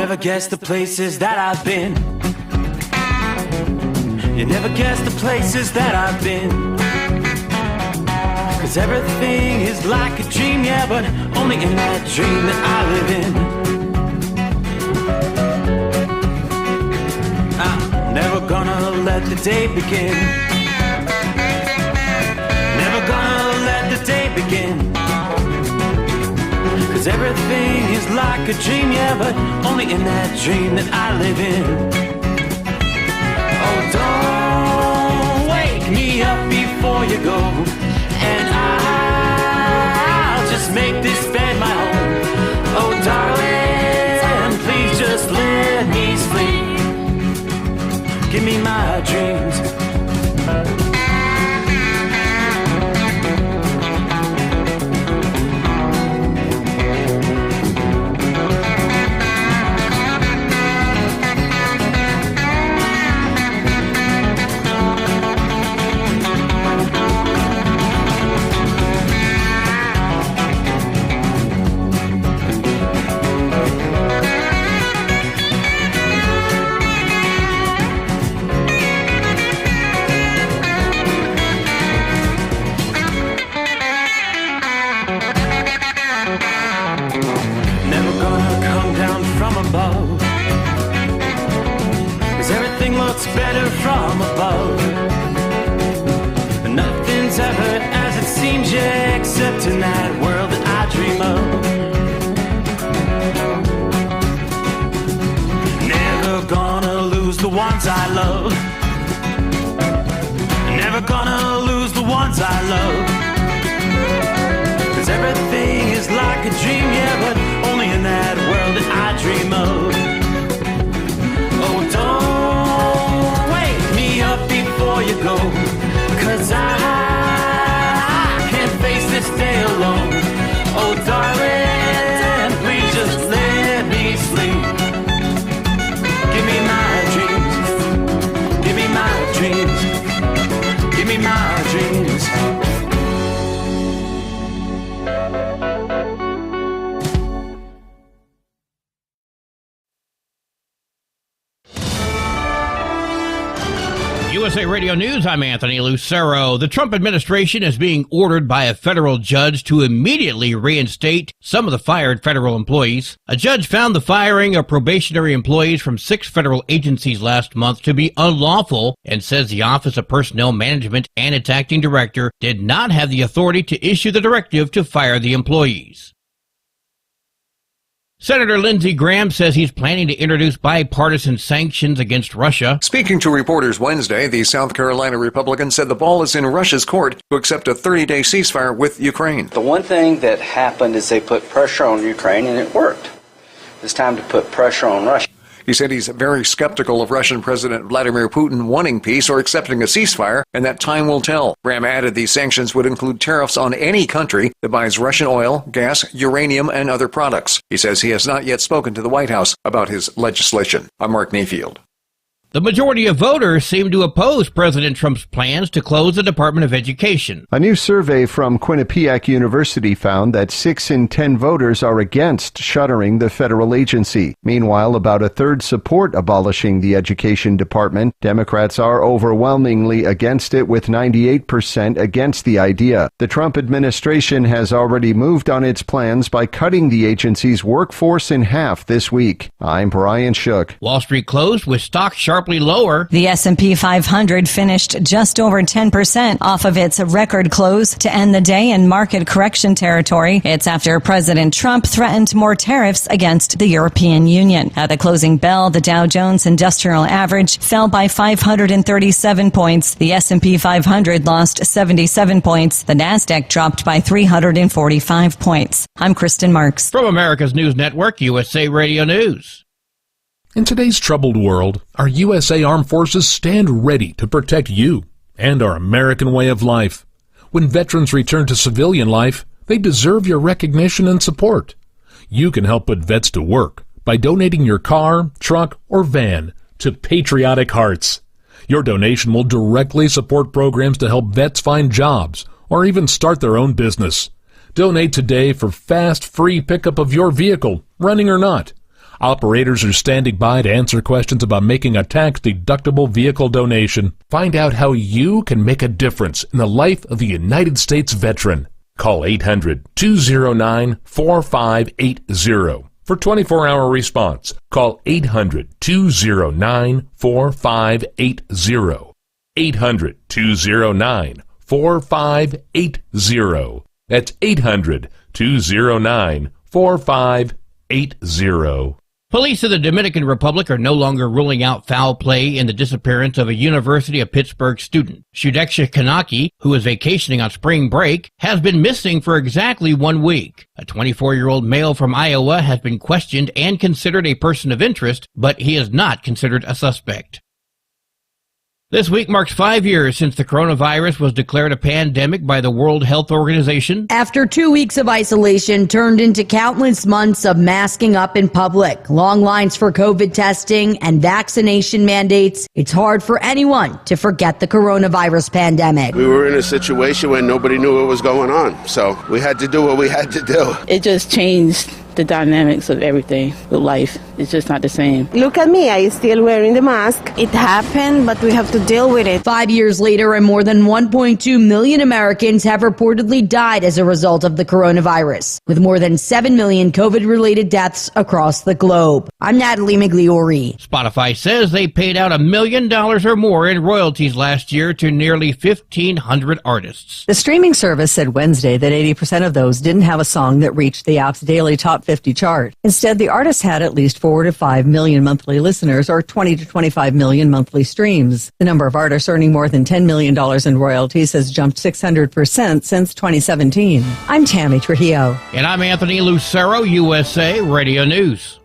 never guess the places that I've been. You never guess the places that I've been. 'Cause everything is like a dream, yeah, but only in that dream that I live in. I'm never gonna let the day begin. Never gonna let the day begin. 'Cause everything is like a dream, yeah, but only in that dream that I live in. Oh, don't wake me up before you go, and I'll just make this bed my home. Oh, darling, please just let me sleep. Give me my dreams. Better from above. Nothing's ever as it seems, yeah, except in that world that I dream of. Never gonna lose the ones I love. Never gonna lose the ones I love. 'Cause everything is like a dream, yeah, but only in that world that I dream of. Oh, don't up before you go, 'cause I can't face this day alone. Oh, darling, please just let me sleep. Give me my dreams. Give me my dreams. Give me my dreams. USA Radio News, I'm Anthony Lucero. The Trump administration is being ordered by a federal judge to immediately reinstate some of the fired federal employees. A judge found the firing of probationary employees from 6 federal agencies last month to be unlawful and says the Office of Personnel Management and its acting director did not have the authority to issue the directive to fire the employees. Senator Lindsey Graham says he's planning to introduce bipartisan sanctions against Russia. Speaking to reporters Wednesday, the South Carolina Republican said the ball is in Russia's court to accept a 30-day ceasefire with Ukraine. The one thing that happened is they put pressure on Ukraine, and it worked. It's time to put pressure on Russia. He said he's very skeptical of Russian President Vladimir Putin wanting peace or accepting a ceasefire, and that time will tell. Graham added these sanctions would include tariffs on any country that buys Russian oil, gas, uranium, and other products. He says he has not yet spoken to the White House about his legislation. I'm Mark Mayfield. The majority of voters seem to oppose President Trump's plans to close the Department of Education. A new survey from Quinnipiac University found that 6 in 10 voters are against shuttering the federal agency. Meanwhile, about a third support abolishing the Education Department. Democrats are overwhelmingly against it, with 98% against the idea. The Trump administration has already moved on its plans by cutting the agency's workforce in half this week. I'm Brian Shook. Wall Street closed with stocks sharply lower. The S&P 500 finished just over 10% off of its record close to end the day in market correction territory. It's after President Trump threatened more tariffs against the European Union. At the closing bell, the Dow Jones Industrial Average fell by 537 points. The S&P 500 lost 77 points. The Nasdaq dropped by 345 points. I'm Kristen Marks. From America's News Network, USA Radio News. In today's troubled world, our USA Armed Forces stand ready to protect you and our American way of life. When veterans return to civilian life, they deserve your recognition and support. You can help put vets to work by donating your car, truck, or van to Patriotic Hearts. Your donation will directly support programs to help vets find jobs or even start their own business. Donate today for fast, free pickup of your vehicle, running or not. Operators are standing by to answer questions about making a tax-deductible vehicle donation. Find out how you can make a difference in the life of a United States veteran. Call 800-209-4580 for 24-hour response. Call 800-209-4580. 800-209-4580. That's 800-209-4580. Police in the Dominican Republic are no longer ruling out foul play in the disappearance of a University of Pittsburgh student. Shudeksha Kanaki, who is vacationing on spring break, has been missing for exactly 1 week. A 24-year-old male from Iowa has been questioned and considered a person of interest, but he is not considered a suspect. This week marks 5 years since the coronavirus was declared a pandemic by the World Health Organization. After 2 weeks of isolation turned into countless months of masking up in public, long lines for COVID testing, and vaccination mandates, it's hard for anyone to forget the coronavirus pandemic. We were in a situation where nobody knew what was going on, so we had to do what we had to do. It just changed the dynamics of everything with life. It's just not the same. Look at me, I still wearing the mask. It happened, but we have to deal with it. 5 years later, and more than 1.2 million Americans have reportedly died as a result of the coronavirus, with more than 7 million COVID-related deaths across the globe. I'm Natalie Migliori. Spotify says they paid out $1 million or more in royalties last year to nearly 1,500 artists. The streaming service said Wednesday that 80% of those didn't have a song that reached the app's daily top 50 chart. Instead, the artists had at least 4 to 5 million monthly listeners or 20 to 25 million monthly streams. The number of artists earning more than $10 million in royalties has jumped 600% since 2017. I'm Tammy Trujillo. And I'm Anthony Lucero, USA Radio News.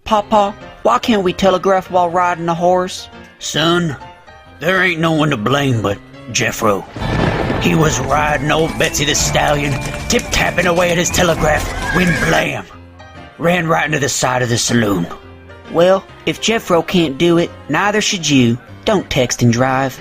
Papa, why can't we telegraph while riding a horse? Son, there ain't no one to blame but Jeffro. He was riding old Betsy the Stallion, tip-tapping away at his telegraph, when blam! Ran right into the side of the saloon. Well, if Jeffro can't do it, neither should you. Don't text and drive.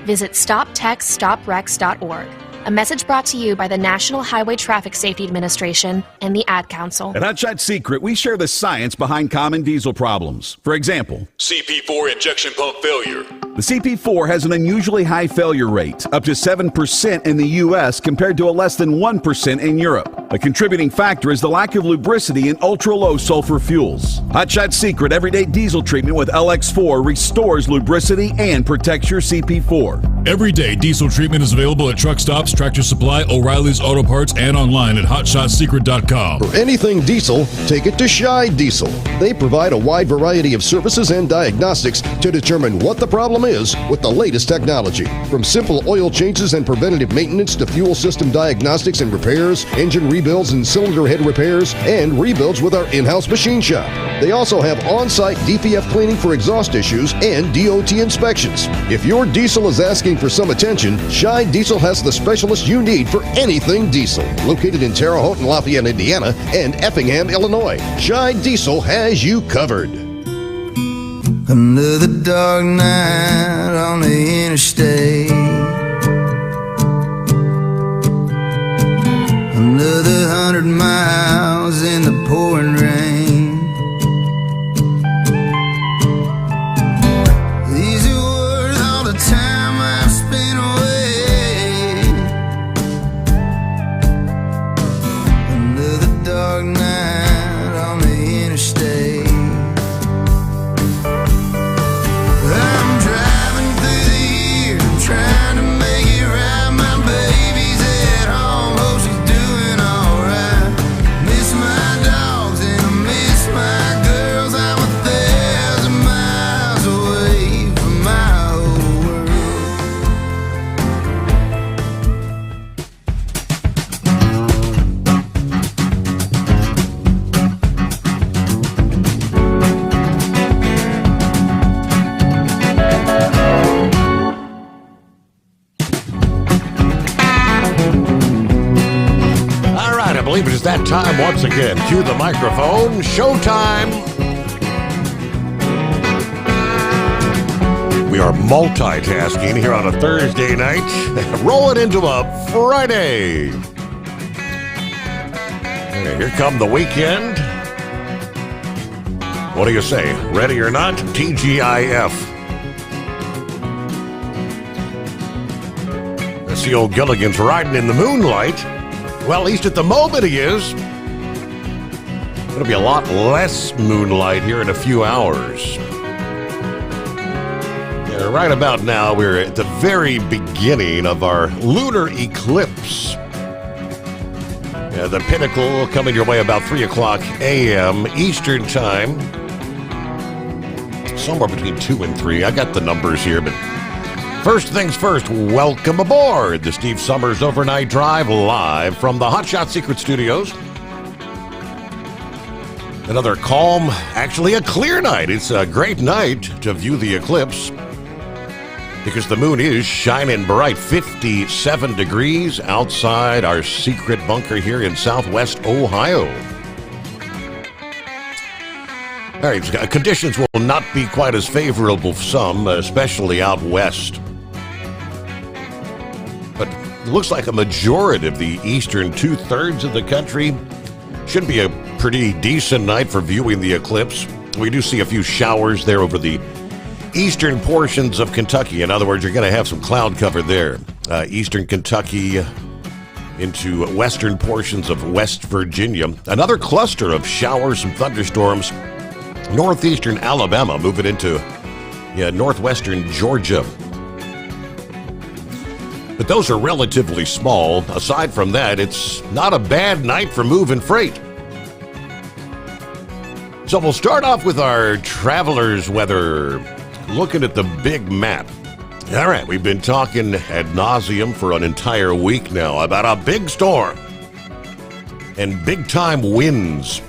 Visit StopTextStopWrecks.org. A message brought to you by the National Highway Traffic Safety Administration and the Ad Council. At Hot Shot Secret, we share the science behind common diesel problems. For example, CP4 injection pump failure. The CP4 has an unusually high failure rate, up to 7% in the U.S. compared to a less than 1% in Europe. A contributing factor is the lack of lubricity in ultra-low sulfur fuels. Hot Shot Secret Everyday Diesel Treatment with LX4 restores lubricity and protects your CP4. Everyday Diesel Treatment is available at truck stops, Tractor Supply, O'Reilly's Auto Parts, and online at HotShotSecret.com. For anything diesel, take it to Shy Diesel. They provide a wide variety of services and diagnostics to determine what the problem is with the latest technology. From simple oil changes and preventative maintenance to fuel system diagnostics and repairs, engine rebuilds and cylinder head repairs, and rebuilds with our in-house machine shop. They also have on-site DPF cleaning for exhaust issues and DOT inspections. If your diesel is asking for some attention, Shy Diesel has the specialist you need for anything diesel. Located in Terre Haute and Lafayette, Indiana, and Effingham, Illinois, Shy Diesel has you covered. Another dark night on the interstate. Another 100 miles in the pouring rain. These are worth all the time I've spent away. Another dark night on the interstate. I'm driving through the year, trying to make it right. My baby's at home, hope she's doing alright. Miss my dogs and I miss my girls. I'm 1,000 miles away from my whole All right, I believe it is that time once again. Cue the microphone. Showtime. We are multitasking here on a Thursday night, rolling into a Friday. And here come the weekend. What do you say? Ready or not? TGIF. I see old Gilligan's riding in the moonlight. Well, at least at the moment he is. Going to be a lot less moonlight here in a few hours. Yeah, right about now, we're at the very beginning of our lunar eclipse. Yeah, the pinnacle coming your way about 3 o'clock a.m. Eastern Time. Somewhere between 2 and 3. I got the numbers here, but first things first, welcome aboard the Steve Sommers Overnight Drive live from the Hotshot Secret Studios. Another calm, actually a clear night. It's a great night to view the eclipse because the moon is shining bright. 57 degrees outside our secret bunker here in southwest Ohio. All right, conditions will not be quite as favorable for some, especially out west. But it looks like a majority of the eastern two-thirds of the country should be a pretty decent night for viewing the eclipse. We do see a few showers there over the eastern portions of Kentucky. In other words, you're going to have some cloud cover there. Eastern Kentucky into western portions of West Virginia. Another cluster of showers and thunderstorms. Northeastern Alabama moving into northwestern Georgia. But those are relatively small. Aside from that, it's not a bad night for moving freight. So we'll start off with our traveler's weather, looking at the big map. All right, we've been talking ad nauseum for an entire week now about a big storm and big-time winds.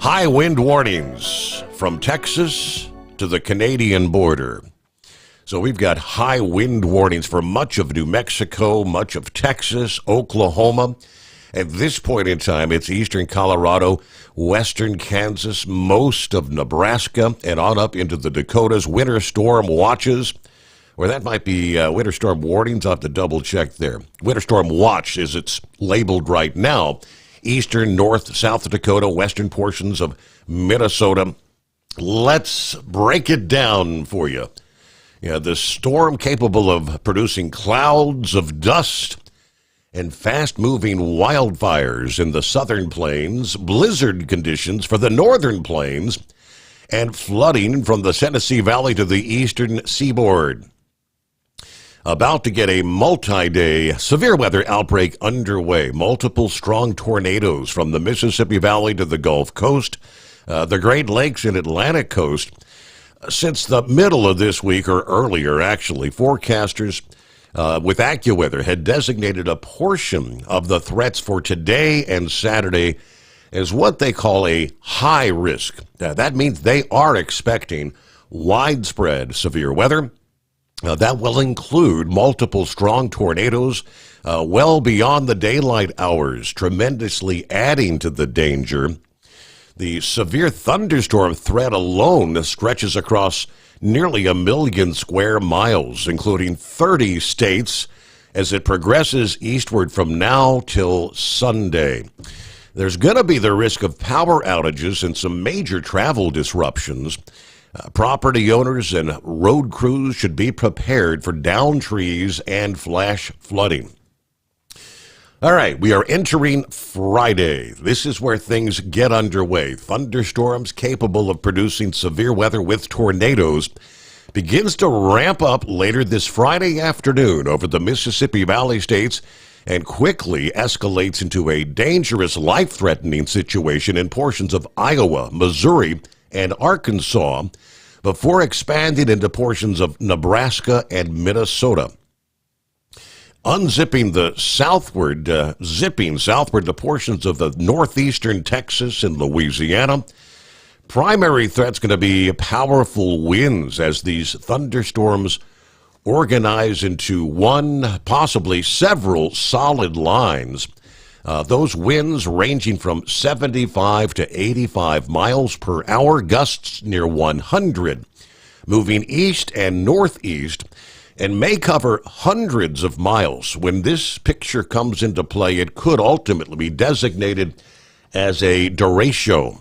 High wind warnings from Texas to the Canadian border. So we've got high wind warnings for much of New Mexico, much of Texas, Oklahoma. At this point in time, it's eastern Colorado, western Kansas, most of Nebraska, and on up into the Dakotas. Winter storm watches, or that might be winter storm warnings. I'll have to double check there. Winter storm watch, as it's labeled right now. Eastern, North, South Dakota, western portions of Minnesota. Let's break it down for you. Yeah, the storm capable of producing clouds of dust and fast-moving wildfires in the southern plains, blizzard conditions for the northern plains, and flooding from the Tennessee Valley to the eastern seaboard. About to get a multi-day severe weather outbreak underway. Multiple strong tornadoes from the Mississippi Valley to the Gulf Coast, the Great Lakes and Atlantic coast. Since the middle of this week, or earlier actually, forecasters with AccuWeather had designated a portion of the threats for today and Saturday as what they call a high risk. That means they are expecting widespread severe weather. That will include multiple strong tornadoes well beyond the daylight hours, tremendously adding to the danger. The severe thunderstorm threat alone stretches across nearly 1 million square miles, including 30 states, as it progresses eastward from now till Sunday. There's going to be the risk of power outages and some major travel disruptions. Property owners and road crews should be prepared for downed trees and flash flooding. All right, we are entering Friday. This is where things get underway. Thunderstorms capable of producing severe weather with tornadoes begins to ramp up later this Friday afternoon over the Mississippi Valley states and quickly escalates into a dangerous, life-threatening situation in portions of Iowa, Missouri, and Arkansas before expanding into portions of Nebraska and Minnesota. Unzipping the southward, zipping southward to portions of the northeastern Texas and Louisiana. Primary threat's going to be powerful winds as these thunderstorms organize into one, possibly several solid lines. Those winds ranging from 75 to 85 miles per hour, gusts near 100, moving east and northeast, and may cover hundreds of miles. When this picture comes into play, it could ultimately be designated as a derecho.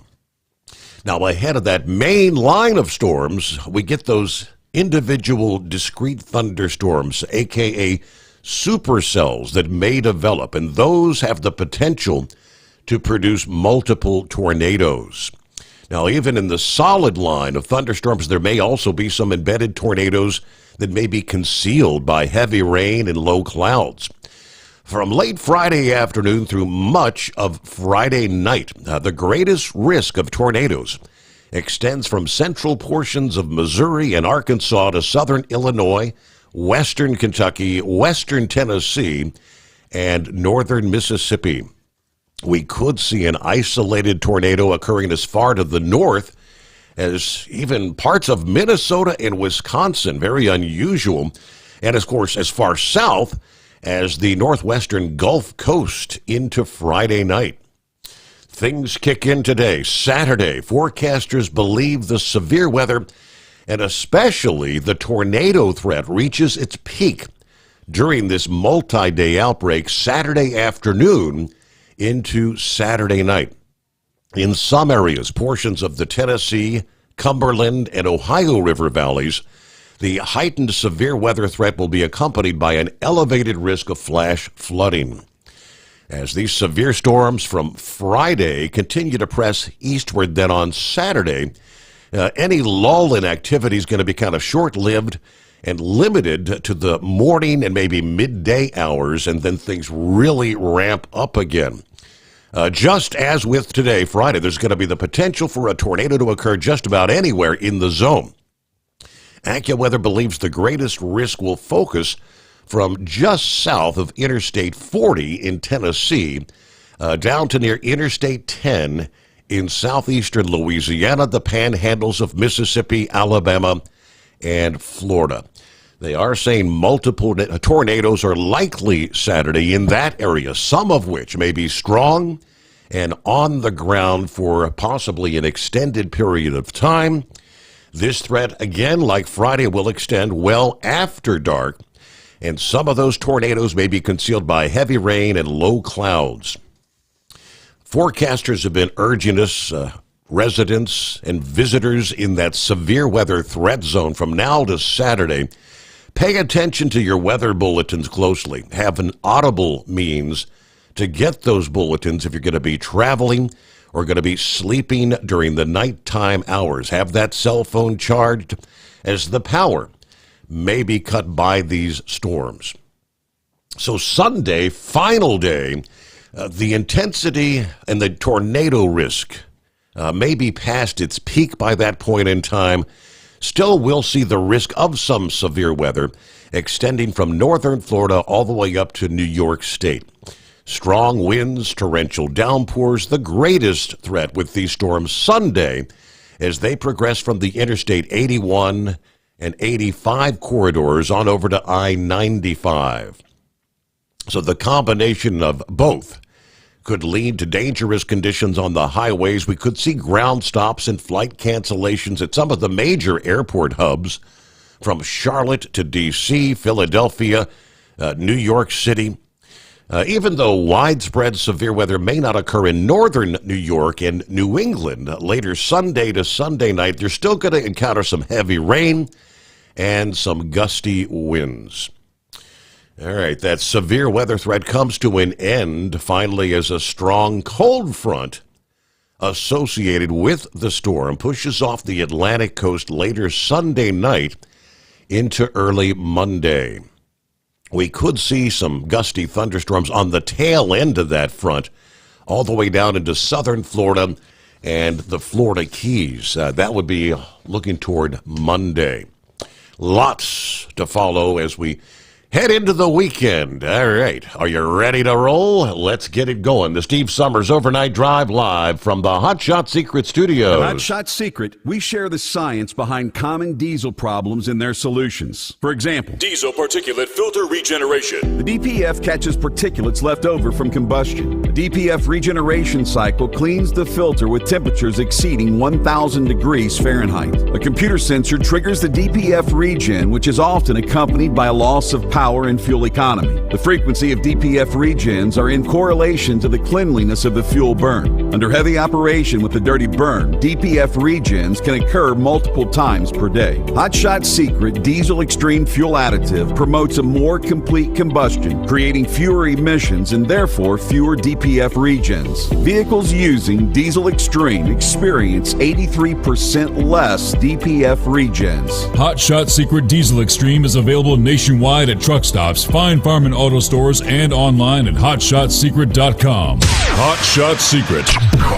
Now, ahead of that main line of storms, we get those individual discrete thunderstorms, aka supercells, that may develop, and those have the potential to produce multiple tornadoes. Now, even in the solid line of thunderstorms, there may also be some embedded tornadoes that may be concealed by heavy rain and low clouds. From late Friday afternoon through much of Friday night, the greatest risk of tornadoes extends from central portions of Missouri and Arkansas to southern Illinois, western Kentucky, western Tennessee, and northern Mississippi. We could see an isolated tornado occurring as far to the north as even parts of Minnesota and Wisconsin, very unusual, and of course as far south as the northwestern Gulf Coast into Friday night. Things kick in today, Saturday. Forecasters believe the severe weather and especially the tornado threat reaches its peak during this multi-day outbreak Saturday afternoon into Saturday night. In some areas, portions of the Tennessee, Cumberland, and Ohio River valleys, the heightened severe weather threat will be accompanied by an elevated risk of flash flooding. As these severe storms from Friday continue to press eastward, then on Saturday, any lull in activity is going to be kind of short-lived and limited to the morning and maybe midday hours, and then things really ramp up again. Just as with today, Friday, there's going to be the potential for a tornado to occur just about anywhere in the zone. AccuWeather believes the greatest risk will focus from just south of Interstate 40 in Tennessee down to near Interstate 10 in southeastern Louisiana, the panhandles of Mississippi, Alabama, and Florida. They are saying multiple tornadoes are likely Saturday in that area, some of which may be strong and on the ground for possibly an extended period of time. This threat, again, like Friday, will extend well after dark, and some of those tornadoes may be concealed by heavy rain and low clouds. Forecasters have been urging us, residents and visitors in that severe weather threat zone from now to Saturday, pay attention to your weather bulletins closely. Have an audible means to get those bulletins if you're going to be traveling or going to be sleeping during the nighttime hours. Have that cell phone charged, as the power may be cut by these storms. So Sunday, final day, the intensity and the tornado risk may be past its peak by that point in time. Still, we'll see the risk of some severe weather extending from northern Florida all the way up to New York State. Strong winds, torrential downpours, the greatest threat with these storms Sunday as they progress from the Interstate 81 and 85 corridors on over to I-95. So the combination of both could lead to dangerous conditions on the highways. We could see ground stops and flight cancellations at some of the major airport hubs from Charlotte to D.C., Philadelphia, New York City. Even though widespread severe weather may not occur in northern New York and New England later Sunday to Sunday night, you're still going to encounter some heavy rain and some gusty winds. All right, that severe weather threat comes to an end finally as a strong cold front associated with the storm pushes off the Atlantic coast later Sunday night into early Monday. We could see some gusty thunderstorms on the tail end of that front, all the way down into southern Florida and the Florida Keys. That would be looking toward Monday. Lots to follow as we head into the weekend. All right, are you ready to roll? Let's get it going. The Steve Sommers Overnight Drive live from the Hot Shot Secret Studios. At Hot Shot Secret, we share the science behind common diesel problems and their solutions. For example, Diesel particulate filter regeneration. the DPF catches particulates left over from combustion. The DPF regeneration cycle cleans the filter with temperatures exceeding 1,000 degrees Fahrenheit. A computer sensor triggers the DPF regen, which is often accompanied by a loss of power power and fuel economy. The frequency of DPF regens are in correlation to the cleanliness of the fuel burn. Under heavy operation with the dirty burn, DPF regens can occur multiple times per day. Hot Shot Secret Diesel Extreme Fuel Additive promotes a more complete combustion, creating fewer emissions and therefore fewer DPF regens. Vehicles using Diesel Extreme experience 83% less DPF regens. Hot Shot Secret Diesel Extreme is available nationwide at truck stops, fine farm and auto stores, and online at hotshotsecret.com. Hot Shot Secret,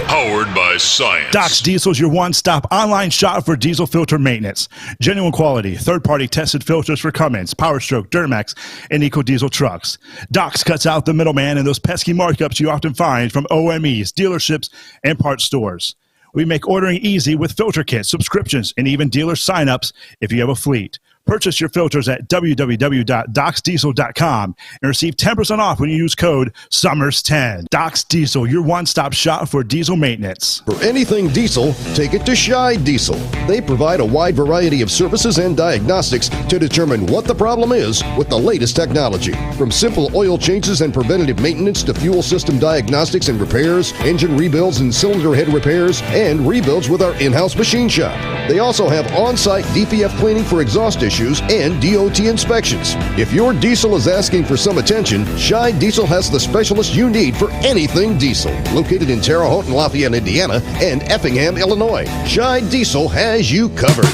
powered by science. Doc's Diesel is your one-stop online shop for diesel filter maintenance. Genuine quality, third-party tested filters for Cummins, Powerstroke, Duramax, and EcoDiesel trucks. Doc's cuts out the middleman and those pesky markups you often find from OMEs, dealerships, and parts stores. We make ordering easy with filter kits, subscriptions, and even dealer sign-ups if you have a fleet. Purchase your filters at www.docsdiesel.com and receive 10% off when you use code SOMMERS10. Doc's Diesel, your one-stop shop for diesel maintenance. For anything diesel, take it to Shy Diesel. They provide a wide variety of services and diagnostics to determine what the problem is with the latest technology. From simple oil changes and preventative maintenance to fuel system diagnostics and repairs, engine rebuilds and cylinder head repairs, and rebuilds with our in-house machine shop. They also have on-site DPF cleaning for exhaust issues and DOT inspections. If your diesel is asking for some attention, Shy Diesel has the specialist you need for anything diesel. Located in Terre Haute and Lafayette, Indiana, and Effingham, Illinois, Shy Diesel has you covered.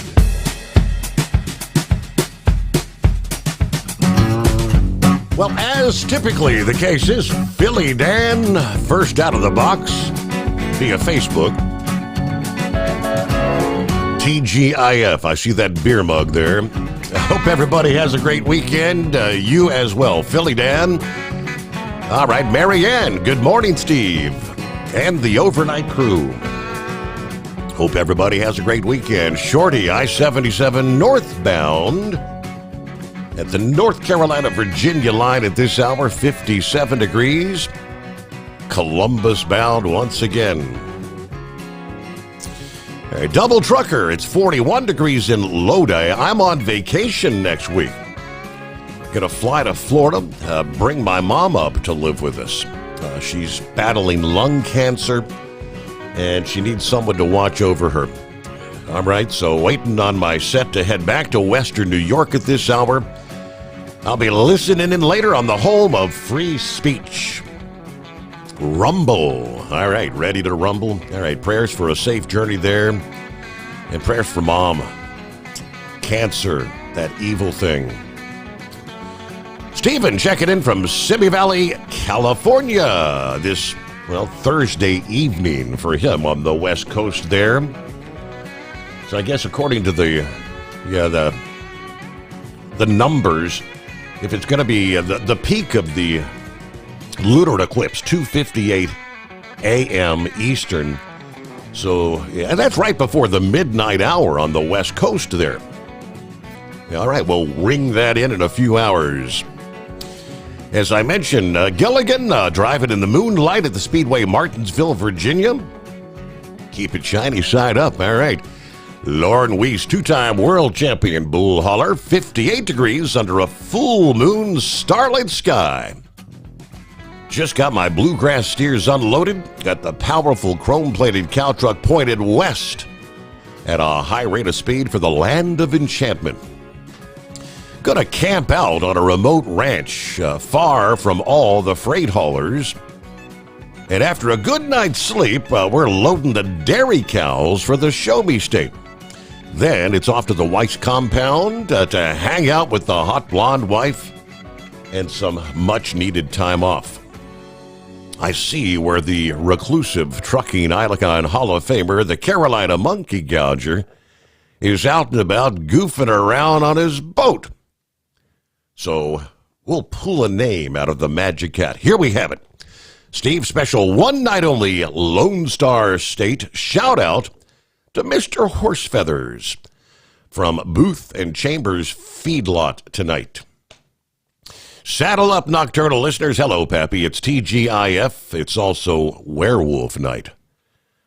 Well, as typically the case is, Philly Dan, first out of the box via Facebook. TGIF, I see that beer mug there. I hope everybody has a great weekend. You as well, Philly Dan. All right, Marianne, good morning, Steve. And the overnight crew. Hope everybody has a great weekend. Shorty, I-77 northbound at the North Carolina-Virginia line at this hour, 57 degrees. Columbus bound once again. A double trucker, it's 41 degrees in Lodi. I'm on vacation next week. Gonna fly to Florida, bring my mom up to live with us. She's battling lung cancer, and she needs someone to watch over her. All right, so waiting on my set to head back to Western New York at this hour. I'll be listening in later on the home of free speech. Rumble. All right, ready to rumble? All right, prayers for a safe journey there. And prayers for Mom. Cancer, that evil thing. Stephen checking in from Simi Valley, California. This, Thursday evening for him on the West Coast there. So I guess according to the numbers, if it's going to be the peak of the lunar eclipse, 2:58 a.m. Eastern. So, that's right before the midnight hour on the West Coast there. All right, we'll ring that in a few hours. As I mentioned, Gilligan driving in the moonlight at the Speedway Martinsville, Virginia. Keep it shiny side up, all right. Lauren Weiss, two-time world champion bull hauler, 58 degrees under a full moon starlit sky. Just got my bluegrass steers unloaded, got the powerful chrome-plated cow truck pointed west at a high rate of speed for the land of enchantment. Gonna camp out on a remote ranch far from all the freight haulers. And after a good night's sleep, we're loading the dairy cows for the Show Me State. Then it's off to the Weiss compound to hang out with the hot blonde wife and some much-needed time off. I see where the reclusive trucking Icon Hall of Famer, the Carolina Monkey Gouger, is out and about goofing around on his boat. So we'll pull a name out of the magic hat. Here we have it. Steve's special one-night-only Lone Star State shout-out to Mr. Horsefeathers from Booth and Chambers Feedlot tonight. Saddle up, nocturnal listeners. Hello, Pappy. It's TGIF. It's also Werewolf Night.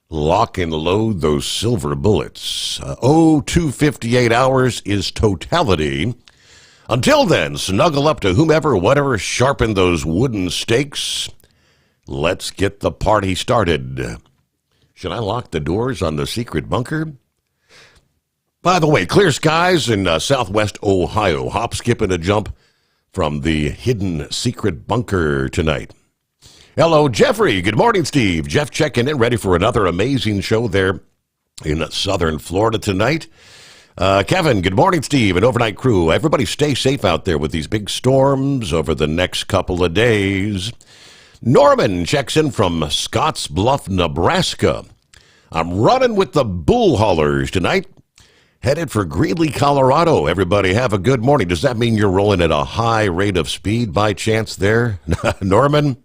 Lock and load those silver bullets. 258 hours is totality Until then, snuggle up to whomever, whatever sharpened those wooden stakes. Let's get the party started. Should I lock the doors on the secret bunker? By the way, clear skies in southwest Ohio. Hop, skip, and a jump from the hidden secret bunker tonight. Hello, Jeffrey. Good morning, Steve. Jeff checking in, ready for another amazing show there in southern Florida tonight. Kevin, good morning, Steve, and overnight crew. Everybody stay safe out there with these big storms over the next couple of days. Norman checks in from Scottsbluff, Nebraska. I'm running with the bull haulers tonight. Headed for Greeley, Colorado. Everybody have a good morning. Does that mean you're rolling at a high rate of speed by chance there, Norman?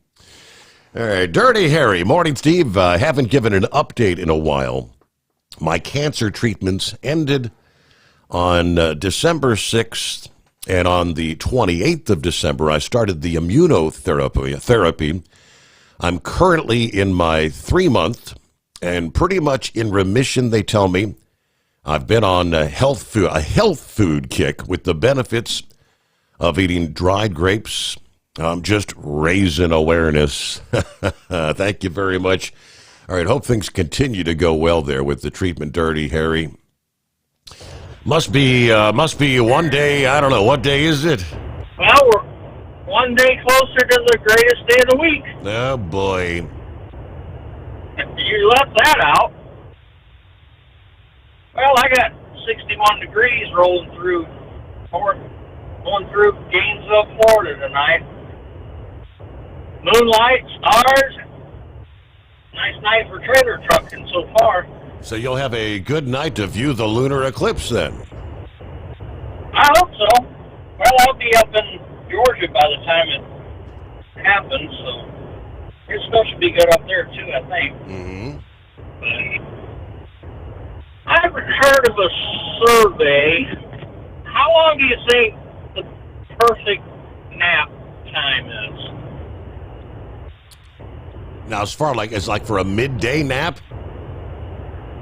All right, Dirty Harry. Morning, Steve. Haven't given an update in a while. My cancer treatments ended on December 6th, and on the 28th of December, I started the immunotherapy. I'm currently in my 3-month and pretty much in remission, they tell me. I've been on a health food kick with the benefits of eating dried grapes. I'm just raising awareness. Thank you very much. All right, hope things continue to go well there with the treatment, Dirty Harry. Must be one day, I don't know, what day is it? Well, we're one day closer to the greatest day of the week. Oh, boy. You left that out. Well, I got 61 degrees going through Gainesville, Florida tonight. Moonlight, stars, nice night for trailer trucking so far. So you'll have a good night to view the lunar eclipse then? I hope so. Well, I'll be up in Georgia by the time it happens, so it's supposed to be good up there too, I think. Mm-hmm. I haven't heard of a survey. How long do you think the perfect nap time is? Now, as far as like for a midday nap?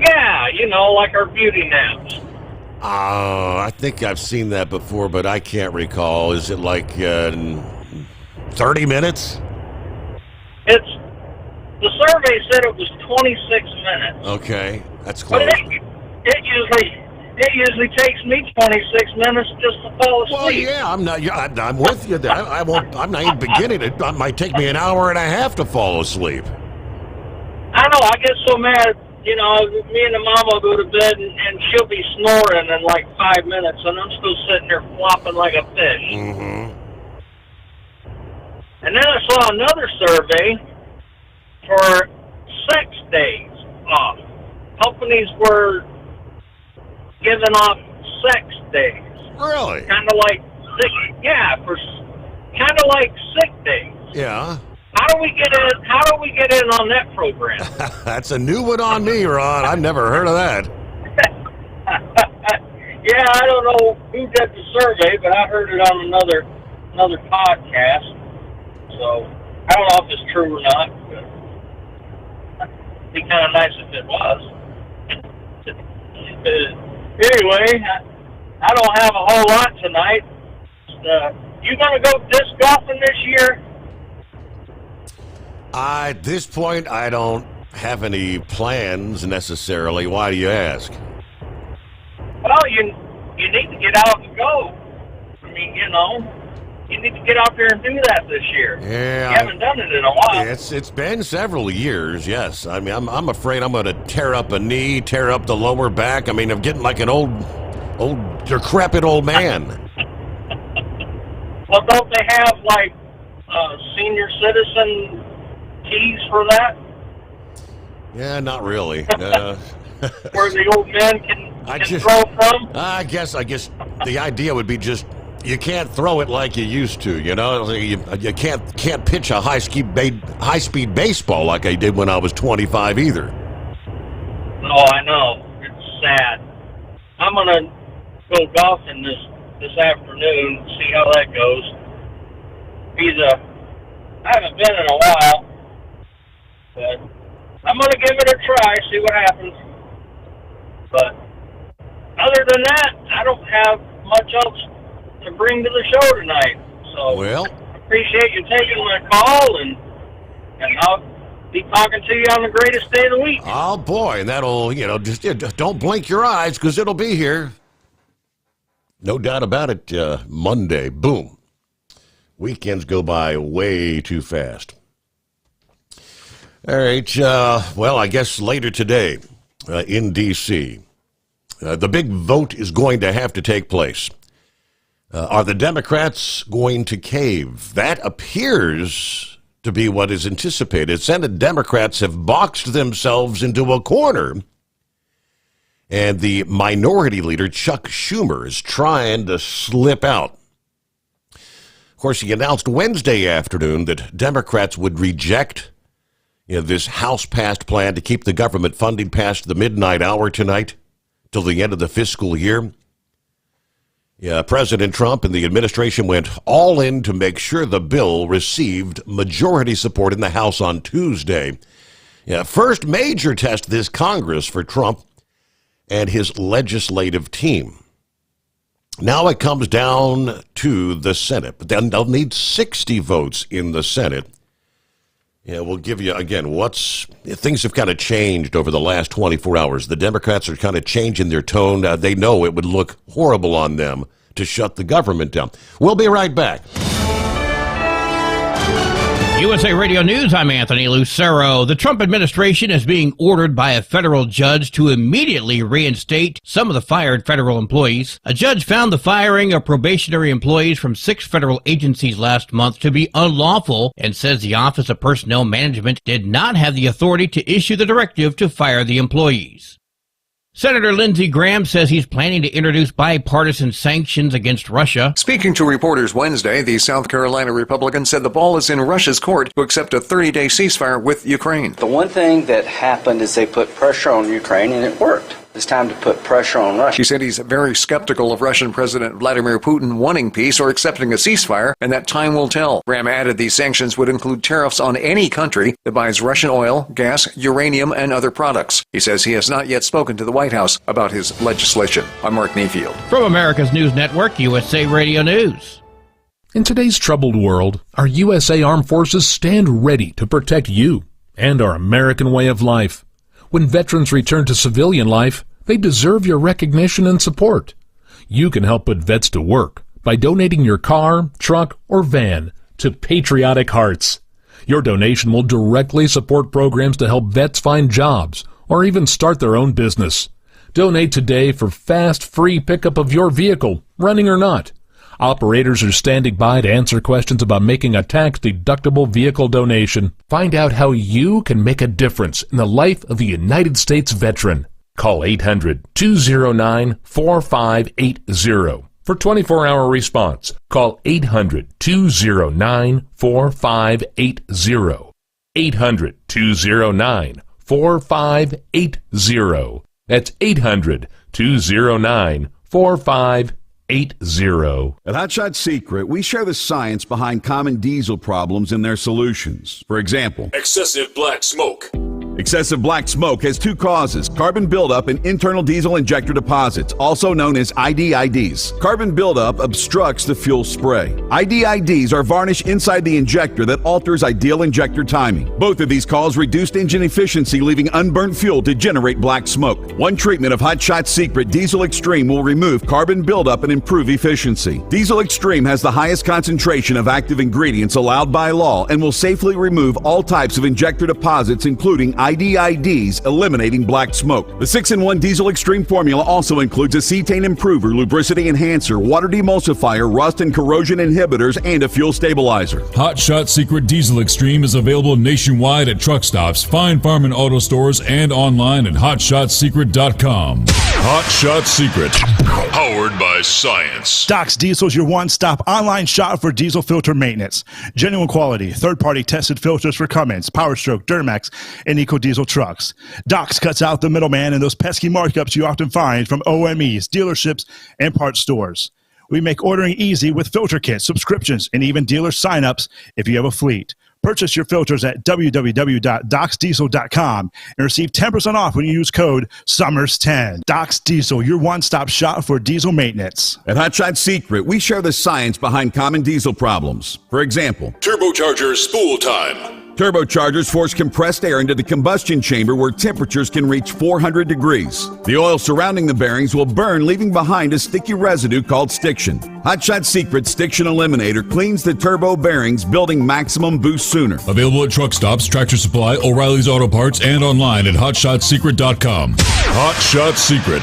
Yeah, like our beauty naps. I think I've seen that before, but I can't recall. Is it like 30 minutes? The survey said it was 26 minutes. Okay, that's close. But it usually takes me 26 minutes just to fall asleep. Well, yeah, I'm with you there. I'm not even beginning. It might take me an hour and a half to fall asleep. I know. I get so mad. Me and the mom will go to bed, and she'll be snoring in like 5 minutes, and I'm still sitting there flopping like a fish. Mm-hmm. And then I saw another survey for sex days off. Companies were giving off sex days. Really? Kind of like sick days. Yeah. How do we get in on that program? That's a new one on me, Ron. I've never heard of that. Yeah, I don't know who did the survey, but I heard it on another podcast. So I don't know if it's true or not, but it'd be kind of nice if it was. Anyway, I don't have a whole lot tonight. You gonna go disc golfing this year? At this point, I don't have any plans necessarily. Why do you ask? Well, you need to get out and go. I mean, you need to get out there and do that this year. Yeah, you haven't done it in a while. It's been several years. Yes, I mean, I'm afraid I'm going to tear up a knee, tear up the lower back. I mean, I'm getting like an old decrepit old man. Well, don't they have like senior citizen keys for that? Yeah, not really. Where the old men can throw from? I guess the idea would be just you can't throw it like you used to. You can't pitch a high speed baseball like I did when I was 25 either. No, I know. It's sad. I'm gonna go golfing this afternoon. See how that goes. I haven't been in a while, but I'm gonna give it a try. See what happens. But other than that, I don't have much else to bring to the show tonight. So Well, appreciate you taking my call, and I'll be talking to you on the greatest day of the week. oh boy, and that'll, just don't blink your eyes because it'll be here. No doubt about it. Monday, boom. Weekends go by way too fast. All right, well, I guess later today in D.C., the big vote is going to have to take place. Are the Democrats going to cave? That appears to be what is anticipated. Senate Democrats have boxed themselves into a corner, and the minority leader, Chuck Schumer, is trying to slip out. Of course, he announced Wednesday afternoon that Democrats would reject this House-passed plan to keep the government funding past the midnight hour tonight till the end of the fiscal year. Yeah, President Trump and the administration went all in to make sure the bill received majority support in the House on Tuesday. Yeah, first major test this Congress for Trump and his legislative team. Now it comes down to the Senate, but then they'll need 60 votes in the Senate. Yeah, we'll give you, again, things have kind of changed over the last 24 hours. The Democrats are kind of changing their tone. They know it would look horrible on them to shut the government down. We'll be right back. USA Radio News, I'm Anthony Lucero. The Trump administration is being ordered by a federal judge to immediately reinstate some of the fired federal employees. A judge found the firing of probationary employees from 6 federal agencies last month to be unlawful and says the Office of Personnel Management did not have the authority to issue the directive to fire the employees. Senator Lindsey Graham says he's planning to introduce bipartisan sanctions against Russia. Speaking to reporters Wednesday, the South Carolina Republican said the ball is in Russia's court to accept a 30-day ceasefire with Ukraine. The one thing that happened is they put pressure on Ukraine, and it worked. It's time to put pressure on Russia. He said he's very skeptical of Russian President Vladimir Putin wanting peace or accepting a ceasefire, and that time will tell. Graham added these sanctions would include tariffs on any country that buys Russian oil, gas, uranium, and other products. He says he has not yet spoken to the White House about his legislation. I'm Mark Mayfield. From America's News Network, USA Radio News. In today's troubled world, our USA Armed Forces stand ready to protect you and our American way of life. When veterans return to civilian life, they deserve your recognition and support. You can help put vets to work by donating your car, truck, or van to Patriotic Hearts. Your donation will directly support programs to help vets find jobs or even start their own business. Donate today for fast, free pickup of your vehicle, running or not. Operators are standing by to answer questions about making a tax-deductible vehicle donation. Find out how you can make a difference in the life of a United States veteran. Call 800-209-4580 for 24-hour response. Call 800-209-4580. 800-209-4580. That's 800-209-4580. At Hotshot Secret, we share the science behind common diesel problems and their solutions. For example, Excessive black smoke. excessive black smoke has 2 causes: carbon buildup and internal diesel injector deposits, also known as IDIDs. Carbon buildup obstructs the fuel spray. IDIDs are varnish inside the injector that alters ideal injector timing. Both of these cause reduced engine efficiency, leaving unburnt fuel to generate black smoke. One treatment of Hotshot Secret Diesel Extreme will remove carbon buildup and improve efficiency. Diesel Extreme has the highest concentration of active ingredients allowed by law and will safely remove all types of injector deposits, including IDIDs, eliminating black smoke. The 6-in-1 Diesel Extreme formula also includes a cetane improver, lubricity enhancer, water demulsifier, rust and corrosion inhibitors, and a fuel stabilizer. Hot Shot Secret Diesel Extreme is available nationwide at truck stops, fine farm and auto stores, and online at hotshotsecret.com. Hot Shot Secret, powered by science. Doc's Diesel is your one-stop online shop for diesel filter maintenance. Genuine quality, third-party tested filters for Cummins, PowerStroke, Duramax, and EcoDiesel trucks. Doc's cuts out the middleman and those pesky markups you often find from OMEs, dealerships, and parts stores. We make ordering easy with filter kits, subscriptions, and even dealer sign-ups if you have a fleet. Purchase your filters at www.docsdiesel.com and receive 10% off when you use code SOMMERS10. Docs Diesel, your one-stop shop for diesel maintenance. At Hot Shot Secret, we share the science behind common diesel problems. For example, Turbocharger spool time. turbochargers force compressed air into the combustion chamber where temperatures can reach 400 degrees. The oil surrounding the bearings will burn, leaving behind a sticky residue called stiction. Hot Shot Secret Stiction Eliminator cleans the turbo bearings, building maximum boost sooner. Available at truck stops, Tractor Supply, O'Reilly's Auto Parts, and online at hotshotsecret.com. Hot Shot Secret,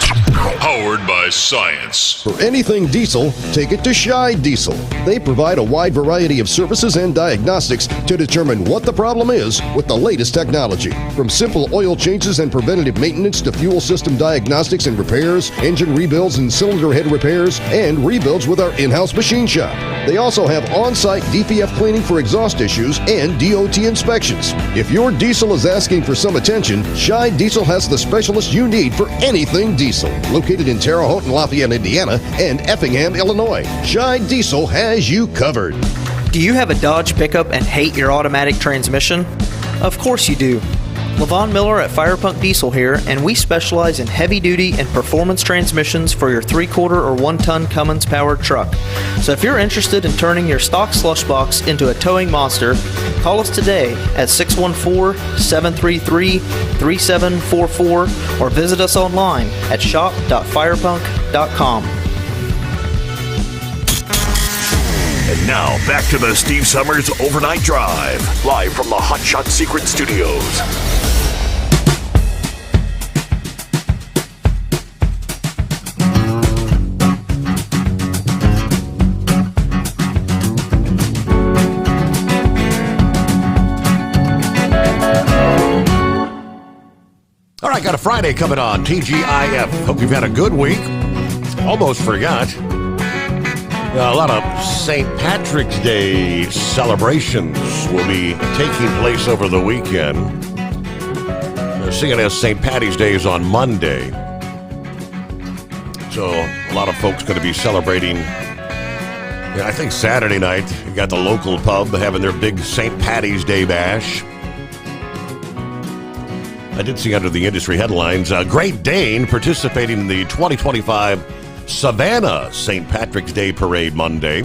powered by science. For anything diesel, take it to Shy Diesel. They provide a wide variety of services and diagnostics to determine what the problem is with the latest technology. From simple oil changes and preventative maintenance to fuel system diagnostics and repairs, engine rebuilds and cylinder head repairs, and rebuilds with our in-house machine shop. They also have on-site DPF cleaning for exhaust issues and DOT inspections. If your diesel is asking for some attention, Shy Diesel has the specialist you need for anything diesel. Located in Terre Haute and Lafayette, Indiana, and Effingham, Illinois, Shy Diesel has you covered. Do you have a Dodge pickup and hate your automatic transmission? Of course you do. LaVon Miller at Firepunk Diesel here, and we specialize in heavy-duty and performance transmissions for your 3/4 or 1-ton Cummins-powered truck. So if you're interested in turning your stock slush box into a towing monster, call us today at 614-733-3744 or visit us online at shop.firepunk.com. And now, back to the Steve Sommers Overnight Drive, live from the Hot Shot Secret Studios. All right, got a Friday coming on, TGIF. Hope you've had a good week. Almost forgot. A lot of St. Patrick's Day celebrations will be taking place over the weekend. Seeing as St. Patty's Day is on Monday. So a lot of folks going to be celebrating. I think Saturday night, you got the local pub having their big St. Patty's Day bash. I did see under the industry headlines, Great Dane participating in the 2025 Savannah St. Patrick's Day Parade Monday.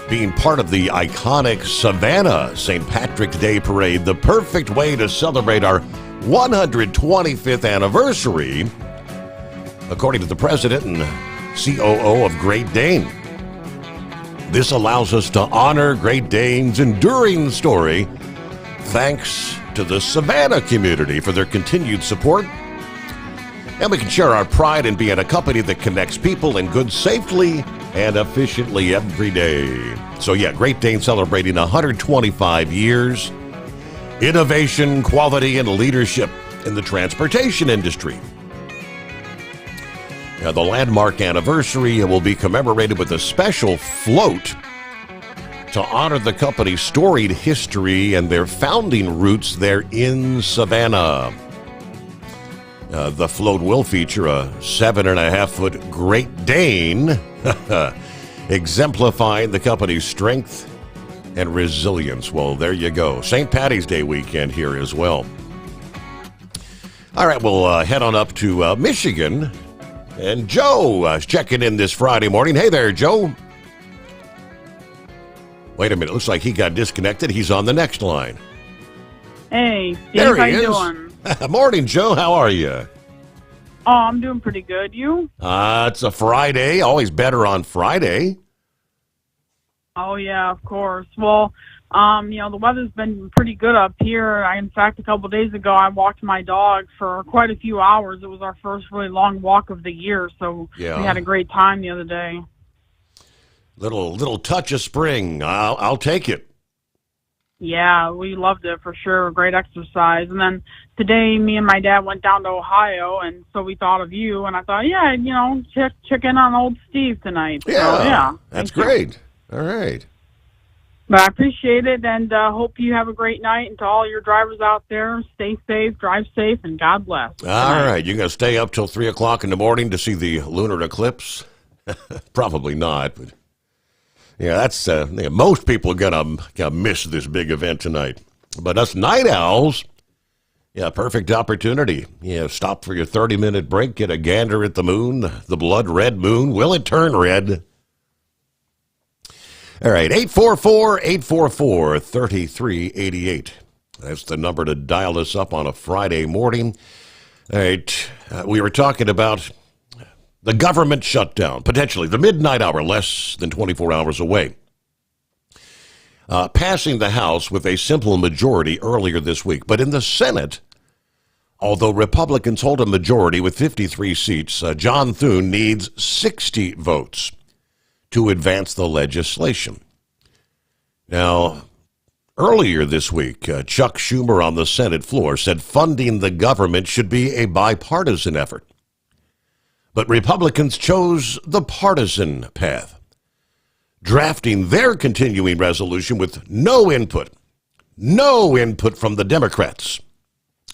Being part of the iconic Savannah St. Patrick's Day Parade, the perfect way to celebrate our 125th anniversary, according to the president and COO of Great Dane. This allows us to honor Great Dane's enduring story, thanks to the Savannah community for their continued support. And we can share our pride in being a company that connects people and goods safely and efficiently every day. So yeah, Great Dane celebrating 125 years. Innovation, quality, and leadership in the transportation industry. Now, the landmark anniversary will be commemorated with a special float to honor the company's storied history and their founding roots there in Savannah. The float will feature a 7.5-foot Great Dane, exemplifying the company's strength and resilience. Well, there you go. St. Patty's Day weekend here as well. All right, we'll head on up to Michigan. And Joe is checking in this Friday morning. Hey there, Joe. Wait a minute. Looks like he got disconnected. He's on the next line. Hey, Steve, there he how you is. doing? Morning, Joe. How are you? Oh, I'm doing pretty good. You? It's a Friday. Always better on Friday. Oh, yeah, of course. Well, the weather's been pretty good up here. In fact, a couple of days ago, I walked my dog for quite a few hours. It was our first really long walk of the year, so we had a great time the other day. Little touch of spring. I'll take it. Yeah, we loved it for sure. Great exercise. And then today, me and my dad went down to Ohio, and so we thought of you. And I thought, check in on old Steve tonight. Yeah, so, yeah, that's great. All right. But I appreciate it, and hope you have a great night. And to all your drivers out there, stay safe, drive safe, and God bless. All right. You going to stay up till 3 o'clock in the morning to see the lunar eclipse? Probably not, but Yeah, that's most people are gonna miss this big event tonight. But us night owls, yeah, perfect opportunity. Yeah, stop for your 30-minute break, get a gander at the moon, the blood red moon. Will it turn red? All right, 844-844-3388. That's the number to dial us up on a Friday morning. All right, we were talking about the government shutdown, potentially the midnight hour, less than 24 hours away. Passing the House with a simple majority earlier this week. But in the Senate, although Republicans hold a majority with 53 seats, John Thune needs 60 votes to advance the legislation. Now, earlier this week, Chuck Schumer on the Senate floor said funding the government should be a bipartisan effort. But Republicans chose the partisan path, drafting their continuing resolution with no input from the Democrats.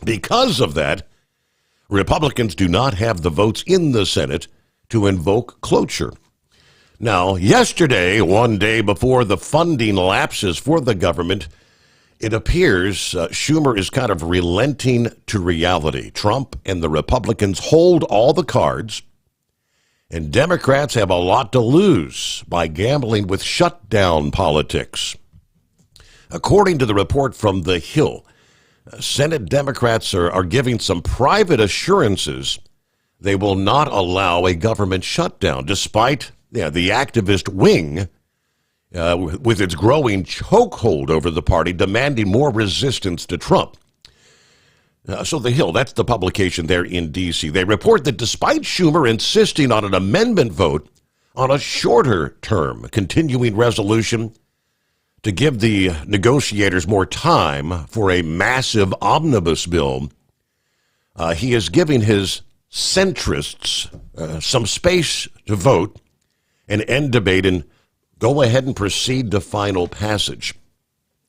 Because of that, Republicans do not have the votes in the Senate to invoke cloture. Now, yesterday, one day before the funding lapses for the government, it appears Schumer is kind of relenting to reality. Trump and the Republicans hold all the cards, and Democrats have a lot to lose by gambling with shutdown politics. According to the report from The Hill, Senate Democrats are giving some private assurances they will not allow a government shutdown, despite the activist wing, with its growing chokehold over the party, demanding more resistance to Trump. So The Hill, that's the publication there in D.C., they report that despite Schumer insisting on an amendment vote on a shorter-term continuing resolution to give the negotiators more time for a massive omnibus bill, he is giving his centrists some space to vote and end debate and go ahead and proceed to final passage,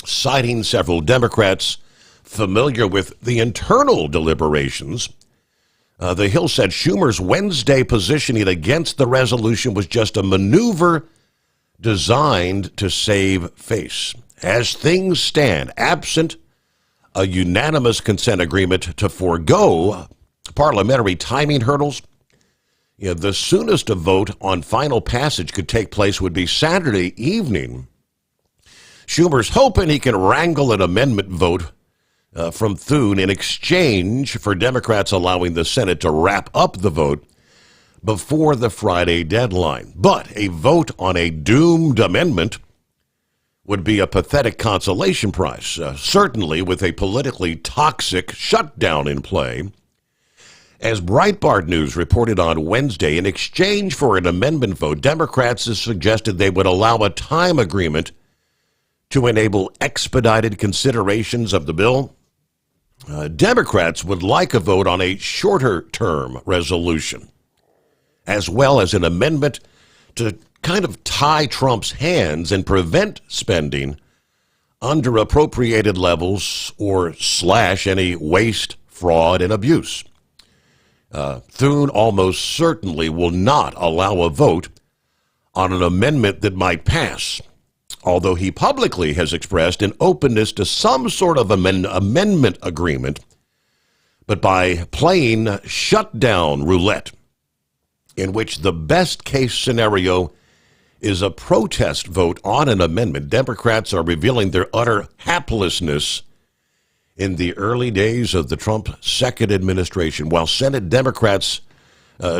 citing several Democrats familiar with the internal deliberations. The Hill said Schumer's Wednesday positioning against the resolution was just a maneuver designed to save face. As things stand, absent a unanimous consent agreement to forego parliamentary timing hurdles, the soonest a vote on final passage could take place would be Saturday evening. Schumer's hoping he can wrangle an amendment vote from Thune in exchange for Democrats allowing the Senate to wrap up the vote before the Friday deadline. But a vote on a doomed amendment would be a pathetic consolation prize, certainly with a politically toxic shutdown in play. As Breitbart News reported on Wednesday, in exchange for an amendment vote, Democrats have suggested they would allow a time agreement to enable expedited considerations of the bill. Democrats would like a vote on a shorter-term resolution, as well as an amendment to kind of tie Trump's hands and prevent spending under appropriated levels or slash any waste, fraud, and abuse. Thune almost certainly will not allow a vote on an amendment that might pass, although he publicly has expressed an openness to some sort of amendment agreement, but by playing shutdown roulette, in which the best case scenario is a protest vote on an amendment, Democrats are revealing their utter haplessness in the early days of the Trump second administration, while Senate Democrats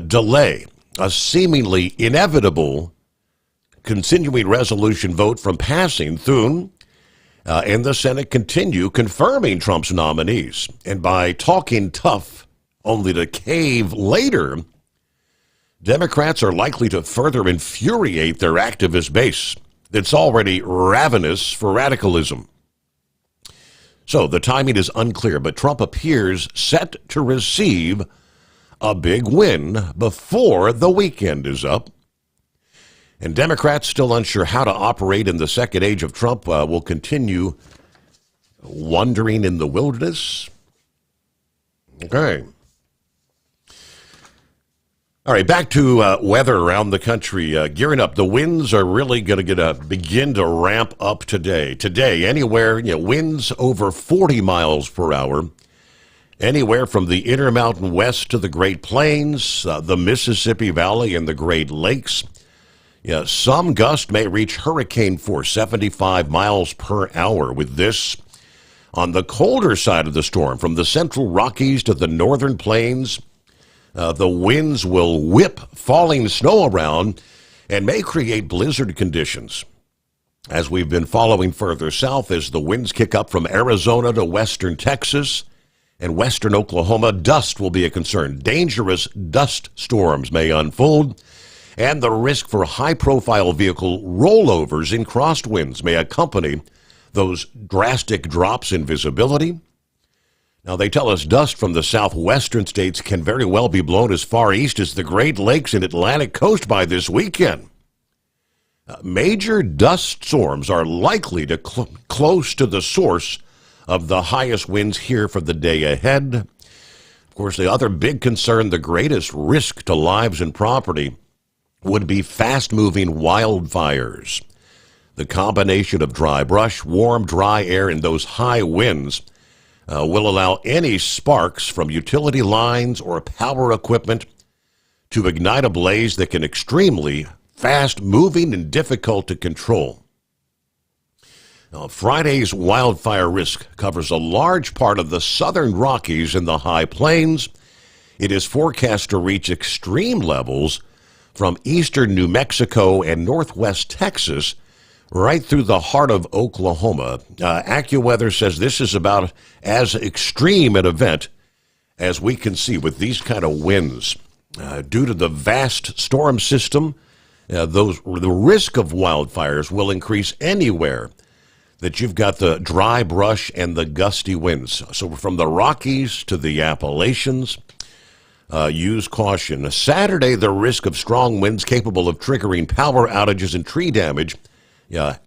delay a seemingly inevitable continuing resolution vote from passing. Thune and the Senate continue confirming Trump's nominees. And by talking tough only to cave later, Democrats are likely to further infuriate their activist base that's already ravenous for radicalism. So the timing is unclear, but Trump appears set to receive a big win before the weekend is up. And Democrats, still unsure how to operate in the second age of Trump, will continue wandering in the wilderness. Okay. All right, back to weather around the country. Gearing up, the winds are really going to begin to ramp up today. Today, anywhere, winds over 40 miles per hour, anywhere from the Intermountain West to the Great Plains, the Mississippi Valley, and the Great Lakes. Yeah, some gusts may reach hurricane force, 75 miles per hour with this. On the colder side of the storm, from the central Rockies to the northern plains, the winds will whip falling snow around and may create blizzard conditions. As we've been following further south, as the winds kick up from Arizona to western Texas and western Oklahoma, dust will be a concern. Dangerous dust storms may unfold, and the risk for high-profile vehicle rollovers in crosswinds may accompany those drastic drops in visibility. Now, they tell us dust from the southwestern states can very well be blown as far east as the Great Lakes and Atlantic coast by this weekend. Major dust storms are likely to close to the source of the highest winds here for the day ahead. Of course, the other big concern, the greatest risk to lives and property, would be fast-moving wildfires. The combination of dry brush, warm, dry air, and those high winds will allow any sparks from utility lines or power equipment to ignite a blaze that can extremely fast-moving and difficult to control. Now, Friday's wildfire risk covers a large part of the southern Rockies and the High Plains. It is forecast to reach extreme levels from eastern New Mexico and northwest Texas right through the heart of Oklahoma. AccuWeather says this is about as extreme an event as we can see with these kind of winds. Due to the vast storm system, the risk of wildfires will increase anywhere that you've got the dry brush and the gusty winds. So from the Rockies to the Appalachians, use caution. Saturday, the risk of strong winds capable of triggering power outages and tree damage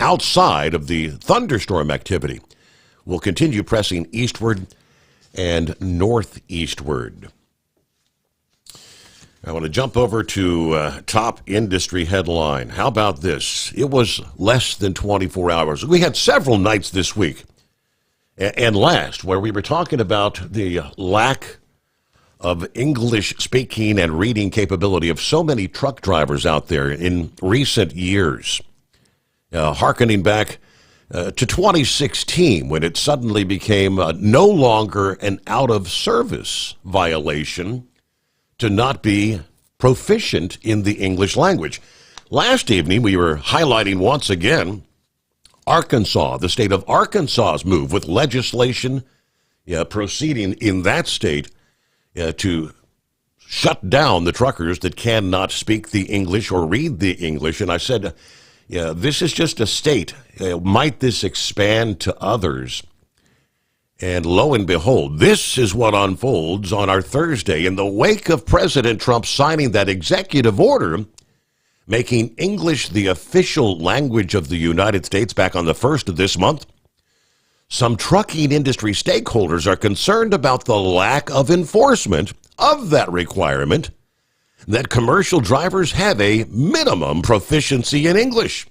outside of the thunderstorm activity will continue pressing eastward and northeastward. I want to jump over to top industry headline. How about this? It was less than 24 hours. We had several nights this week and last where we were talking about the lack of English speaking and reading capability of so many truck drivers out there in recent years. Hearkening back to 2016 when it suddenly became no longer an out-of-service violation to not be proficient in the English language. Last evening, we were highlighting once again Arkansas, the state of Arkansas's move with legislation proceeding in that state to shut down the truckers that cannot speak the English or read the English. And I said, this is just a state. Might this expand to others? And lo and behold, this is what unfolds on our Thursday in the wake of President Trump signing that executive order making English the official language of the United States back on the 1st of this month. Some trucking industry stakeholders are concerned about the lack of enforcement of that requirement, that commercial drivers have a minimum proficiency in English.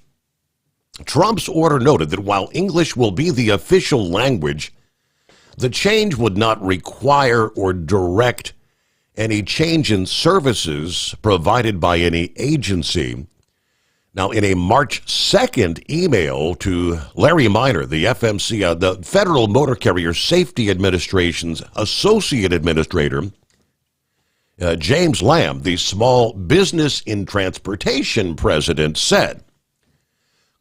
Trump's order noted that while English will be the official language, the change would not require or direct any change in services provided by any agency. Now, in a March 2nd email to Larry Minor, the FMC, the Federal Motor Carrier Safety Administration's Associate Administrator, James Lamb, the Small Business in Transportation president, said,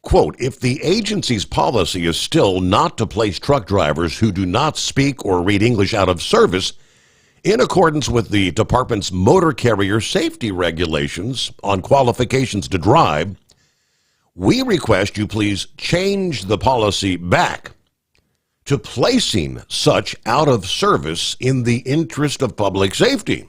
quote, if the agency's policy is still not to place truck drivers who do not speak or read English out of service in accordance with the department's motor carrier safety regulations on qualifications to drive, we request you please change the policy back to placing such out of service in the interest of public safety.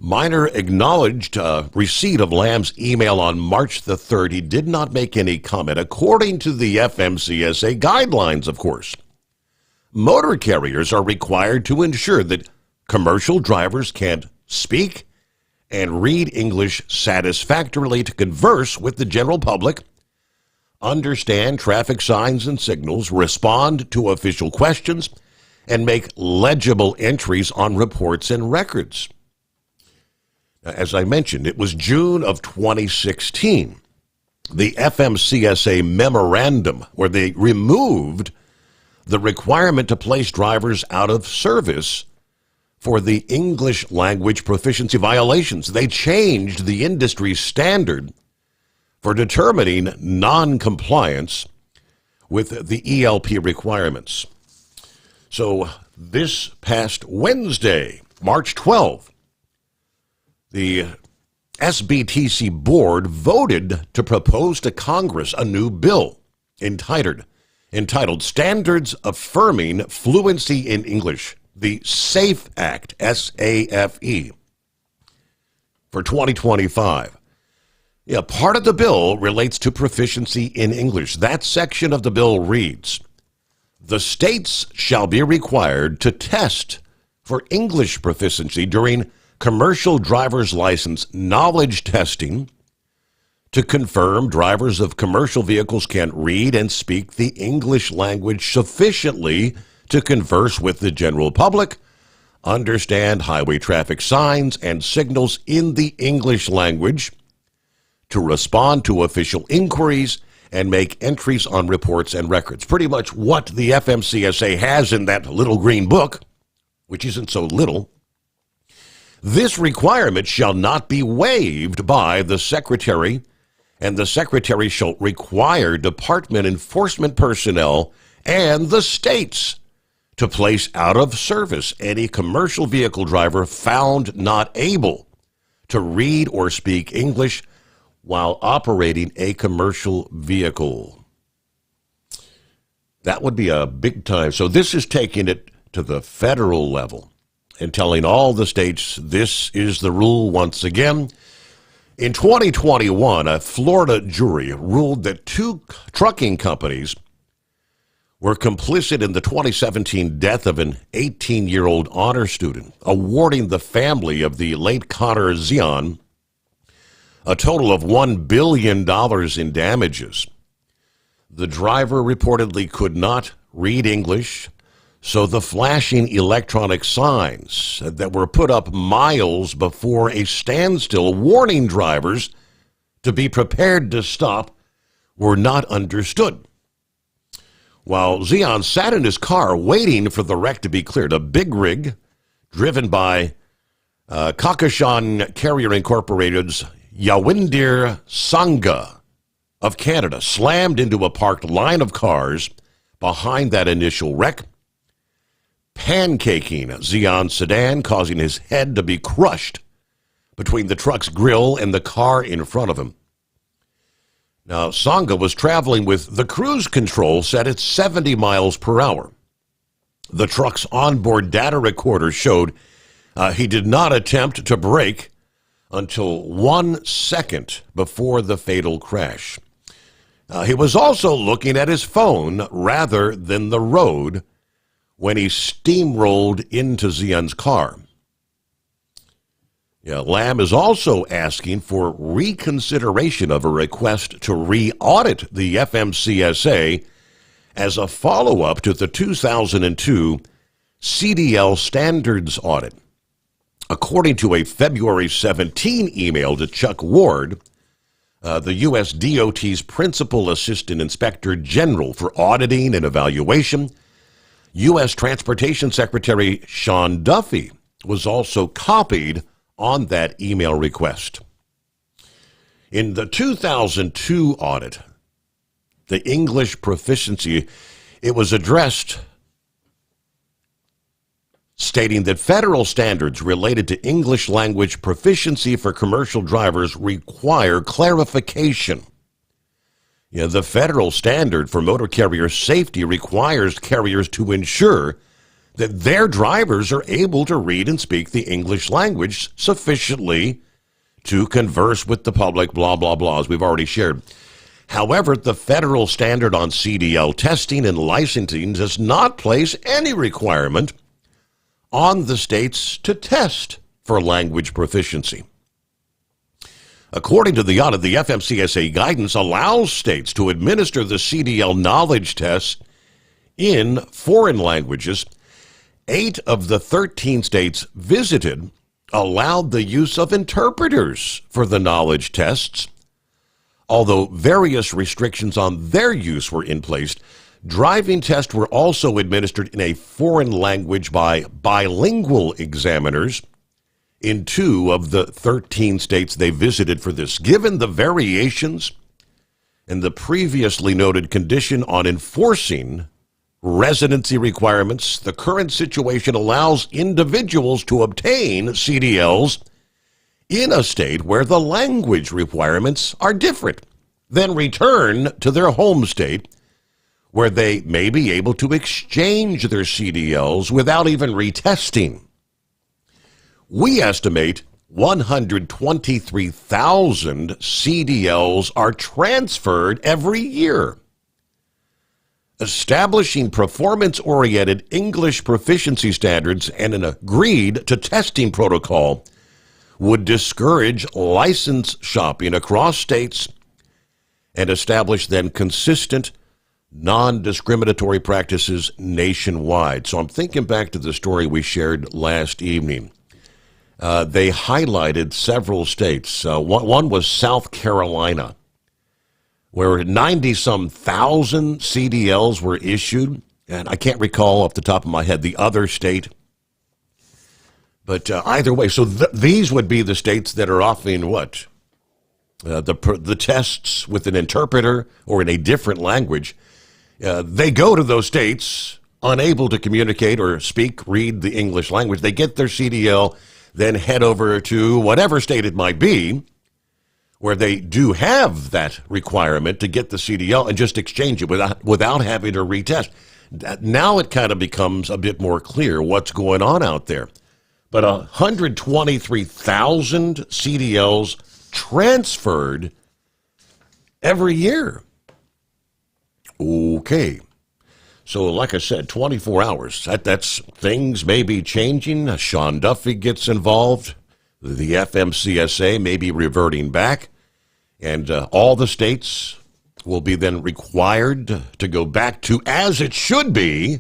Minor acknowledged receipt of Lamb's email on March the 3rd. He did not make any comment. According to the FMCSA guidelines, of course, motor carriers are required to ensure that commercial drivers can speak and read English satisfactorily to converse with the general public, understand traffic signs and signals, respond to official questions, and make legible entries on reports and records. Now, as I mentioned, it was June of 2016, the FMCSA memorandum, where they removed the requirement to place drivers out of service for the English language proficiency violations. They changed the industry standard for determining non-compliance with the ELP requirements. So this past Wednesday, March 12th, the SBTC board voted to propose to Congress a new bill entitled Standards Affirming Fluency in English, the SAFE Act, S-A-F-E, for 2025. Yeah, part of the bill relates to proficiency in English. That section of the bill reads, the states shall be required to test for English proficiency during commercial driver's license knowledge testing to confirm drivers of commercial vehicles can read and speak the English language sufficiently to converse with the general public, understand highway traffic signs and signals in the English language, to respond to official inquiries, and make entries on reports and records. Pretty much what the FMCSA has in that little green book, which isn't so little. This requirement shall not be waived by the Secretary, and the Secretary shall require department enforcement personnel and the states to place out of service any commercial vehicle driver found not able to read or speak English while operating a commercial vehicle. That would be a big time. So this is taking it to the federal level and telling all the states this is the rule once again. In 2021, a Florida jury ruled that 2 trucking companies were complicit in the 2017 death of an 18-year-old honor student, awarding the family of the late Connor Zion a total of $1 billion in damages. The driver reportedly could not read English, so the flashing electronic signs that were put up miles before a standstill warning drivers to be prepared to stop were not understood. While Zion sat in his car waiting for the wreck to be cleared, a big rig driven by Kakashan Carrier Incorporated's Yawindir Sangha of Canada slammed into a parked line of cars behind that initial wreck, pancaking Zion's sedan, causing his head to be crushed between the truck's grill and the car in front of him. Now, Sangha was traveling with the cruise control set at 70 miles per hour. The truck's onboard data recorder showed he did not attempt to brake until 1 second before the fatal crash. He was also looking at his phone rather than the road when he steamrolled into Zion's car. Lamb is also asking for reconsideration of a request to re-audit the FMCSA as a follow-up to the 2002 CDL standards audit. According to a February 17 email to Chuck Ward, the U.S. DOT's Principal Assistant Inspector General for Auditing and Evaluation, U.S. Transportation Secretary Sean Duffy was also copied on that email request. In the 2002 audit, the English proficiency, it was addressed stating that federal standards related to English language proficiency for commercial drivers require clarification. The federal standard for motor carrier safety requires carriers to ensure that their drivers are able to read and speak the English language sufficiently to converse with the public, blah, blah, blah, as we've already shared. However, the federal standard on CDL testing and licensing does not place any requirement on the states to test for language proficiency. According to the audit, the FMCSA guidance allows states to administer the CDL knowledge test in foreign languages. 8 of the 13 states visited allowed the use of interpreters for the knowledge tests. Although various restrictions on their use were in place, driving tests were also administered in a foreign language by bilingual examiners in 2 of the 13 states they visited for this. Given the variations and the previously noted condition on enforcing residency requirements, the current situation allows individuals to obtain CDLs in a state where the language requirements are different, then return to their home state where they may be able to exchange their CDLs without even retesting. We estimate 123,000 CDLs are transferred every year. Establishing performance-oriented English proficiency standards and an agreed-to testing protocol would discourage license shopping across states and establish then consistent, non-discriminatory practices nationwide. So I'm thinking back to the story we shared last evening. They highlighted several states. One was South Carolina, where 90-some thousand CDLs were issued, and I can't recall off the top of my head the other state. But either way, so these would be the states that are offering what? The tests with an interpreter or in a different language. They go to those states unable to communicate or speak, read the English language. They get their CDL, then head over to whatever state it might be, where they do have that requirement to get the CDL and just exchange it without having to retest. Now it kind of becomes a bit more clear what's going on out there. But 123,000 CDLs transferred every year. Okay. So like I said, 24 hours. That's things may be changing. Sean Duffy gets involved. The FMCSA may be reverting back, and all the states will be then required to go back to, as it should be,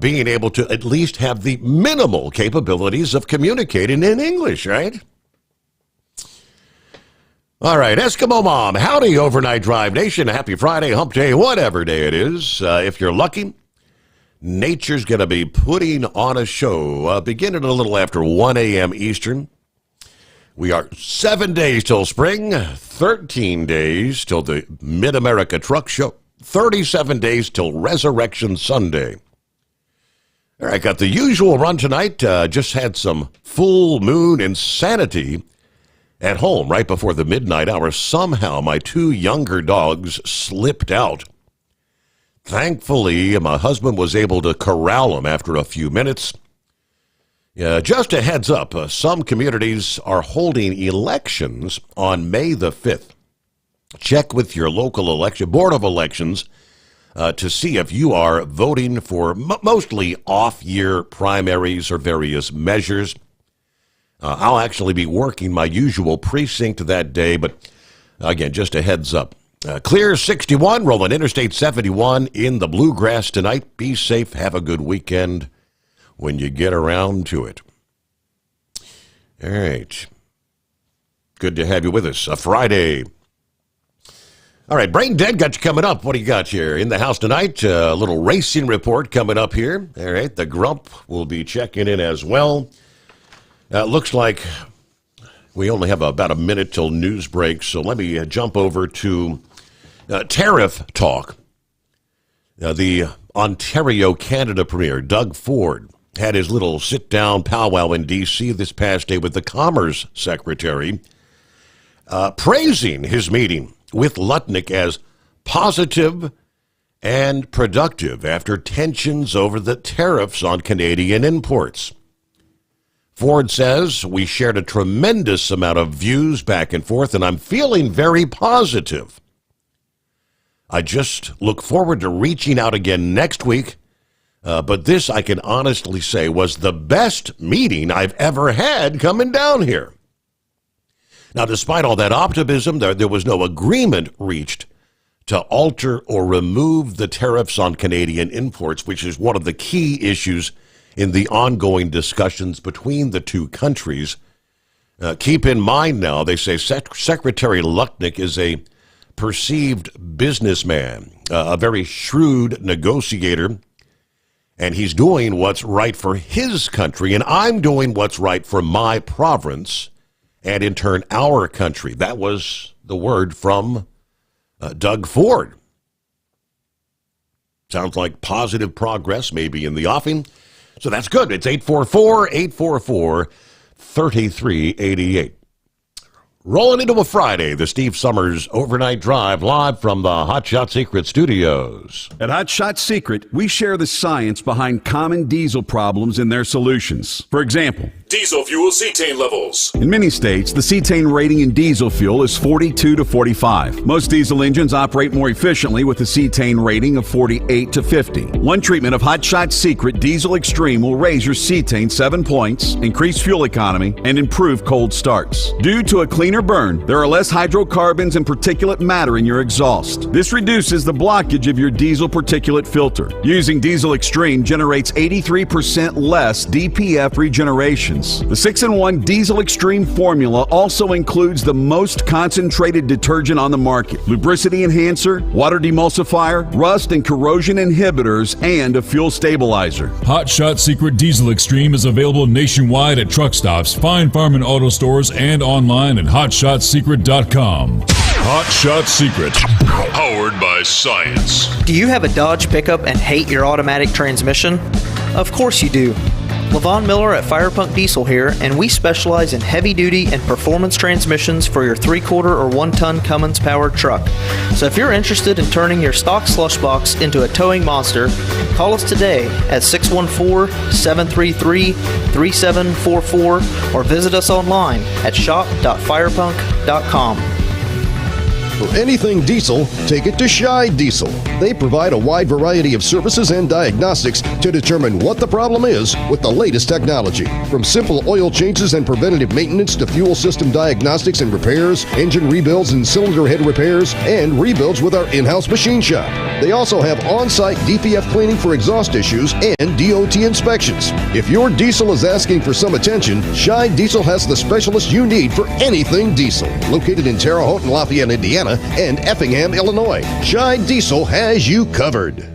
being able to at least have the minimal capabilities of communicating in English, right? All right, Eskimo Mom, howdy, Overnight Drive Nation. Happy Friday, hump day, whatever day it is. If you're lucky, nature's going to be putting on a show beginning a little after 1 a.m. Eastern. We are 7 days till spring, 13 days till the Mid-America Truck Show, 37 days till Resurrection Sunday. All right, got the usual run tonight. Just had some full moon insanity at home right before the midnight hour. Somehow my 2 younger dogs slipped out. Thankfully, my husband was able to corral them after a few minutes. Just a heads up, some communities are holding elections on May the 5th. Check with your local election board of elections to see if you are voting for mostly off-year primaries or various measures. I'll actually be working my usual precinct that day, but again, just a heads up. Clear 61, rolling Interstate 71 in the bluegrass tonight. Be safe, have a good weekend when you get around to it. All right. Good to have you with us. A Friday. All right, Brain Dead got you coming up. What do you got here? In the house tonight, a little racing report coming up here. All right, the Grump will be checking in as well. Looks like we only have about a minute till news break, so let me jump over to tariff talk. The Ontario Canada Premier, Doug Ford, had his little sit-down powwow in D.C. this past day with the Commerce Secretary, praising his meeting with Lutnick as positive and productive after tensions over the tariffs on Canadian imports. Ford says, we shared a tremendous amount of views back and forth, and I'm feeling very positive. I just look forward to reaching out again next week, but this, I can honestly say, was the best meeting I've ever had coming down here. Now, despite all that optimism, there was no agreement reached to alter or remove the tariffs on Canadian imports, which is one of the key issues in the ongoing discussions between the two countries. Keep in mind now, they say Secretary Lucknick is a perceived businessman, a very shrewd negotiator, and he's doing what's right for his country, and I'm doing what's right for my province, and in turn, our country. That was the word from Doug Ford. Sounds like positive progress maybe in the offing. So that's good. It's 844-844-3388. Rolling into a Friday, the Steve Sommers Overnight Drive, live from the Hot Shot Secret Studios. At Hot Shot Secret, we share the science behind common diesel problems and their solutions. For example, Diesel fuel cetane levels. in many states, the cetane rating in diesel fuel is 42 to 45. Most diesel engines operate more efficiently with a cetane rating of 48 to 50. One treatment of Hot Shot Secret Diesel Extreme will raise your cetane 7 points, increase fuel economy, and improve cold starts. Due to a cleaner burn, there are less hydrocarbons and particulate matter in your exhaust. This reduces the blockage of your diesel particulate filter. Using Diesel Extreme generates 83% less DPF regeneration. The 6-in-1 Diesel Extreme formula also includes the most concentrated detergent on the market, lubricity enhancer, water demulsifier, rust and corrosion inhibitors, and a fuel stabilizer. Hot Shot Secret Diesel Extreme is available nationwide at truck stops, Fine Farm and auto stores, and online at hotshotsecret.com. Hot Shot Secret, powered by science. Do you have a Dodge pickup and hate your automatic transmission? Of course you do. Levon Miller at Firepunk Diesel here, and we specialize in heavy-duty and performance transmissions for your 3/4 or 1-ton Cummins-powered truck. So if you're interested in turning your stock slush box into a towing monster, call us today at 614-733-3744 or visit us online at shop.firepunk.com. For anything diesel, take it to Shy Diesel. They provide a wide variety of services and diagnostics to determine what the problem is with the latest technology. From simple oil changes and preventative maintenance to fuel system diagnostics and repairs, engine rebuilds and cylinder head repairs, and rebuilds with our in-house machine shop. They also have on-site DPF cleaning for exhaust issues and DOT inspections. If your diesel is asking for some attention, Shy Diesel has the specialist you need for anything diesel. Located in Terre Haute and Lafayette, Indiana, and Effingham, Illinois, Shy Diesel has you covered.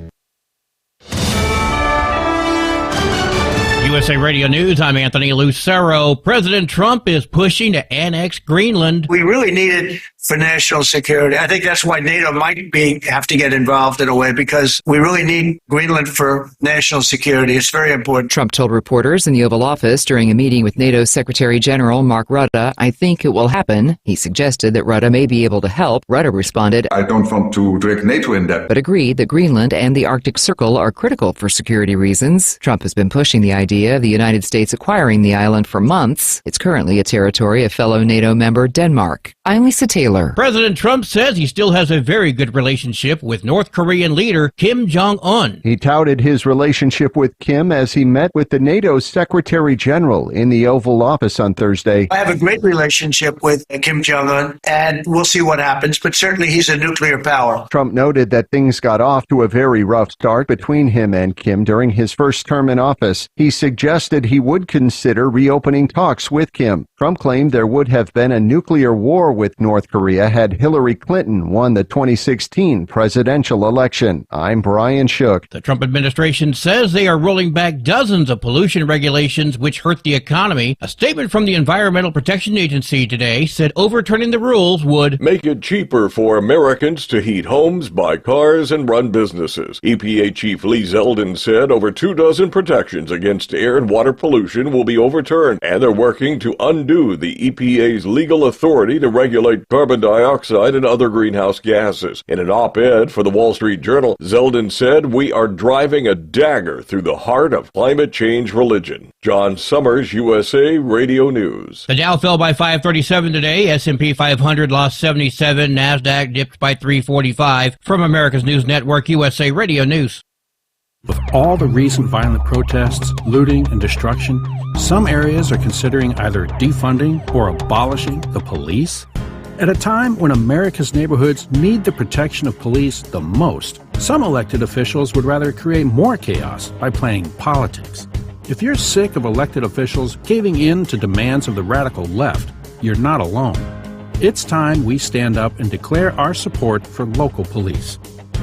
USA Radio News, I'm Anthony Lucero. President Trump is pushing to annex Greenland. We really need it for national security. I think that's why NATO might have to get involved in a way, because we really need Greenland for national security. It's very important. Trump told reporters in the Oval Office during a meeting with NATO Secretary General Mark Rutte, "I think it will happen." He suggested that Rutte may be able to help. Rutte responded, "I don't want to drag NATO in that," but agreed that Greenland and the Arctic Circle are critical for security reasons. Trump has been pushing the idea of the United States acquiring the island for months. It's currently a territory of fellow NATO member Denmark. I'm Lisa Taylor. President Trump says he still has a very good relationship with North Korean leader Kim Jong-un. He touted his relationship with Kim as he met with the NATO Secretary General in the Oval Office on Thursday. I have a great relationship with Kim Jong-un, and we'll see what happens, but certainly he's a nuclear power. Trump noted that things got off to a very rough start between him and Kim during his first term in office. He suggested he would consider reopening talks with Kim. Trump claimed there would have been a nuclear war with North Korea had Hillary Clinton won the 2016 presidential election. I'm Brian Shook. The Trump administration says they are rolling back dozens of pollution regulations which hurt the economy. A statement from the Environmental Protection Agency today said overturning the rules would make it cheaper for Americans to heat homes, buy cars, and run businesses. EPA Chief Lee Zeldin said over 24 protections against air and water pollution will be overturned, and they're working to undo the EPA's legal authority to regulate carbon dioxide and other greenhouse gases. In an op-ed for the Wall Street Journal, Zeldin said, "We are driving a dagger through the heart of climate change religion." John Sommers, USA Radio News. The Dow fell by 537 today. S&P 500 lost 77. NASDAQ dipped by 345. From America's News Network, USA Radio News. With all the recent violent protests, looting, and destruction, some areas are considering either defunding or abolishing the police. At a time when America's neighborhoods need the protection of police the most, some elected officials would rather create more chaos by playing politics. If you're sick of elected officials caving in to demands of the radical left, you're not alone. It's time we stand up and declare our support for local police.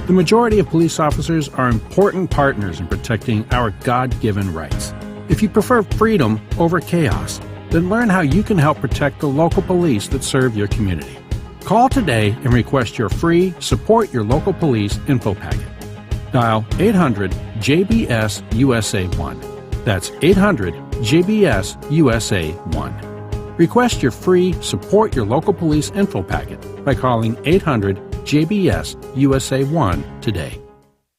The majority of police officers are important partners in protecting our God-given rights. If you prefer freedom over chaos, then learn how you can help protect the local police that serve your community. Call today and request your free Support Your Local Police info packet. Dial 800-JBS-USA-1. That's 800-JBS-USA-1. Request your free Support Your Local Police info packet by calling 800-JBS-USA-1 today.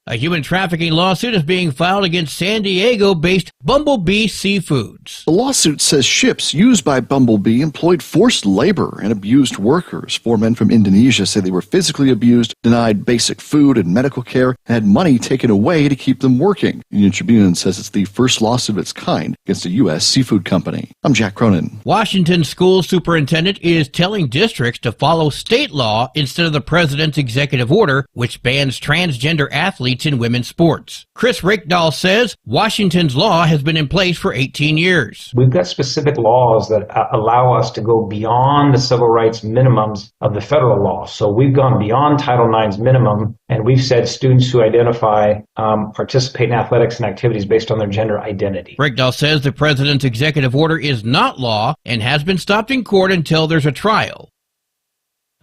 A human trafficking lawsuit is being filed against San Diego-based Bumblebee Seafoods. The lawsuit says ships used by Bumblebee employed forced labor and abused workers. 4 men from Indonesia say they were physically abused, denied basic food and medical care, and had money taken away to keep them working. Union Tribune says it's the first lawsuit of its kind against a U.S. seafood company. I'm Jack Cronin. Washington school superintendent is telling districts to follow state law instead of the president's executive order, which bans transgender athletes in women's sports. Chris Rickdahl says Washington's law has been in place for 18 years. We've got specific laws that allow us to go beyond the civil rights minimums of the federal law. So we've gone beyond Title IX's minimum, and we've said students who identify participate in athletics and activities based on their gender identity. Rickdahl says the president's executive order is not law and has been stopped in court until there's a trial.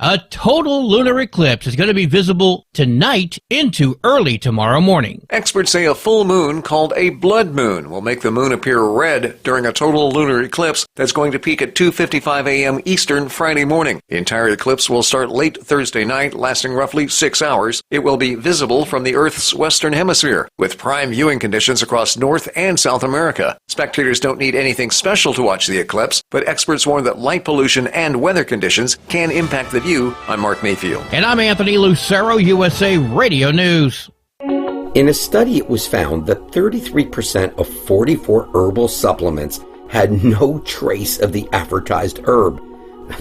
A total lunar eclipse is going to be visible tonight into early tomorrow morning. Experts say a full moon called a blood moon will make the moon appear red during a total lunar eclipse that's going to peak at 2:55 a.m. Eastern Friday morning. The entire eclipse will start late Thursday night, lasting roughly 6 hours. It will be visible from the Earth's western hemisphere, with prime viewing conditions across North and South America. Spectators don't need anything special to watch the eclipse, but experts warn that light pollution and weather conditions can impact the view. I'm Mark Mayfield. And I'm Anthony Lucero, USA Radio News. In a study, it was found that 33% of 44 herbal supplements had no trace of the advertised herb.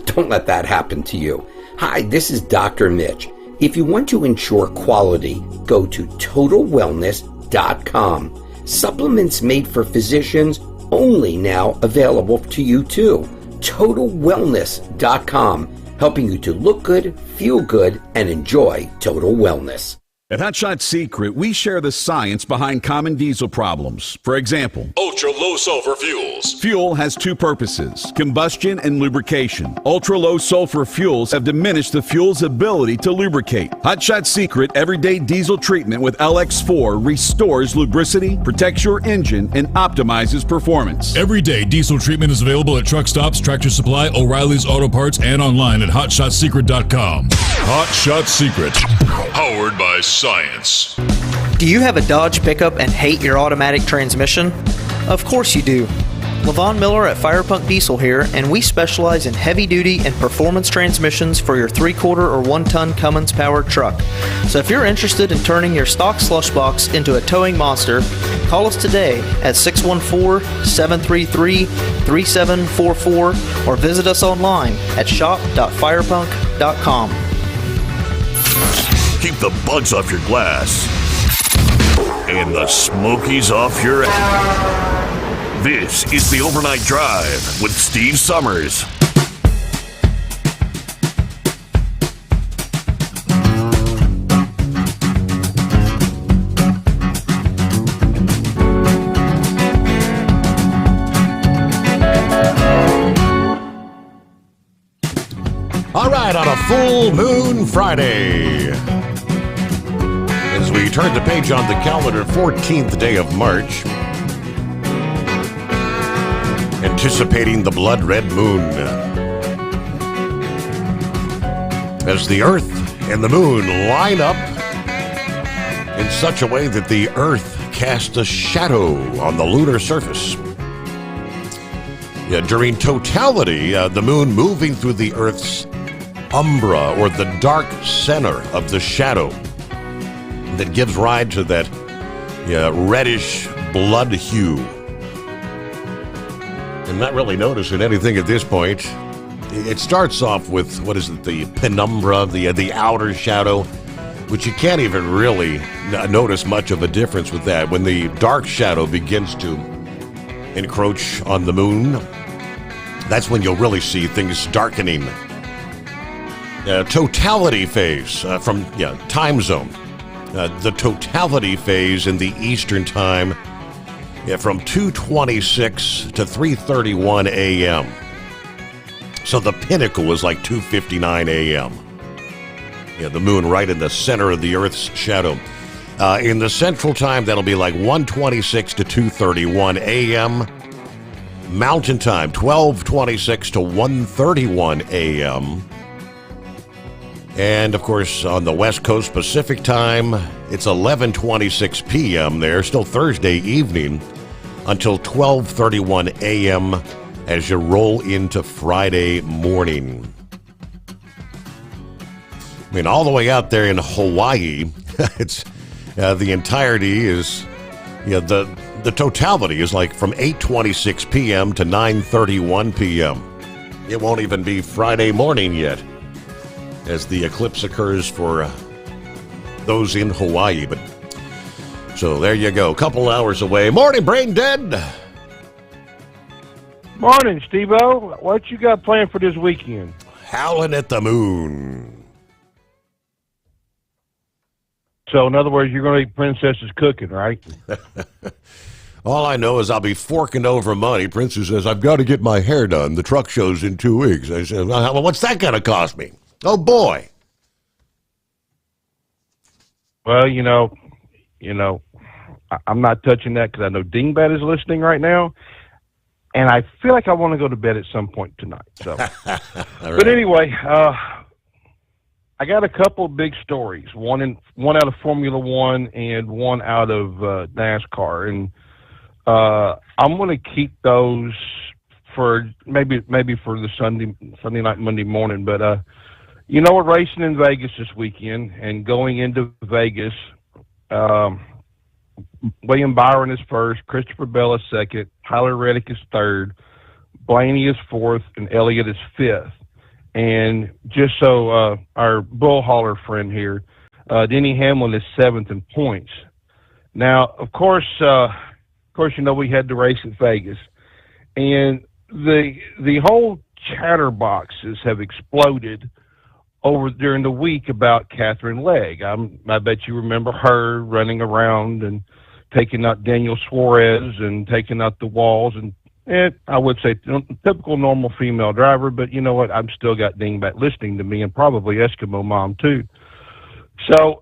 Don't let that happen to you. Hi, this is Dr. Mitch. If you want to ensure quality, go to TotalWellness.com. Supplements made for physicians only now available to you too. TotalWellness.com. helping you to look good, feel good, and enjoy total wellness. At Hot Shot Secret, we share the science behind common diesel problems. For example, ultra-low sulfur fuels. Fuel has two purposes, combustion and lubrication. Ultra-low sulfur fuels have diminished the fuel's ability to lubricate. Hot Shot Secret Everyday Diesel Treatment with LX4 restores lubricity, protects your engine, and optimizes performance. Everyday diesel treatment is available at truck stops, Tractor Supply, O'Reilly's Auto Parts, and online at HotShotSecret.com. Hot Shot Secret, powered by science. Do you have a Dodge pickup and hate your automatic transmission? Of course you do. Levon Miller at Firepunk Diesel here, and we specialize in heavy-duty and performance transmissions for your 3-quarter or 1-ton Cummins powered truck. So if you're interested in turning your stock slush box into a towing monster, call us today at 614-733-3744 or visit us online at shop.firepunk.com. Keep the bugs off your glass and the smokies off your ass. This is the Overnight Drive with Steve Sommers. All right, on a full moon Friday, as we turn the page on the calendar, 14th day of March, anticipating the blood red moon, as the Earth and the moon line up in such a way that the Earth casts a shadow on the lunar surface. During totality, the moon moving through the Earth's umbra, or the dark center of the shadow that gives rise to that reddish blood hue. I'm not really noticing anything at this point. It starts off with, what is it, the penumbra, the outer shadow, which you can't even really notice much of a difference with that. When the dark shadow begins to encroach on the moon, that's when you'll really see things darkening. Totality phase from time zone. The totality phase in the Eastern time from 2:26 to 3:31 a.m. So the pinnacle was like 2:59 a.m. The moon right in the center of the Earth's shadow. In the Central Time, that'll be like 1:26 to 2:31 a.m. Mountain Time, 12:26 to 1:31 a.m. And, of course, on the West Coast Pacific Time, it's 11:26 p.m. there, still Thursday evening, until 12:31 a.m. as you roll into Friday morning. I mean, all the way out there in Hawaii, it's the entirety is, the totality is like from 8:26 p.m. to 9:31 p.m. It won't even be Friday morning yet, as the eclipse occurs for those in Hawaii. But so there you go, a couple hours away. Morning, Brain Dead. Morning, Steve-O. What you got planned for this weekend? Howling at the Moon. So, in other words, you're going to eat Princess's cooking, right? All I know is I'll be forking over money. Princess says, I've got to get my hair done. The truck show's in 2 weeks. I said, well, what's that going to cost me? Oh, boy. Well, I'm not touching that because I know Dingbat is listening right now, and I feel like I want to go to bed at some point tonight. So, But anyway, I got a couple of big stories. One out of Formula One and one out of NASCAR, and I'm going to keep those for maybe for the Sunday night, Monday morning. But we're racing in Vegas this weekend, and going into Vegas, William Byron is first, Christopher Bell is second, Tyler Reddick is third, Blaney is fourth, and Elliott is fifth. And just so our bull hauler friend here, Denny Hamlin is seventh in points. Now, of course, we had the race at Vegas, and the whole chatterboxes have exploded during the week about Catherine Legg. I bet you remember her running around and taking out Daniel Suarez and taking out the walls, and I would say typical normal female driver, but you know what? I've still got Dingbat listening to me, and probably Eskimo Mom too. So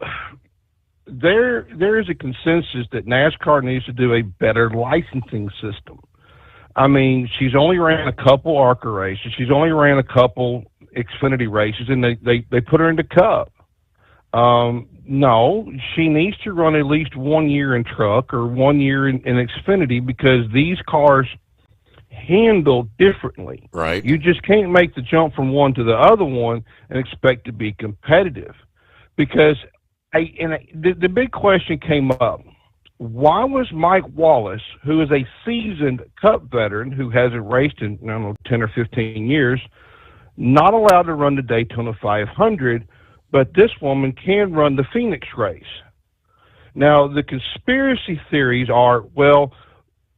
there is a consensus that NASCAR needs to do a better licensing system. I mean, she's only ran a couple ARCA races. She's only ran a couple Xfinity races, and they put her into Cup. No, she needs to run at least 1 year in truck or 1 year in Xfinity, because these cars handle differently. Right. You just can't make the jump from one to the other one and expect to be competitive. Because the big question came up. Why was Mike Wallace, who is a seasoned Cup veteran who hasn't raced in, 10 or 15 years, not allowed to run the Daytona 500, but this woman can run the Phoenix race? Now, the conspiracy theories are, well,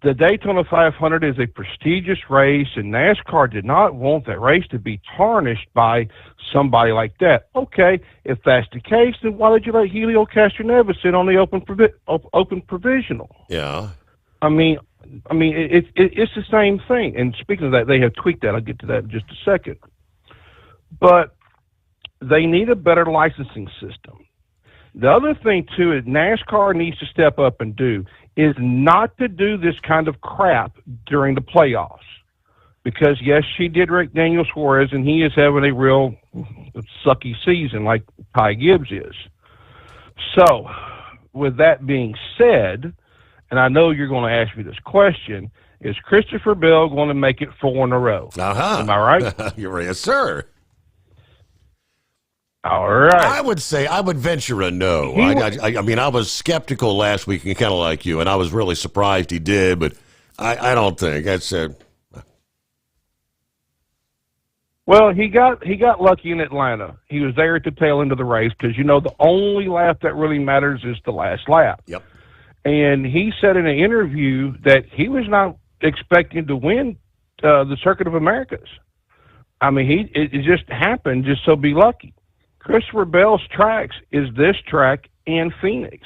the Daytona 500 is a prestigious race, and NASCAR did not want that race to be tarnished by somebody like that. Okay, if that's the case, then why did you let Helio Castroneves sit on the open provisional? Yeah. I mean, it's the same thing. And speaking of that, they have tweaked that. I'll get to that in just a second. But they need a better licensing system. The other thing, too, is NASCAR needs to step up and do is not to do this kind of crap during the playoffs. Because, yes, she did Rick Daniel Suarez, and he is having a real sucky season like Ty Gibbs is. So, with that being said, and I know you're going to ask me this question, is Christopher Bell going to make it 4 in a row? Uh-huh. Am I right? You're yes, sir. All right. I would venture a no. I mean, I was skeptical last week, and kind of like you, and I was really surprised he did, but I don't think that's it. Well, he got lucky in Atlanta. He was there at the tail end of the race because, the only lap that really matters is the last lap. Yep. And he said in an interview that he was not expecting to win the Circuit of Americas. I mean, it just happened just so be lucky. Christopher Bell's tracks is this track and Phoenix.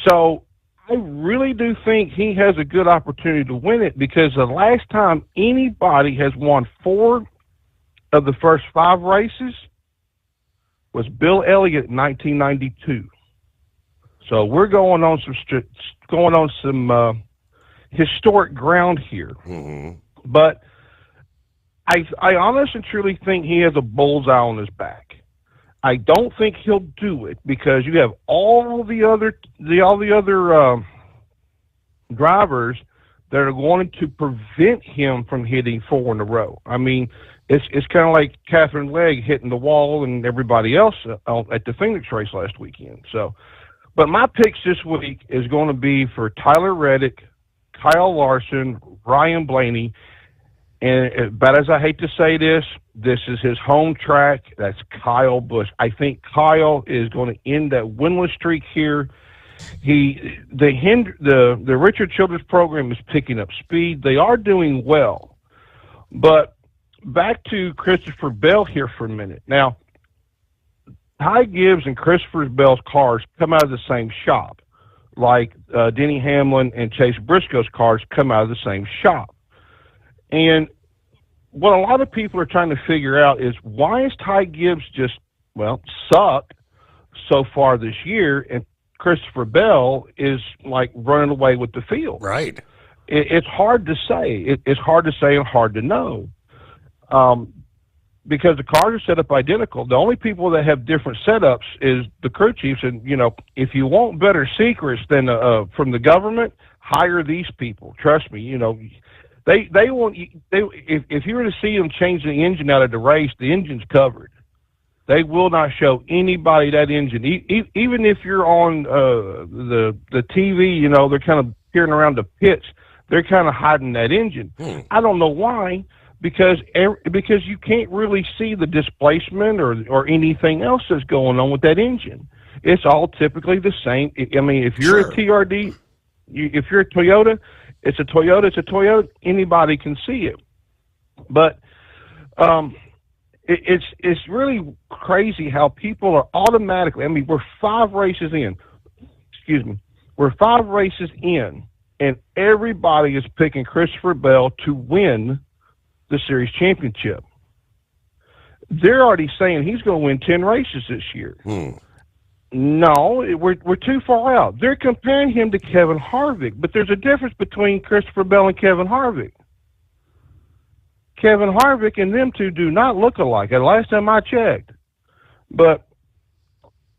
So I really do think he has a good opportunity to win it because the last time anybody has won 4 of the first 5 races was Bill Elliott in 1992. So we're going on some historic ground here. Mm-hmm. But I honestly and truly think he has a bullseye on his back. I don't think he'll do it because you have all the other drivers that are going to prevent him from hitting 4 in a row. I mean, it's kind of like Catherine Legg hitting the wall and everybody else at the Phoenix race last weekend. So, but my picks this week is going to be for Tyler Reddick, Kyle Larson, Ryan Blaney. And but as I hate to say this is his home track. That's Kyle Busch. I think Kyle is going to end that winless streak here. The Richard Childress program is picking up speed. They are doing well. But back to Christopher Bell here for a minute. Now, Ty Gibbs and Christopher Bell's cars come out of the same shop, like Denny Hamlin and Chase Briscoe's cars come out of the same shop. And what a lot of people are trying to figure out is why is Ty Gibbs just, sucked so far this year, and Christopher Bell is like running away with the field? Right. It's hard to say. It's hard to say and hard to know. Because the cars are set up identical. The only people that have different setups is the crew chiefs. And, if you want better secrets than from the government, hire these people. Trust me, They want if you were to see them change the engine out of the race, the engine's covered. They will not show anybody that engine, even if you're on the TV. They're kind of peering around the pits. They're kind of hiding that engine. I don't know why, because you can't really see the displacement or anything else that's going on with that engine. It's all typically the same. I mean, if you're a TRD, if you're a Toyota. It's a Toyota. It's a Toyota. Anybody can see it, but it's really crazy how people are automatically. I mean, we're 5 races in. Excuse me. We're 5 races in, and everybody is picking Christopher Bell to win the series championship. They're already saying he's going to win 10 races this year. No, we're too far out. They're comparing him to Kevin Harvick, but there's a difference between Christopher Bell and Kevin Harvick. Kevin Harvick and them two do not look alike. The last time I checked, but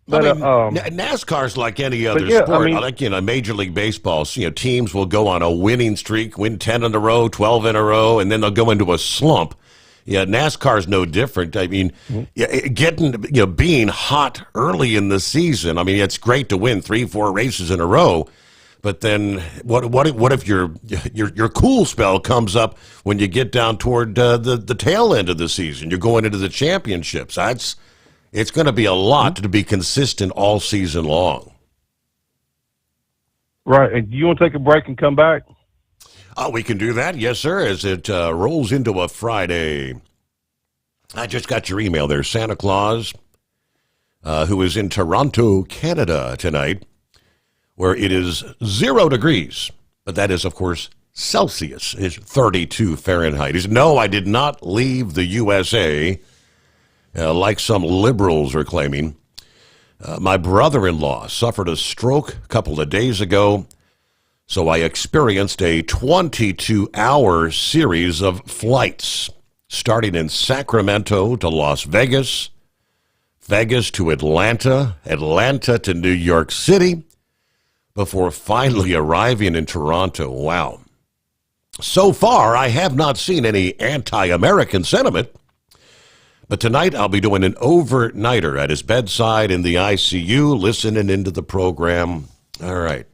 NASCAR's like any other sport. Like Major League Baseball, teams will go on a winning streak, win 10 in a row, 12 in a row, and then they'll go into a slump. Yeah, NASCAR's no different. I mean, being hot early in the season. I mean, it's great to win 3-4 races in a row, but then what if your cool spell comes up when you get down toward the tail end of the season? You're going into the championships. It's going to be a lot to be consistent all season long. Right. And you want to take a break and come back? We can do that, yes, sir, as it rolls into a Friday. I just got your email there, Santa Claus, who is in Toronto, Canada tonight, where it is 0 degrees. But that is, of course, Celsius. It's 32 Fahrenheit. He said, no, I did not leave the USA, like some liberals are claiming. My brother-in-law suffered a stroke a couple of days ago. So I experienced a 22-hour series of flights, starting in Sacramento to Las Vegas, Vegas to Atlanta, Atlanta to New York City, before finally arriving in Toronto. Wow. So far, I have not seen any anti-American sentiment. But tonight I'll be doing an overnighter at his bedside in the ICU, listening into the program. All right,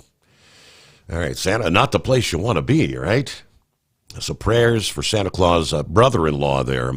Santa, not the place you want to be, right? So prayers for Santa Claus' brother-in-law there.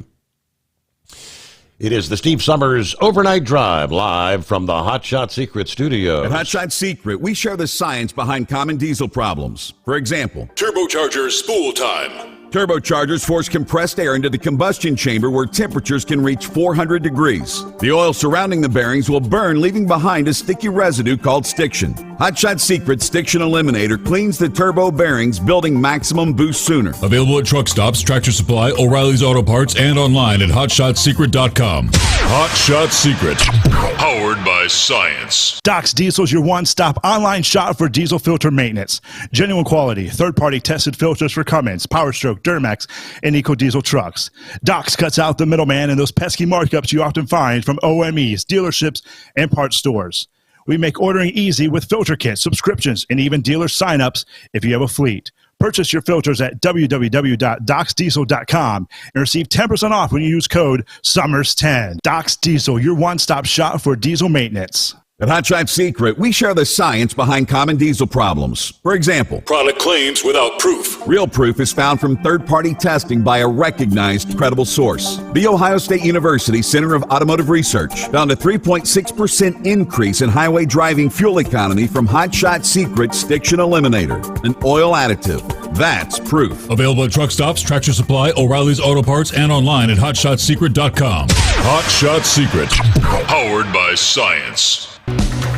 It is the Steve Sommers Overnight Drive, live from the Hot Shot Secret studio. At Hot Shot Secret, we share the science behind common diesel problems. For example, turbochargers spool time. Turbochargers force compressed air into the combustion chamber where temperatures can reach 400 degrees. The oil surrounding the bearings will burn, leaving behind a sticky residue called stiction. Hot Shot Secret Stiction Eliminator cleans the turbo bearings, building maximum boost sooner. Available at truck stops, Tractor Supply, O'Reilly's Auto Parts, and online at hotshotsecret.com. Hot Shot Secret, powered by science. Doc's Diesel is your one-stop online shop for diesel filter maintenance. Genuine quality, third-party tested filters for Cummins, Power Stroke, Duramax, and EcoDiesel trucks. Doc's cuts out the middleman and those pesky markups you often find from OMEs, dealerships, and parts stores. We make ordering easy with filter kits, subscriptions, and even dealer sign-ups if you have a fleet. Purchase your filters at www.docsdiesel.com and receive 10% off when you use code SOMMERS10. Doc's Diesel, your one-stop shop for diesel maintenance. At Hot Shot Secret, we share the science behind common diesel problems. For example, product claims without proof. Real proof is found from third-party testing by a recognized, credible source. The Ohio State University Center of Automotive Research found a 3.6% increase in highway driving fuel economy from Hot Shot Secret Stiction Eliminator, an oil additive. That's proof. Available at truck stops, Tractor Supply, O'Reilly's Auto Parts, and online at hotshotsecret.com. Hot Shot Secret, powered by science.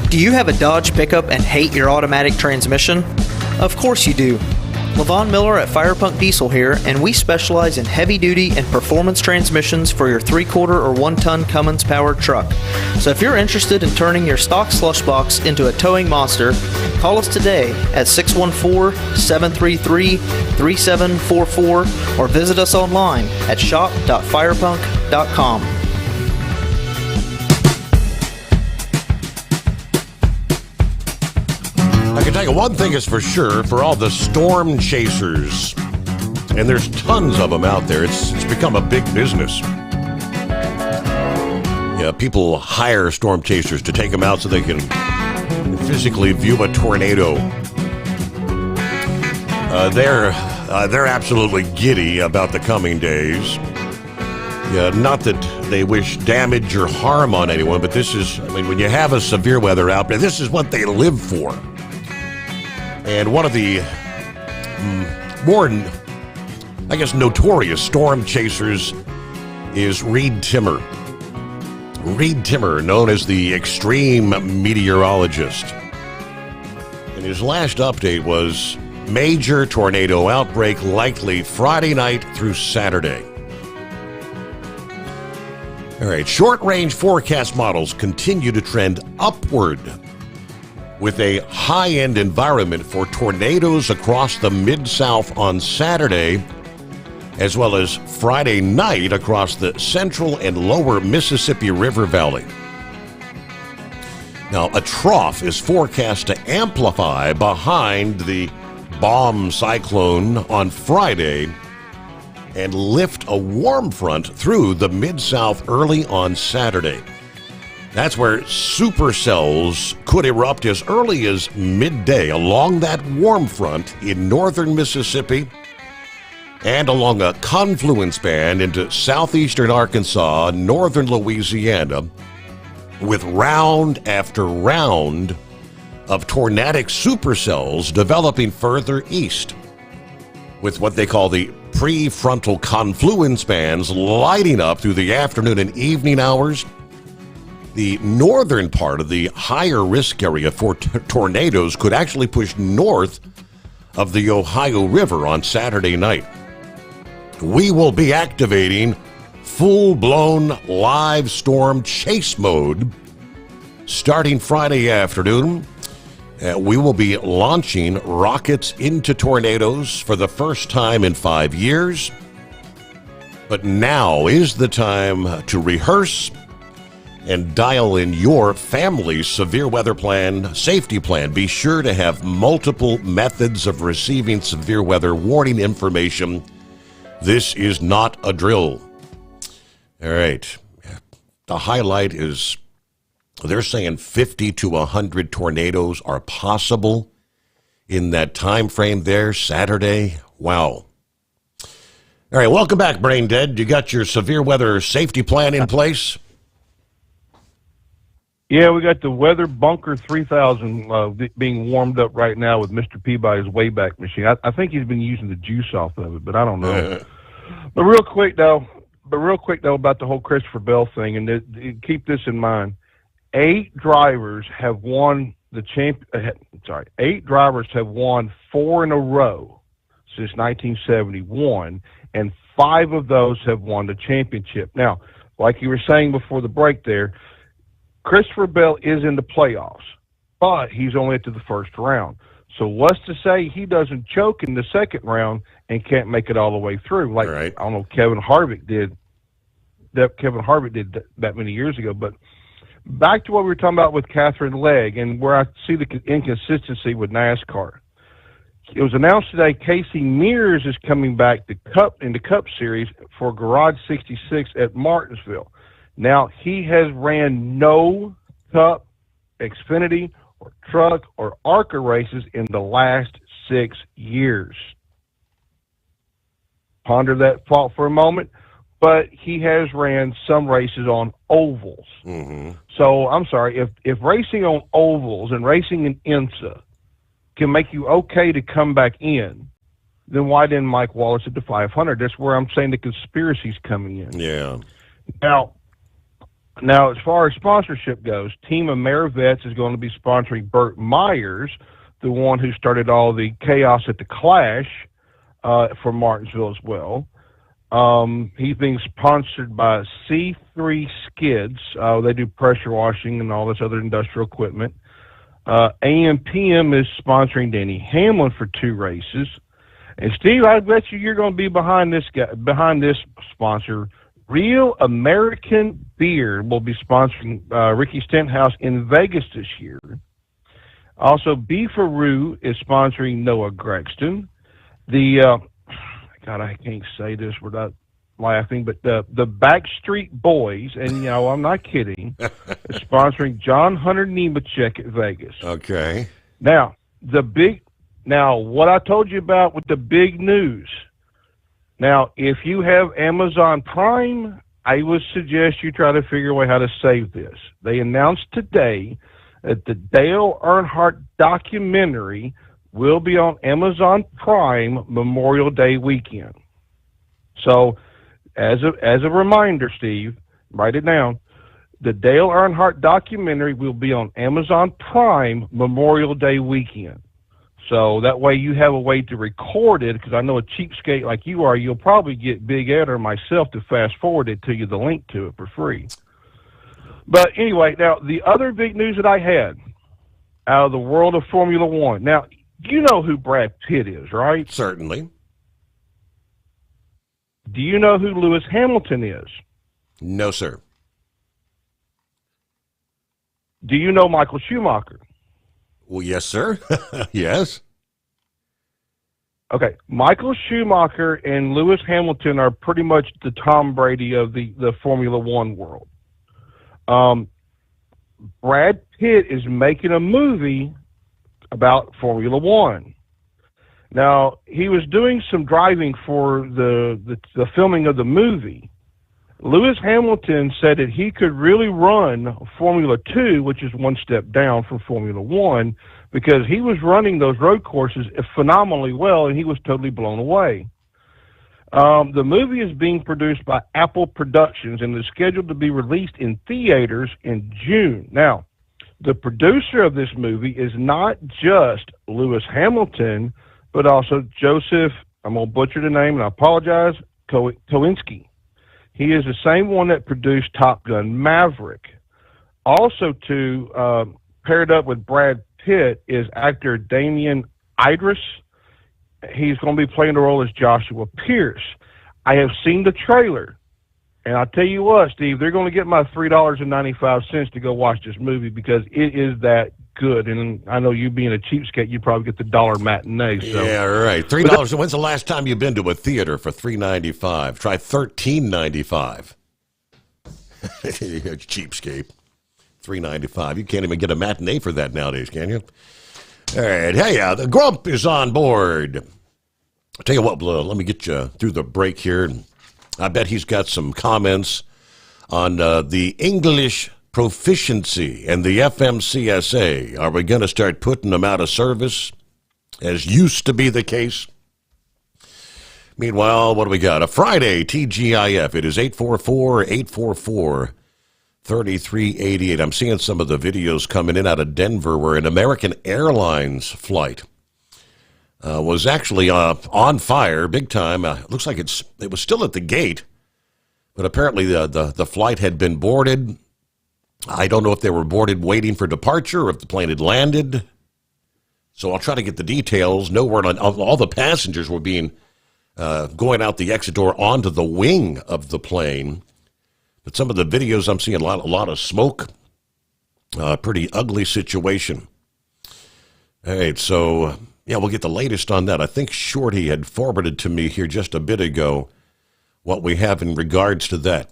Do you have a Dodge pickup and hate your automatic transmission? Of course you do. Levon Miller at Firepunk Diesel here, and we specialize in heavy-duty and performance transmissions for your 3-quarter or 1-ton Cummins-powered truck. So if you're interested in turning your stock slush box into a towing monster, call us today at 614-733-3744 or visit us online at shop.firepunk.com. I can tell you one thing is for sure, for all the storm chasers, and there's tons of them out there, it's become a big business. Yeah, people hire storm chasers to take them out so they can physically view a tornado. They're absolutely giddy about the coming days. Yeah, not that they wish damage or harm on anyone, but this is, when you have a severe weather outbreak, this is what they live for. And one of the more, I guess, notorious storm chasers is Reed Timmer. Reed Timmer, known as the extreme meteorologist. And his last update was major tornado outbreak likely Friday night through Saturday. All right, short-range forecast models continue to trend upward, with a high-end environment for tornadoes across the Mid-South on Saturday, as well as Friday night across the central and lower Mississippi River Valley. Now, a trough is forecast to amplify behind the bomb cyclone on Friday and lift a warm front through the Mid-South early on Saturday. That's where supercells could erupt as early as midday along that warm front in northern Mississippi and along a confluence band into southeastern Arkansas, northern Louisiana, with round after round of tornadic supercells developing further east, with what they call the prefrontal confluence bands lighting up through the afternoon and evening hours. The northern part of the higher risk area for tornadoes could actually push north of the Ohio River on Saturday night. We will be activating full-blown live storm chase mode starting Friday afternoon. We will be launching rockets into tornadoes for the first time in 5 years. But now is the time to rehearse and dial in your family's severe weather plan, safety plan. Be sure to have multiple methods of receiving severe weather warning information. This is not a drill. All right. The highlight is they're saying 50 to 100 tornadoes are possible in that time frame there, Saturday. Wow. All right, welcome back, Brain Dead. You got your severe weather safety plan in place? Yeah, we got the Weather Bunker 3000 being warmed up right now with Mr. Peabody's Wayback Machine. I think he's been using the juice off of it, but I don't know. But real quick though, about the whole Christopher Bell thing, and keep this in mind: 8 drivers have won the Eight drivers have won 4 in a row since 1971, and 5 of those have won the championship. Now, like you were saying before the break there, Christopher Bell is in the playoffs, but he's only to the first round. So what's to say he doesn't choke in the second round and can't make it all the way through? Like, I don't know, Kevin Harvick did that many years ago. But back to what we were talking about with Catherine Legg and where I see the inconsistency with NASCAR. It was announced today Casey Mears is coming back in the Cup Series for Garage 66 at Martinsville. Now, he has ran no Cup, Xfinity, or Truck, or ARCA races in the last 6 years. Ponder that thought for a moment. But he has ran some races on ovals. Mm-hmm. So, I'm sorry, if racing on ovals and racing in IMSA can make you okay to come back in, then why didn't Mike Wallace at the 500? That's where I'm saying the conspiracy's coming in. Yeah. Now, as far as sponsorship goes, Team AmeriVets is going to be sponsoring Burt Myers, the one who started all the chaos at the Clash for Martinsville as well. He's being sponsored by C3 Skids. They do pressure washing and all this other industrial equipment. AMPM is sponsoring Denny Hamlin for 2 races. And Steve, I bet you're going to be behind this sponsor. Real American Beer will be sponsoring Ricky Stenhouse in Vegas this year. Also, Beefaroo is sponsoring Noah Grexton. God, I can't say this without laughing, but the Backstreet Boys, and I'm not kidding, is sponsoring John Hunter Nemechek at Vegas. Okay. Now, what I told you about with the big news. Now, if you have Amazon Prime, I would suggest you try to figure a way how to save this. They announced today that the Dale Earnhardt documentary will be on Amazon Prime Memorial Day weekend. So, as a reminder, Steve, write it down. The Dale Earnhardt documentary will be on Amazon Prime Memorial Day weekend. So that way you have a way to record it, because I know a cheapskate like you are, you'll probably get Big Ed or myself to fast forward it to you, the link to it for free. But anyway, now the other big news that I had out of the world of Formula One. Now, you know who Brad Pitt is, right? Certainly. Do you know who Lewis Hamilton is? No, sir. Do you know Michael Schumacher? Well, yes, sir. Yes. Okay, Michael Schumacher and Lewis Hamilton are pretty much the Tom Brady of the Formula One world. Brad Pitt is making a movie about Formula One. Now, he was doing some driving for the filming of the movie. Lewis Hamilton said that he could really run Formula 2, which is one step down from Formula 1, because he was running those road courses phenomenally well, and he was totally blown away. The movie is being produced by Apple Productions and is scheduled to be released in theaters in June. Now, the producer of this movie is not just Lewis Hamilton, but also Joseph, I'm going to butcher the name, and I apologize, Kosinski. He is the same one that produced Top Gun Maverick. Also, paired up with Brad Pitt is actor Damien Idris. He's going to be playing the role as Joshua Pierce. I have seen the trailer, and I'll tell you what, Steve, they're going to get my $3.95 to go watch this movie because it is that good. And I know you being a cheapskate, you probably get the $1 matinee. So. Yeah, right. $3. When's the last time you've been to a theater for $3.95? Try $13.95. Cheapskate. $3.95. You can't even get a matinee for that nowadays, can you? All right. Hey, the Grump is on board. I'll tell you what, let me get you through the break here. I bet he's got some comments on the English proficiency and the FMCSA. Are we going to start putting them out of service, as used to be the case? Meanwhile, what do we got? A Friday TGIF. It is 844-844-3388. I'm seeing some of the videos coming in out of Denver where an American Airlines flight was actually on fire big time. Looks like it was still at the gate, but apparently the flight had been boarded. I don't know if they were boarded waiting for departure or if the plane had landed. So I'll try to get the details. No word on all the passengers were being going out the exit door onto the wing of the plane. But some of the videos I'm seeing a lot of smoke. Pretty ugly situation. All right, so yeah, we'll get the latest on that. I think Shorty had forwarded to me here just a bit ago what we have in regards to that.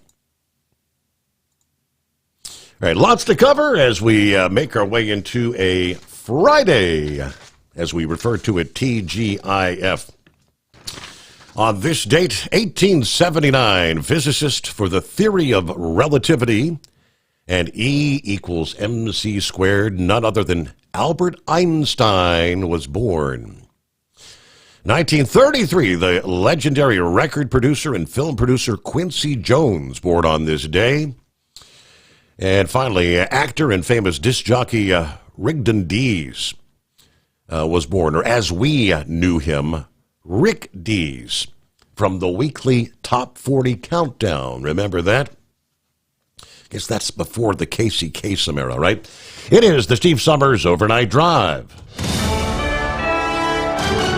All right, lots to cover as we make our way into a Friday, as we refer to it, TGIF. On this date, 1879, physicist for the theory of relativity and E equals mc squared, none other than Albert Einstein was born. 1933, the legendary record producer and film producer Quincy Jones, born on this day. And finally, actor and famous disc jockey Rigdon Dees was born, or as we knew him, Rick Dees, from the weekly Top 40 Countdown. Remember that? Guess that's before the Casey Kasem era, right? It is the Steve Sommers Overnight Drive.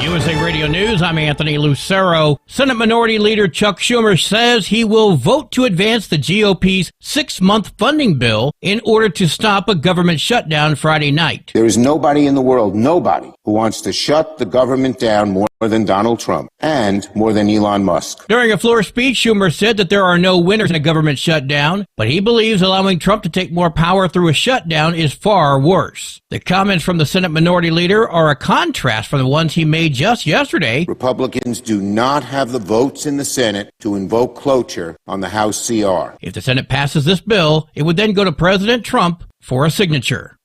USA Radio News, I'm Anthony Lucero. Senate Minority Leader Chuck Schumer says he will vote to advance the GOP's 6-month funding bill in order to stop a government shutdown Friday night. There is nobody in the world, nobody, who wants to shut the government down more than Donald Trump and more than Elon Musk. During a floor speech, Schumer said that there are no winners in a government shutdown, but he believes allowing Trump to take more power through a shutdown is far worse. The comments from the Senate Minority Leader are a contrast from the ones he made just yesterday. Republicans do not have the votes in the Senate to invoke cloture on the House CR. If the Senate passes this bill, it would then go to President Trump for a signature.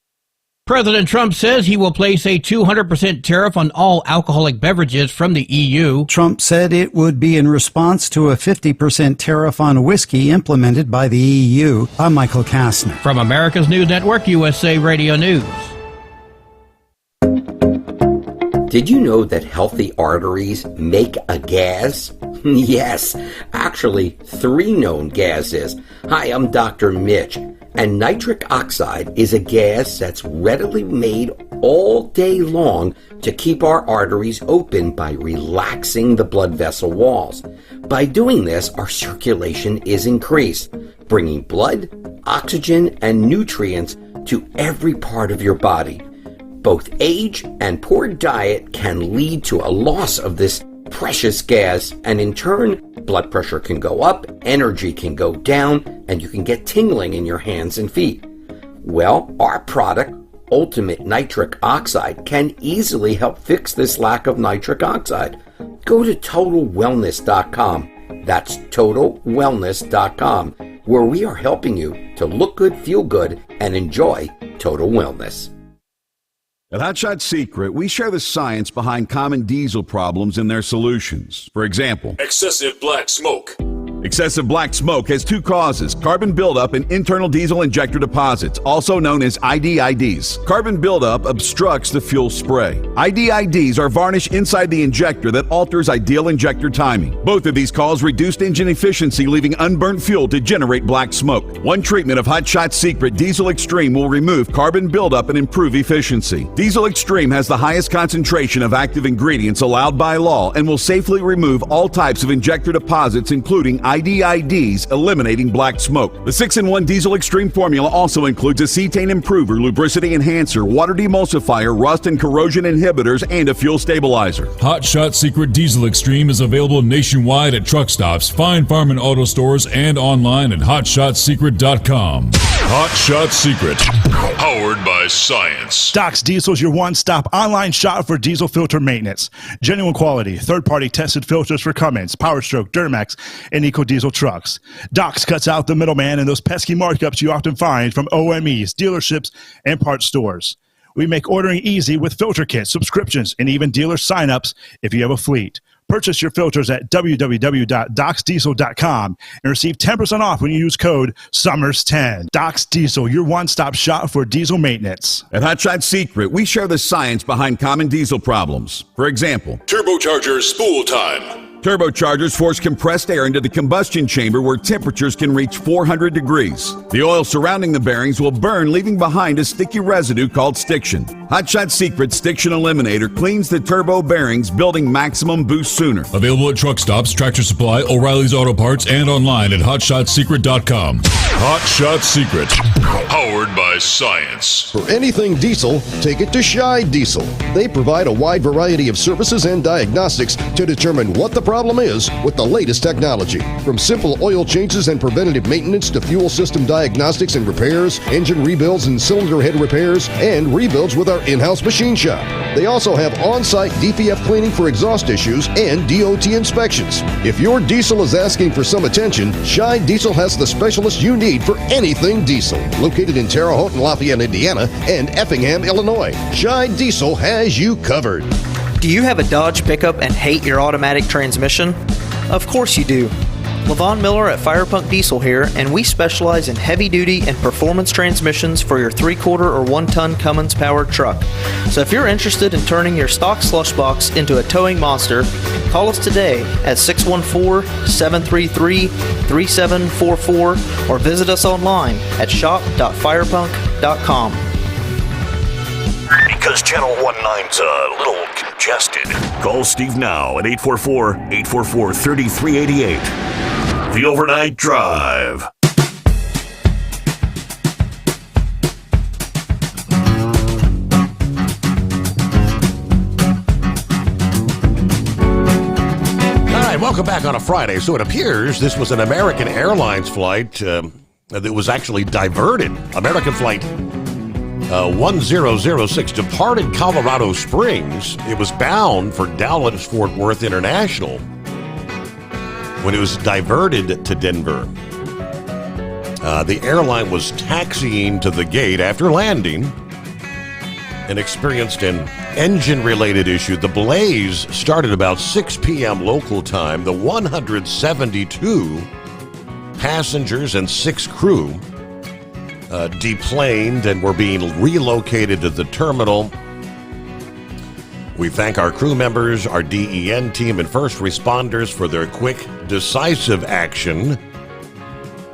President Trump says he will place a 200% tariff on all alcoholic beverages from the EU. Trump said it would be in response to a 50% tariff on whiskey implemented by the EU. I'm Michael Kastner. From America's News Network, USA Radio News. Did you know that healthy arteries make a gas? Yes, actually 3 known gases. Hi, I'm Dr. Mitch. And nitric oxide is a gas that's readily made all day long to keep our arteries open by relaxing the blood vessel walls. By doing this, our circulation is increased, bringing blood, oxygen, and nutrients to every part of your body. Both age and poor diet can lead to a loss of this precious gas, and in turn, blood pressure can go up, energy can go down, and you can get tingling in your hands and feet. Well, our product, Ultimate Nitric Oxide, can easily help fix this lack of nitric oxide. Go to TotalWellness.com. That's TotalWellness.com, where we are helping you to look good, feel good, and enjoy total wellness. At Hotshot Secret, we share the science behind common diesel problems and their solutions. For example, excessive black smoke. Excessive black smoke has 2 causes: carbon buildup and internal diesel injector deposits, also known as IDIDs. Carbon buildup obstructs the fuel spray. IDIDs are varnish inside the injector that alters ideal injector timing. Both of these cause reduced engine efficiency, leaving unburnt fuel to generate black smoke. One treatment of Hotshot Secret Diesel Extreme will remove carbon buildup and improve efficiency. Diesel Extreme has the highest concentration of active ingredients allowed by law and will safely remove all types of injector deposits, including IDIDs, eliminating black smoke. The 6-in-1 Diesel Extreme formula also includes a cetane improver, lubricity enhancer, water demulsifier, rust and corrosion inhibitors, and a fuel stabilizer. Hot Shot Secret Diesel Extreme is available nationwide at truck stops, fine farm and auto stores, and online at hotshotsecret.com. Hot Shot Secret, powered by science. Doc's Diesel is your one-stop online shop for diesel filter maintenance. Genuine quality, third-party tested filters for Cummins, Power Stroke, Duramax, and EcoDiesel trucks. Doc's cuts out the middleman and those pesky markups you often find from OMEs, dealerships, and parts stores. We make ordering easy with filter kits, subscriptions, and even dealer sign-ups if you have a fleet. Purchase your filters at www.docsdiesel.com and receive 10% off when you use code SOMMERS10. Doc's Diesel, your one-stop shop for diesel maintenance. At Hot Shot Secret, we share the science behind common diesel problems. For example, Turbocharger spool time. turbochargers force compressed air into the combustion chamber where temperatures can reach 400 degrees. The oil surrounding the bearings will burn, leaving behind a sticky residue called stiction. Hot Shot Secret Stiction Eliminator cleans the turbo bearings, building maximum boost sooner. Available at truck stops, Tractor Supply, O'Reilly's Auto Parts, and online at hotshotsecret.com. Hot Shot Secret, powered by science. For anything diesel, take it to Shy Diesel. They provide a wide variety of services and diagnostics to determine what the problem is with the latest technology. From simple oil changes and preventative maintenance to fuel system diagnostics and repairs, engine rebuilds and cylinder head repairs, and rebuilds with our in-house machine shop. They also have on-site DPF cleaning for exhaust issues and DOT inspections. If your diesel is asking for some attention, Shy Diesel has the specialist you need for anything diesel. Located in Terre Haute and Lafayette, Indiana, and Effingham, Illinois, Shy Diesel has you covered. Do you have a Dodge pickup and hate your automatic transmission? Of course you do. Levon Miller at Firepunk Diesel here, and we specialize in heavy-duty and performance transmissions for your 3/4 or 1-ton Cummins-powered truck. So if you're interested in turning your stock slush box into a towing monster, call us today at 614-733-3744 or visit us online at shop.firepunk.com. Because Channel 19's a little congested. Call Steve now at 844-844-3388. The Overnight Drive. All right, welcome back on a Friday. So it appears this was an American Airlines flight that was actually diverted. American flight 1006 departed Colorado Springs. It was bound for Dallas-Fort Worth International when it was diverted to Denver. The airline was taxiing to the gate after landing and experienced an engine-related issue. The blaze started about 6 p.m. local time. The 172 passengers and 6 crew deplaned and were being relocated to the terminal. We thank our crew members, our DEN team, and first responders for their quick, decisive action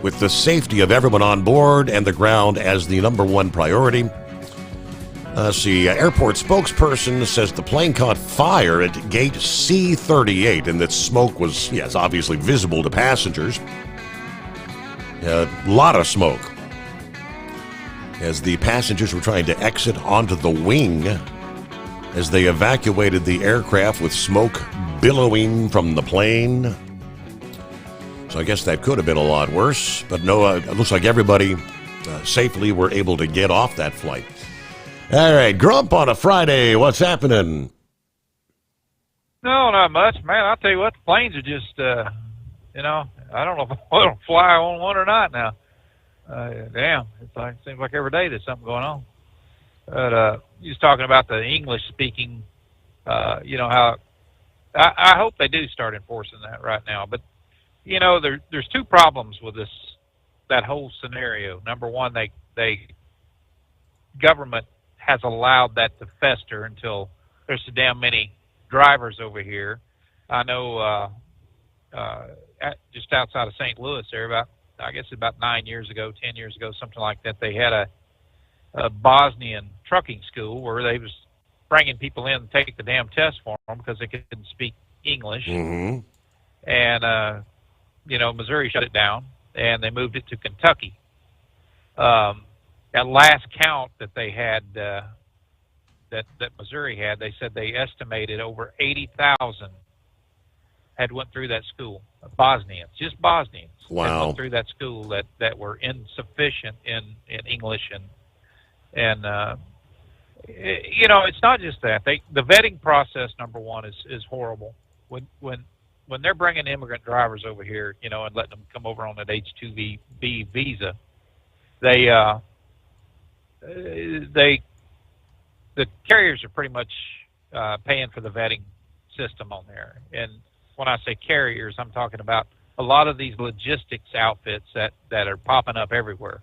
with the safety of everyone on board and the ground as the number one priority. Airport spokesperson says the plane caught fire at gate C38 and that smoke was, yes, obviously visible to passengers. A lot of smoke as the passengers were trying to exit onto the wing as they evacuated the aircraft with smoke billowing from the plane. So I guess that could have been a lot worse, but no, it looks like everybody safely were able to get off that flight. All right, Grump on a Friday, what's happening? No, not much, man. I'll tell you what, the planes are just, I don't know if I want to fly on one or not now. Damn, it seems like every day there's something going on. But you was talking about the English-speaking, how I hope they do start enforcing that right now. But there's two problems with that whole scenario. Number one, government has allowed that to fester until there's so damn many drivers over here. I know just outside of St. Louis there, about 9 years ago, 10 years ago, something like that, they had a Bosnian trucking school where they was bringing people in to take the damn test for them because they couldn't speak English. Mm-hmm. And Missouri shut it down, and they moved it to Kentucky. At last count that they had, that Missouri had, they said they estimated over 80,000 had went through that school. Bosnians, just Bosnians, had Wow. went through that school that were insufficient in English and it's not just that. The vetting process, number one, is horrible. When they're bringing immigrant drivers over here, and letting them come over on an H-2B visa, the carriers are pretty much paying for the vetting system on there. And when I say carriers, I'm talking about a lot of these logistics outfits that are popping up everywhere.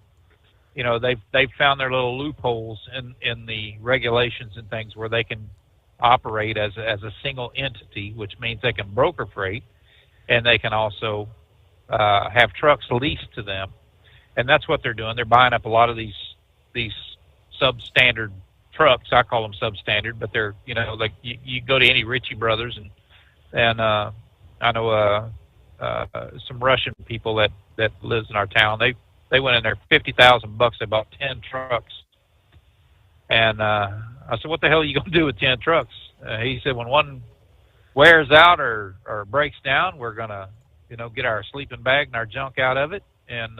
They've found their little loopholes in the regulations and things where they can operate as a single entity, which means they can broker freight, and they can also have trucks leased to them. And that's what they're doing. They're buying up a lot of these substandard trucks. I call them substandard, but they're like you go to any Ritchie Brothers and I know some Russian people that lives in our town. They went in there $50,000. They bought 10 trucks, and I said, "What the hell are you going to do with 10 trucks?" He said, "When one wears out or breaks down, we're going to get our sleeping bag and our junk out of it and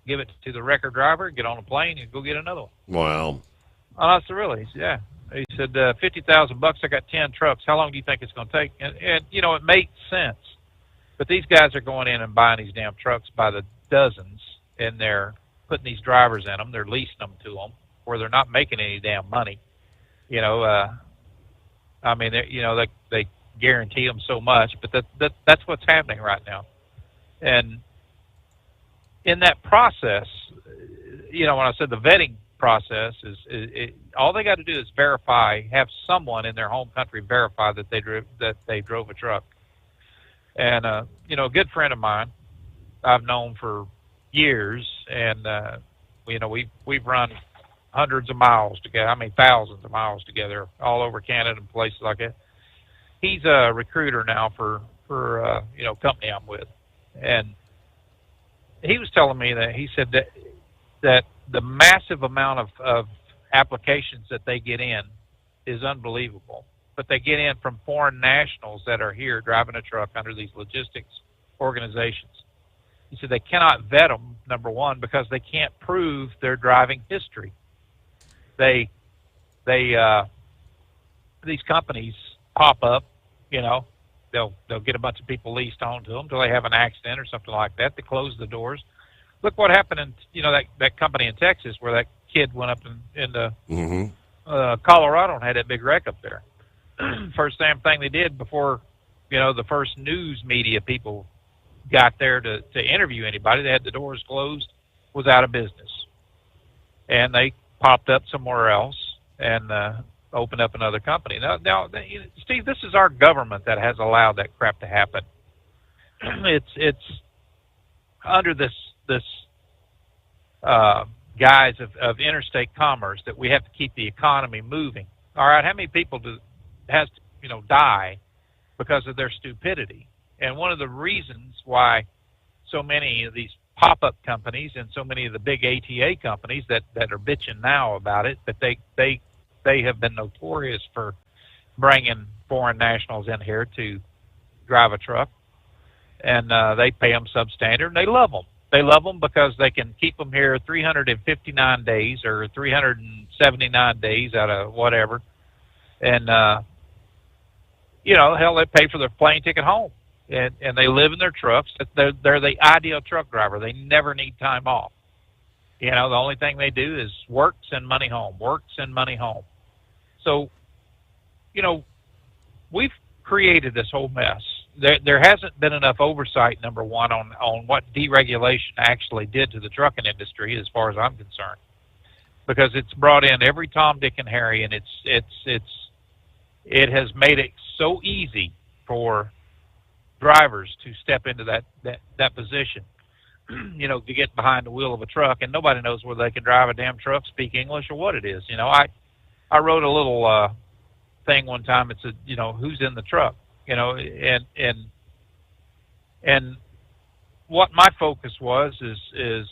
give it to the wrecker driver, get on a plane, and go get another one." Wow. Oh, I said, "Really?" He said, "Yeah." He said, $50,000. I got 10 trucks. How long do you think it's going to take? And it makes sense. But these guys are going in and buying these damn trucks by the dozens, and they're putting these drivers in them. They're leasing them to them, where they're not making any damn money. I mean, they guarantee them so much, but that's what's happening right now. And in that process, when I said the vetting process is all they got to do is have someone in their home country verify that they drove a truck. And a good friend of mine I've known for years, and we've run hundreds of miles together. I mean, thousands of miles together, all over Canada and places like that. He's a recruiter now for company I'm with, and he was telling me that he said that the massive amount of applications that they get in is unbelievable. But they get in from foreign nationals that are here driving a truck under these logistics organizations. He said they cannot vet them, number one, because they can't prove their driving history. These companies pop up, they'll get a bunch of people leased onto them until they have an accident or something like that. They close the doors. Look what happened in that company in Texas where that kid went up into Colorado and had that big wreck up there. First damn thing they did before the first news media people got there to interview anybody, they had the doors closed, was out of business, and they popped up somewhere else and opened up another company. Now, Steve, this is our government that has allowed that crap to happen. It's under this guise of interstate commerce that we have to keep the economy moving. All right, how many people has to die because of their stupidity? And one of the reasons why so many of these pop-up companies and so many of the big ATA companies that are bitching now about it, that they have been notorious for bringing foreign nationals in here to drive a truck, and they pay them substandard, and they love them. They love them because they can keep them here 359 days or 379 days out of whatever. And, hell, they pay for their plane ticket home. And they live in their trucks. They're the ideal truck driver. They never need time off. The only thing they do is work, send money home, work, send money home. So, we've created this whole mess. There hasn't been enough oversight, number one, on what deregulation actually did to the trucking industry, as far as I'm concerned, because it's brought in every Tom, Dick, and Harry, and it has made it so easy for drivers to step into that position, to get behind the wheel of a truck, and nobody knows whether they can drive a damn truck, speak English, or what it is. I wrote a little thing one time. It said, who's in the truck? And what my focus is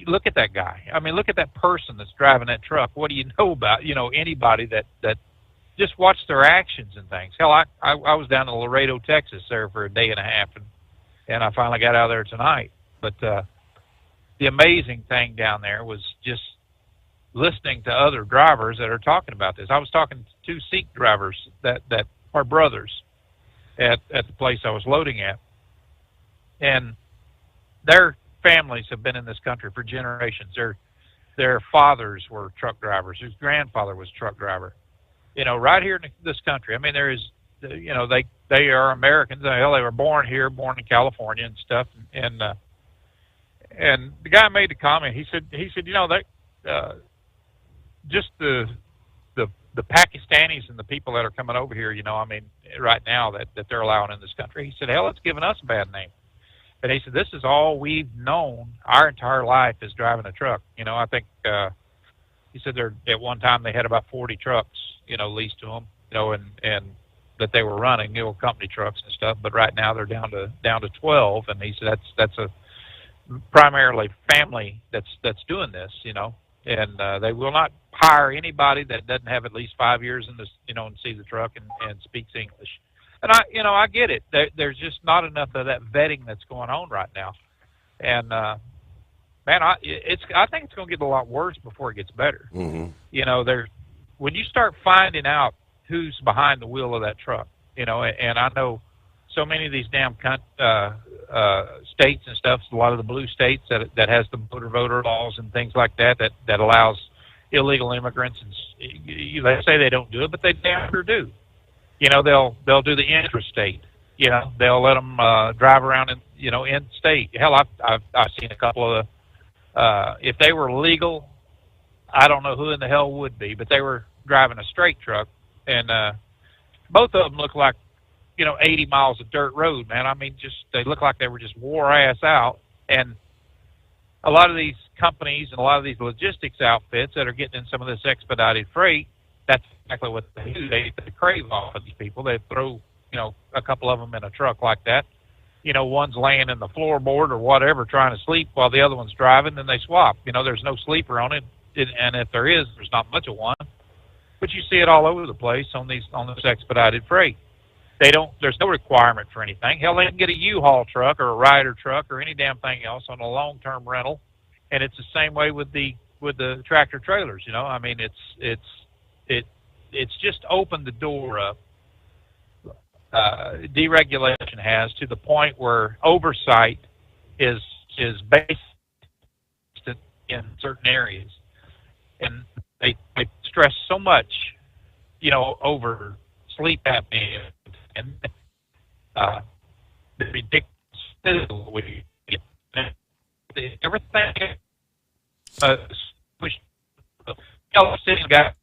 look at that guy. I mean, look at that person that's driving that truck. What do you know about, anybody that just watch their actions and things? Hell, I was down in Laredo, Texas there for a day and a half, and I finally got out of there tonight. But the amazing thing down there was just listening to other drivers that are talking about this. I was talking to 2 Sikh drivers that are brothers at the place I was loading at, and their families have been in this country for generations. Their fathers were truck drivers. His grandfather was a truck driver. Right here in this country. I mean, there is, they are Americans. Hell, they were born here, born in California and stuff. And the guy made the comment. He said, just the Pakistanis and the people that are coming over here, right now that they're allowing in this country. He said, hell, it's given us a bad name. And he said, this is all we've known our entire life is driving a truck. I think, he said at one time they had about 40 trucks, leased to them, and that they were running, company trucks and stuff. But right now they're down to 12. And he said, that's a primarily family that's doing this, and they will not hire anybody that doesn't have at least 5 years in this, and see the truck and speaks English. And I get it. There's just not enough of that vetting that's going on right now. And man, I think it's going to get a lot worse before it gets better. Mm-hmm. When you start finding out who's behind the wheel of that truck, and I know so many of these damn states and stuff, a lot of the blue states that has the voter laws and things like that allows illegal immigrants, and they say they don't do it, but they damn sure do. They'll do the interstate. They'll let them drive around in state. Hell, I've seen a couple of if they were legal, I don't know who in the hell would be, but they were driving a straight truck, and both of them look like 80 miles of dirt road, man. I mean, they look like they were just wore ass out. And a lot of these companies and a lot of these logistics outfits that are getting in some of this expedited freight, that's exactly what they do. They crave off of these people. They throw, a couple of them in a truck like that. One's laying in the floorboard or whatever trying to sleep while the other one's driving, then they swap. There's no sleeper on it, and if there is, there's not much of one. But you see it all over the place on this expedited freight. There's no requirement for anything. Hell, they can get a U-Haul truck or a Ryder truck or any damn thing else on a long-term rental, and it's the same way with the tractor trailers. I mean, it's just opened the door up. Deregulation has, to the point where oversight is based in certain areas, and they stress so much, over sleep apnea and the ridiculous we get everything.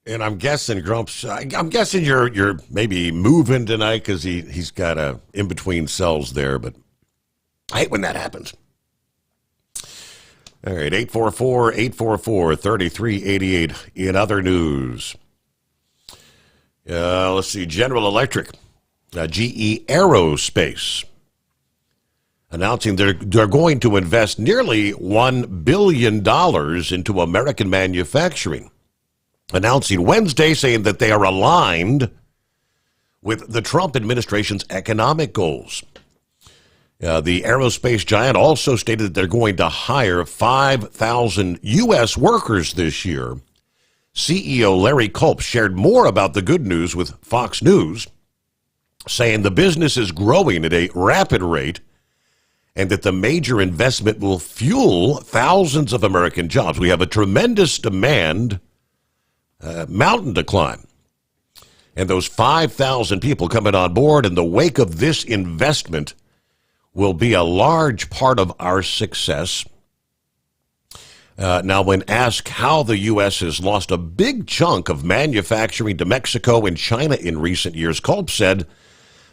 And I'm guessing, Grumps, I'm guessing you're maybe moving tonight because he's got a in between cells there, but I hate when that happens. All right, 844-844-3388 in other news. Let's see, General Electric, GE Aerospace, announcing they're going to invest nearly $1 billion into American manufacturing. Announcing Wednesday, saying that they are aligned with the Trump administration's economic goals. The aerospace giant also stated that they're going to hire 5,000 U.S. workers this year. CEO Larry Culp shared more about the good news with Fox News, saying the business is growing at a rapid rate and that the major investment will fuel thousands of American jobs. We have a tremendous demand, mountain to climb. And those 5,000 people coming on board in the wake of this investment will be a large part of our success. Now, when asked how the U.S. has lost a big chunk of manufacturing to Mexico and China in recent years, Culp said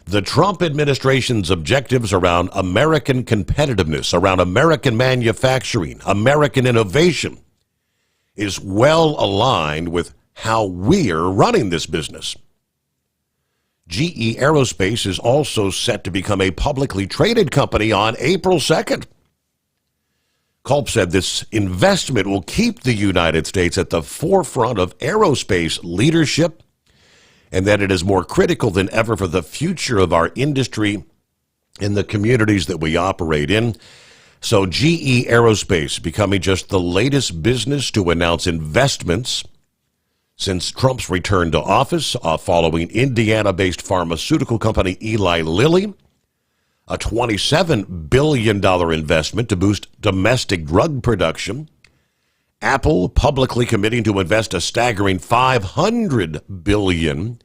the Trump administration's objectives around American competitiveness, around American manufacturing, American innovation, is well aligned with how we're running this business. GE Aerospace is also set to become a publicly traded company on April 2nd. Culp said this investment will keep the United States at the forefront of aerospace leadership and that it is more critical than ever for the future of our industry in the communities that we operate in. So GE Aerospace becoming just the latest business to announce investments since Trump's return to office, following Indiana-based pharmaceutical company Eli Lilly, a $27 billion investment to boost domestic drug production, Apple publicly committing to invest a staggering $500 billion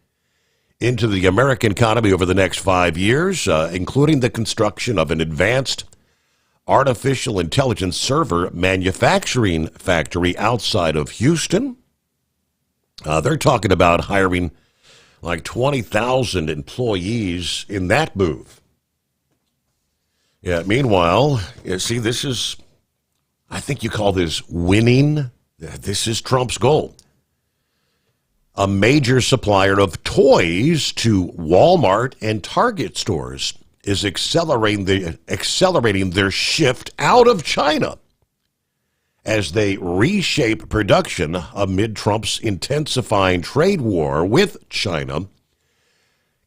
into the American economy over the next 5 years, including the construction of an advanced artificial intelligence server manufacturing factory outside of Houston. They're talking about hiring like 20,000 employees in that move. Yeah, meanwhile, you see, this is, I think you call this winning. This is Trump's goal. A major supplier of toys to Walmart and Target stores is accelerating their shift out of China as they reshape production amid Trump's intensifying trade war with China.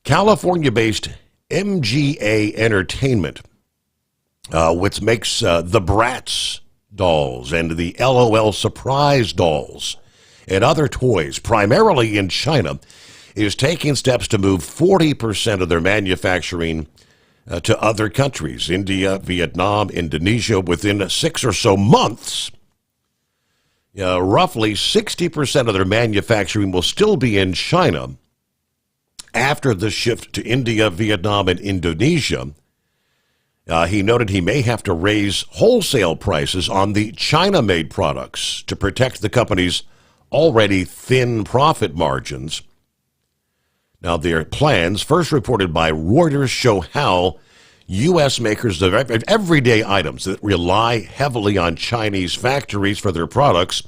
California-based MGA Entertainment, which makes the Bratz dolls and the LOL Surprise dolls and other toys, primarily in China, is taking steps to move 40% of their manufacturing to other countries, India, Vietnam, Indonesia, within 6 or so months. Roughly 60% of their manufacturing will still be in China after the shift to India, Vietnam, and Indonesia. He noted he may have to raise wholesale prices on the China-made products to protect the company's already thin profit margins. Now, their plans, first reported by Reuters, show how U.S. makers of everyday items that rely heavily on Chinese factories for their products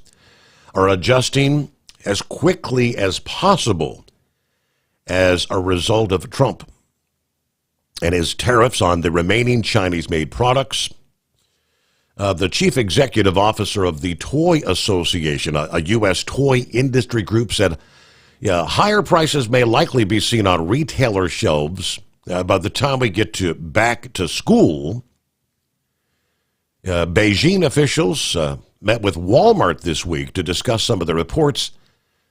are adjusting as quickly as possible as a result of Trump and his tariffs on the remaining Chinese-made products. The chief executive officer of the Toy Association, a U.S. toy industry group, said higher prices may likely be seen on retailer shelves by the time we get back to school. Beijing officials met with Walmart this week to discuss some of the reports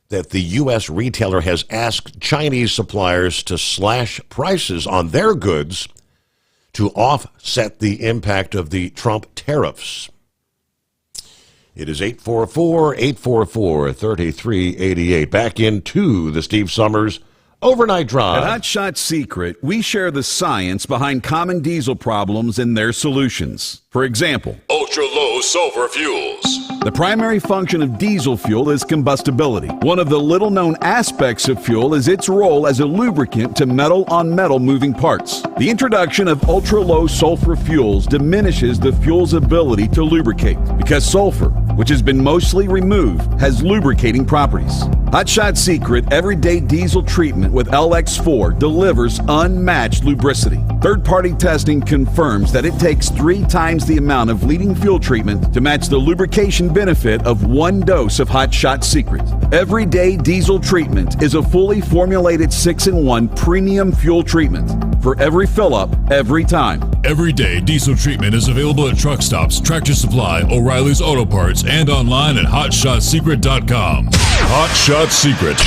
that the U.S. retailer has asked Chinese suppliers to slash prices on their goods to offset the impact of the Trump tariffs. It is 844-844-3388. Back into the Steve Sommers Overnight Drive. At Hot Shot Secret, we share the science behind common diesel problems and their solutions. For example, ultra-low sulfur fuels. The primary function of diesel fuel is combustibility. One of the little-known aspects of fuel is its role as a lubricant to metal-on-metal moving parts. The introduction of ultra-low sulfur fuels diminishes the fuel's ability to lubricate because sulfur, which has been mostly removed, has lubricating properties. Hot Shot Secret Everyday Diesel Treatment with LX4 delivers unmatched lubricity. Third-party testing confirms that it takes 3 times the amount of leading fuel treatment to match the lubrication benefit of 1 dose of Hot Shot Secret. Everyday Diesel Treatment is a fully formulated 6-in-1 premium fuel treatment for every fill-up, every time. Everyday Diesel Treatment is available at truck stops, Tractor Supply, O'Reilly's Auto Parts, and online at HotShotSecret.com. Hot Shot Secret,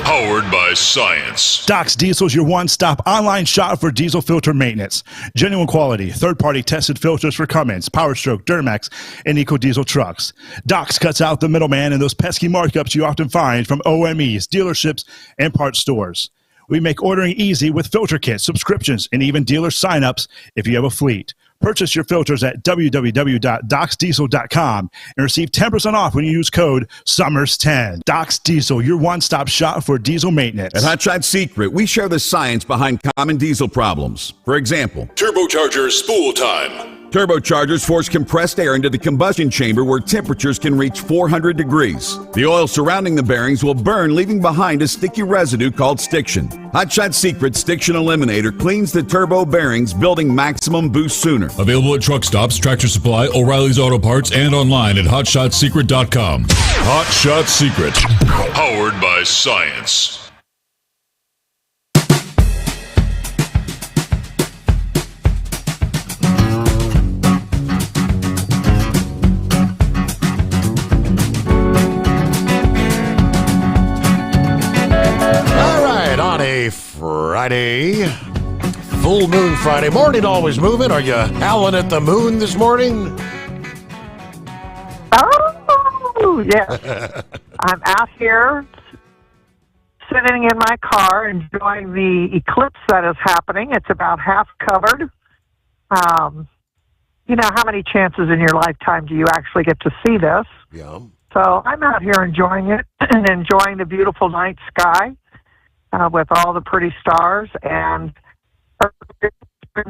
powered by science. Doc's Diesel's your one-stop online shop for diesel filter maintenance. Genuine quality, third-party tested filters for Cummins, PowerStroke, Duramax, and EcoDiesel trucks. Doc's cuts out the middleman and those pesky markups you often find from OMEs, dealerships, and parts stores. We make ordering easy with filter kits, subscriptions, and even dealer sign-ups if you have a fleet. Purchase your filters at www.docsdiesel.com and receive 10% off when you use code SOMMERS10. Doc's Diesel, your one-stop shop for diesel maintenance. At Hot Shot Secret, we share the science behind common diesel problems. For example, turbocharger spool time. Turbochargers force compressed air into the combustion chamber where temperatures can reach 400 degrees. The oil surrounding the bearings will burn, leaving behind a sticky residue called stiction. Hot Shot Secret's Stiction Eliminator cleans the turbo bearings, building maximum boost sooner. Available at truck stops, Tractor Supply, O'Reilly's Auto Parts, and online at HotShotSecret.com. Hot Shot Secret, powered by science. Friday, full moon Friday morning, always moving. Are you howling at the moon this morning? Oh, yes. I'm out here sitting in my car enjoying the eclipse that is happening. It's about half covered. You know, how many chances in your lifetime do you actually get to see this? Yeah. So I'm out here enjoying it and enjoying the beautiful night sky. With all the pretty stars, and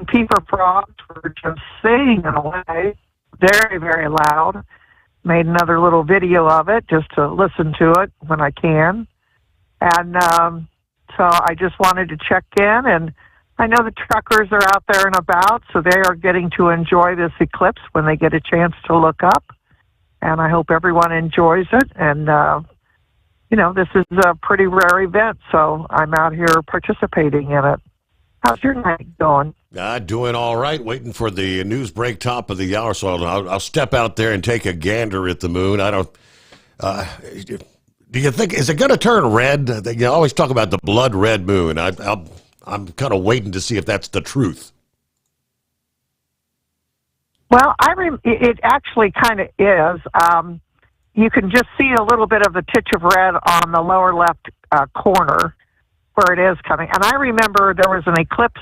peeper frogs were just singing away, very, very loud. Made another little video of it just to listen to it when I can. And so I just wanted to check in, and I know the truckers are out there and about, so they are getting to enjoy this eclipse when they get a chance to look up. And I hope everyone enjoys it, and you know, this is a pretty rare event, so I'm out here participating in it. How's your night going? Doing all right, waiting for the news break top of the hour, so I'll step out there and take a gander at the moon. I don't... do you think, is it going to turn red? You always talk about the blood red moon. I'm kind of waiting to see if that's the truth. Well, it actually kind of is. You can just see a little bit of the titch of red on the lower left corner where it is coming. And I remember there was an eclipse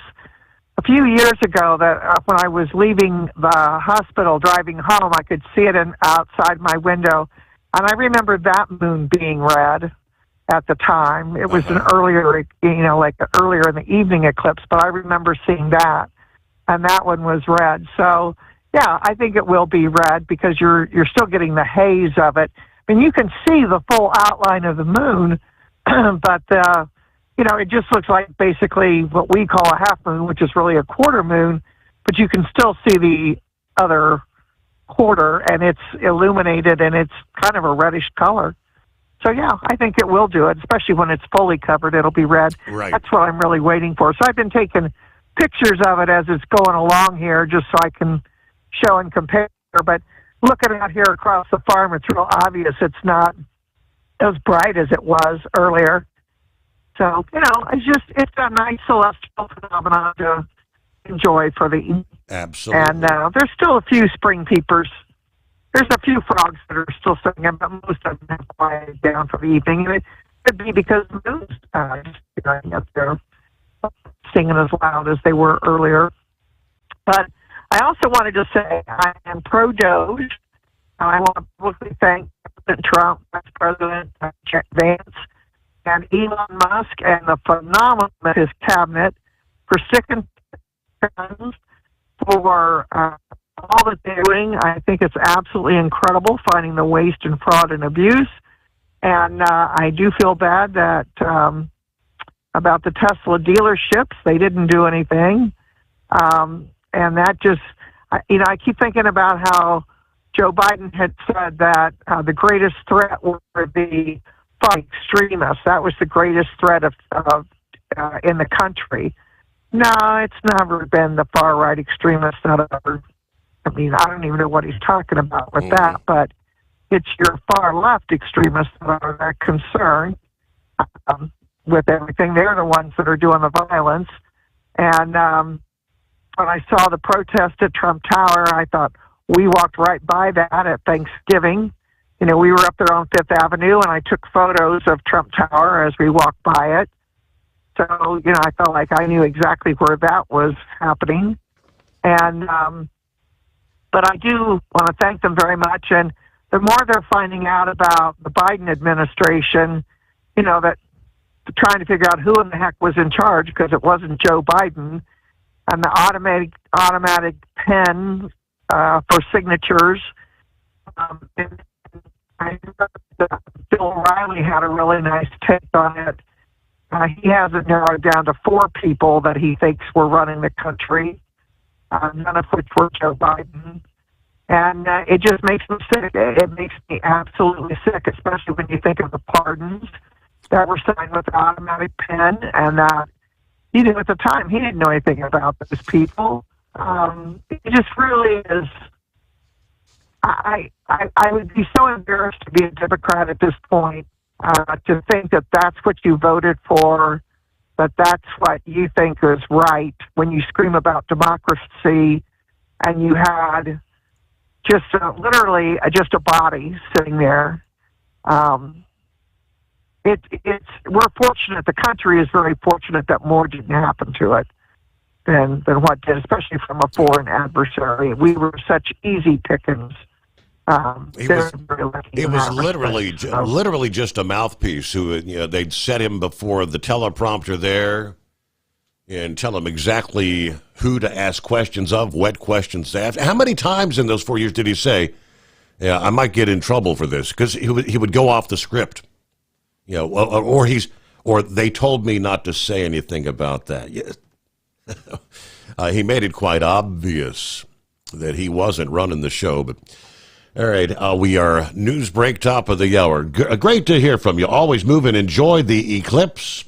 a few years ago that when I was leaving the hospital driving home, I could see it outside my window. And I remember that moon being red at the time. It was an earlier, like an earlier in the evening eclipse, but I remember seeing that. And that one was red. So, yeah, I think it will be red because you're still getting the haze of it. I mean, you can see the full outline of the moon, but, it just looks like basically what we call a half moon, which is really a quarter moon, but you can still see the other quarter, and it's illuminated, and it's kind of a reddish color. So, yeah, I think it will do it, especially when it's fully covered. It'll be red. Right. That's what I'm really waiting for. So I've been taking pictures of it as it's going along here just so I can show and compare, but looking out here across the farm, it's real obvious it's not as bright as it was earlier. So, it's a nice celestial phenomenon to enjoy for the evening. Absolutely. And there's still a few spring peepers. There's a few frogs that are still singing, but most of them have quieted down for the evening. And it could be because the moon's up there singing as loud as they were earlier. But I also wanted to say I am pro-Doge. I want to publicly thank President Trump, Vice President Vance, and Elon Musk and the phenomenal of his cabinet for sticking to guns, for all that they're doing. I think it's absolutely incredible, finding the waste and fraud and abuse. And I do feel bad that about the Tesla dealerships. They didn't do anything. And that just, I keep thinking about how Joe Biden had said that the greatest threat were the extremists. That was the greatest threat of in the country. No, it's never been the far-right extremists that are, I don't even know what he's talking about with that, but it's your far-left extremists that are that concerned with everything. They're the ones that are doing the violence. And when I saw the protest at Trump Tower, I thought, we walked right by that at Thanksgiving. We were up there on Fifth Avenue, and I took photos of Trump Tower as we walked by it. So, I felt like I knew exactly where that was happening. And, but I do want to thank them very much. And the more they're finding out about the Biden administration, that trying to figure out who in the heck was in charge, because it wasn't Joe Biden, and the automatic pen for signatures. And I thought that Bill O'Reilly had a really nice take on it. He has it narrowed down to 4 people that he thinks were running the country, none of which were Joe Biden. And it just makes me sick. It makes me absolutely sick, especially when you think of the pardons that were signed with an automatic pen, and he knew at the time he didn't know anything about those people. It just really is. I would be so embarrassed to be a Democrat at this point, to think that that's what you voted for, that that's what you think is right when you scream about democracy, and you had just literally just a body sitting there. We're fortunate. The country is very fortunate that more didn't happen to it than what did, especially from a foreign adversary. We were such easy pickings. It was literally just a mouthpiece who, they'd set him before the teleprompter there and tell him exactly who to ask questions of, what questions to ask. How many times in those 4 years did he say, "Yeah, I might get in trouble for this"? Because he would go off the script, or they told me not to say anything about that. He made it quite obvious that he wasn't running the show, but. All right, we are news break, top of the hour. Great to hear from you. Always move and enjoy the eclipse.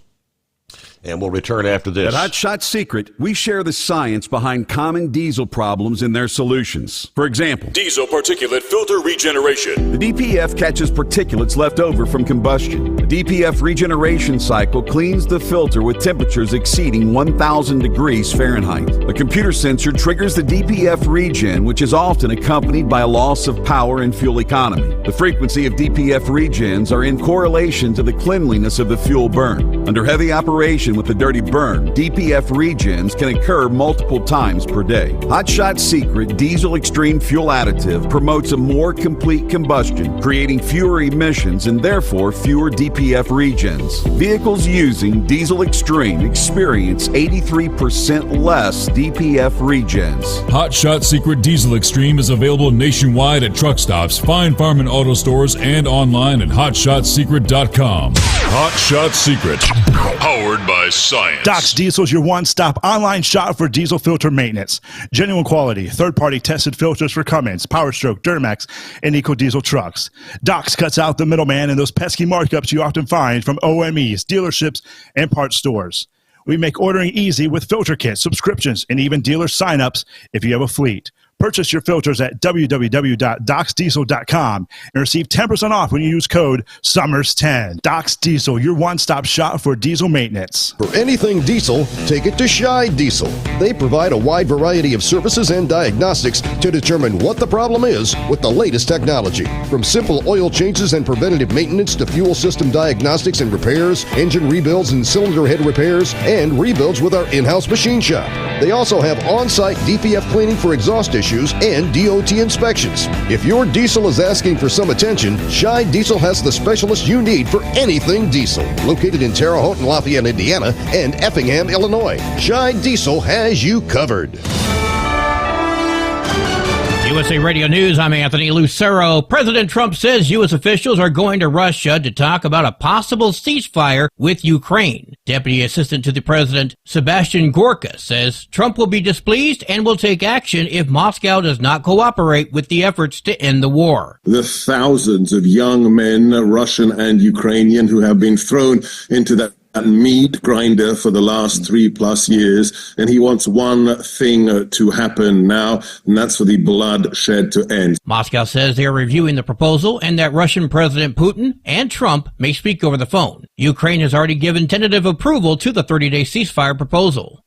And we'll return after this. At Hot Shot Secret, we share the science behind common diesel problems and their solutions. For example, diesel particulate filter regeneration. The DPF catches particulates left over from combustion. The DPF regeneration cycle cleans the filter with temperatures exceeding 1,000 degrees Fahrenheit. A computer sensor triggers the DPF regen, which is often accompanied by a loss of power and fuel economy. The frequency of DPF regens are in correlation to the cleanliness of the fuel burn. Under heavy operation with the dirty burn, DPF regens can occur multiple times per day. Hot Shot Secret Diesel Extreme Fuel Additive promotes a more complete combustion, creating fewer emissions and therefore fewer DPF regens. Vehicles using Diesel Extreme experience 83% less DPF regens. Hot Shot Secret Diesel Extreme is available nationwide at truck stops, Fine Farm and auto stores, and online at hotshotsecret.com. Hot Shot Secret, powered by science. Doc's Diesel is your one-stop online shop for diesel filter maintenance. Genuine quality, third-party tested filters for Cummins, PowerStroke, Duramax, and EcoDiesel trucks. Doc's cuts out the middleman and those pesky markups you often find from OMEs, dealerships, and parts stores. We make ordering easy with filter kits, subscriptions, and even dealer sign-ups if you have a fleet. Purchase your filters at www.docsdiesel.com and receive 10% off when you use code SOMMERS10. Doc's Diesel, your one-stop shop for diesel maintenance. For anything diesel, take it to Scheid Diesel. They provide a wide variety of services and diagnostics to determine what the problem is with the latest technology. From simple oil changes and preventative maintenance to fuel system diagnostics and repairs, engine rebuilds and cylinder head repairs, and rebuilds with our in-house machine shop. They also have on-site DPF cleaning for exhaust issues and DOT inspections. If your diesel is asking for some attention, Scheid Diesel has the specialist you need for anything diesel. Located in Terre Haute and Lafayette, Indiana, and Effingham, Illinois, Scheid Diesel has you covered. USA Radio News, I'm Anthony Lucero. President Trump says U.S. officials are going to Russia to talk about a possible ceasefire with Ukraine. Deputy Assistant to the President, Sebastian Gorka, says Trump will be displeased and will take action if Moscow does not cooperate with the efforts to end the war. The thousands of young men, Russian and Ukrainian, who have been thrown into that meat grinder for the last 3+ years, and he wants one thing to happen now, and that's for the bloodshed to end. Moscow says they are reviewing the proposal and that Russian President Putin and Trump may speak over the phone. Ukraine has already given tentative approval to the 30-day ceasefire proposal.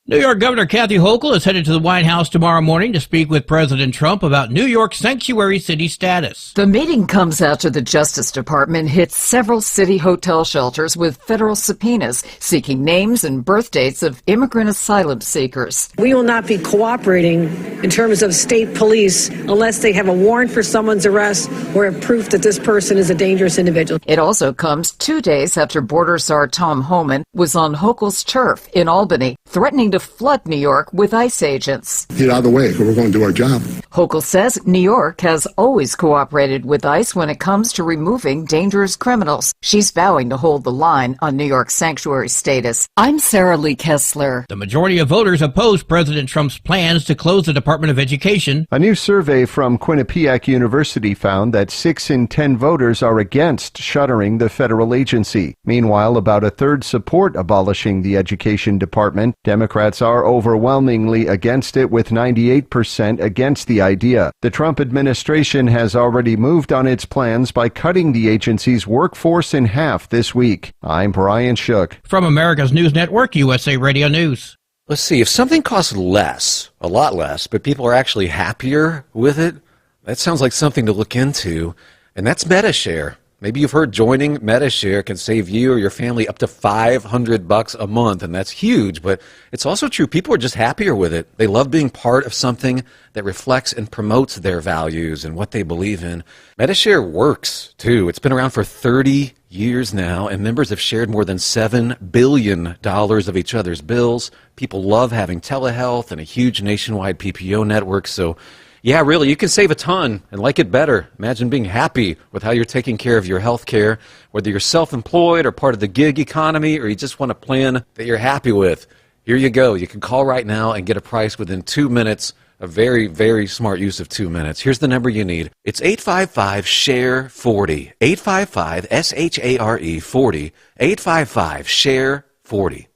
New York Governor Kathy Hochul is headed to the White House tomorrow morning to speak with President Trump about New York's sanctuary city status. The meeting comes after the Justice Department hit several city hotel shelters with federal subpoenas seeking names and birth dates of immigrant asylum seekers. We will not be cooperating in terms of state police unless they have a warrant for someone's arrest or have proof that this person is a dangerous individual. It also comes 2 days after border czar Tom Homan was on Hochul's turf in Albany, threatening to to flood New York with ICE agents. Get out of the way, because we're going to do our job. Hochul says New York has always cooperated with ICE when it comes to removing dangerous criminals. She's vowing to hold the line on New York's sanctuary status. I'm Sarah Lee Kessler. The majority of voters oppose President Trump's plans to close the Department of Education. A new survey from Quinnipiac University found that 6 in 10 voters are against shuttering the federal agency. Meanwhile, about a third support abolishing the Education Department. Democrats are overwhelmingly against it, with 98% against the idea. The Trump administration has already moved on its plans by cutting the agency's workforce in half this week. I'm Brian Shook. From America's News Network, USA Radio News. Let's see, if something costs less, a lot less, but people are actually happier with it, that sounds like something to look into, and that's MetaShare. Maybe you've heard joining MetaShare can save you or your family up to $500 a month, and that's huge, but it's also true. People are just happier with it. They love being part of something that reflects and promotes their values and what they believe in. MetaShare works, too. It's been around for 30 years now, and members have shared more than $7 billion of each other's bills. People love having telehealth and a huge nationwide PPO network, so yeah, really, you can save a ton and like it better. Imagine being happy with how you're taking care of your health care, whether you're self-employed or part of the gig economy, or you just want a plan that you're happy with. Here you go. You can call right now and get a price within 2 minutes. A very, very smart use of 2 minutes. Here's the number you need. It's 855-SHARE-40. 855-SHARE-40. 855-SHARE-40.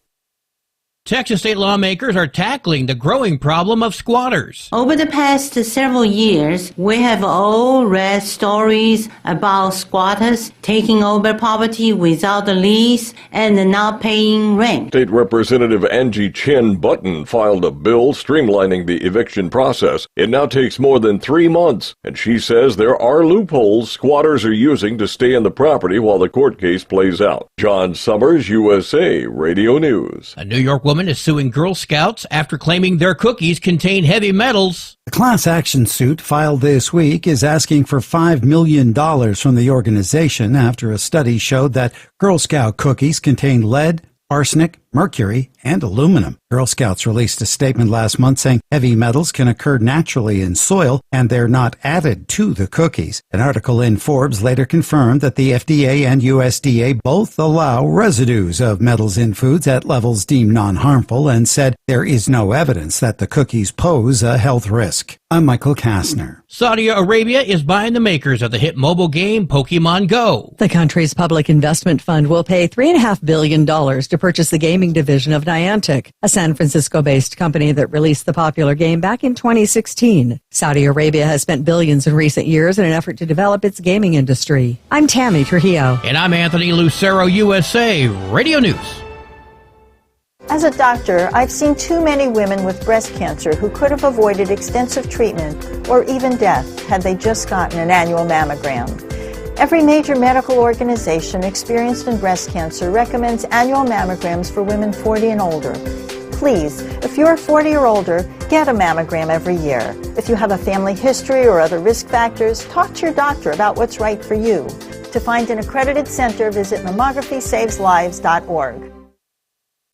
Texas state lawmakers are tackling the growing problem of squatters. Over the past several years, we have all read stories about squatters taking over property without a lease and not paying rent. State Representative Angie Chin Button filed a bill streamlining the eviction process. It now takes more than 3 months, and she says there are loopholes squatters are using to stay in the property while the court case plays out. John Sommers, USA Radio News. A New York woman is suing Girl Scouts after claiming their cookies contain heavy metals. A class action suit filed this week is asking for $5 million from the organization after a study showed that Girl Scout cookies contain lead, arsenic, mercury, and aluminum. Girl Scouts released a statement last month saying heavy metals can occur naturally in soil and they're not added to the cookies. An article in Forbes later confirmed that the FDA and USDA both allow residues of metals in foods at levels deemed non-harmful and said there is no evidence that the cookies pose a health risk. I'm Michael Kastner. Saudi Arabia is buying the makers of the hit mobile game Pokemon Go. The country's public investment fund will pay $3.5 billion to purchase the gaming division of Niantic, a San Francisco-based company that released the popular game back in 2016. Saudi Arabia has spent billions in recent years in an effort to develop its gaming industry. I'm Tammy Trujillo. And I'm Anthony Lucero, USA Radio News. As a doctor, I've seen too many women with breast cancer who could have avoided extensive treatment or even death had they just gotten an annual mammogram. Every major medical organization experienced in breast cancer recommends annual mammograms for women 40 and older. Please, if you're 40 or older, get a mammogram every year. If you have a family history or other risk factors, talk to your doctor about what's right for you. To find an accredited center, visit mammography-saves-lives.org.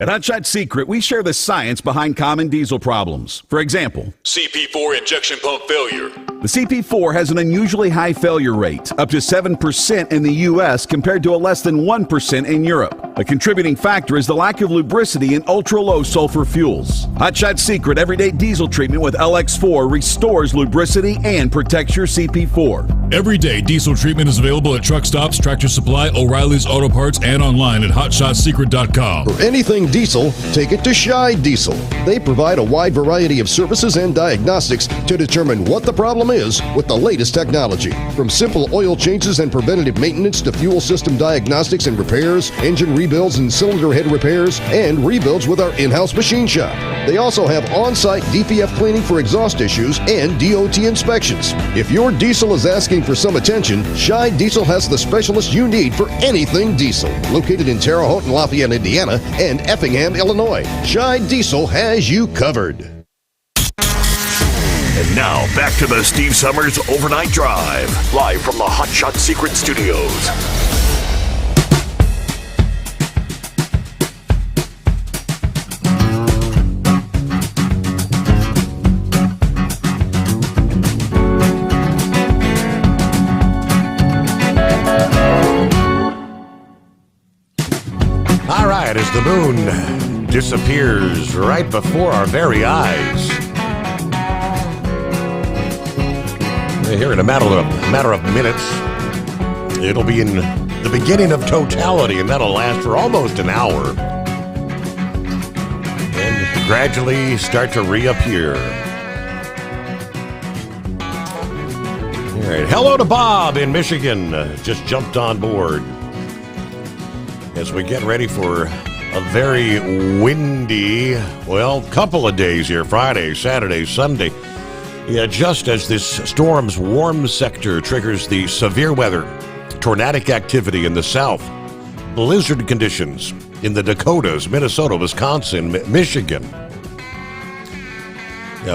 At Hot Shot Secret, we share the science behind common diesel problems. For example, CP4 injection pump failure. The CP4 has an unusually high failure rate, up to 7% in the U.S. compared to a less than 1% in Europe. A contributing factor is the lack of lubricity in ultra-low sulfur fuels. Hot Shot Secret Everyday Diesel Treatment with LX4 restores lubricity and protects your CP4. Everyday diesel treatment is available at truck stops, Tractor Supply, O'Reilly's Auto Parts, and online at hotshotsecret.com. For anything diesel, take it to Scheid Diesel. They provide a wide variety of services and diagnostics to determine what the problem is with the latest technology. From simple oil changes and preventative maintenance to fuel system diagnostics and repairs, engine rebuilds and cylinder head repairs, and rebuilds with our in-house machine shop. They also have on-site DPF cleaning for exhaust issues and DOT inspections. If your diesel is asking for some attention, Scheid Diesel has the specialist you need for anything diesel. Located in Terre Haute and Lafayette, Indiana, and Effingham, Illinois, Scheid Diesel has you covered. And now, back to the Steve Sommers Overnight Drive, live from the Hot Shot Secret Studios. right, as the moon disappears right before our very eyes. Here in a matter of minutes, it'll be in the beginning of totality, and that'll last for almost an hour. And gradually start to reappear. All right, hello to Bob in Michigan. Just jumped on board as we get ready for a very windy, couple of days here. Friday, Saturday, Sunday. Yeah, just as this storm's warm sector triggers the severe weather, tornadic activity in the south, blizzard conditions in the Dakotas, Minnesota, Wisconsin, Michigan.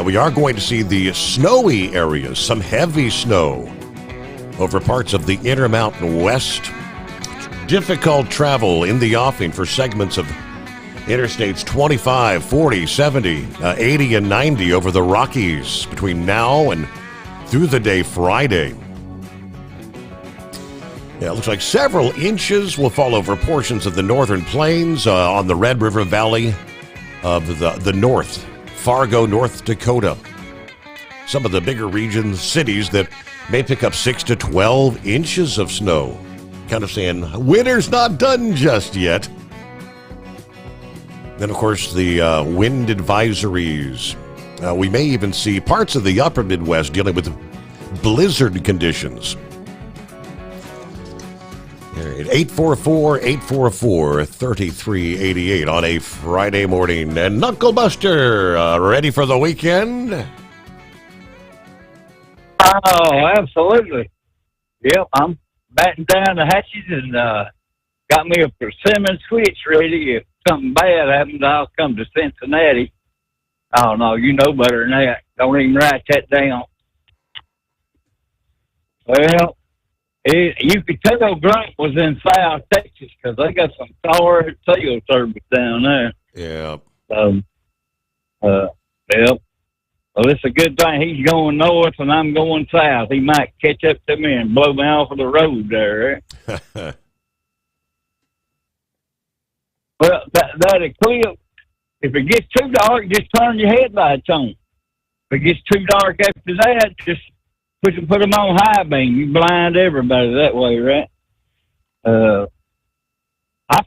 We are going to see the snowy areas, some heavy snow over parts of the Intermountain West. Difficult travel in the offing for segments of Interstates 25, 40, 70, 80, and 90 over the Rockies between now and through the day Friday. Yeah, it looks like several inches will fall over portions of the northern plains on the Red River Valley of the north, Fargo, North Dakota. Some of the bigger regions, cities that may pick up 6 to 12 inches of snow. Kind of saying, winter's not done just yet. Then, of course, the wind advisories. We may even see parts of the upper Midwest dealing with blizzard conditions. All right, 844-844-3388 on a Friday morning. And Knuckle Buster, ready for the weekend? Oh, absolutely. Yep, I'm batting down the hatches and got me a persimmon switch ready. If something bad happens, I'll come to Cincinnati. Oh, no, you know better than that. Don't even write that down. Well, you could tell Grunt was in South Texas because they got some torrid cell service down there. Yeah. Yep. Well, it's a good thing he's going north and I'm going south. He might catch up to me and blow me off of the road there. Well, that eclipse, if it gets too dark, just turn your headlights on. If it gets too dark after that, just put them on high beam. You blind everybody that way, right? I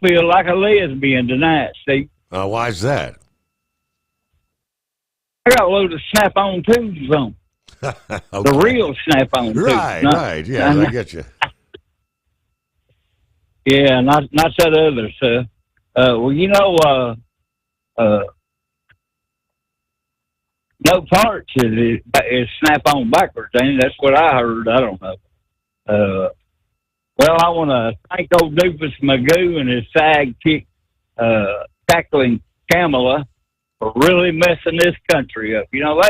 feel like a lesbian tonight, Steve. Why's that? I got a load of snap-on tubes on. Okay. The real snap-on tubes. Right. Yeah, I get you. Yeah, not that other stuff. Well, you know, no parts is snap-on backwards, ain't it? That's what I heard. I don't know. Well, I want to thank old Doofus Magoo and his sidekick, Tackling Kamala, for really messing this country up. You know,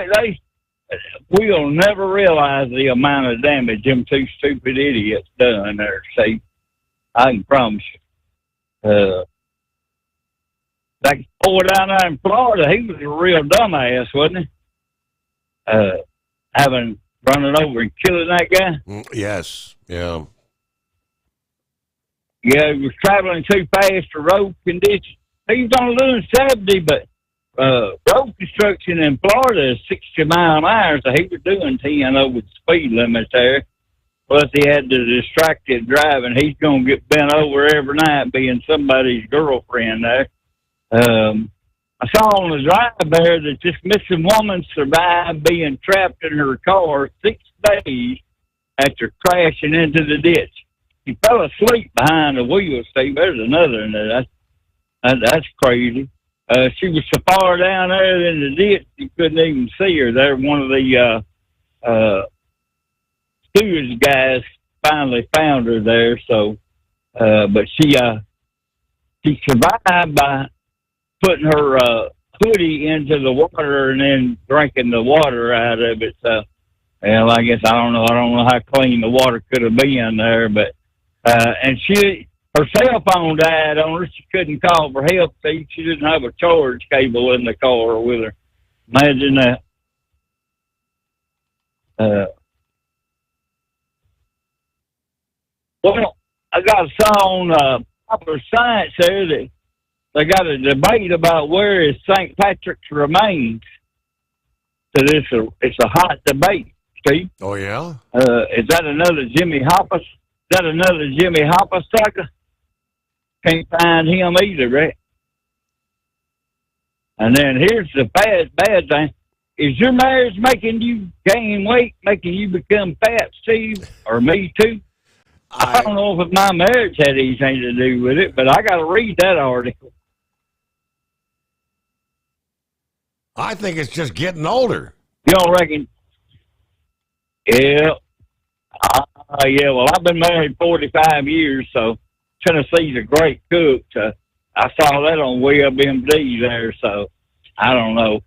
we'll never realize the amount of damage them two stupid idiots done there, see? I can promise you. That boy down there in Florida, he was a real dumbass, wasn't he? Running over and killing that guy. Yes, yeah. Yeah, he was traveling too fast for road conditions. He was only doing 70, but road construction in Florida is 60 mile an hour, so he was doing 10 over the speed limit there. Plus, he had the distracted driving. He's going to get bent over every night being somebody's girlfriend there. I saw on the drive there that this missing woman survived being trapped in her car 6 days after crashing into the ditch. She fell asleep behind the wheel, Steve. There's another in there. That's crazy. She was so far down there in the ditch, you couldn't even see her there. One of the stewardess guys finally found her there. So, but she survived by putting her hoodie into the water and then drinking the water out of it. So, well, I guess I don't know how clean the water could have been there, but and her cell phone died on her. She couldn't call for help. She didn't have a charge cable in the car with her. Imagine that. Well, I got a song, Popular Science there that they got a debate about where is St. Patrick's remains. So it's a hot debate, Steve. Oh, yeah? Is that another Jimmy Hopper? Is that another Jimmy Hopper sucker? Can't find him either, right? And then here's the bad thing. Is your marriage making you gain weight, making you become fat, Steve? Or me too? I don't know if my marriage had anything to do with it, but I got to read that article. I think it's just getting older. You don't reckon? Yeah. Yeah, well, I've been married 45 years, so Tennessee's a great cook. I saw that on WebMD there, so I don't know.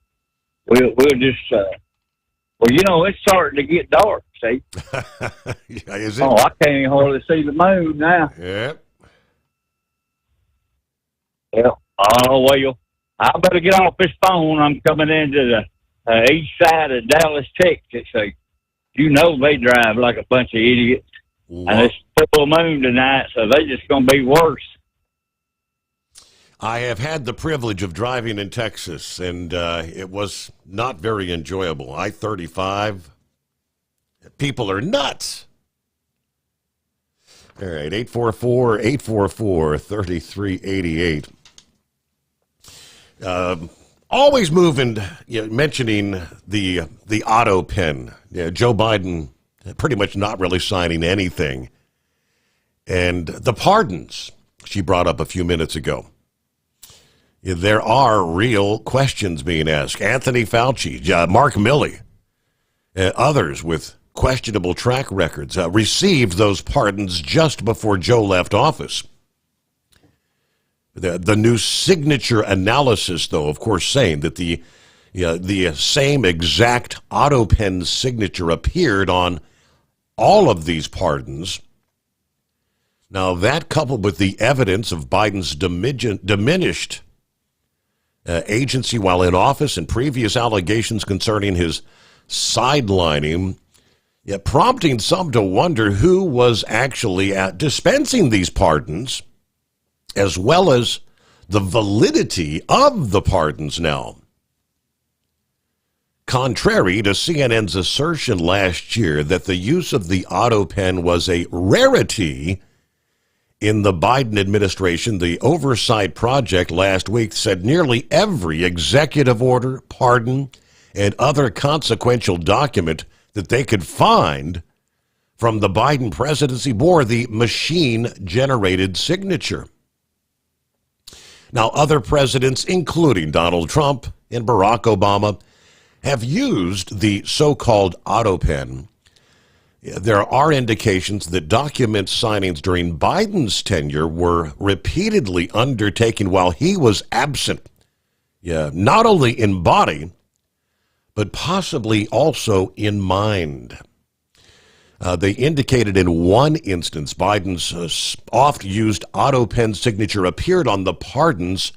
We'll just, well, you know, it's starting to get dark, see? Yeah, is it? Oh, I can't even hardly see the moon now. Yep. Yeah. Oh, well, I better get off this phone. I'm coming into the east side of Dallas, Texas. So, you know they drive like a bunch of idiots. What? And it's full moon tonight, so they're just going to be worse. I have had the privilege of driving in Texas, and it was not very enjoyable. I-35, people are nuts. All right, 844-3388. Always moving, mentioning the auto pen. Joe Biden pretty much not really signing anything. And the pardons she brought up a few minutes ago. There are real questions being asked. Anthony Fauci, Mark Milley, others with questionable track records received those pardons just before Joe left office. The new signature analysis, though, of course, saying that the same exact auto pen signature appeared on all of these pardons. Now, that coupled with the evidence of Biden's diminished agency while in office and previous allegations concerning his sidelining, prompting some to wonder who was actually dispensing these pardons, as well as the validity of the pardons now. Contrary to CNN's assertion last year that the use of the auto pen was a rarity in the Biden administration, the Oversight Project last week said nearly every executive order, pardon, and other consequential document that they could find from the Biden presidency bore the machine-generated signature. Now, other presidents, including Donald Trump and Barack Obama, have used the so-called auto pen. There are indications that document signings during Biden's tenure were repeatedly undertaken while he was absent, not only in body, but possibly also in mind. They indicated in one instance Biden's oft-used auto pen signature appeared on the pardons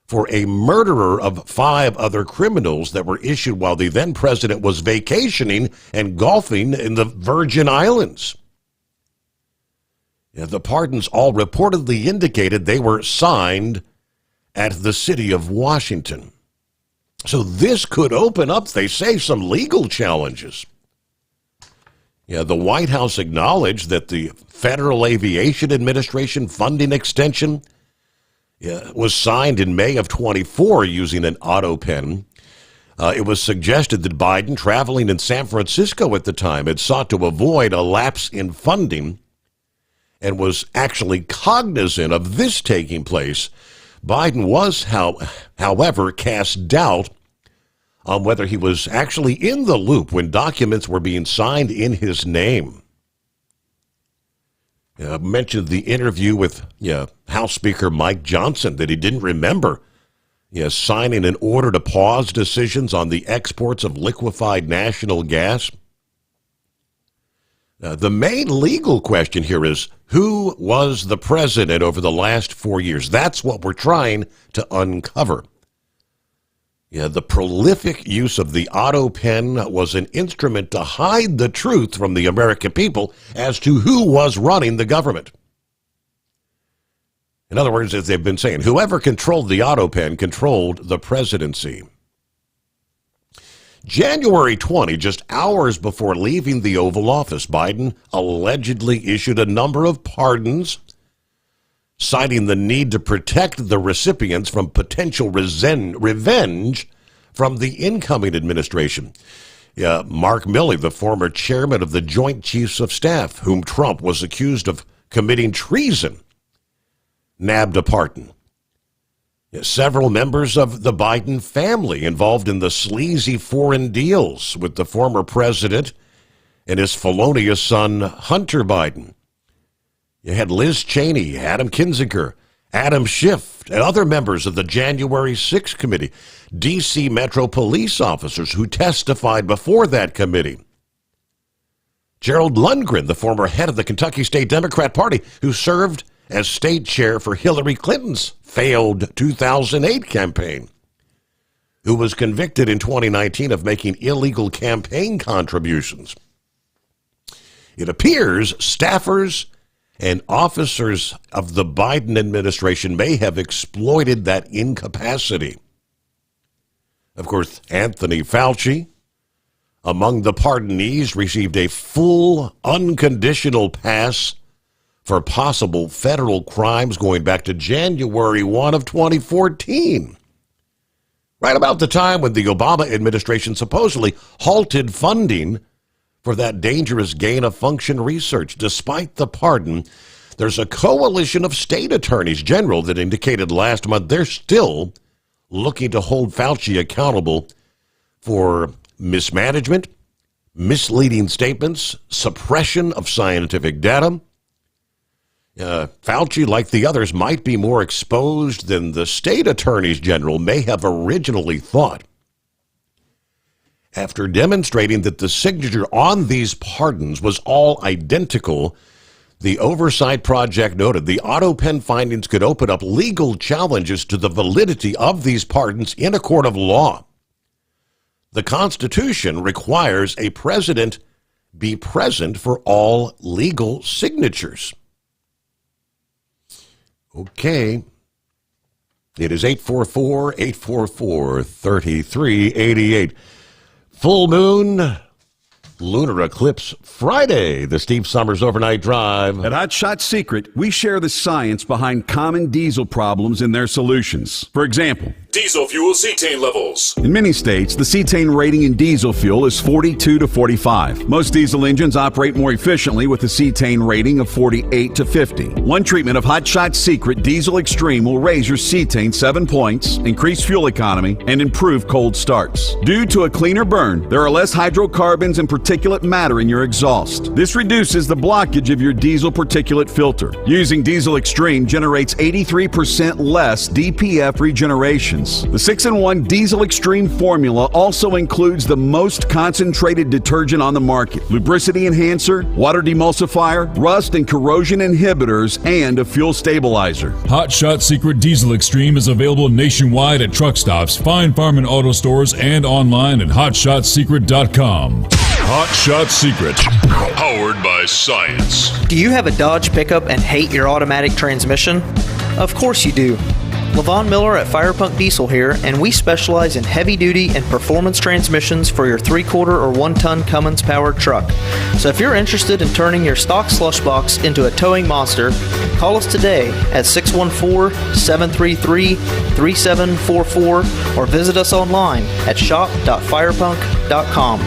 for a murderer of 5 other criminals that were issued while the then president was vacationing and golfing in the Virgin Islands. The pardons all reportedly indicated they were signed at the city of Washington. So this could open up, they say, some legal challenges. The White House acknowledged that the Federal Aviation Administration funding extension was signed in May of 24 using an auto pen. It was suggested that Biden, traveling in San Francisco at the time, had sought to avoid a lapse in funding and was actually cognizant of this taking place. Biden was, however, cast doubt on whether he was actually in the loop when documents were being signed in his name. I mentioned the interview with House Speaker Mike Johnson that he didn't remember signing an order to pause decisions on the exports of liquefied natural gas. The main legal question here is, who was the president over the last 4 years? That's what we're trying to uncover. The prolific use of the auto pen was an instrument to hide the truth from the American people as to who was running the government. In other words, as they've been saying, whoever controlled the auto pen controlled the presidency. January 20, just hours before leaving the Oval Office, Biden allegedly issued a number of pardons, citing the need to protect the recipients from potential revenge from the incoming administration. Mark Milley, the former chairman of the Joint Chiefs of Staff, whom Trump was accused of committing treason, nabbed a pardon. Several members of the Biden family involved in the sleazy foreign deals with the former president and his felonious son, Hunter Biden. You had Liz Cheney, Adam Kinzinger, Adam Schiff, and other members of the January 6th committee, D.C. Metro police officers who testified before that committee. Gerald Lundgren, the former head of the Kentucky State Democrat Party, who served as state chair for Hillary Clinton's failed 2008 campaign, who was convicted in 2019 of making illegal campaign contributions. It appears staffers and officers of the Biden administration may have exploited that incapacity. Of course, Anthony Fauci, among the pardonees, received a full, unconditional pass for possible federal crimes going back to January 1 of 2014. Right about the time when the Obama administration supposedly halted funding for that dangerous gain-of-function research. Despite the pardon, there's a coalition of state attorneys general that indicated last month they're still looking to hold Fauci accountable for mismanagement, misleading statements, suppression of scientific data. Fauci, like the others, might be more exposed than the state attorneys general may have originally thought. After demonstrating that the signature on these pardons was all identical, the Oversight Project noted the auto pen findings could open up legal challenges to the validity of these pardons in a court of law. The Constitution requires a president be present for all legal signatures. Okay. It is 844-844-3388. Full moon, lunar eclipse Friday, the Steve Sommers Overnight Drive. At Hot Shot Secret, we share the science behind common diesel problems and their solutions. For example, Diesel fuel cetane levels. in many states, the cetane rating in diesel fuel is 42 to 45. Most diesel engines operate more efficiently with a cetane rating of 48 to 50. One treatment of Hot Shot Secret Diesel Extreme will raise your cetane 7 points, increase fuel economy, and improve cold starts. Due to a cleaner burn, there are less hydrocarbons and particulate matter in your exhaust. This reduces the blockage of your diesel particulate filter. Using Diesel Extreme generates 83% less DPF regenerations. The 6-in-1 Diesel Extreme formula also includes the most concentrated detergent on the market, lubricity enhancer, water demulsifier, rust and corrosion inhibitors, and a fuel stabilizer. Hot Shot Secret Diesel Extreme is available nationwide at truck stops, Fine Farm and auto stores, and online at hotshotsecret.com. Hot Shot Secret, powered by science. Do you have a Dodge pickup and hate your automatic transmission? Of course you do. Levon Miller at Firepunk Diesel here, and we specialize in heavy-duty and performance transmissions for your 3/4 or 1-ton Cummins-powered truck. So if you're interested in turning your stock slush box into a towing monster, call us today at 614-733-3744 or visit us online at shop.firepunk.com.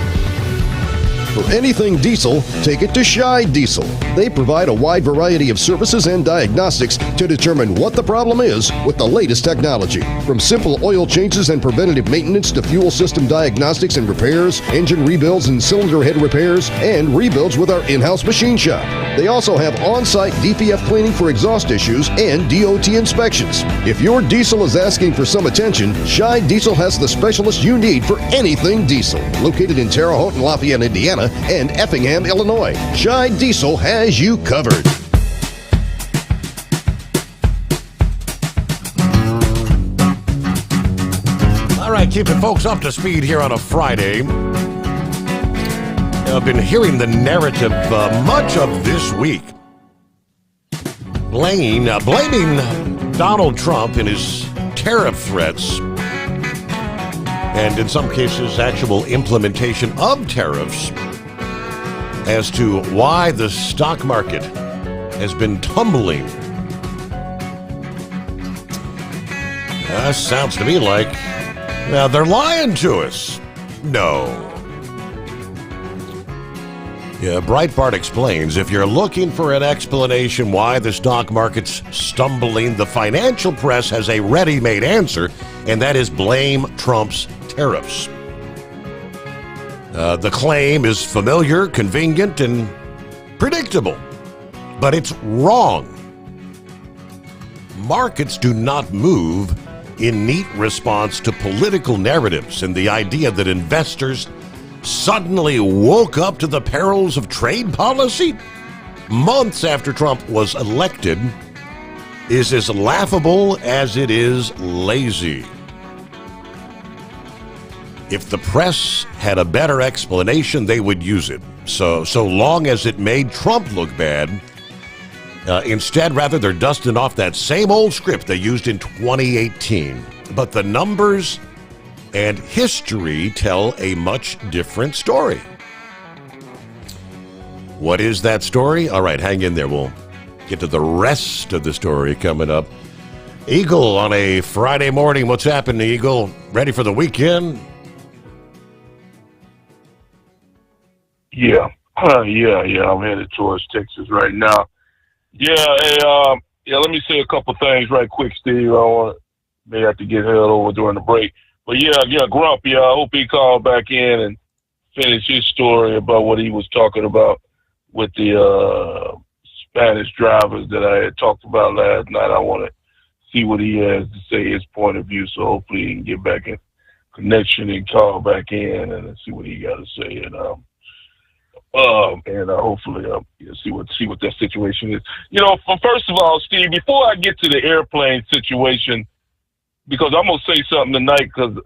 For anything diesel, take it to Shy Diesel. They provide a wide variety of services and diagnostics to determine what the problem is with the latest technology. From simple oil changes and preventative maintenance to fuel system diagnostics and repairs, engine rebuilds and cylinder head repairs, and rebuilds with our in-house machine shop. They also have on-site DPF cleaning for exhaust issues and DOT inspections. If your diesel is asking for some attention, Shy Diesel has the specialist you need for anything diesel. Located in Terre Haute and Lafayette, Indiana, and Effingham, Illinois, Shy Diesel has you covered. All right, keeping folks up to speed here on a Friday. I've been hearing the narrative much of this week blaming Donald Trump and his tariff threats, and in some cases, actual implementation of tariffs, as to why the stock market has been tumbling. Sounds to me like, now they're lying to us. No. Yeah, Breitbart explains, if you're looking for an explanation why the stock market's stumbling, the financial press has a ready-made answer, and that is blame Trump's tariffs. The claim is familiar, convenient, and predictable, but it's wrong. Markets do not move in neat response to political narratives and the idea that investors suddenly woke up to the perils of trade policy months after Trump was elected is as laughable as it is lazy. If the press had a better explanation, they would use it. So long as it made Trump look bad. Instead, rather, they're dusting off that same old script they used in 2018. But the numbers and history tell a much different story. What is that story? All right, hang in there. We'll get to the rest of the story coming up. Eagle on a Friday morning. What's happening, Eagle? Ready for the weekend? Yeah. I'm headed towards Texas right now. Let me say a couple things right quick, Steve. I may have to get held over during the break. But Grump, I hope he called back in and finished his story about what he was talking about with the Spanish drivers that I had talked about last night. I want to see what he has to say, his point of view, so hopefully he can get back in connection and call back in and see what he got to say. And hopefully see what that situation is. First of all, Steve, before I get to the airplane situation, because I'm gonna say something tonight, because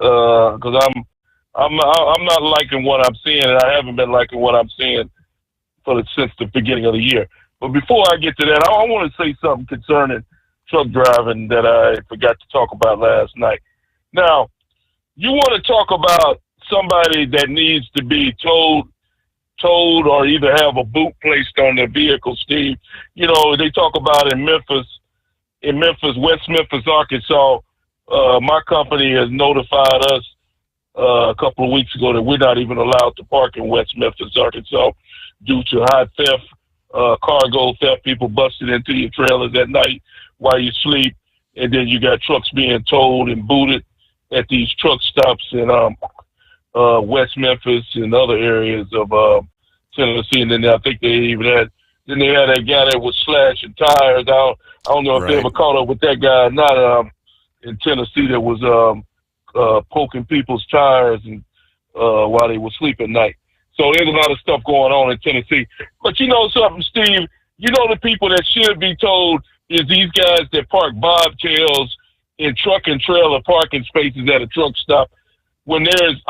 I'm not liking what I'm seeing, and I haven't been liking what I'm seeing since the beginning of the year. But before I get to that, I want to say something concerning truck driving that I forgot to talk about last night. Now, you want to talk about somebody that needs to be told or either have a boot placed on their vehicle, Steve. They talk about in Memphis, West Memphis, Arkansas, my company has notified us a couple of weeks ago that we're not even allowed to park in West Memphis, Arkansas due to high theft, cargo theft, people busting into your trailers at night while you sleep, and then you got trucks being towed and booted at these truck stops in West Memphis and other areas of Tennessee. And then I think they had that guy that was slashing tires. I don't know if they ever caught up with that guy or not in Tennessee that was poking people's tires and while they were sleeping at night. So there's a lot of stuff going on in Tennessee. But you know something, Steve? The people that should be told is these guys that park bobtails in truck and trailer parking spaces at a truck stop. When there's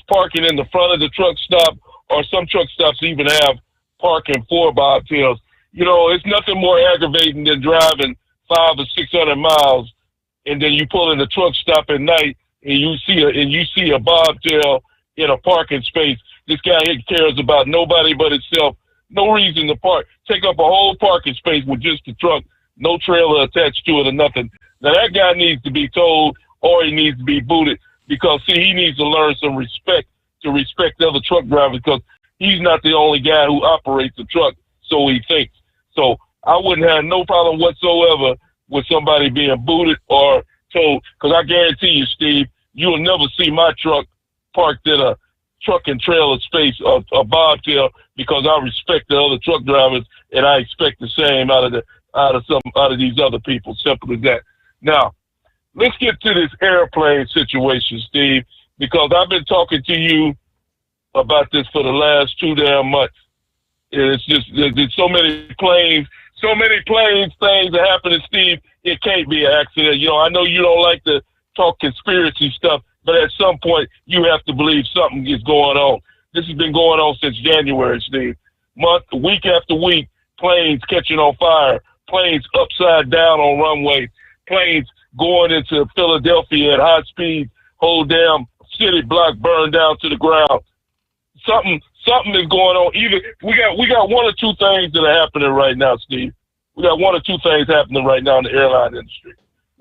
parking in the front of the truck stop, or some truck stops even have parking for bobtails. It's nothing more aggravating than driving 500 or 600 miles, and then you pull in the truck stop at night and you see a bobtail in a parking space. This guy here cares about nobody but himself. No reason to park. Take up a whole parking space with just the truck, no trailer attached to it or nothing. Now that guy needs to be told, or he needs to be booted, because he needs to learn some respect, to respect other truck drivers, because he's not the only guy who operates the truck, so he thinks. So I wouldn't have no problem whatsoever with somebody being booted or told, because I guarantee you, Steve, you will never see my truck parked in a truck and trailer space or a bobtail, because I respect the other truck drivers and I expect the same out of these other people. Simple as that. Now, let's get to this airplane situation, Steve, because I've been talking to you about this for the last 2 damn months. It's just, there's so many planes, things that happen, Steve, it can't be an accident. I know you don't like to talk conspiracy stuff, but at some point you have to believe something is going on. This has been going on since January, Steve. Week after week, planes catching on fire planes upside down on runways, planes going into Philadelphia at high speed, whole damn city block burned down to the ground. Something is going on. Either we got one or two things that are happening right now, Steve. We got one or two things happening right now in the airline industry.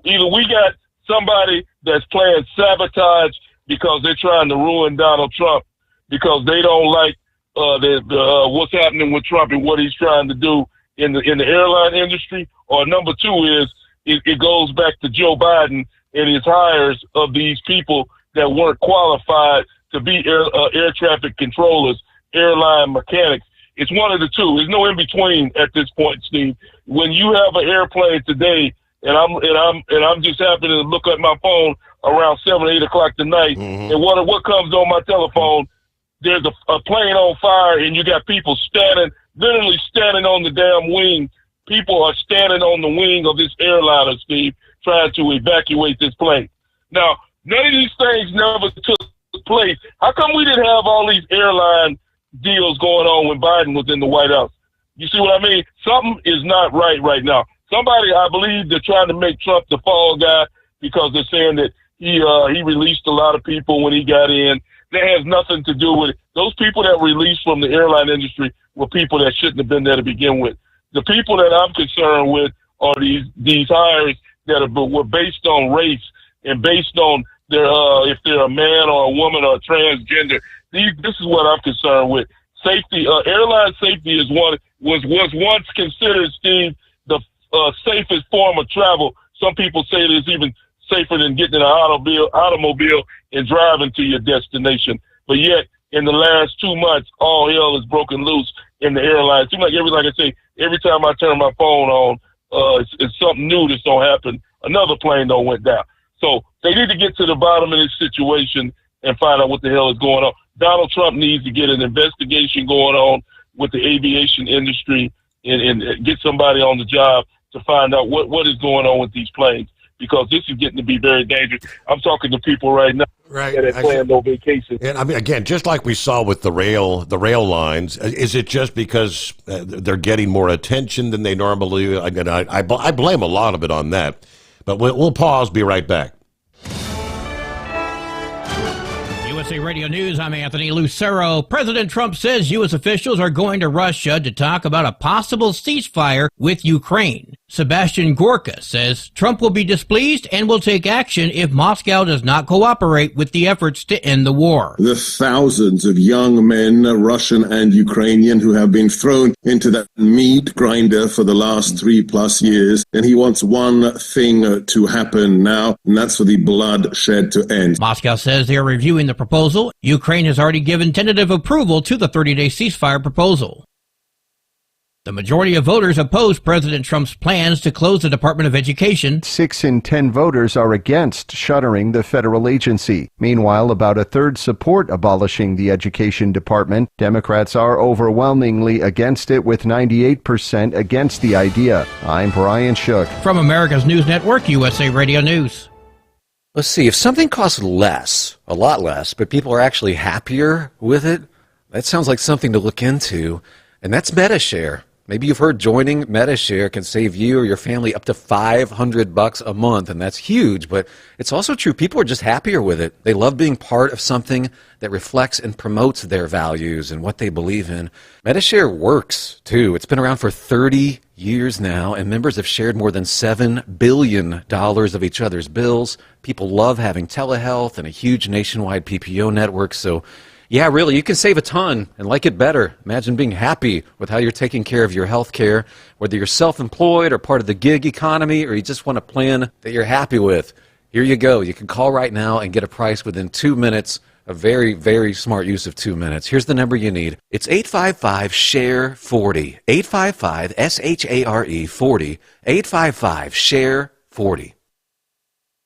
Either we got somebody that's playing sabotage because they're trying to ruin Donald Trump because they don't like what's happening with Trump and what he's trying to do in the airline industry, or number two is it goes back to Joe Biden and his hires of these people that weren't qualified to be air traffic controllers, airline mechanics. It's one of the two. There's no in between at this point, Steve. When you have an airplane today, and I'm just happening to look at my phone around 7, 8 o'clock tonight, and what comes on my telephone? There's a plane on fire, and you got people literally standing on the damn wing. People are standing on the wing of this airliner, Steve, trying to evacuate this plane. Now, none of these things never took place. How come we didn't have all these airline deals going on when Biden was in the White House? You see what I mean? Something is not right now. Somebody, I believe, they're trying to make Trump the fall guy because they're saying that he released a lot of people when he got in. That has nothing to do with it. Those people that released from the airline industry were people that shouldn't have been there to begin with. The people that I'm concerned with are these hires that were based on race and based on their if they're a man or a woman or a transgender. This is what I'm concerned with. Safety, airline safety was once considered, Steve, the safest form of travel. Some people say it's even safer than getting in an automobile and driving to your destination. But yet, in the last 2 months, all hell is broken loose in the airline. It seems like every time I turn my phone on, it's something new that's going to happen. Another plane went down. So they need to get to the bottom of this situation and find out what the hell is going on. Donald Trump needs to get an investigation going on with the aviation industry and get somebody on the job to find out what is going on with these planes, because this is getting to be very dangerous. I'm talking to people right now that are planning no vacation. And I mean, again, just like we saw with the rail lines, is it just because they're getting more attention than they normally? Again, I blame a lot of it on that. But we'll pause. Be right back. USA Radio News, I'm Anthony Lucero. President Trump says U.S. officials are going to Russia to talk about a possible ceasefire with Ukraine. Sebastian Gorka says Trump will be displeased and will take action if Moscow does not cooperate with the efforts to end the war. The thousands of young men, Russian and Ukrainian, who have been thrown into that meat grinder for the last 3+ years, and he wants one thing to happen now, and that's for the bloodshed to end. Moscow says they are reviewing the proposal. Ukraine has already given tentative approval to the 30-day ceasefire proposal. The majority of voters oppose President Trump's plans to close the Department of Education. 6 in 10 voters are against shuttering the federal agency. Meanwhile, about a third support abolishing the education department. Democrats are overwhelmingly against it, with 98% against the idea. I'm Brian Shook. From America's News Network, USA Radio News. Let's see, if something costs less, a lot less, but people are actually happier with it, that sounds like something to look into. And that's MetaShare. Maybe you've heard joining MetaShare can save you or your family up to $500 a month, and that's huge, but it's also true. People are just happier with it. They love being part of something that reflects and promotes their values and what they believe in. MetaShare works, too. It's been around for 30 years now, and members have shared more than $7 billion of each other's bills. People love having telehealth and a huge nationwide PPO network, so yeah, really, you can save a ton and like it better. Imagine being happy with how you're taking care of your health care, whether you're self-employed or part of the gig economy, or you just want a plan that you're happy with. Here you go. You can call right now and get a price within 2 minutes. A very, very smart use of 2 minutes. Here's the number you need. It's 855-SHARE-40. 855-SHARE-40. 855-SHARE-40.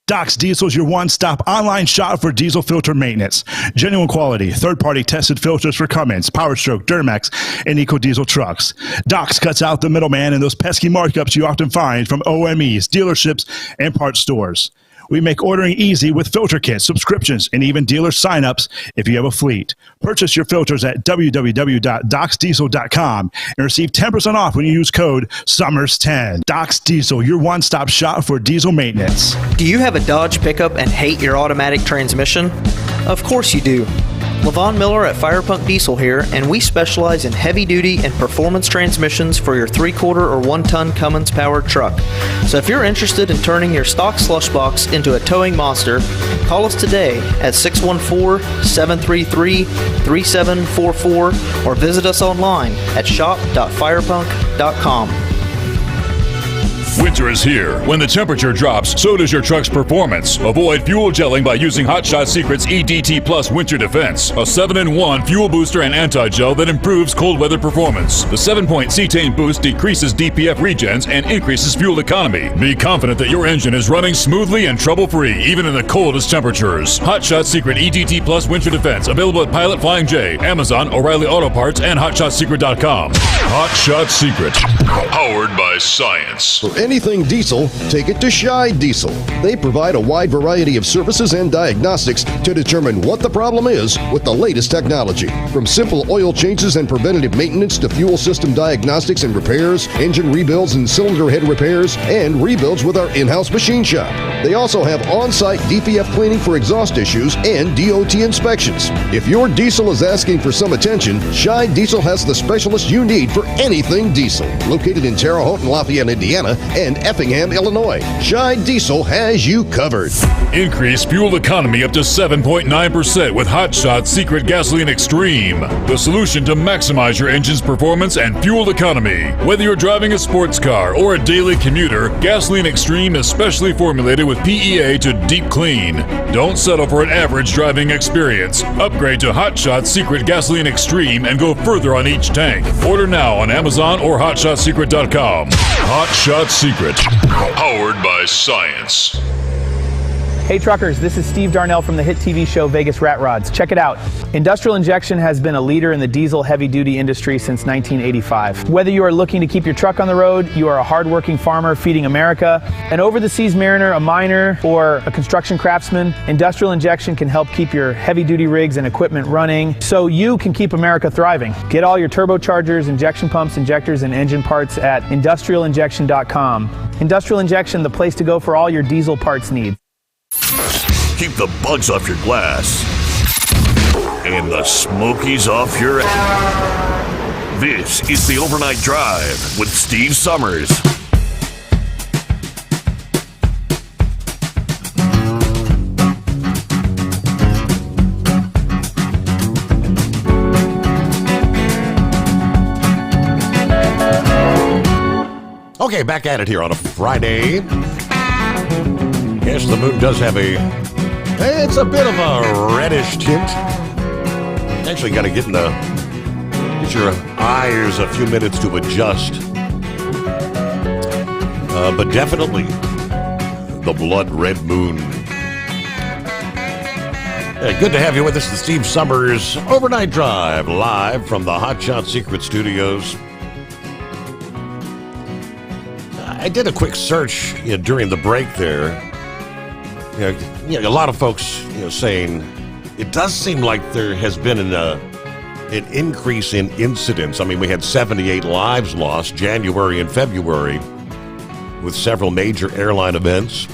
Doc's Diesel is your one-stop online shop for diesel filter maintenance. Genuine quality, third-party tested filters for Cummins, PowerStroke, Duramax, and EcoDiesel trucks. Doc's cuts out the middleman and those pesky markups you often find from OMEs, dealerships, and parts stores. We make ordering easy with filter kits, subscriptions, and even dealer signups if you have a fleet. Purchase your filters at www.docsdiesel.com and receive 10% off when you use code SUMMERS10. Docs Diesel, your one-stop shop for diesel maintenance. Do you have a Dodge pickup and hate your automatic transmission? Of course you do. Levon Miller at Firepunk Diesel here, and we specialize in heavy-duty and performance transmissions for your 3-quarter or 1-ton Cummins-powered truck. So if you're interested in turning your stock slush box into a towing monster, call us today at 614-733-3744 or visit us online at shop.firepunk.com. Winter is here. When the temperature drops, so does your truck's performance. Avoid fuel gelling by using Hot Shot Secret's EDT Plus Winter Defense, a 7-in-1 fuel booster and anti-gel that improves cold weather performance. The 7-point cetane boost decreases DPF regens and increases fuel economy. Be confident that your engine is running smoothly and trouble-free, even in the coldest temperatures. Hot Shot Secret EDT Plus Winter Defense, available at Pilot Flying J, Amazon, O'Reilly Auto Parts, and HotShotSecret.com. Hot Shot Secret, powered by science. For anything diesel, take it to Shy Diesel. They provide a wide variety of services and diagnostics to determine what the problem is with the latest technology. From simple oil changes and preventative maintenance to fuel system diagnostics and repairs, engine rebuilds and cylinder head repairs, and rebuilds with our in-house machine shop. They also have on-site DPF cleaning for exhaust issues and DOT inspections. If your diesel is asking for some attention, Shy Diesel has the specialist you need for anything diesel. Located in Terre Haute and Lafayette, Indiana, and Effingham, Illinois. Shy Diesel has you covered. Increase fuel economy up to 7.9% with Hot Shot Secret Gasoline Extreme, the solution to maximize your engine's performance and fuel economy. Whether you're driving a sports car or a daily commuter, Gasoline Extreme is specially formulated with PEA to deep clean. Don't settle for an average driving experience. Upgrade to Hot Shot Secret Gasoline Extreme and go further on each tank. Order now on Amazon or HotShotSecret.com. Hot Shot Secret, powered by science. Hey truckers, this is Steve Darnell from the hit TV show Vegas Rat Rods. Check it out. Industrial Injection has been a leader in the diesel heavy-duty industry since 1985. Whether you are looking to keep your truck on the road, you are a hard-working farmer feeding America, an over-the-seas mariner, a miner, or a construction craftsman, Industrial Injection can help keep your heavy-duty rigs and equipment running so you can keep America thriving. Get all your turbochargers, injection pumps, injectors, and engine parts at industrialinjection.com. Industrial Injection, the place to go for all your diesel parts needs. Keep the bugs off your glass and the smokies off your ass. This is the Overnight Drive with Steve Sommers. Okay, back at it here on a Friday. Yes, the moon does have it's a bit of a reddish tint. Actually got to get your eyes a few minutes to adjust. But definitely the blood red moon. Good to have you with us, the Steve Sommers Overnight Drive, live from the Hot Shot Secret Studios. I did a quick search during the break there. A lot of folks saying it does seem like there has been an increase in incidents. I mean, we had 78 lives lost January and February with several major airline events.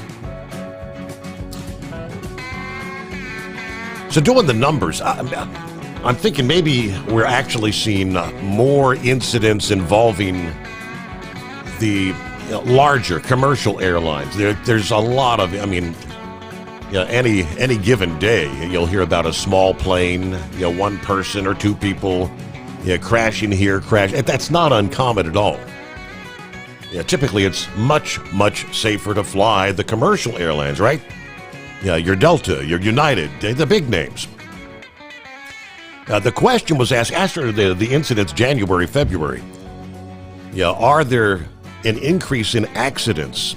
So doing the numbers, I'm thinking maybe we're actually seeing more incidents involving the larger commercial airlines. There's a lot of, any given day, you'll hear about a small plane, one person or two people, crashing here, That's not uncommon at all. Typically it's much, much safer to fly the commercial airlines, right? Your Delta, your United, the big names. The question was asked after the incidents January, February. Are there an increase in accidents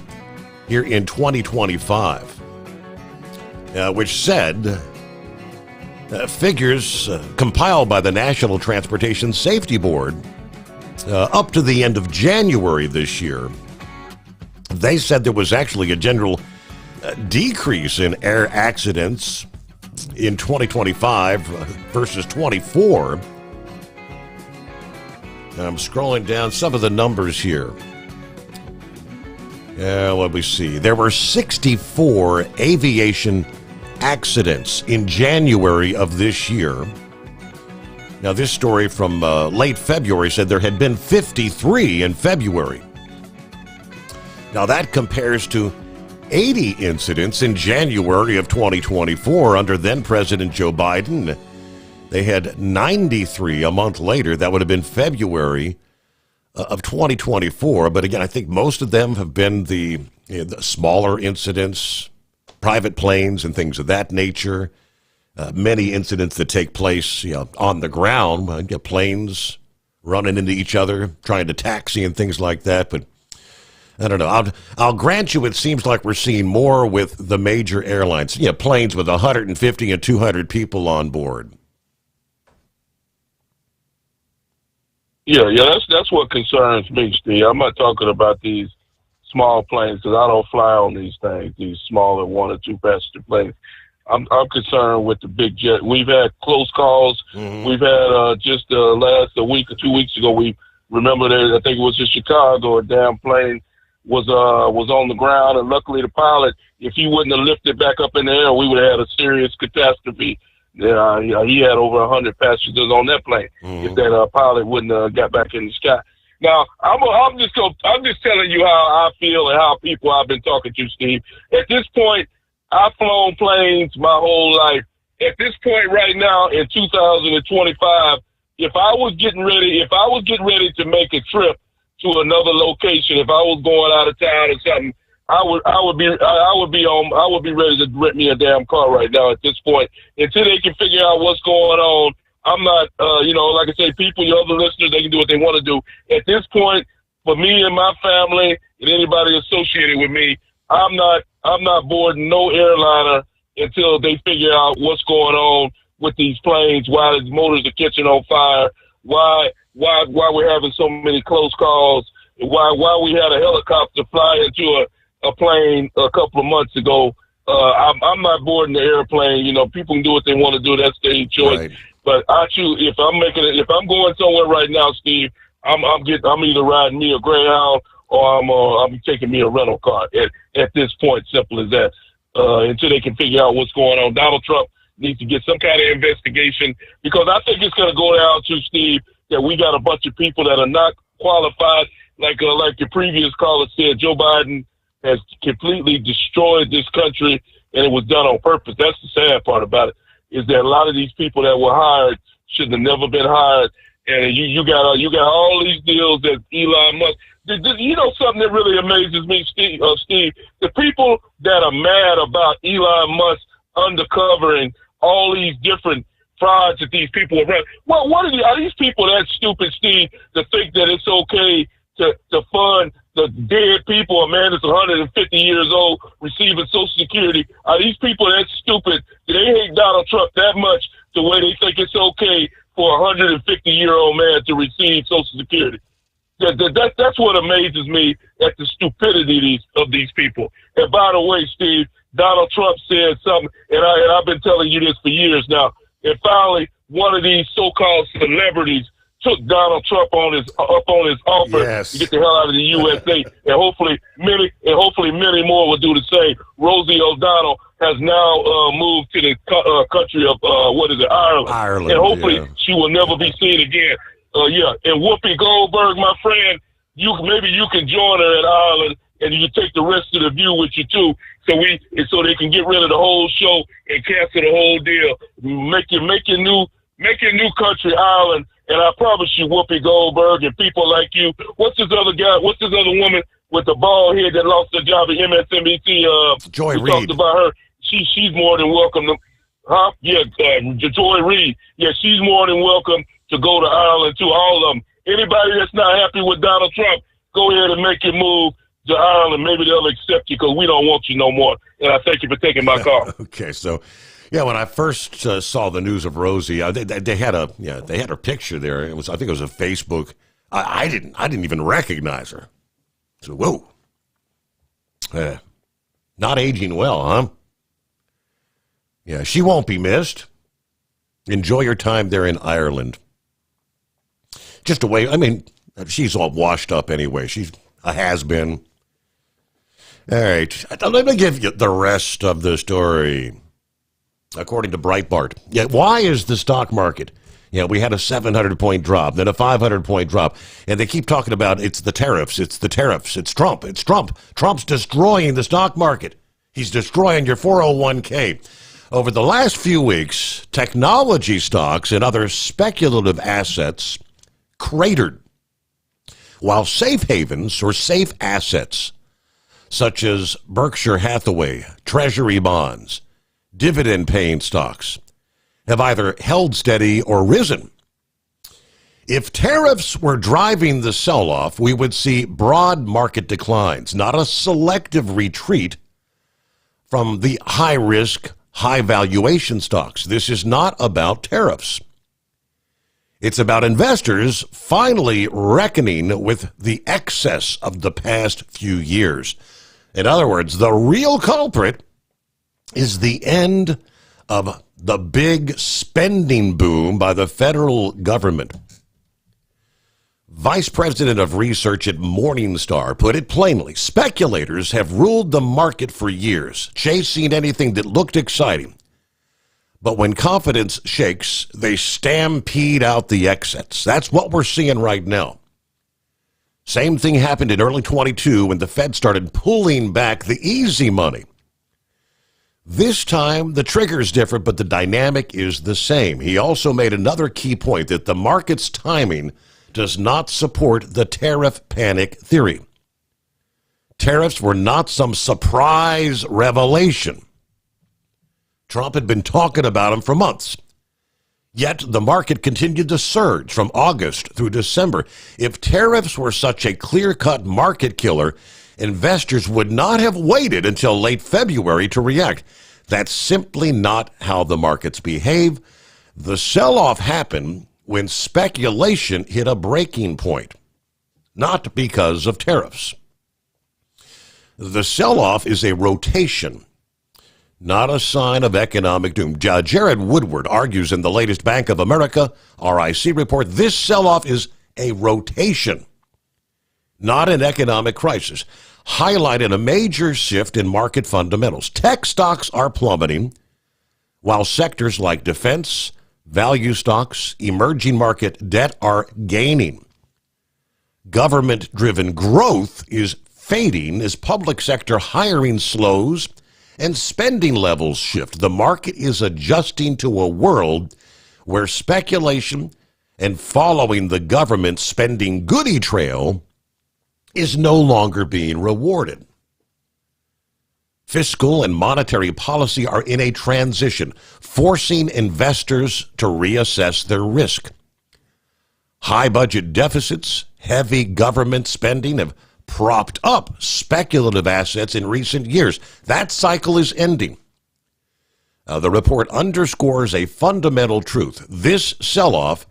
here in 2025? Which said, figures compiled by the National Transportation Safety Board up to the end of January this year, they said there was actually a general decrease in air accidents in 2025 versus 24. I'm scrolling down some of the numbers here. Let me see. There were 64 aviation accidents in January of this year. Now, this story from late February said there had been 53 in February. Now, that compares to 80 incidents in January of 2024 under then-President Joe Biden. They had 93 a month later. That would have been February of 2024. But again, I think most of them have been the smaller incidents, private planes and things of that nature. Many incidents that take place on the ground, planes running into each other, trying to taxi and things like that. But I don't know. I'll grant you it seems like we're seeing more with the major airlines, planes with 150 and 200 people on board. Yeah, that's what concerns me, Steve. I'm not talking about these small planes because I don't fly on these things, these smaller 1 or 2 passenger planes. I'm concerned with the big jet. We've had close calls. Mm-hmm. We've had just a week or 2 weeks ago. We remember that I think it was in Chicago. A damn plane was on the ground, and luckily the pilot, if he wouldn't have lifted back up in the air, we would have had a serious catastrophe. He had over 100 passengers on that plane. Mm-hmm. If that pilot wouldn't have got back in the sky. Now, I'm just telling you how I feel and how people I've been talking to, Steve. At this point, I've flown planes my whole life. At this point right now in 2025, if I was getting ready to make a trip to another location, if I was going out of town or something, I would be ready to rent me a damn car right now at this point until they can figure out what's going on. I'm not, like I say, people, your other listeners, they can do what they want to do. At this point, for me and my family and anybody associated with me, I'm not boarding no airliner until they figure out what's going on with these planes, why the motors are catching on fire, why we're having so many close calls, why we had a helicopter fly into a plane a couple of months ago. I'm not boarding the airplane. People can do what they want to do. That's their choice. Right. But I choose if I'm going somewhere right now, Steve. I'm either riding me a Greyhound or I'm taking me a rental car. At this point, simple as that. Until they can figure out what's going on. Donald Trump needs to get some kind of investigation because I think it's going to go down to, Steve, that we got a bunch of people that are not qualified. Like the previous caller said, Joe Biden has completely destroyed this country, and it was done on purpose. That's the sad part about it, is that a lot of these people that were hired should have never been hired. And you got all these deals that Elon Musk. Something that really amazes me, Steve. The people that are mad about Elon Musk undercovering all these different frauds that these people are running. Well, are these people that stupid, Steve, to think that it's okay to fund the dead people, a man that's 150 years old receiving Social Security? Are these people that stupid? Do they hate Donald Trump that much to where they think it's okay for a 150-year-old man to receive Social Security? That's what amazes me at the stupidity of these people. And by the way, Steve, Donald Trump said something, and I've been telling you this for years now. And finally, one of these so-called celebrities took Donald Trump up on his offer to get the hell out of the USA, and hopefully many more will do the same. Rosie O'Donnell has now moved to the country of Ireland, and hopefully she will never be seen again. And Whoopi Goldberg, my friend, maybe you can join her in Ireland, and you can take the rest of the view with you too, so they can get rid of the whole show and cancel the whole deal. Make your new country Ireland. And I promise you, Whoopi Goldberg and people like you. What's this other guy? What's this other woman with the bald head that lost her job at MSNBC? Joy Reid. Talked about her. She's more than welcome to. Joy Reid. Yeah, she's more than welcome to go to Ireland too. All of them. Anybody that's not happy with Donald Trump, go ahead and make your move to Ireland. Maybe they'll accept you because we don't want you no more. And I thank you for taking my call. Okay, so. Yeah, when I first saw the news of Rosie, they had her picture there. I think it was a Facebook. I didn't even recognize her. So whoa, Not aging well, huh? Yeah, she won't be missed. Enjoy your time there in Ireland. Just a way, I mean, she's all washed up anyway. She's a has-been. All right, let me give you the rest of the story. According to Breitbart, why is the stock market? We had a 700-point drop, then a 500-point drop, and they keep talking about it's the tariffs, it's Trump, it's Trump. Trump's destroying the stock market. He's destroying your 401k. Over the last few weeks, technology stocks and other speculative assets cratered, while safe havens or safe assets, such as Berkshire Hathaway, Treasury bonds, dividend-paying stocks, have either held steady or risen. If tariffs were driving the sell-off, we would see broad market declines, not a selective retreat from the high-risk, high-valuation stocks. This is not about tariffs. It's about investors finally reckoning with the excess of the past few years. In other words, the real culprit is the end of the big spending boom by the federal government. Vice President of Research at Morningstar put it plainly. Speculators have ruled the market for years, chasing anything that looked exciting. But when confidence shakes, they stampede out the exits. That's what we're seeing right now. Same thing happened in early 22 when the Fed started pulling back the easy money. This time, the trigger's different, but the dynamic is the same. He also made another key point that the market's timing does not support the tariff panic theory. Tariffs were not some surprise revelation. Trump had been talking about them for months. Yet the market continued to surge from August through December. If tariffs were such a clear-cut market killer, investors would not have waited until late February to react. That's simply not how the markets behave. The sell-off happened when speculation hit a breaking point, not because of tariffs. The sell-off is a rotation, not a sign of economic doom. Jared Woodward argues in the latest Bank of America RIC report, this sell-off is a rotation, not an economic crisis, highlighted a major shift in market fundamentals. Tech stocks are plummeting, while sectors like defense, value stocks, emerging market debt are gaining. Government-driven growth is fading as public sector hiring slows and spending levels shift. The market is adjusting to a world where speculation and following the government spending goodie trail is no longer being rewarded. Fiscal and monetary policy are in a transition, forcing investors to reassess their risk. High budget deficits, heavy government spending have propped up speculative assets in recent years. That cycle is ending. The report underscores a fundamental truth. This sell-off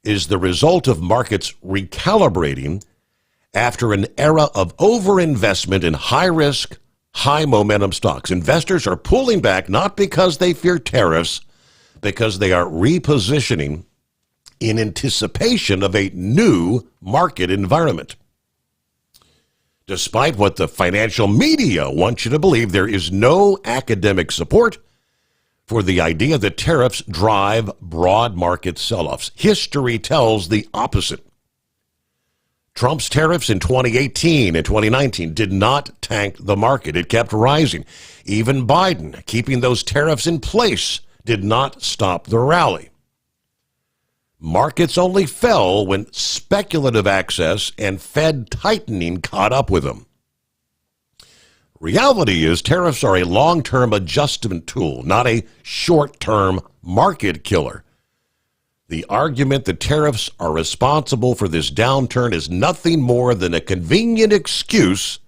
is the result of markets recalibrating after an era of overinvestment in high-risk, high-momentum stocks. Investors are pulling back not because they fear tariffs, because they are repositioning in anticipation of a new market environment. Despite what the financial media wants you to believe, there is no academic support for the idea that tariffs drive broad market sell-offs. History tells the opposite. Trump's tariffs in 2018 and 2019 did not tank the market. It kept rising. Even Biden, keeping those tariffs in place, did not stop the rally. Markets only fell when speculative access and Fed tightening caught up with them. Reality is tariffs are a long-term adjustment tool, not a short-term market killer. The argument that tariffs are responsible for this downturn is nothing more than a convenient excuse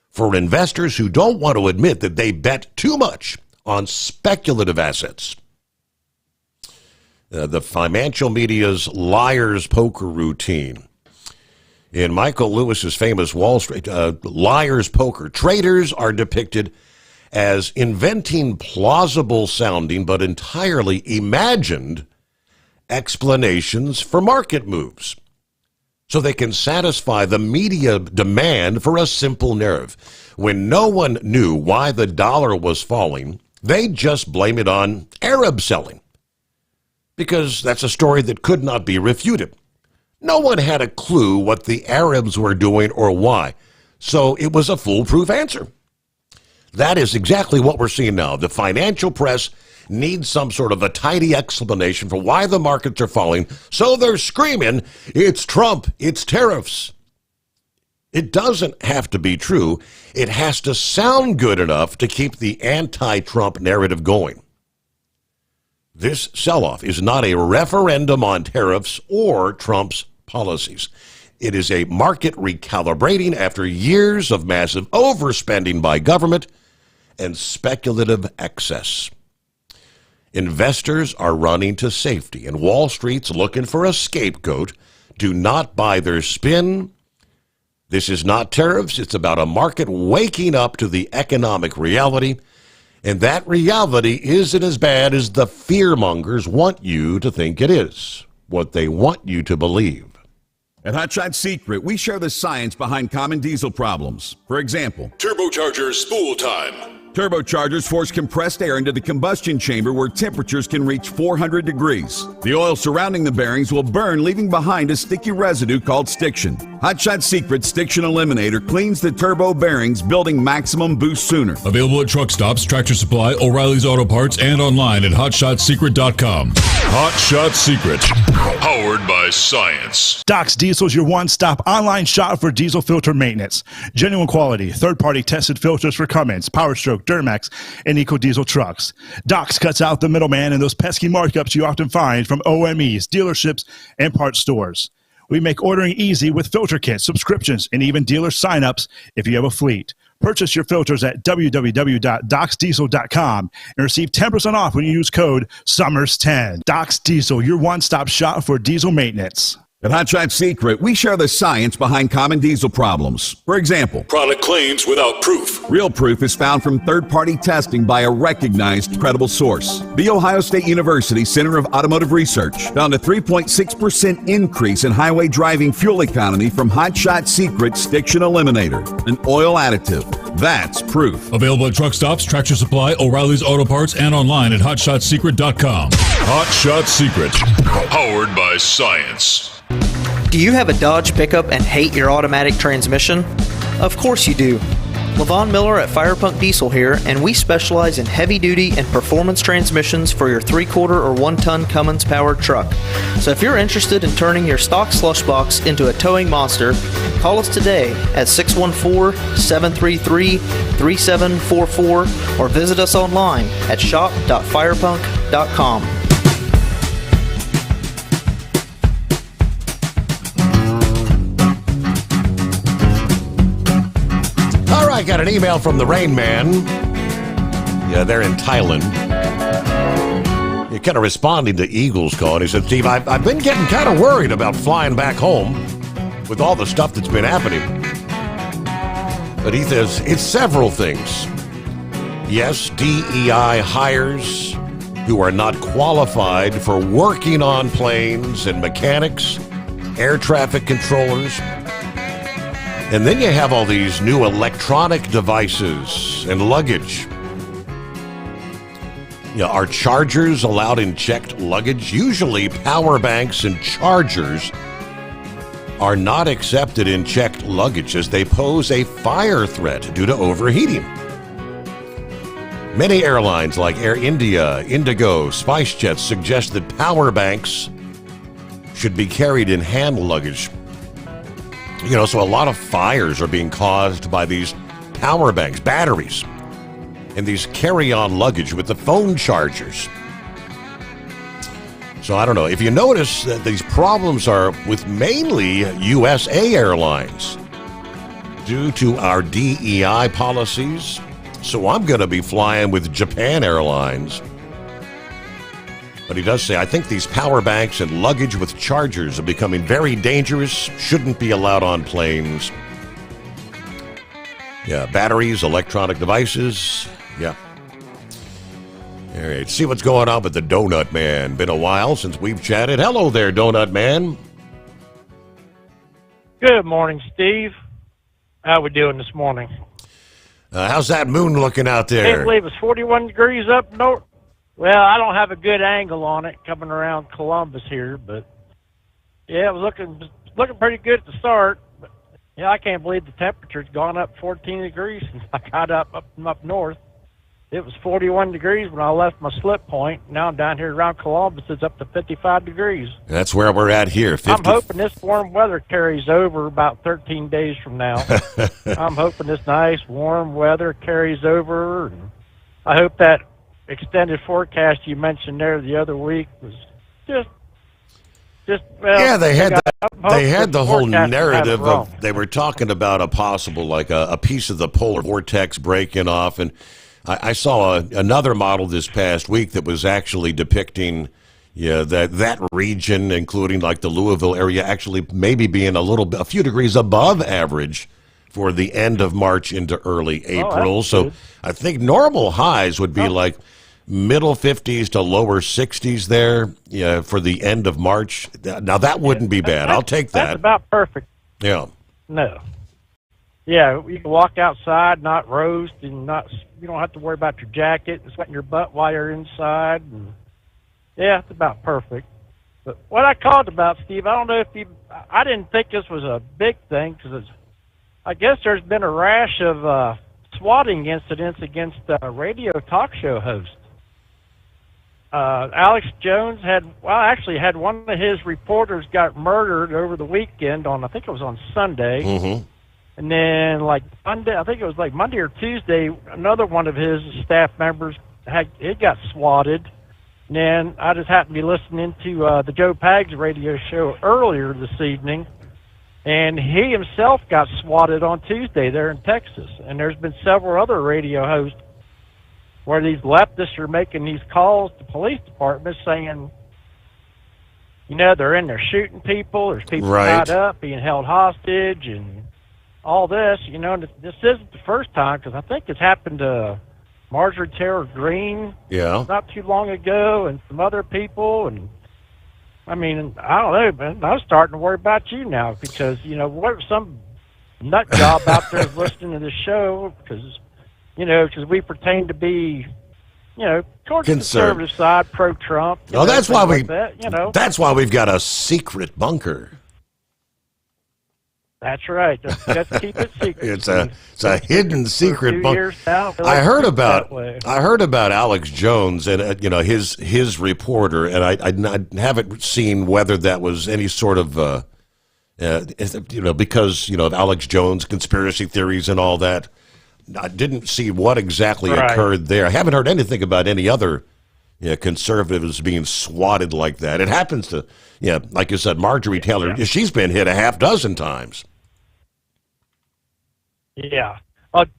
for investors who don't want to admit that they bet too much on speculative assets. The financial media's liar's poker routine. In Michael Lewis's famous Wall Street liar's poker, traders are depicted as inventing plausible sounding but entirely imagined explanations for market moves, so they can satisfy the media demand for a simple narrative. When no one knew why the dollar was falling, they just blame it on Arab selling, because that's a story that could not be refuted. No one had a clue what the Arabs were doing or why, so it was a foolproof answer. That is exactly what we're seeing now. The financial press needs some sort of a tidy explanation for why the markets are falling, so they're screaming, it's Trump, it's tariffs. It doesn't have to be true. It has to sound good enough to keep the anti-Trump narrative going. This sell-off is not a referendum on tariffs or Trump's policies. It is a market recalibrating after years of massive overspending by government and speculative excess. Investors are running to safety, and Wall Street's looking for a scapegoat. Do not buy their spin. This is not tariffs. It's about a market waking up to the economic reality, and that reality isn't as bad as the fearmongers want you to think it is, what they want you to believe. At Hotshot Secret, we share the science behind common diesel problems. For example, Turbocharger spool time. Turbochargers force compressed air into the combustion chamber where temperatures can reach 400 degrees. The oil surrounding the bearings will burn, leaving behind a sticky residue called stiction. Hotshot Secret Stiction Eliminator cleans the turbo bearings, building maximum boost sooner. Available at truck stops, Tractor Supply, O'Reilly's Auto Parts, and online at hotshotsecret.com. Hot Shot Secret, powered by science. Doc's Diesel is your one-stop online shop for diesel filter maintenance. Genuine quality, third-party tested filters for Cummins, Power Stroke, Duramax, and EcoDiesel trucks. Doc's cuts out the middleman and those pesky markups you often find from OMEs, dealerships, and parts stores. We make ordering easy with filter kits, subscriptions, and even dealer sign-ups if you have a fleet. Purchase your filters at www.docsdiesel.com and receive 10% off when you use code SOMMERS10. Doc's Diesel, your one-stop shop for diesel maintenance. At Hotshot Secret, we share the science behind common diesel problems. For example, product claims without proof. Real proof is found from third-party testing by a recognized, credible source. The Ohio State University Center of Automotive Research found a 3.6% increase in highway driving fuel economy from Hotshot Secret Stiction Eliminator, an oil additive. That's proof. Available at truck stops, Tractor Supply, O'Reilly's Auto Parts, and online at hotshotsecret.com. Hot Shot Secret, powered by science. Do you have a Dodge pickup and hate your automatic transmission? Of course you do. Levon Miller at Firepunk Diesel here, and we specialize in heavy-duty and performance transmissions for your 3-quarter or 1-ton Cummins powered truck. So if you're interested in turning your stock slush box into a towing monster, call us today at 614-733-3744 or visit us online at shop.firepunk.com. I got an email from the Rain Man. Yeah, they're in Thailand. You're kind of responding to Eagles call. And he said, Steve, I've been getting kind of worried about flying back home with all the stuff that's been happening. But he says it's several things. Yes, DEI hires who are not qualified for working on planes and mechanics, air traffic controllers. And then you have all these new electronic devices and luggage. Are chargers allowed in checked luggage? Usually power banks and chargers are not accepted in checked luggage as they pose a fire threat due to overheating. Many airlines like Air India, Indigo, SpiceJet suggest that power banks should be carried in hand luggage. So a lot of fires are being caused by these power banks, batteries, and these carry-on luggage with the phone chargers. So I don't know. If you notice that these problems are with mainly USA Airlines due to our DEI policies. So I'm going to be flying with Japan Airlines. But he does say, I think these power banks and luggage with chargers are becoming very dangerous, shouldn't be allowed on planes. Yeah, batteries, electronic devices, Yeah. All right, see what's going on with the Donut Man. Been a while since we've chatted. Hello there, Donut Man. Good morning, Steve. How we doing this morning? How's that moon looking out there? Can't believe it's 41 degrees up north. Well, I don't have a good angle on it coming around Columbus here, but yeah, it was looking pretty good at the start. But yeah, I can't believe the temperature's gone up 14 degrees since I got up north. It was 41 degrees when I left my slip point. Now I'm down here around Columbus. It's up to 55 degrees. That's where we're at here. 50. I'm hoping this warm weather carries over about 13 days from now. I'm hoping this nice warm weather carries over. And I hope that extended forecast you mentioned there the other week was just well. Yeah, they had the whole forecast narrative had it wrong. of they were talking about a possible like a piece of the polar vortex breaking off, and I saw another model this past week that was actually depicting that region, including like the Louisville area, actually maybe being a few degrees above average for the end of March into early April. So good. I think normal highs would be like middle 50s to lower 60s there for the end of March. Now that wouldn't be bad. I'll take that. That's about perfect. Yeah. No. Yeah, you can walk outside, not roast, and you don't have to worry about your jacket and sweating your butt while you're inside. And yeah, it's about perfect. But what I called about, Steve, I don't know if I didn't think this was a big thing because I guess there's been a rash of swatting incidents against radio talk show hosts. Alex Jones had one of his reporters got murdered over the weekend I think it was on Sunday. Mm-hmm. And then, like Monday, I think it was like Monday or Tuesday, another one of his staff members got swatted. And then I just happened to be listening to the Joe Pags radio show earlier this evening, and he himself got swatted on Tuesday there in Texas. And there's been several other radio hosts where these leftists are making these calls to police departments saying, they're in there shooting people, there's people tied up, being held hostage, and all this, and this isn't the first time, because I think it's happened to Marjorie Taylor Greene not too long ago, and some other people, and I mean, I don't know, man, I'm starting to worry about you now, because, what if some nut job out there is listening to the show, because we pertain to be, towards the conservative side, pro-Trump. Well, that's why that's why we've got a secret bunker. That's right. Just keep it secret. It's a hidden secret bunker. Now, I heard about Alex Jones and his reporter, and I haven't seen whether that was any sort of because of Alex Jones conspiracy theories and all that. I didn't see what exactly occurred there. I haven't heard anything about any other conservatives being swatted like that. It happens to like you said, Marjorie Taylor. She's been hit a half dozen times. Yeah.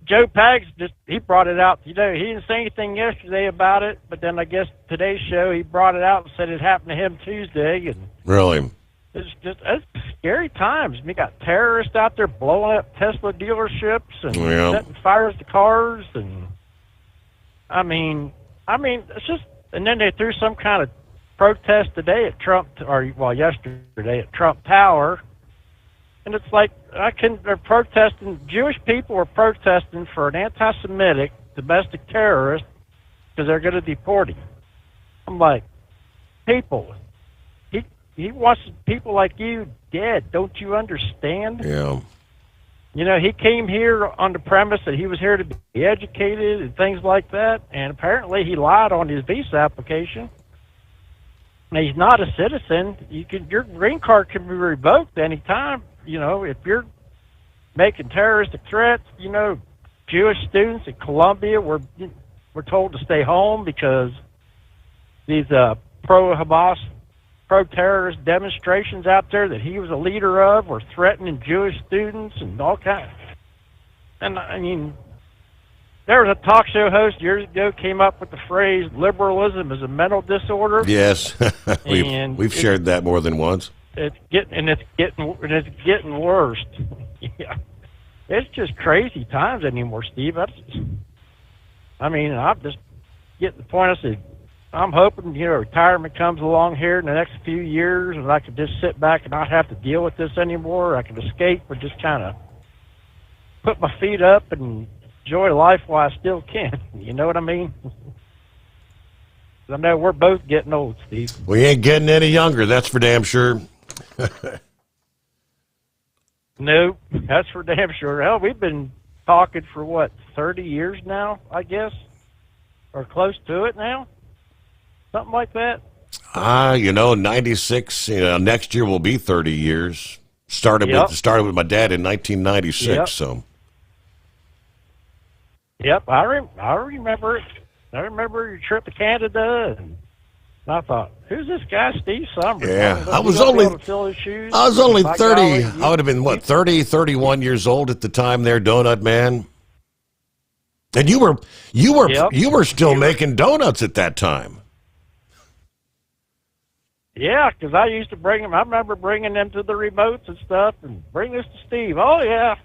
Joe Pags he brought it out. He didn't say anything yesterday about it, but then I guess today's show he brought it out and said it happened to him Tuesday. And really, it's scary times. We got terrorists out there blowing up Tesla dealerships and setting fires to cars, and I mean, it's just. And then they threw some kind of protest today at yesterday at Trump Tower. And it's like, they're protesting, Jewish people are protesting for an anti-Semitic domestic terrorist because they're going to deport him. I'm like, people, he wants people like you dead. Don't you understand? Yeah. He came here on the premise that he was here to be educated and things like that, and apparently he lied on his visa application. And he's not a citizen. Your green card can be revoked any time. If you're making terroristic threats, Jewish students at Columbia were told to stay home because these pro-Hamas, pro-terrorist demonstrations out there that he was a leader of were threatening Jewish students and all kinds. And I mean, there was a talk show host years ago came up with the phrase "liberalism is a mental disorder." Yes, we've shared that more than once. It's getting worse. Yeah, it's just crazy times anymore, Steve. I mean, I'm just getting to the point. I said, I'm hoping, retirement comes along here in the next few years, and I could just sit back and not have to deal with this anymore. I can escape or just kind of put my feet up and enjoy life while I still can. You know what I mean? I know we're both getting old, Steve. We ain't getting any younger, that's for damn sure. No, that's for damn sure. Hell, we've been talking for 30 years now, I guess, or close to it now, something like that. 96. Next year will be 30 years. Started with my dad in 1996. Yep. So. Yep, I remember it. I remember your trip to Canada, and I thought, "Who's this guy, Steve Sommers?" Yeah, I was to only fill his shoes? I was only By 30. golly, I would have been 30, 31 years old at the time there, Donut Man. And you were still making donuts at that time. Yeah, because I used to bring them. I remember bringing them to the remotes and stuff, and bring this to Steve. Oh yeah.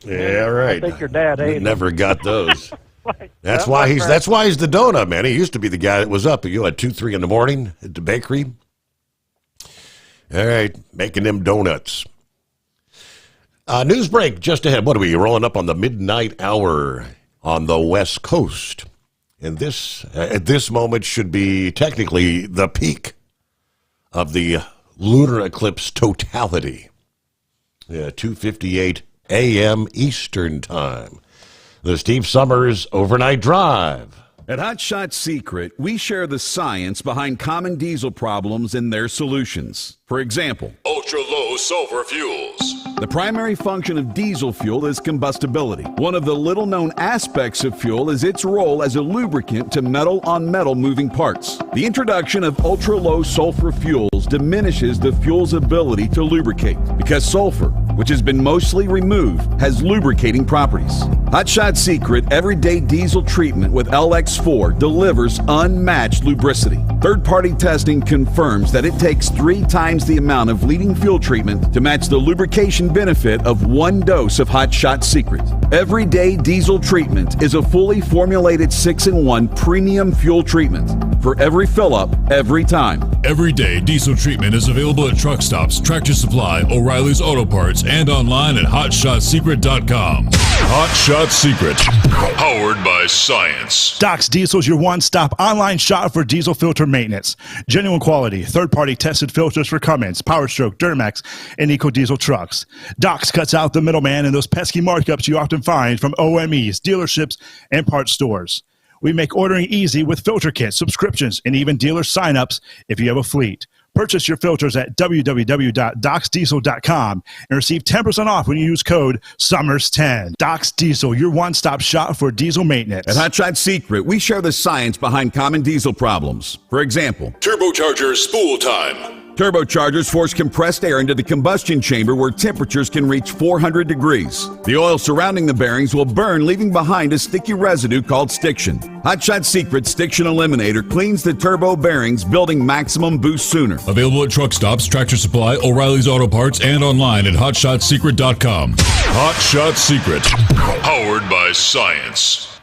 Yeah, right. I think your dad ate Never them. got those. Right. That's why he's the donut man. He used to be the guy that was up at 2, 3 in the morning at the bakery. All right, making them donuts. News break just ahead. What are we rolling up on the midnight hour on the West Coast? And this at this moment should be technically the peak of the lunar eclipse totality. 2:58 a.m. Eastern Time. The Steve Sommers Overnight Drive. At Hot Shot Secret, we share the science behind common diesel problems and their solutions. For example, ultra-low sulfur fuels. The primary function of diesel fuel is combustibility. One of the little-known aspects of fuel is its role as a lubricant to metal-on-metal moving parts. The introduction of ultra-low sulfur fuels diminishes the fuel's ability to lubricate because sulfur, which has been mostly removed, has lubricating properties. Hot Shot Secret Everyday Diesel Treatment with LX4 delivers unmatched lubricity. Third-party testing confirms that it takes 3 times the amount of leading fuel treatment to match the lubrication benefit of 1 dose of Hot Shot Secret. Everyday Diesel Treatment is a fully formulated 6-in-1 premium fuel treatment for every fill-up, every time. Everyday Diesel Treatment is available at truck stops, Tractor Supply, O'Reilly's Auto Parts, and online at HotShotSecret.com. Hot Shot Secret, powered by science. Doc's Diesel is your one-stop online shop for diesel filter maintenance. Genuine quality, third-party tested filters for Cummins, Powerstroke, Duramax, and EcoDiesel trucks. Doc's cuts out the middleman and those pesky markups you often find from OMEs, dealerships, and parts stores. We make ordering easy with filter kits, subscriptions, and even dealer sign-ups if you have a fleet. Purchase your filters at www.docsdiesel.com and receive 10% off when you use code SUMMERS10. Doc's Diesel, your one-stop shop for diesel maintenance. At Hot Shot Secret, we share the science behind common diesel problems. For example, turbocharger spool time. Turbochargers force compressed air into the combustion chamber where temperatures can reach 400 degrees. The oil surrounding the bearings will burn, leaving behind a sticky residue called stiction. Hot Shot Secret Stiction Eliminator cleans the turbo bearings, building maximum boost sooner. Available at truck stops, Tractor Supply, O'Reilly's Auto Parts, and online at HotShotSecret.com. Hot Shot Secret, powered by science.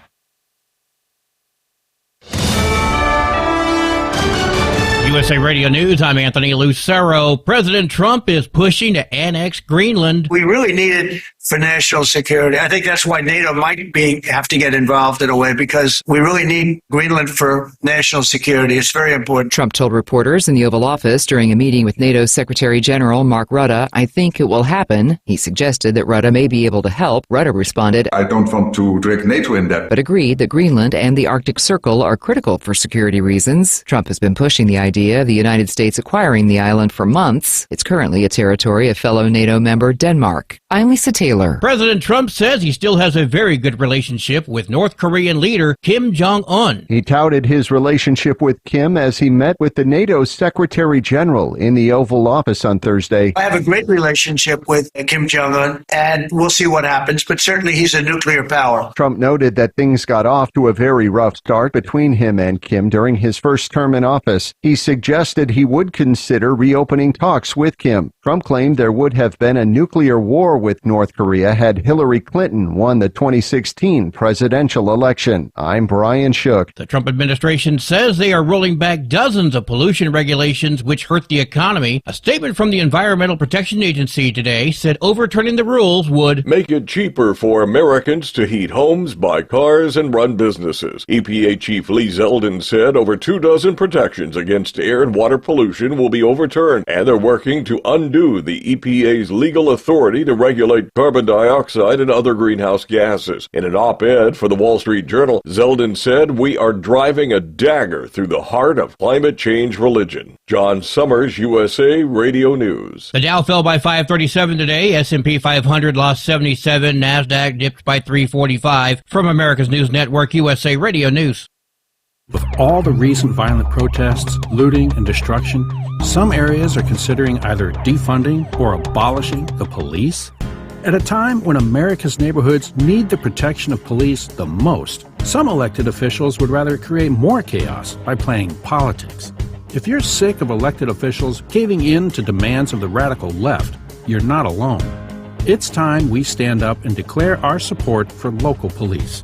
USA Radio News, I'm Anthony Lucero. President Trump is pushing to annex Greenland. We really need it for national security. I think that's why NATO might have to get involved in a way, because we really need Greenland for national security. It's very important. Trump told reporters in the Oval Office during a meeting with NATO Secretary General Mark Rutte, "I think it will happen." He suggested that Rutte may be able to help. Rutte responded, "I don't want to drag NATO in that," but agreed that Greenland and the Arctic Circle are critical for security reasons. Trump has been pushing the idea of the United States acquiring the island for months. It's currently a territory of fellow NATO member Denmark. I'm Lisa Taylor. President Trump says he still has a very good relationship with North Korean leader Kim Jong-un. He touted his relationship with Kim as he met with the NATO Secretary General in the Oval Office on Thursday. I have a great relationship with Kim Jong-un, and we'll see what happens, but certainly he's a nuclear power. Trump noted that things got off to a very rough start between him and Kim during his first term in office. He suggested he would consider reopening talks with Kim. Trump claimed there would have been a nuclear war with North Korea had Hillary Clinton won the 2016 presidential election. I'm Brian Shook. The Trump administration says they are rolling back dozens of pollution regulations which hurt the economy. A statement from the Environmental Protection Agency today said overturning the rules would make it cheaper for Americans to heat homes, buy cars, and run businesses. EPA Chief Lee Zeldin said over 24 protections against air and water pollution will be overturned, and they're working to undo the EPA's legal authority to regulate carbon dioxide and other greenhouse gases. In an op-ed for the Wall Street Journal, Zeldin said, "We are driving a dagger through the heart of climate change religion." John Sommers, USA Radio News. The Dow fell by 537 today. S&P 500 lost 77. NASDAQ dipped by 345. From America's News Network, USA Radio News. With all the recent violent protests, looting, and destruction, some areas are considering either defunding or abolishing the police. At a time when America's neighborhoods need the protection of police the most, some elected officials would rather create more chaos by playing politics. If you're sick of elected officials caving in to demands of the radical left, you're not alone. It's time we stand up and declare our support for local police.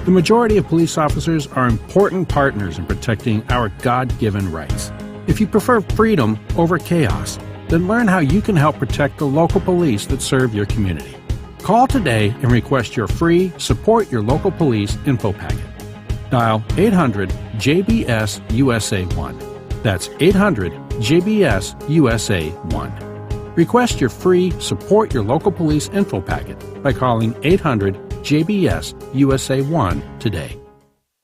The majority of police officers are important partners in protecting our God-given rights. If you prefer freedom over chaos, then learn how you can help protect the local police that serve your community. Call today and request your free Support Your Local Police info packet. Dial 800-JBS-USA1. That's 800-JBS-USA1. Request your free Support Your Local Police info packet by calling 800-JBS-USA1 today.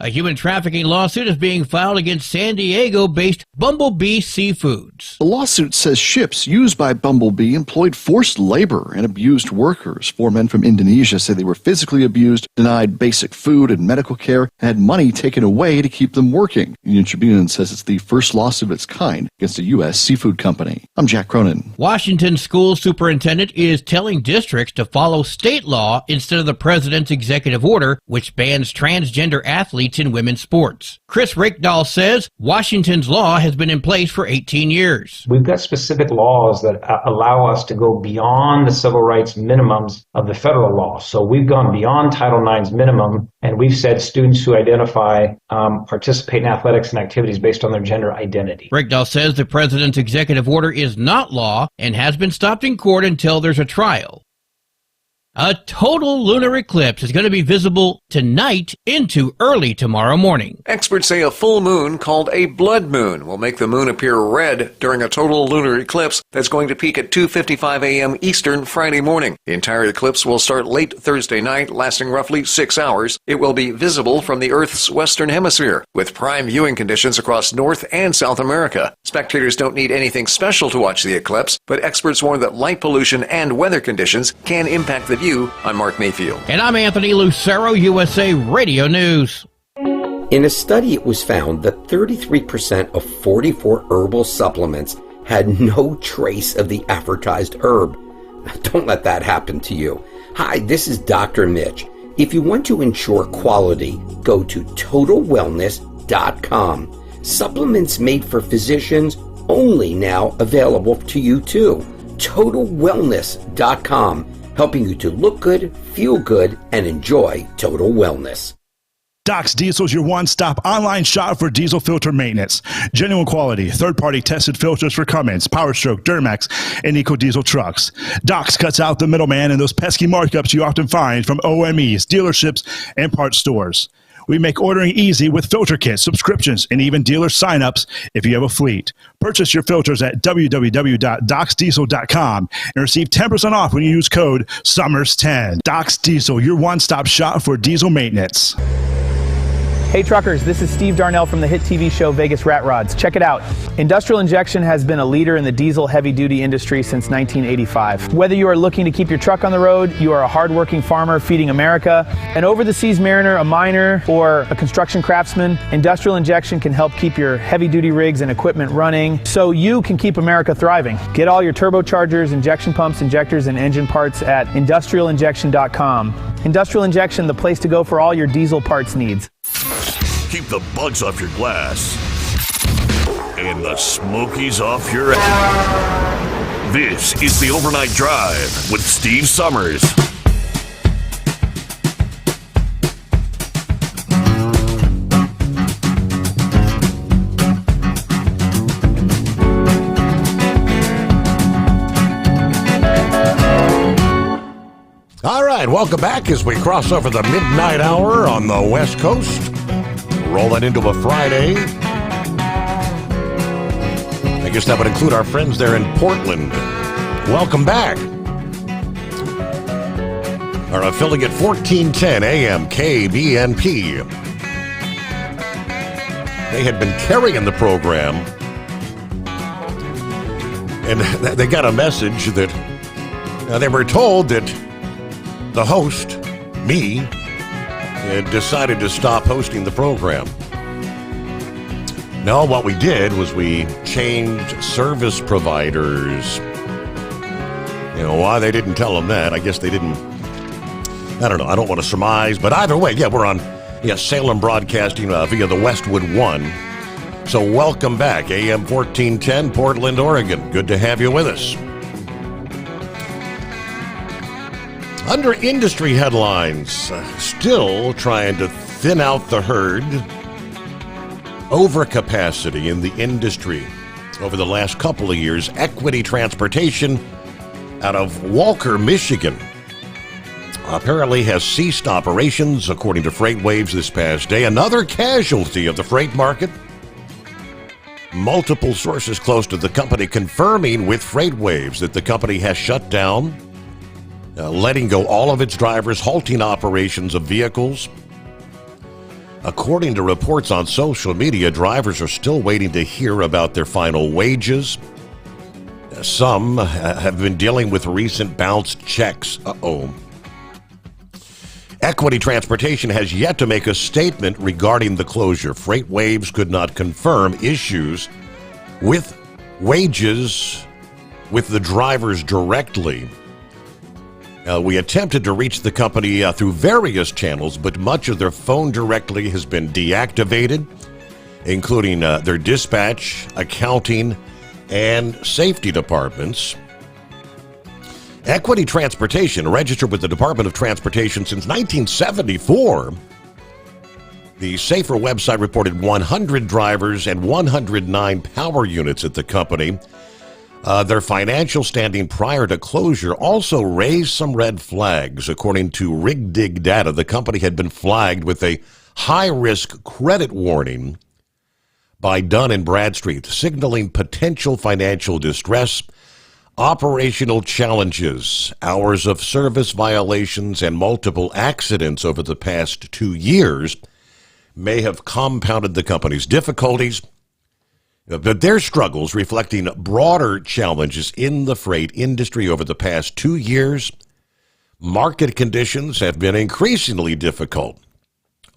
A human trafficking lawsuit is being filed against San Diego-based Bumblebee Seafoods. The lawsuit says ships used by Bumblebee employed forced labor and abused workers. 4 men from Indonesia say they were physically abused, denied basic food and medical care, and had money taken away to keep them working. Union Tribune says it's the first lawsuit of its kind against a U.S. seafood company. I'm Jack Cronin. Washington school superintendent is telling districts to follow state law instead of the president's executive order, which bans transgender athletes in women's sports. Chris Rakedahl says Washington's law has been in place for 18 years. We've got specific laws that allow us to go beyond the civil rights minimums of the federal law. So we've gone beyond Title IX's minimum, and we've said students who identify participate in athletics and activities based on their gender identity. Rakedahl says the president's executive order is not law and has been stopped in court until there's a trial. A total lunar eclipse is going to be visible tonight into early tomorrow morning. Experts say a full moon called a blood moon will make the moon appear red during a total lunar eclipse that's going to peak at 2:55 a.m. Eastern Friday morning. The entire eclipse will start late Thursday night, lasting roughly 6 hours. It will be visible from the Earth's western hemisphere, with prime viewing conditions across North and South America. Spectators don't need anything special to watch the eclipse, but experts warn that light pollution and weather conditions can impact the view. I'm Mark Mayfield. And I'm Anthony Lucero, USA Radio News. In a study, it was found that 33% of 44 herbal supplements had no trace of the advertised herb. Don't let that happen to you. Hi, this is Dr. Mitch. If you want to ensure quality, go to TotalWellness.com. Supplements made for physicians only now available to you too. TotalWellness.com. helping you to look good, feel good, and enjoy total wellness. Doc's Diesel is your one-stop online shop for diesel filter maintenance. Genuine quality, third-party tested filters for Cummins, PowerStroke, Duramax, and EcoDiesel trucks. Doc's cuts out the middleman and those pesky markups you often find from OMEs, dealerships, and parts stores. We make ordering easy with filter kits, subscriptions, and even dealer sign-ups if you have a fleet. Purchase your filters at www.docsdiesel.com and receive 10% off when you use code SUMMERS10. Doc's Diesel, your one-stop shop for diesel maintenance. Hey truckers, this is Steve Darnell from the hit TV show Vegas Rat Rods. Check it out. Industrial Injection has been a leader in the diesel heavy-duty industry since 1985. Whether you are looking to keep your truck on the road, you are a hardworking farmer feeding America, an over-the-seas mariner, a miner, or a construction craftsman, Industrial Injection can help keep your heavy-duty rigs and equipment running so you can keep America thriving. Get all your turbochargers, injection pumps, injectors, and engine parts at industrialinjection.com. Industrial Injection, the place to go for all your diesel parts needs. Keep the bugs off your glass and the smokies off your ass. This is the Overnight Drive with Steve Summers. All right, welcome back as we cross over the midnight hour on the West Coast. Rolling into a Friday. I guess that would include our friends there in Portland. Welcome back. Our affiliate 1410 AM KBNP. They had been carrying the program, and they got a message that they were told that the host, me, had decided to stop hosting the program. No, what we did was we changed service providers. You know, why they didn't tell them that, I guess they didn't. I don't know. I don't want to surmise. But either way, we're on Salem Broadcasting via the Westwood One. So welcome back, AM 1410, Portland, Oregon. Good to have you with us. Under industry headlines, still trying to thin out the herd. Overcapacity in the industry. Over the last couple of years, Equity Transportation out of Walker, Michigan, apparently has ceased operations, according to FreightWaves this past day. Another casualty of the freight market. Multiple sources close to the company confirming with FreightWaves that the company has shut down, letting go all of its drivers, halting operations of vehicles. According to reports on social media, drivers are still waiting to hear about their final wages. Some have been dealing with recent bounced checks. Equity Transportation has yet to make a statement regarding the closure. FreightWaves could not confirm issues with wages with the drivers directly. We attempted to reach the company through various channels, but much of their phone directly has been deactivated, including their dispatch, accounting, and safety departments. Equity Transportation, registered with the Department of Transportation since 1974. The Safer website reported 100 drivers and 109 power units at the company. Their financial standing prior to closure also raised some red flags. According to RigDig data, the company had been flagged with a high-risk credit warning by Dun & Bradstreet, signaling potential financial distress, operational challenges, hours of service violations, and multiple accidents over the past 2 years may have compounded the company's difficulties. But their struggles reflecting broader challenges in the freight industry over the past 2 years. Market conditions have been increasingly difficult.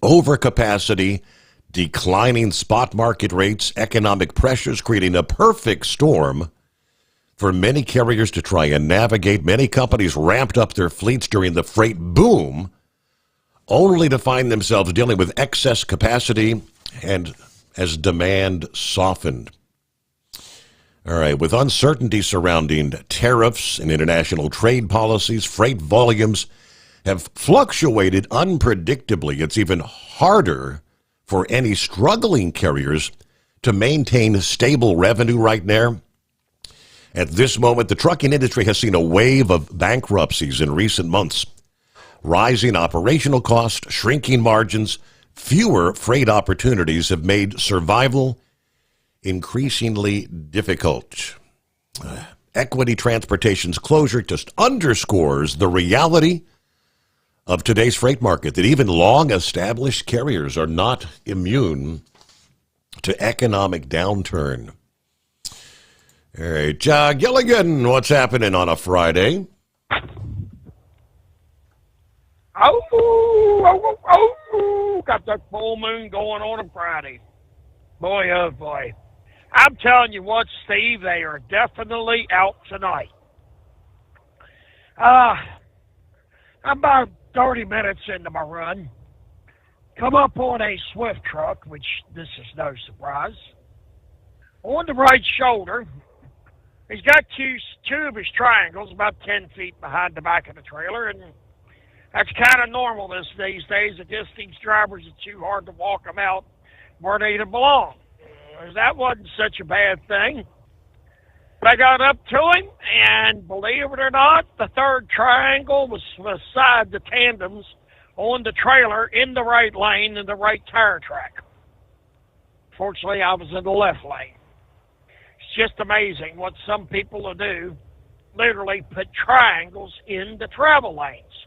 Overcapacity, declining spot market rates, economic pressures creating a perfect storm for many carriers to try and navigate. Many companies ramped up their fleets during the freight boom, only to find themselves dealing with excess capacity and as demand softened. All right, with uncertainty surrounding tariffs and international trade policies, freight volumes have fluctuated unpredictably. It's even harder for any struggling carriers to maintain stable revenue right now. At this moment, the trucking industry has seen a wave of bankruptcies in recent months. Rising operational costs, shrinking margins, fewer freight opportunities have made survival increasingly difficult. Equity Transportation's closure just underscores the reality of today's freight market, that even long-established carriers are not immune to economic downturn. All right, Gilligan, what's happening on a Friday? Got that full moon going on Friday. Boy, oh boy. I'm telling you what, Steve, they are definitely out tonight. I'm about 30 minutes into my run. Come up on a Swift truck, which this is no surprise. On the right shoulder he's got two of his triangles about 10 feet behind the back of the trailer, and that's kind of normal these days. I guess these drivers are too hard to walk them out where they belong. That wasn't such a bad thing. But I got up to him, and believe it or not, the third triangle was beside the tandems on the trailer in the right lane in the right tire track. Fortunately, I was in the left lane. It's just amazing what some people will do, literally put triangles in the travel lanes.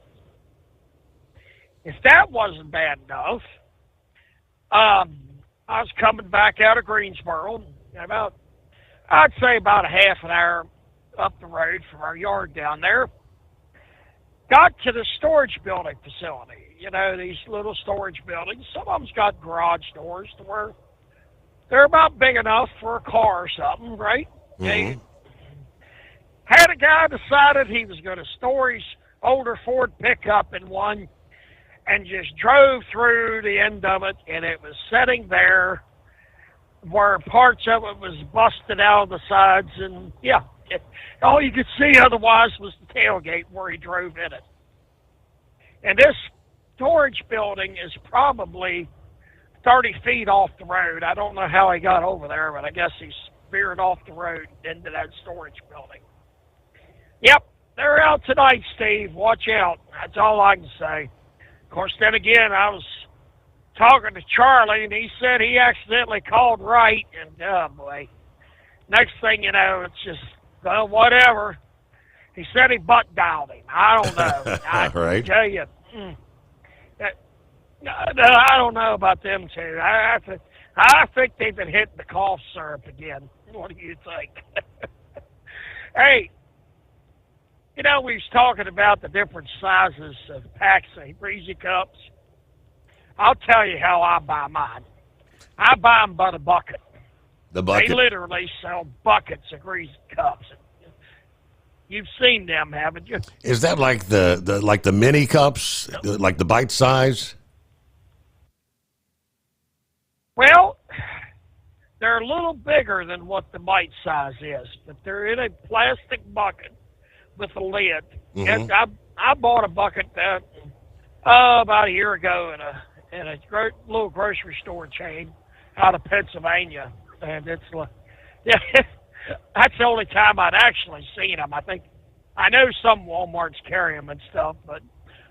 If that wasn't bad enough, I was coming back out of Greensboro, I'd say about a half an hour up the road from our yard down there. Got to the storage building facility. You know, these little storage buildings. Some of them's got garage doors to where they're about big enough for a car or something, right? Mm-hmm. Had a guy decided he was going to store his older Ford pickup in one and just drove through the end of it, and it was sitting there where parts of it was busted out of the sides, and all you could see otherwise was the tailgate where he drove in it. And this storage building is probably 30 feet off the road. I don't know how he got over there, but I guess he veered off the road into that storage building. Yep, they're out tonight, Steve. Watch out. That's all I can say. Of course, then again, I was talking to Charlie, and he said he accidentally called right, and oh boy. Next thing you know, it's just, well, whatever. He said he butt dialed him. I don't know. I tell you, I don't know about them two. I think they've been hitting the cough syrup again. What do you think? Hey, you know, we was talking about the different sizes of packs of Reezy cups. I'll tell you how I buy mine. I buy them by the bucket. The bucket. They literally sell buckets of Reezy cups. You've seen them, haven't you? Is that like the mini cups, like the bite size? Well, they're a little bigger than what the bite size is, but they're in a plastic bucket with a lid. Mm-hmm. And I bought a bucket that about a year ago in a little grocery store chain out of Pennsylvania, and it's that's the only time I'd actually seen them. I know some Walmarts carry them and stuff, but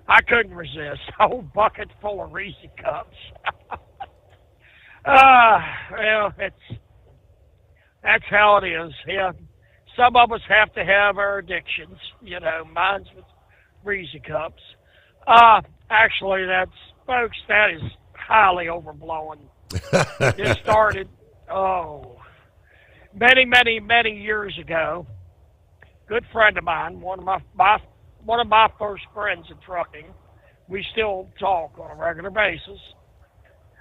I couldn't resist. A whole bucket full of Reezy cups. Well, that's how it is. Yeah, some of us have to have our addictions. You know, mine's with Reezy cups. Actually, folks, that is highly overblown. It started, many, many, many years ago. Good friend of mine, one of my first friends in trucking. We still talk on a regular basis.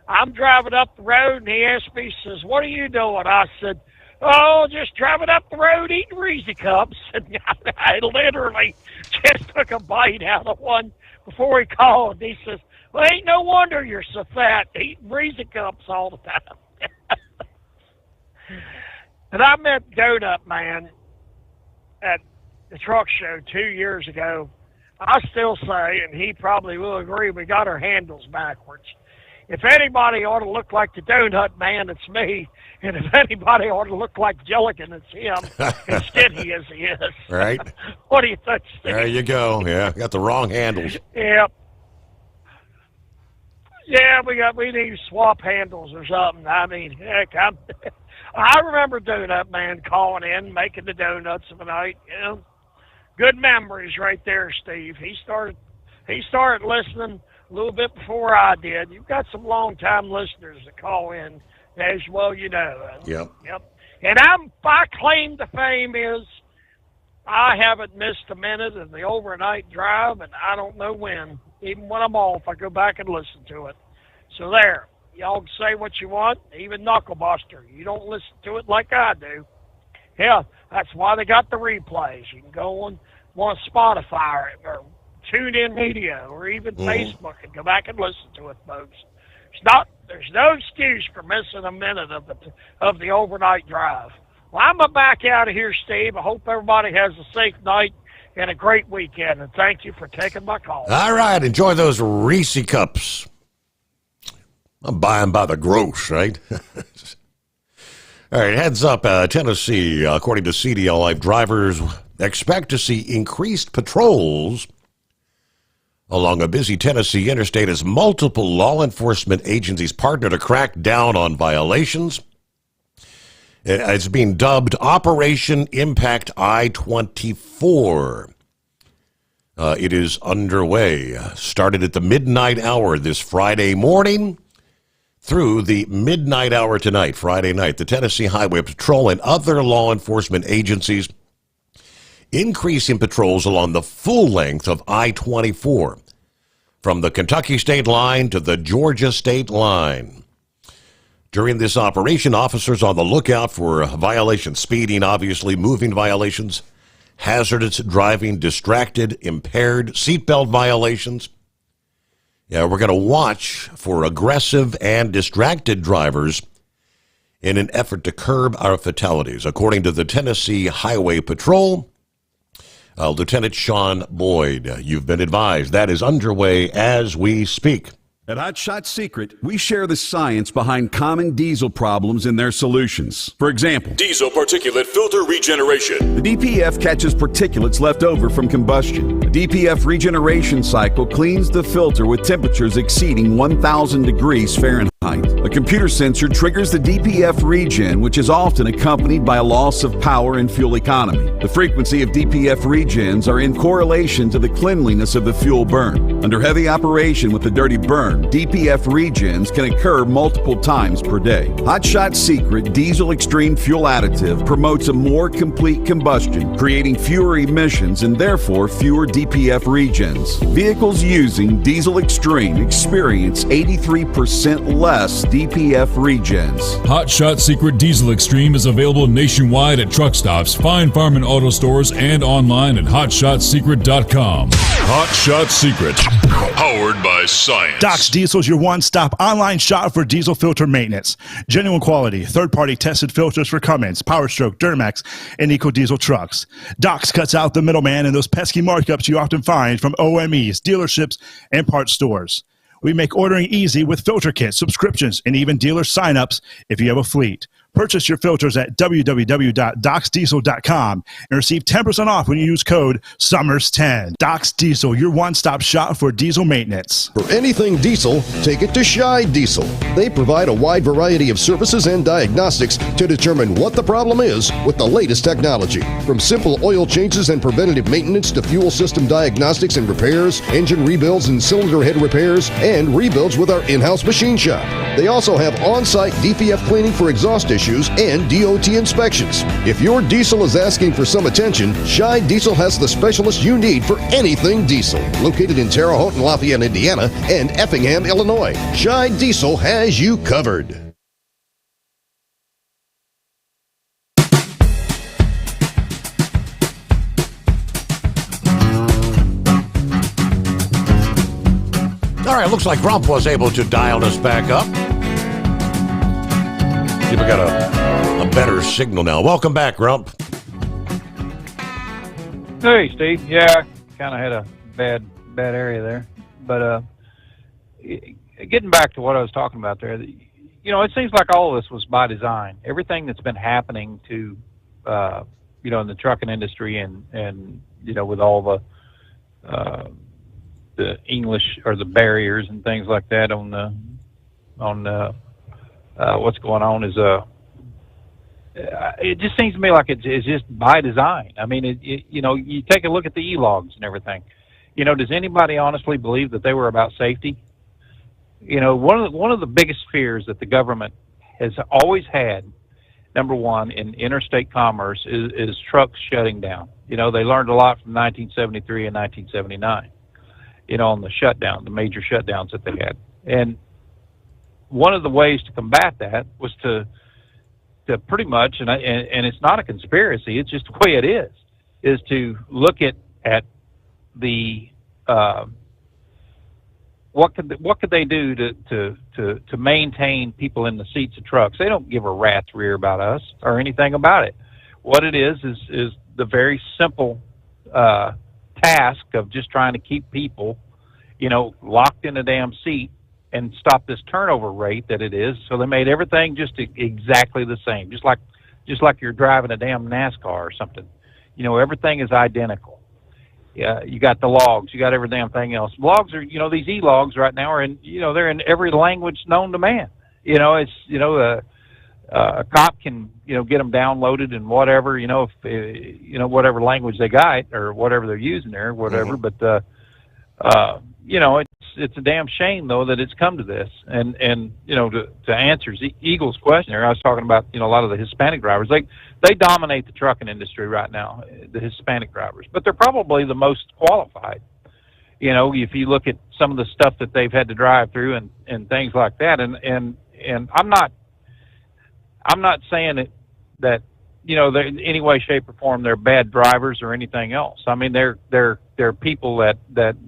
I'm driving up the road, and he asked me, he says, "What are you doing?" I said, "Oh, just driving up the road eating Reezy cups." And I literally just took a bite out of one before he called. He says, "Well, ain't no wonder you're so fat, eating Reezy cups all the time." And I met Donut Man at the truck show 2 years ago. I still say, and he probably will agree, we got our handles backwards. If anybody ought to look like the Donut Man, it's me. And if anybody ought to look like Gilligan, it's him. As skinny as he is. Right. What do you think, Steve? There you go. Yeah, got the wrong handles. Yep. Yeah, we need to swap handles or something. I mean, heck, I remember Donut Man calling in, making the donuts of the night. You know, good memories right there, Steve. He started listening a little bit before I did. You've got some long-time listeners that call in, as well you know. Yep. And my claim to fame is I haven't missed a minute of the overnight drive, and I don't know when. Even when I'm off, I go back and listen to it. So there. Y'all can say what you want, even Knucklebuster. You don't listen to it like I do. Yeah, that's why they got the replays. You can go on Spotify or TuneIn Media or even Facebook and go back and listen to it, folks. There's no excuse for missing a minute of the overnight drive. Well, I'm back out of here, Steve. I hope everybody has a safe night and a great weekend, and thank you for taking my call. All right, enjoy those Reese cups. I'm buying by the gross, right? All right, heads up, Tennessee, according to CDL Life, drivers expect to see increased patrols along a busy Tennessee interstate as multiple law enforcement agencies partner to crack down on violations. It's being dubbed Operation Impact I-24. It is underway. Started at the midnight hour this Friday morning through the midnight hour tonight, Friday night. The Tennessee Highway Patrol and other law enforcement agencies increasing patrols along the full length of I-24 from the Kentucky state line to the Georgia state line. During this operation, officers on the lookout for violations, speeding, obviously, moving violations, hazardous driving, distracted, impaired, seatbelt violations. Yeah, we're going to watch for aggressive and distracted drivers in an effort to curb our fatalities. According to the Tennessee Highway Patrol, Lieutenant Sean Boyd, you've been advised that is underway as we speak. At Hot Shot Secret, we share the science behind common diesel problems and their solutions. For example, diesel particulate filter regeneration. The DPF catches particulates left over from combustion. The DPF regeneration cycle cleans the filter with temperatures exceeding 1,000 degrees Fahrenheit. A computer sensor triggers the DPF regen, which is often accompanied by a loss of power and fuel economy. The frequency of DPF regens are in correlation to the cleanliness of the fuel burn. Under heavy operation with a dirty burn, DPF regens can occur multiple times per day. Hot Shot Secret Diesel Extreme Fuel Additive promotes a more complete combustion, creating fewer emissions and therefore fewer DPF regens. Vehicles using Diesel Extreme experience 83% less DPF regens. Hot Shot Secret Diesel Extreme is available nationwide at truck stops, Fine Farm and auto stores, and online at hotshotsecret.com. Hot Shot Secret, powered by science. Doc's Diesel is your one-stop online shop for diesel filter maintenance. Genuine quality, third-party tested filters for Cummins, PowerStroke, Duramax, and EcoDiesel trucks. Doc's cuts out the middleman and those pesky markups you often find from OMEs, dealerships, and parts stores. We make ordering easy with filter kits, subscriptions, and even dealer sign-ups if you have a fleet. Purchase your filters at www.docsdiesel.com and receive 10% off when you use code SOMMERS10. Doc's Diesel, your one-stop shop for diesel maintenance. For anything diesel, take it to Shy Diesel. They provide a wide variety of services and diagnostics to determine what the problem is with the latest technology. From simple oil changes and preventative maintenance to fuel system diagnostics and repairs, engine rebuilds and cylinder head repairs, and rebuilds with our in-house machine shop. They also have on-site DPF cleaning for exhaust issues and DOT inspections. If your diesel is asking for some attention, Shy Diesel has the specialist you need for anything diesel. Located in Terre Haute and Lafayette, Indiana, and Effingham, Illinois, Shy Diesel has you covered. All right, looks like Grump was able to dial us back up. See if we got a better signal now. Welcome back, Grump. Hey, Steve. Yeah, kind of had a bad area there. But getting back to what I was talking about there, you know, it seems like all of this was by design. Everything that's been happening to, you know, in the trucking industry and you know, with all the English or the barriers and things like that on what's going on is it just seems to me like it's just by design. I mean, you know, you take a look at the e-logs and everything. You know, does anybody honestly believe that they were about safety? You know, one of the biggest fears that the government has always had, number one, in interstate commerce is trucks shutting down. You know, they learned a lot from 1973 and 1979. You know, on the shutdown, the major shutdowns that they had. And one of the ways to combat that was to pretty much, and it's not a conspiracy, it's just the way it is to look at the what could they do to maintain people in the seats of trucks? They don't give a rat's rear about us or anything about it. what it is the very simple task of just trying to keep people, locked in a damn seat and stop this turnover rate that it is. So they made everything just exactly the same, just like you're driving a damn NASCAR or something. Everything is identical. Yeah, you got the logs, you got every damn thing else. Logs are, these e-logs right now are in, they're in every language known to man. A cop can, get them downloaded and whatever, if, whatever language they got or whatever they're using there, whatever. Mm-hmm. But, it's a damn shame though that it's come to this. And to answer Eagle's question there, I was talking about, a lot of the Hispanic drivers. They dominate the trucking industry right now, the Hispanic drivers, but they're probably the most qualified. If you look at some of the stuff that they've had to drive through and things like that, and I'm not saying that they're in any way, shape, or form they're bad drivers or anything else. I mean, they're people that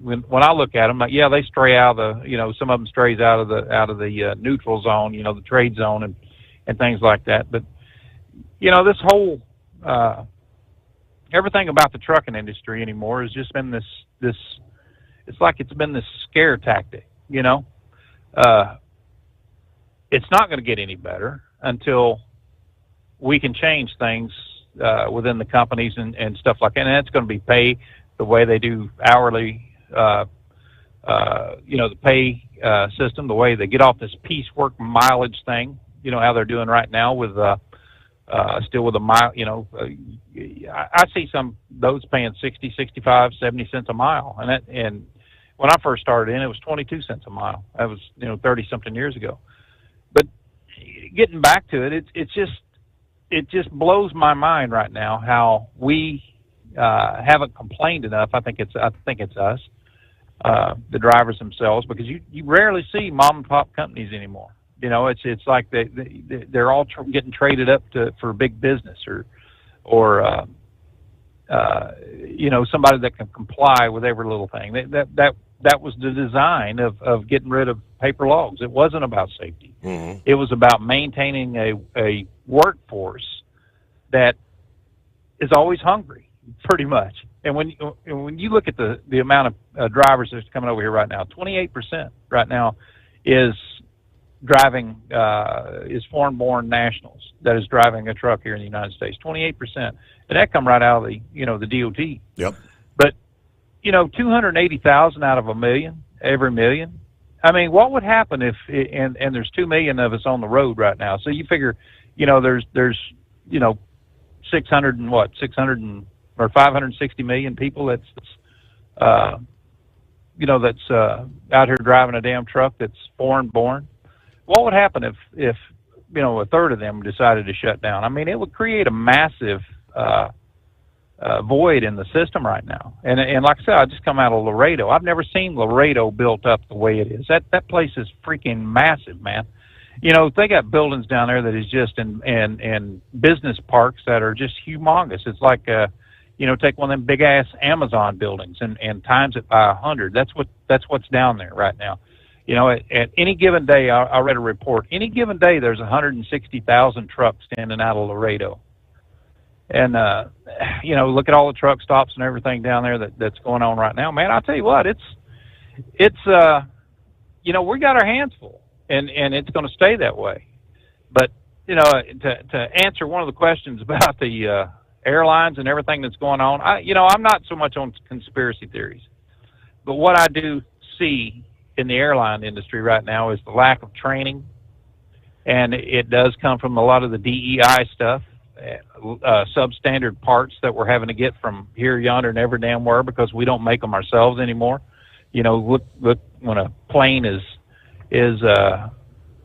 when I look at them, yeah, they stray out of the, some of them strays out of the neutral zone, the trade zone and things like that. But this whole everything about the trucking industry anymore has just been this. It's like it's been this scare tactic. It's not going to get any better until we can change things within the companies and stuff like that. And that's going to be pay the way they do hourly, the pay system, the way they get off this piecework mileage thing, how they're doing right now with still with a mile, I see those paying 60, 65, 70 cents a mile. And when I first started in, it was 22 cents a mile. That was, 30 something years ago. But getting back to it, it just blows my mind right now how we haven't complained enough. I think it's us, the drivers themselves, because you rarely see mom and pop companies anymore. It's like they're all getting traded up for big business or somebody that can comply with every little thing. That was the design of getting rid of paper logs. It wasn't about safety. Mm-hmm. It was about maintaining a workforce that is always hungry, pretty much. And when you look at the amount of drivers that's coming over here right now, 28% right now is driving is foreign-born nationals that is driving a truck here in the United States. 28%, and that come right out of the DOT. Yep. But 280,000 out of a million, every million. I mean, what would happen if and there's 2 million of us on the road right now? So you figure, there's 600 or 560 million people that's out here driving a damn truck that's foreign-born. What would happen if a third of them decided to shut down? I mean, it would create a massive void in the system right now. And like I said, I just come out of Laredo. I've never seen Laredo built up the way it is. That place is freaking massive, man. They got buildings down there that is just in business parks that are just humongous. It's like take one of them big ass Amazon buildings and times it by 100. That's what's down there right now. At any given day, I read a report. Any given day, there's 160,000 trucks standing out of Laredo. And look at all the truck stops and everything down there that's going on right now. Man, I'll tell you what, it's we got our hands full, and it's going to stay that way. But to answer one of the questions about the airlines and everything that's going on, I'm not so much on conspiracy theories, but what I do see in the airline industry right now is the lack of training, and it does come from a lot of the DEI stuff, substandard parts that we're having to get from here, yonder, and every damn where because we don't make them ourselves anymore. Look when a plane is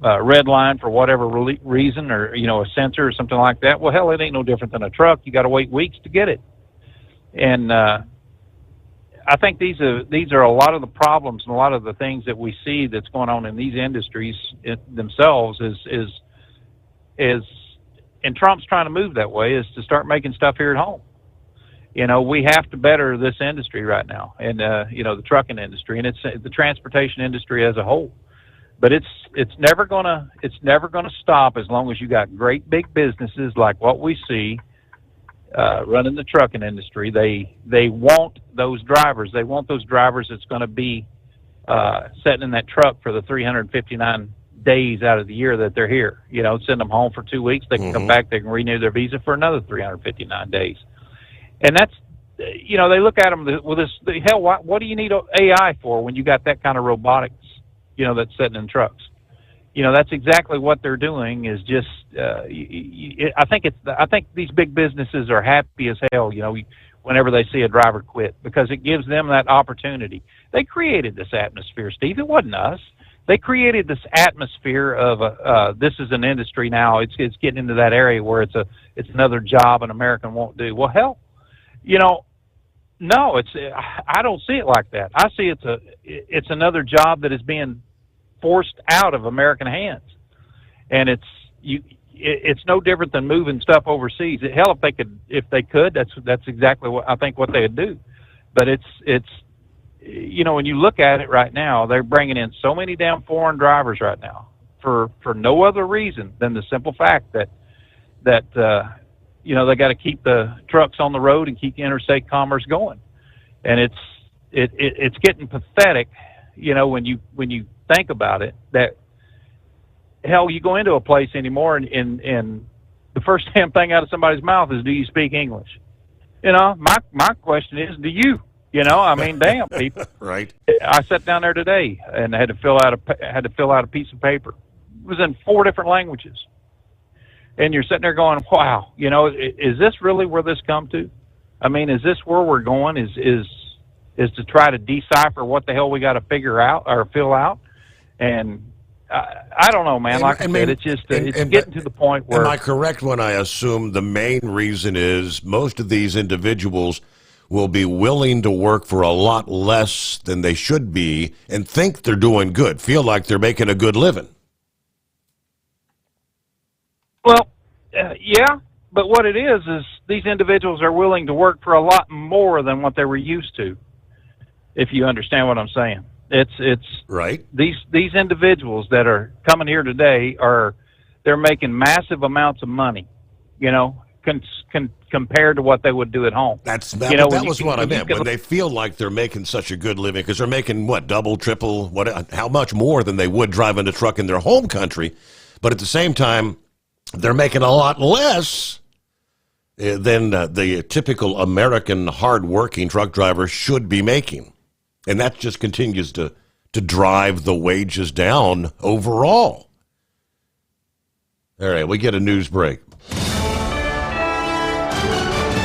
red line for whatever reason, or a sensor or something like that. Well, hell, it ain't no different than a truck. You got to wait weeks to get it, and I think these are a lot of the problems and a lot of the things that we see that's going on in these industries themselves is and Trump's trying to move that way, is to start making stuff here at home. We have to better this industry right now, and the trucking industry, and it's the transportation industry as a whole. But it's never gonna stop as long as you got great big businesses like what we see running the trucking industry. They want those drivers. They want those drivers that's going to be sitting in that truck for the 359 days out of the year that they're here. You know, send them home for 2 weeks. They can come back. They can renew their visa for another 359 days. And that's, you know, they look at them with this, hell, what do you need AI for when you got that kind of robotics, you know, that's sitting in trucks? You know, that's exactly what they're doing is just, I think these big businesses are happy as hell, you know, whenever they see a driver quit, because it gives them that opportunity. They created this atmosphere, Steve. It wasn't us. They created this atmosphere of this is an industry now. It's getting into that area where it's another job an American won't do. Well, hell, you know, no, I don't see it like that. I see it's another job that is being forced out of American hands, and it's no different than moving stuff overseas. Hell, if they could, that's exactly what I think what they'd do. But it's you know, when you look at it right now, they're bringing in so many damn foreign drivers right now for no other reason than the simple fact that you know, they got to keep the trucks on the road and keep the interstate commerce going. And it's getting pathetic, you know, when you think about it, that hell, you go into a place anymore and the first damn thing out of somebody's mouth is, do you speak English? You know, my question is, do you? You know, I mean, damn, people. Right. I sat down there today and had to fill out a piece of paper. It was in 4 different languages. And you're sitting there going, wow, you know, is this really where this come to? I mean, is this where we're going? Is to try to decipher what the hell we got to figure out or fill out? And I don't know, man. Like I said, it's just it's getting to the point where. Am I correct when I assume the main reason is most of these individuals will be willing to work for a lot less than they should be and think they're doing good, feel like they're making a good living? Well, yeah, but what it is these individuals are willing to work for a lot more than what they were used to, if you understand what I'm saying. It's right. These individuals that are coming here today they're making massive amounts of money, you know, compared to what they would do at home. That was what I meant. When they feel like they're making such a good living, because they're making what, double, triple, how much more than they would driving a truck in their home country, but at the same time, they're making a lot less than the typical American hard-working truck driver should be making. And that just continues to drive the wages down overall. All right, we get a news break.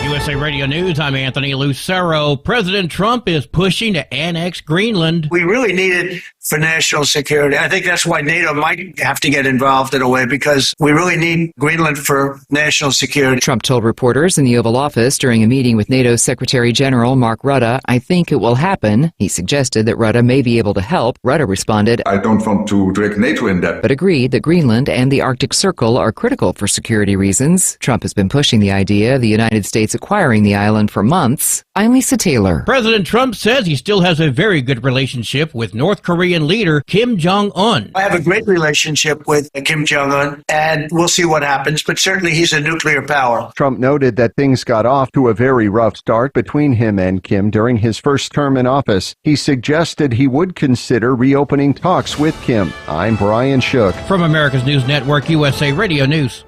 USA Radio News, I'm Anthony Lucero. President Trump is pushing to annex Greenland. We really need it for national security. I think that's why NATO might have to get involved in a way, because we really need Greenland for national security. Trump told reporters in the Oval Office during a meeting with NATO Secretary General Mark Rutte, "I think it will happen." He suggested that Rutte may be able to help. Rutte responded, "I don't want to drag NATO in that," but agreed that Greenland and the Arctic Circle are critical for security reasons. Trump has been pushing the idea of the United States acquiring the island for months. I'm Lisa Taylor. President Trump says he still has a very good relationship with North Korean leader Kim Jong-un. I have a great relationship with Kim Jong-un, and we'll see what happens, but certainly he's a nuclear power. Trump noted that things got off to a very rough start between him and Kim during his first term in office. He suggested he would consider reopening talks with Kim. I'm Brian Shook. From America's News Network, USA Radio News.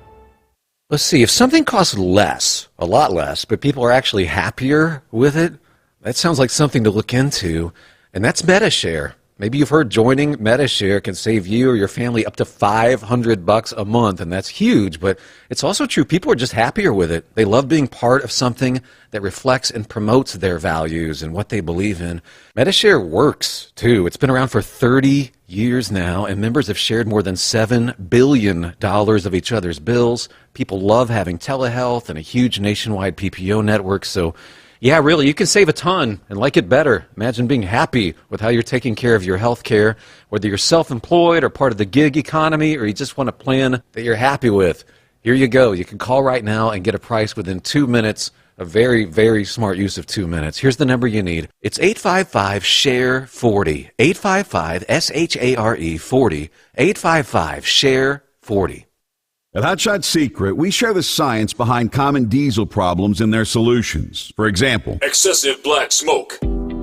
Let's see, if something costs less, a lot less, but people are actually happier with it, that sounds like something to look into, and that's MetaShare. Maybe you've heard joining MetaShare can save you or your family up to $500 a month, and that's huge, but it's also true. People are just happier with it. They love being part of something that reflects and promotes their values and what they believe in. MetaShare works, too. It's been around for 30 years now, and members have shared more than $7 billion of each other's bills. People love having telehealth and a huge nationwide PPO network, so yeah, really, you can save a ton and like it better. Imagine being happy with how you're taking care of your health care, whether you're self-employed or part of the gig economy, or you just want a plan that you're happy with. Here you go. You can call right now and get a price within 2 minutes. A very, very smart use of 2 minutes. Here's the number you need. It's 855-SHARE-40. 855-SHARE-40. 855-SHARE-40. At Hotshot Secret, we share the science behind common diesel problems and their solutions. For example, Excessive black smoke.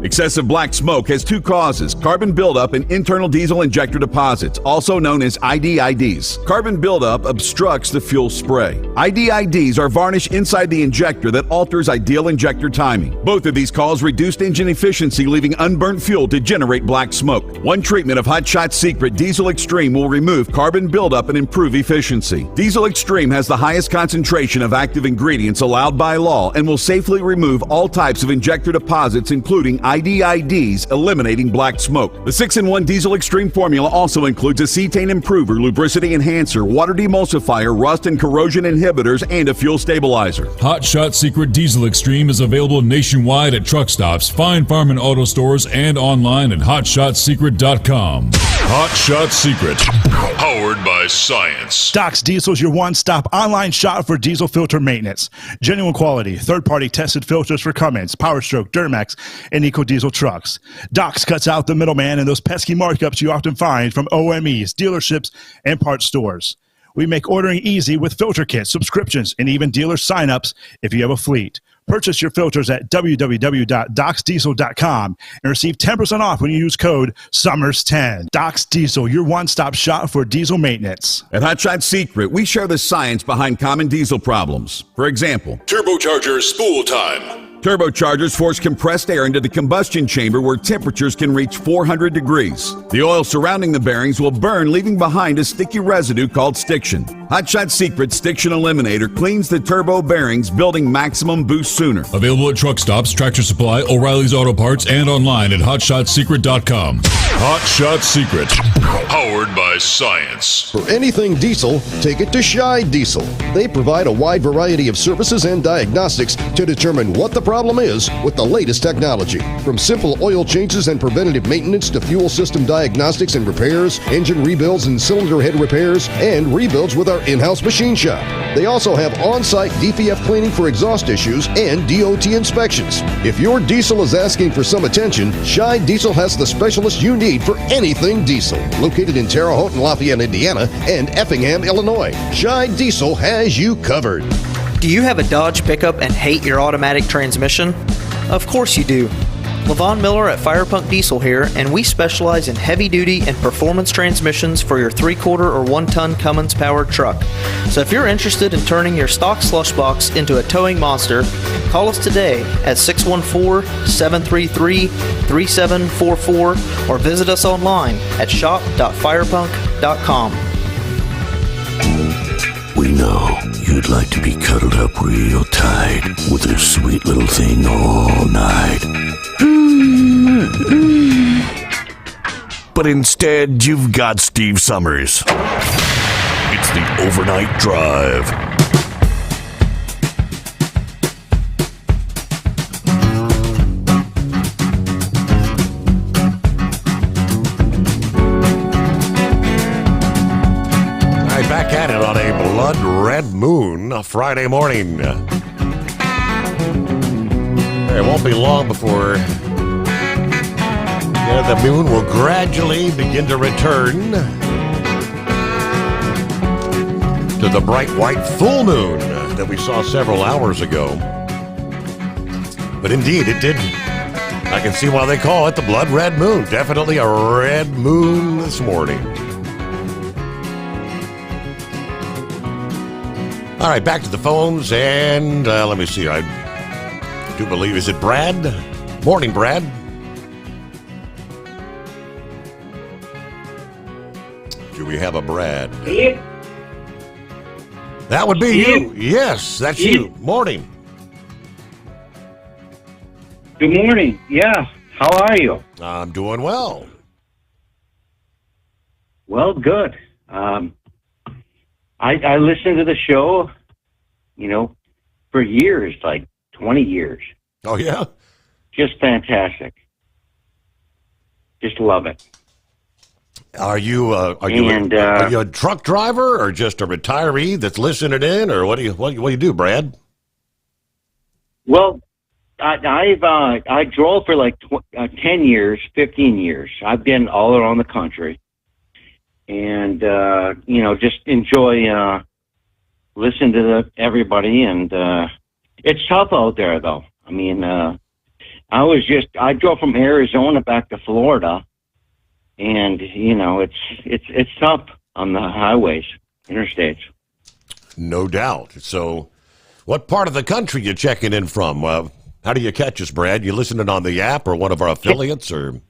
excessive black smoke has two causes: carbon buildup and internal diesel injector deposits, also known as IDIDs. Carbon buildup obstructs the fuel spray. IDIDs are varnish inside the injector that alters ideal injector timing. Both of these cause reduced engine efficiency, leaving unburnt fuel to generate black smoke. One treatment of Hotshot Secret Diesel Extreme will remove carbon buildup and improve efficiency. Diesel Extreme has the highest concentration of active ingredients allowed by law and will safely remove all types of injector deposits, including IDIDs, eliminating black smoke. The 6-in-1 Diesel Extreme formula also includes a cetane improver, lubricity enhancer, water demulsifier, rust and corrosion inhibitors, and a fuel stabilizer. Hotshot Secret Diesel Extreme is available nationwide at truck stops, Fine Farm and auto stores, and online at hotshotsecret.com. Hotshot Secret, powered by science. Doc's Diesel is your one-stop online shop for diesel filter maintenance. Genuine quality, third-party tested filters for Cummins, PowerStroke, Duramax, and EcoDiesel trucks. Doc's cuts out the middleman and those pesky markups you often find from OMEs, dealerships, and parts stores. We make ordering easy with filter kits, subscriptions, and even dealer sign-ups if you have a fleet. Purchase your filters at www.docsdiesel.com and receive 10% off when you use code SOMMERS10. Doc's Diesel, your one-stop shop for diesel maintenance. At Hotshot Secret, we share the science behind common diesel problems. For example, Turbocharger spool time. turbochargers force compressed air into the combustion chamber where temperatures can reach 400 degrees. The oil surrounding the bearings will burn, leaving behind a sticky residue called stiction. Hotshot Secret Stiction Eliminator cleans the turbo bearings, building maximum boost sooner. Available at truck stops, Tractor Supply, O'Reilly's Auto Parts, and online at hotshotsecret.com. Hotshot Secret, powered by science. For anything diesel, take it to Shy Diesel. They provide a wide variety of services and diagnostics to determine what the problem is with the latest technology. From simple oil changes and preventative maintenance to fuel system diagnostics and repairs, engine rebuilds and cylinder head repairs, and rebuilds with our in-house machine shop. They also have on-site DPF cleaning for exhaust issues and DOT inspections. If your diesel is asking for some attention, Shy Diesel has the specialist you need for anything diesel. Located in Terre Haute and Lafayette, Indiana, and Effingham, Illinois, Shy Diesel has you covered. Do you have a Dodge pickup and hate your automatic transmission? Of course you do. Levon Miller at Firepunk Diesel here, and we specialize in heavy-duty and performance transmissions for your 3-quarter or 1-ton Cummins-powered truck. So if you're interested in turning your stock slush box into a towing monster, call us today at 614-733-3744 or visit us online at shop.firepunk.com. We know you'd like to be cuddled up real tight with a sweet little thing all night. But instead, you've got Steve Summers. It's the Overnight Drive. All right, back at it on a blood red moon, a Friday morning. It won't be long before the moon will gradually begin to return to the bright white full moon that we saw several hours ago. But indeed, it did. I can see why they call it the blood red moon. Definitely a red moon this morning. All right, back to the phones, and let me see. I do believe, is it Brad? Morning, Brad. Do we have a Brad? Yeah. That would be you. Yes, that's you. Morning. Good morning. Yeah. How are you? I'm doing well. Well, good. I listened to the show, for years, like 20 years. Oh, yeah? Just fantastic. Just love it. Are you a truck driver or just a retiree that's listening in, or what do you do, Brad? Well, I drove for like 10 years, 15 years. I've been all around the country, and just enjoy listen to everybody, and it's tough out there, though. I mean, I drove from Arizona back to Florida, and it's tough on the highways, interstates. No doubt. So, what part of the country you checking in from? How do you catch us, Brad? You listening on the app or one of our affiliates, or?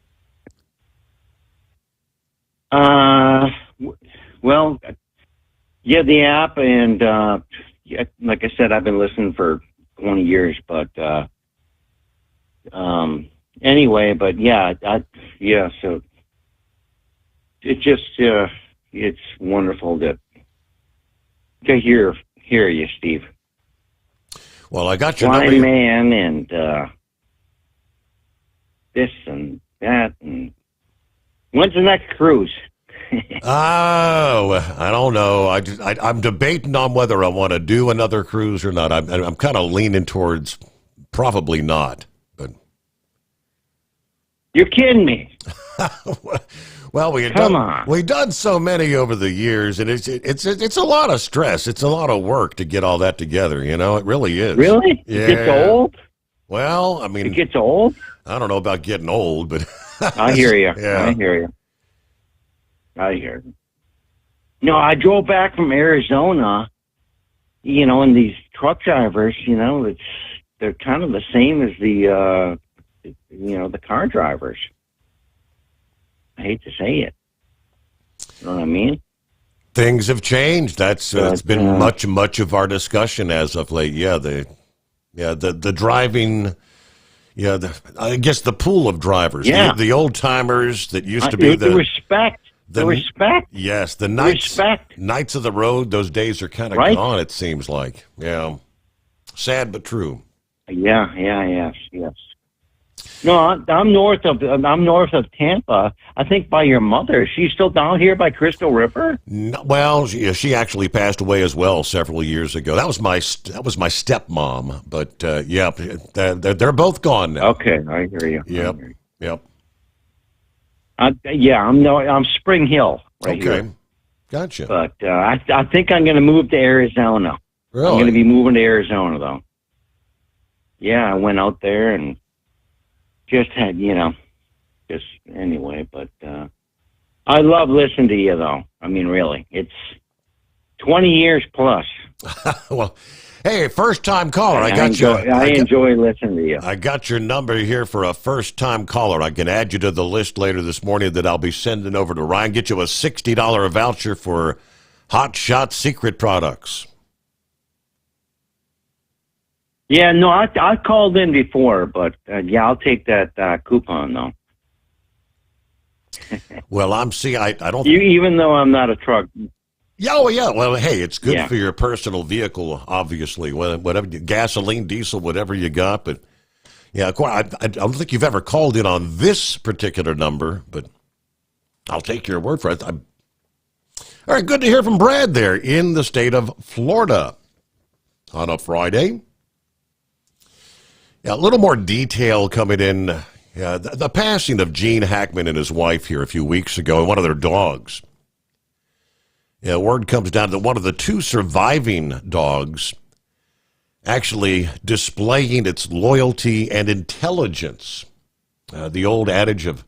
Well, yeah, the app, and like I said, I've been listening for 20 years, but anyway, but yeah, so it just it's wonderful to hear you, Steve. Well, I got your Blind number. man, and this and that, and when's the next cruise? Oh, I don't know. I'm debating on whether I want to do another cruise or not. I'm kind of leaning towards probably not. But you're kidding me. Well, we've done so many over the years, and it's a lot of stress. It's a lot of work to get all that together. It really is. Really? Yeah. It gets old? Well, I mean, it gets old. I don't know about getting old, but I hear you. Yeah. I hear you. No, I drove back from Arizona, and these truck drivers, they're kind of the same as the car drivers. I hate to say it. You know what I mean? Things have changed. That's it's been much of our discussion as of late. Yeah, the driving. Yeah, I guess the pool of drivers. Yeah. The old timers that used to be the respect. The respect. Yes, the nights of the road. Those days are kind of gone. It seems like. Yeah, sad but true. Yes. No, I'm north of Tampa. I think by your mother. Is she still down here by Crystal River? No, well, she actually passed away as well several years ago. That was my stepmom. But they're both gone now. Okay, I hear you. Yep. I'm Spring Hill right here. Okay, gotcha. But I think I'm going to move to Arizona. Really? I'm going to be moving to Arizona, though. Yeah, I went out there and just had, anyway. But I love listening to you, though. I mean, really, it's 20 years plus. Well, hey, first-time caller. I enjoy listening to you. I got your number here for a first-time caller. I can add you to the list later this morning that I'll be sending over to Ryan. Get you a $60 voucher for Hot Shot Secret products. Yeah, no, I called in before, but I'll take that coupon, though. Well, I don't... Even though I'm not a truck... Yeah, well, hey, it's good for your personal vehicle, obviously. Whatever, gasoline, diesel, whatever you got. But, yeah, I don't think you've ever called in on this particular number, but I'll take your word for it. All right, good to hear from Brad there in the state of Florida on a Friday. Yeah, a little more detail coming in. The passing of Gene Hackman and his wife here a few weeks ago, and one of their dogs. Yeah, word comes down that one of the two surviving dogs actually displaying its loyalty and intelligence. The old adage of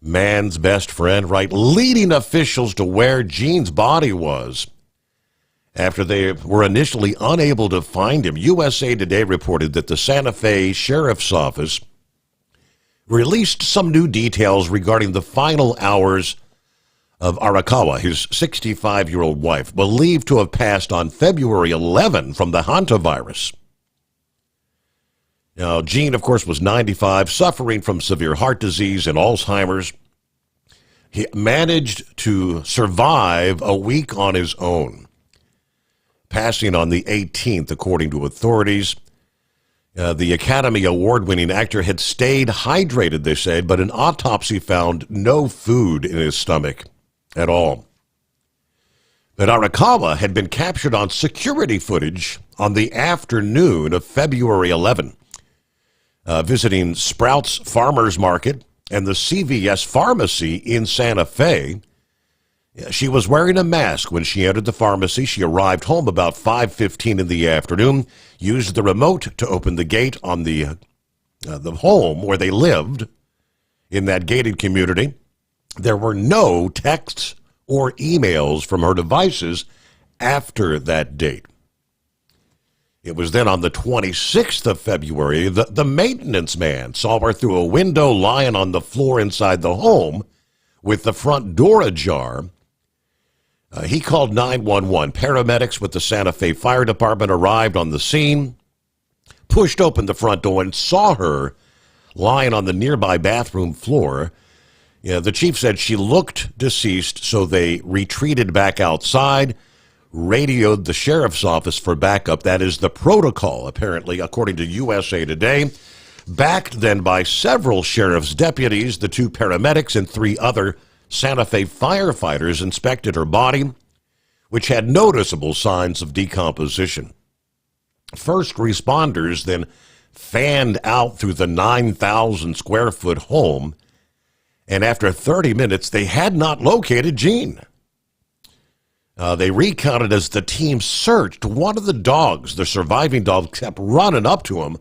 man's best friend, right? Leading officials to where Gene's body was after they were initially unable to find him. USA Today reported that the Santa Fe Sheriff's Office released some new details regarding the final hours of Arakawa, his 65-year-old wife, believed to have passed on February 11 from the hantavirus. Now, Gene, of course, was 95, suffering from severe heart disease and Alzheimer's. He managed to survive a week on his own, passing on the 18th, according to authorities. The Academy Award-winning actor had stayed hydrated, they said, but an autopsy found no food in his stomach at all. But Arakawa had been captured on security footage on the afternoon of February 11, visiting Sprouts Farmers Market and the CVS Pharmacy in Santa Fe, She was wearing a mask when she entered the pharmacy. She arrived home about 5:15 in the afternoon, used the remote to open the gate on the home where they lived in that gated community. There were no texts or emails from her devices after that date. It was then on the 26th of February, the maintenance man saw her through a window lying on the floor inside the home with the front door ajar. He called 911. Paramedics with the Santa Fe Fire Department arrived on the scene, pushed open the front door, and saw her lying on the nearby bathroom floor. The chief said she looked deceased, so they retreated back outside, radioed the sheriff's office for backup. That is the protocol, apparently, according to USA Today. Backed then by several sheriff's deputies, the 2 paramedics and 3 other Santa Fe firefighters inspected her body, which had noticeable signs of decomposition. First responders then fanned out through the 9,000 square foot home, and after 30 minutes, they had not located Jean. They recounted as the team searched. One of the dogs, the surviving dog, kept running up to him,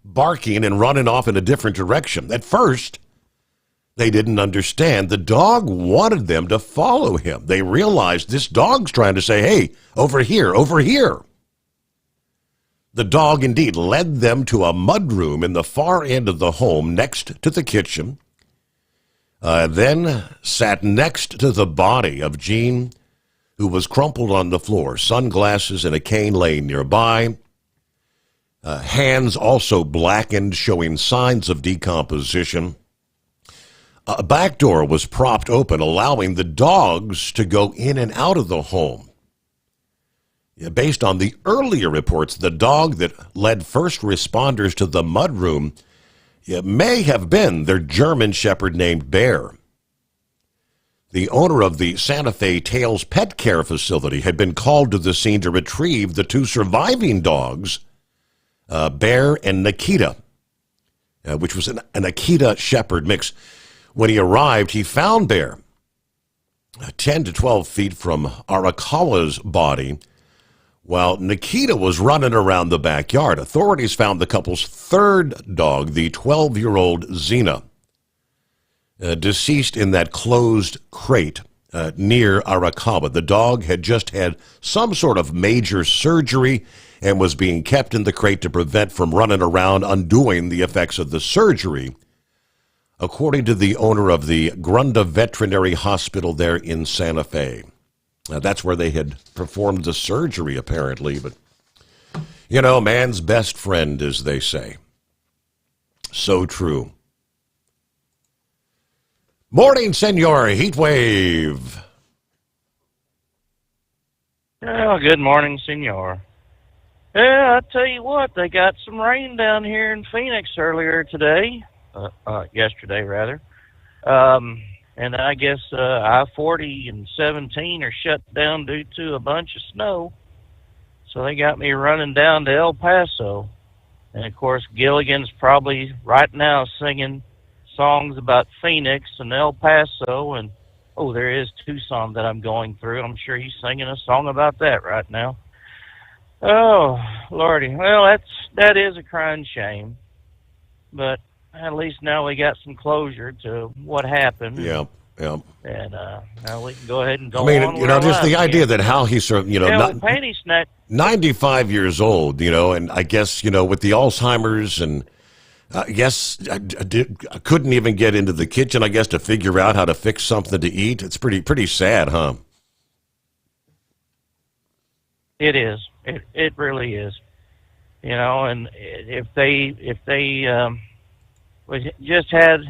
barking and running off in a different direction. At first, they didn't understand. The dog wanted them to follow him. They realized this dog's trying to say, hey, over here, over here. The dog indeed led them to a mudroom in the far end of the home next to the kitchen, then sat next to the body of Jean, who was crumpled on the floor, sunglasses and a cane laying nearby, hands also blackened, showing signs of decomposition. A back door was propped open, allowing the dogs to go in and out of the home. Based on the earlier reports, the dog that led first responders to the mudroom may have been their German shepherd named Bear. The owner of the Santa Fe Tails Pet Care Facility had been called to the scene to retrieve the 2 surviving dogs, Bear and Nikita, which was an Akita shepherd mix. When he arrived, he found Bear 10 to 12 feet from Arakawa's body, while Nikita was running around the backyard. Authorities found the couple's 3rd dog, the 12-year-old Xena, deceased in that closed crate near Arakawa. The dog had just had some sort of major surgery and was being kept in the crate to prevent from running around undoing the effects of the surgery, according to the owner of the Grunda Veterinary Hospital there in Santa Fe. That's where they had performed the surgery, apparently. But, man's best friend, as they say. So true. Morning, Senor Heatwave. Well, good morning, Senor. Yeah, I tell you what, they got some rain down here in Phoenix earlier today. Yesterday, rather. And I guess I-40 and 17 are shut down due to a bunch of snow. So they got me running down to El Paso. And, of course, Gilligan's probably right now singing songs about Phoenix and El Paso. And, there is Tucson that I'm going through. I'm sure he's singing a song about that right now. Oh, Lordy. Well, that is a crying shame. But at least now we got some closure to what happened. Yeah. And now we can go ahead and go on. Just the idea that how he sort of, panty snack. 95 years old, and I guess, with the Alzheimer's and I couldn't even get into the kitchen, I guess, to figure out how to fix something to eat. It's pretty sad, huh? It is. It really is. And if they we just had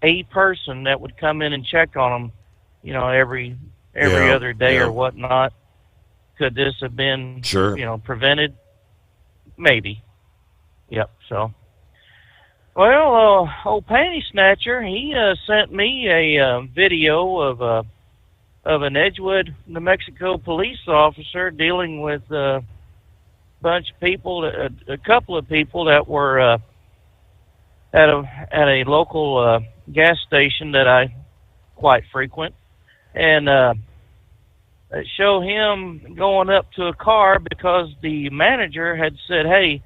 a person that would come in and check on them, every other day or whatnot. Could this have been, prevented? Maybe. Yep. So, well, old Panty Snatcher, he sent me a video of an Edgewood, New Mexico police officer dealing with a bunch of people, a couple of people that were at a local gas station that I quite frequent, and that show him going up to a car because the manager had said, "Hey,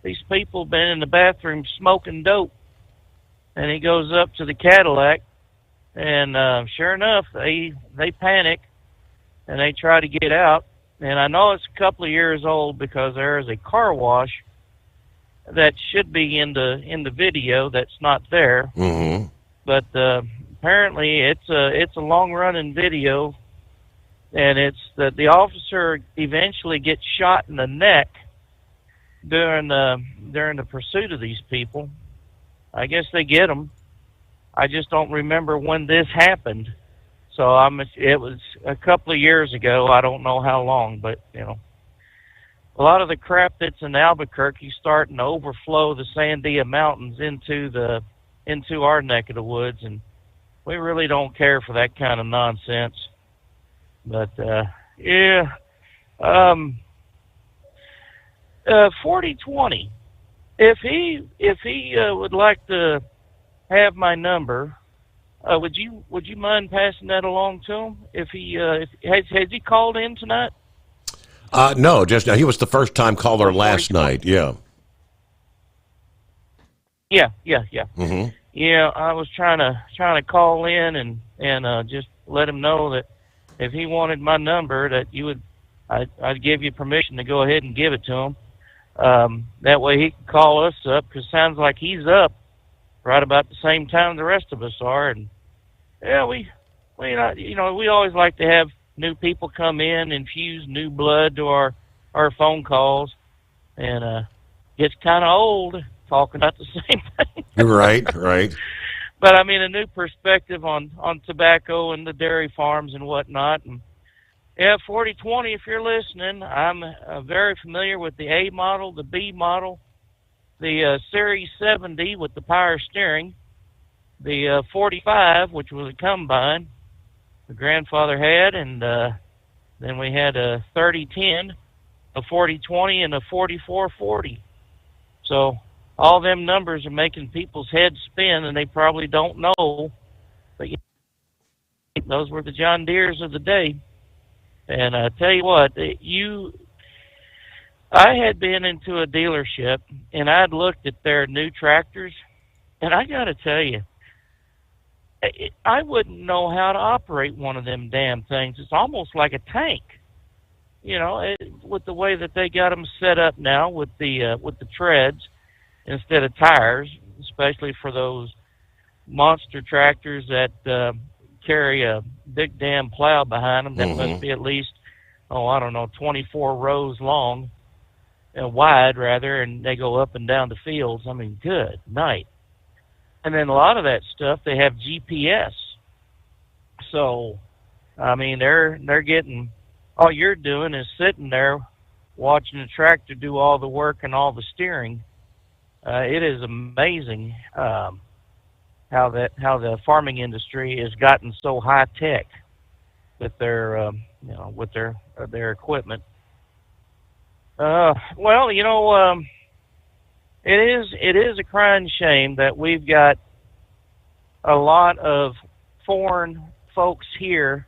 these people been in the bathroom smoking dope." And he goes up to the Cadillac, and sure enough, they panic and they try to get out. And I know it's a couple of years old because there is a car wash that should be in the video that's not there. Mm-hmm. But apparently it's a long running video, and it's that the officer eventually gets shot in the neck during the pursuit of these people. I guess they get them. I just don't remember when this happened. So it was a couple of years ago. I don't know how long, but a lot of the crap that's in Albuquerque starting to overflow the Sandia Mountains into our neck of the woods, and we really don't care for that kind of nonsense. But 4020. If he would like to have my number, would you mind passing that along to him? If has he called in tonight? No, just he was the first time caller last night. Yeah. Yeah. Mm-hmm. Yeah, I was trying to call in and just let him know that if he wanted my number, that I'd give you permission to go ahead and give it to him. That way he can call us up, because it sounds like he's up right about the same time the rest of us are. And yeah, we always like to have new people come in, infuse new blood to our phone calls, and gets kind of old talking about the same thing. Right. But I mean, a new perspective on tobacco and the dairy farms and whatnot. And yeah, 4020, if you're listening, I'm very familiar with the A model, the B model, the Series 70 with the power steering, the 45, which was a combine the grandfather had, and then we had a 3010, a 4020, and a 4440. So all them numbers are making people's heads spin, and they probably don't know. But those were the John Deeres of the day. And I tell you what, I had been into a dealership, and I'd looked at their new tractors, and I got to tell you, I wouldn't know how to operate one of them damn things. It's almost like a tank, with the way that they got them set up now with the treads instead of tires, especially for those monster tractors that carry a big damn plow behind them that must be at least, 24 rows long and wide, rather, and they go up and down the fields. I mean, good night. And then a lot of that stuff, they have GPS. So, I mean, they're getting, all you're doing is sitting there watching the tractor do all the work and all the steering. It is amazing how the farming industry has gotten so high tech with their with their equipment. It is a crying shame that we've got a lot of foreign folks here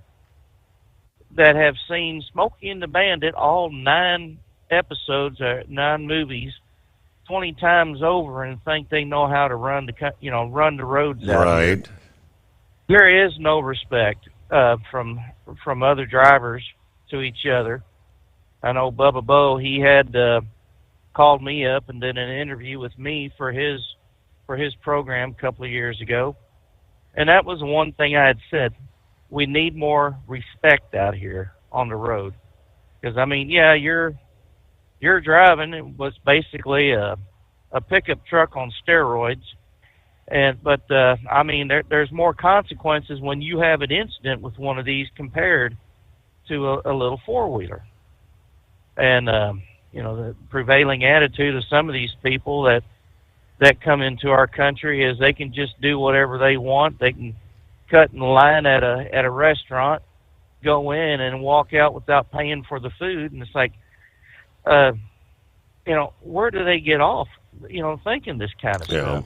that have seen Smokey and the Bandit, all 9 episodes, 9 movies, 20 times over, and think they know how to run the roads out. Right. There is no respect from other drivers to each other. I know Bubba Bo, he had called me up and did an interview with me for his program a couple of years ago, and that was one thing I had said: we need more respect out here on the road. Because I mean, yeah, you're driving. It was basically a pickup truck on steroids, but I mean, there's more consequences when you have an incident with one of these compared to a little 4-wheeler. And the prevailing attitude of some of these people that come into our country is they can just do whatever they want. They can cut in line at a restaurant, go in and walk out without paying for the food, and it's like, where do they get off, thinking this kind of stuff?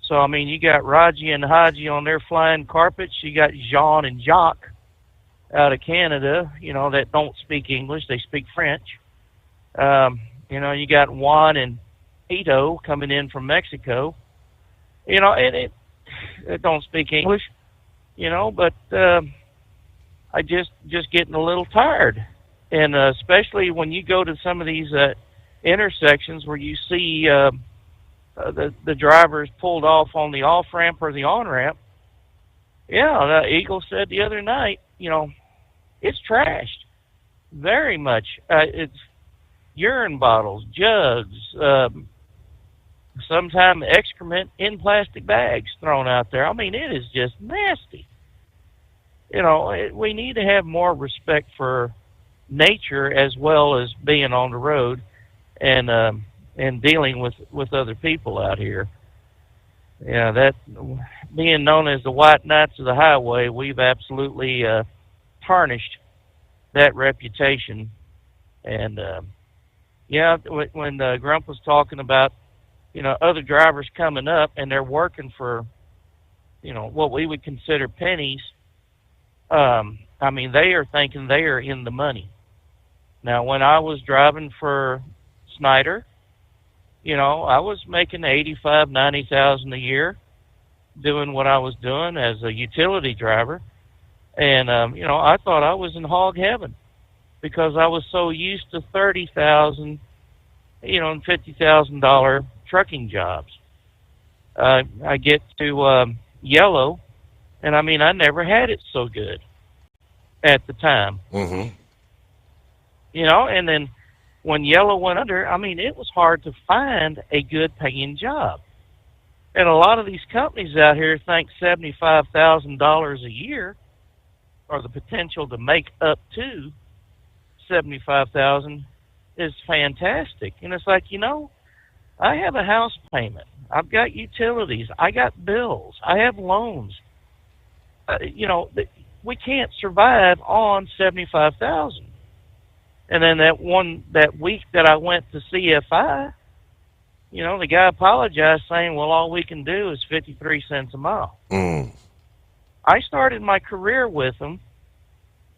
So I mean, you got Raji and Haji on their flying carpets. You got Jean and Jacques out of Canada, that don't speak English. They speak French. You got Juan and Ito coming in from Mexico. And it don't speak English, but I just getting a little tired. And especially when you go to some of these intersections where you see the drivers pulled off on the off-ramp or the on-ramp. Yeah, the Eagle said the other night, it's trashed. Very much. It's urine bottles, jugs, sometimes excrement in plastic bags thrown out there. I mean, it is just nasty. We need to have more respect for nature as well as being on the road and dealing with other people out here. Yeah, that being known as the White Knights of the Highway, we've absolutely tarnished that reputation. And when Grump was talking about other drivers coming up and they're working for what we would consider pennies, I mean, they are thinking they are in the money. Now, when I was driving for Snyder, I was making $85,000-$90,000 a year doing what I was doing as a utility driver. And, I thought I was in hog heaven because I was so used to $30,000, and $50,000 trucking jobs. I get to Yellow, and I mean, I never had it so good at the time. Mm-hmm. And then when Yellow went under, I mean, it was hard to find a good paying job. And a lot of these companies out here think $75,000 a year, or the potential to make up to $75,000, is fantastic. And it's like, I have a house payment. I've got utilities. I got bills. I have loans. We can't survive on $75,000. And then that week that I went to CFI, the guy apologized saying, well, all we can do is 53 cents a mile. Mm. I started my career with them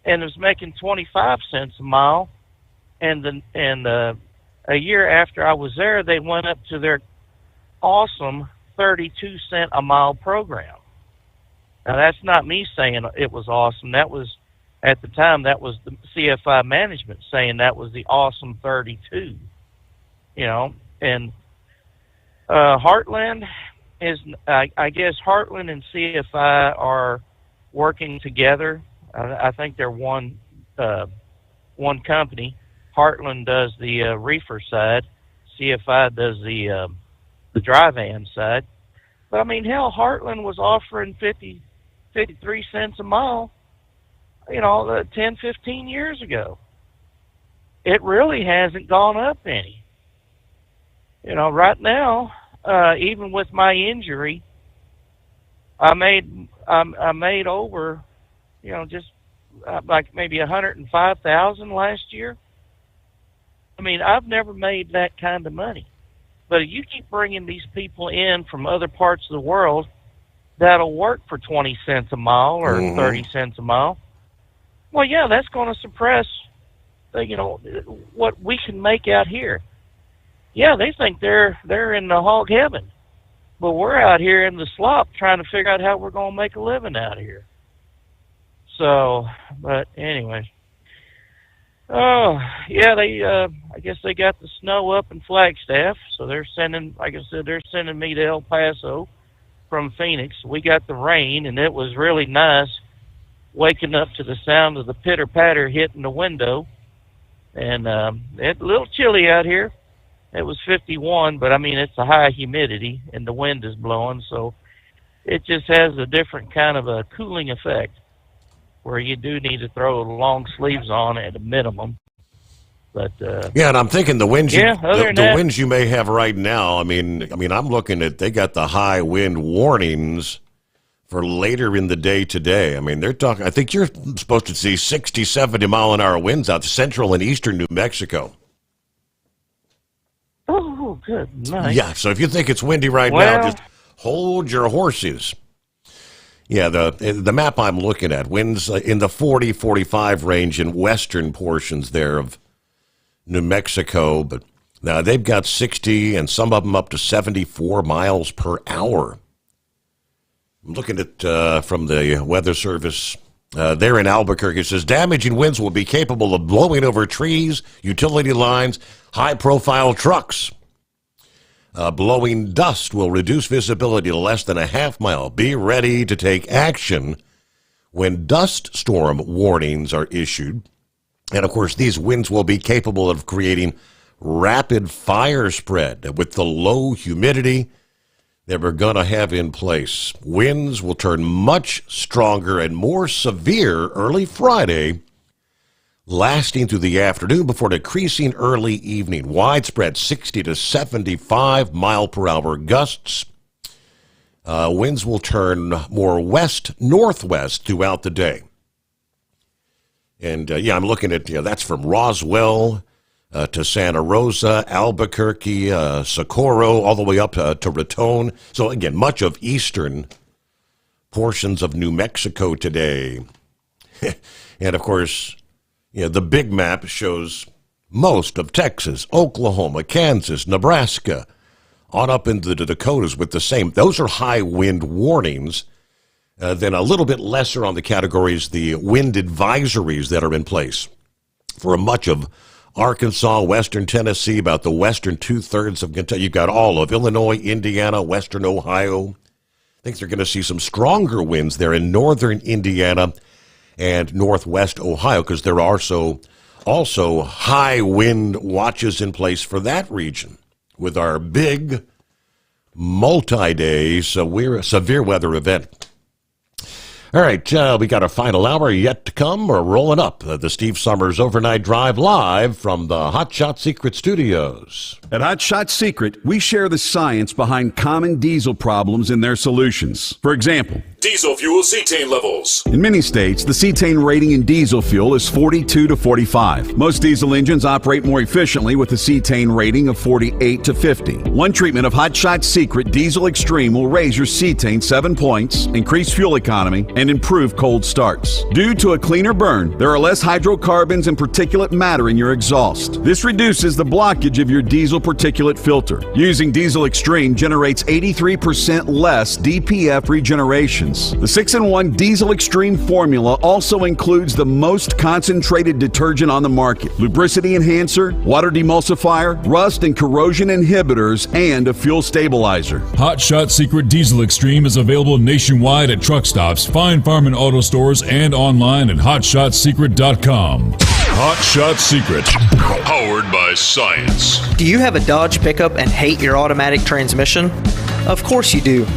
and was making 25 cents a mile. And a year after I was there, they went up to their awesome 32 cent a mile program. Now, that's not me saying it was awesome. That was, at the time, that was the CFI management saying that was the awesome 32, and Heartland is, I guess Heartland and CFI are working together. I think they're one company. Heartland does the reefer side. CFI does the dry van side. But I mean, hell, Heartland was offering 53 cents a mile, 10, 15 years ago. It really hasn't gone up any. Right now, even with my injury, I made over, just like maybe 105,000 last year. I mean, I've never made that kind of money. But if you keep bringing these people in from other parts of the world that'll work for 20 cents a mile or 30 cents a mile, well, yeah, that's going to suppress, what we can make out here. Yeah, they think they're in the hog heaven, but we're out here in the slop trying to figure out how we're going to make a living out here. So, but anyway, oh yeah, I guess they got the snow up in Flagstaff, so they're sending, like I said, they're sending me to El Paso from Phoenix. We got the rain, and it was really nice waking up to the sound of the pitter-patter hitting the window. And it's a little chilly out here. It was 51, but I mean, it's a high humidity, and the wind is blowing, so it just has a different kind of a cooling effect where you do need to throw long sleeves on at a minimum. But yeah, and I'm thinking the winds the winds you may have right now. I mean, I'm looking at, they got the high wind warnings for later in the day today. I mean, they're talking, I think you're supposed to see 60, 70 mile an hour winds out central and eastern New Mexico. Oh, good night. Yeah, so if you think it's windy right now, just hold your horses. Yeah, the map I'm looking at, winds in the 40-45 range in western portions there of New Mexico, but now they've got 60 and some of them up to 74 miles per hour. I'm looking at from the Weather Service there in Albuquerque. It says damaging winds will be capable of blowing over trees, utility lines, high-profile trucks. Blowing dust will reduce visibility to less than a half mile. Be ready to take action when dust storm warnings are issued. And, of course, these winds will be capable of creating rapid fire spread with the low humidity that we're going to have in place. Winds will turn much stronger and more severe early Friday, lasting through the afternoon before decreasing early evening. Widespread 60 to 75 mile per hour gusts. Winds will turn more west-northwest throughout the day. And, I'm looking at, that's from Roswell to Santa Rosa, Albuquerque, Socorro, all the way up to Raton. So, again, much of eastern portions of New Mexico today. And, of course, the big map shows most of Texas, Oklahoma, Kansas, Nebraska, on up into the Dakotas with the same. Those are high wind warnings. Then a little bit lesser on the categories, the wind advisories that are in place for much of Arkansas, western Tennessee, about the western two-thirds of Kentucky. You've got all of Illinois, Indiana, western Ohio. I think they're going to see some stronger winds there in northern Indiana and northwest Ohio, because there are also high wind watches in place for that region with our big multi-day severe weather event. All right, we got a final hour yet to come. We're rolling up the Steve Sommers Overnight Drive live from the Hot Shot Secret Studios. At Hot Shot Secret, we share the science behind common diesel problems and their solutions. For example, diesel fuel cetane levels. In many states, the cetane rating in diesel fuel is 42 to 45. Most diesel engines operate more efficiently with a cetane rating of 48 to 50. One treatment of Hot Shot Secret Diesel Extreme will raise your cetane 7 points, increase fuel economy, and improve cold starts. Due to a cleaner burn, there are less hydrocarbons and particulate matter in your exhaust. This reduces the blockage of your diesel particulate filter. Using Diesel Extreme generates 83% less DPF regeneration. The 6-in-1 Diesel Extreme formula also includes the most concentrated detergent on the market, lubricity enhancer, water demulsifier, rust and corrosion inhibitors, and a fuel stabilizer. Hot Shot Secret Diesel Extreme is available nationwide at truck stops, fine farm and auto stores, and online at hotshotsecret.com. Hot Shot Secret, powered by science. Do you have a Dodge pickup and hate your automatic transmission? Of course you do.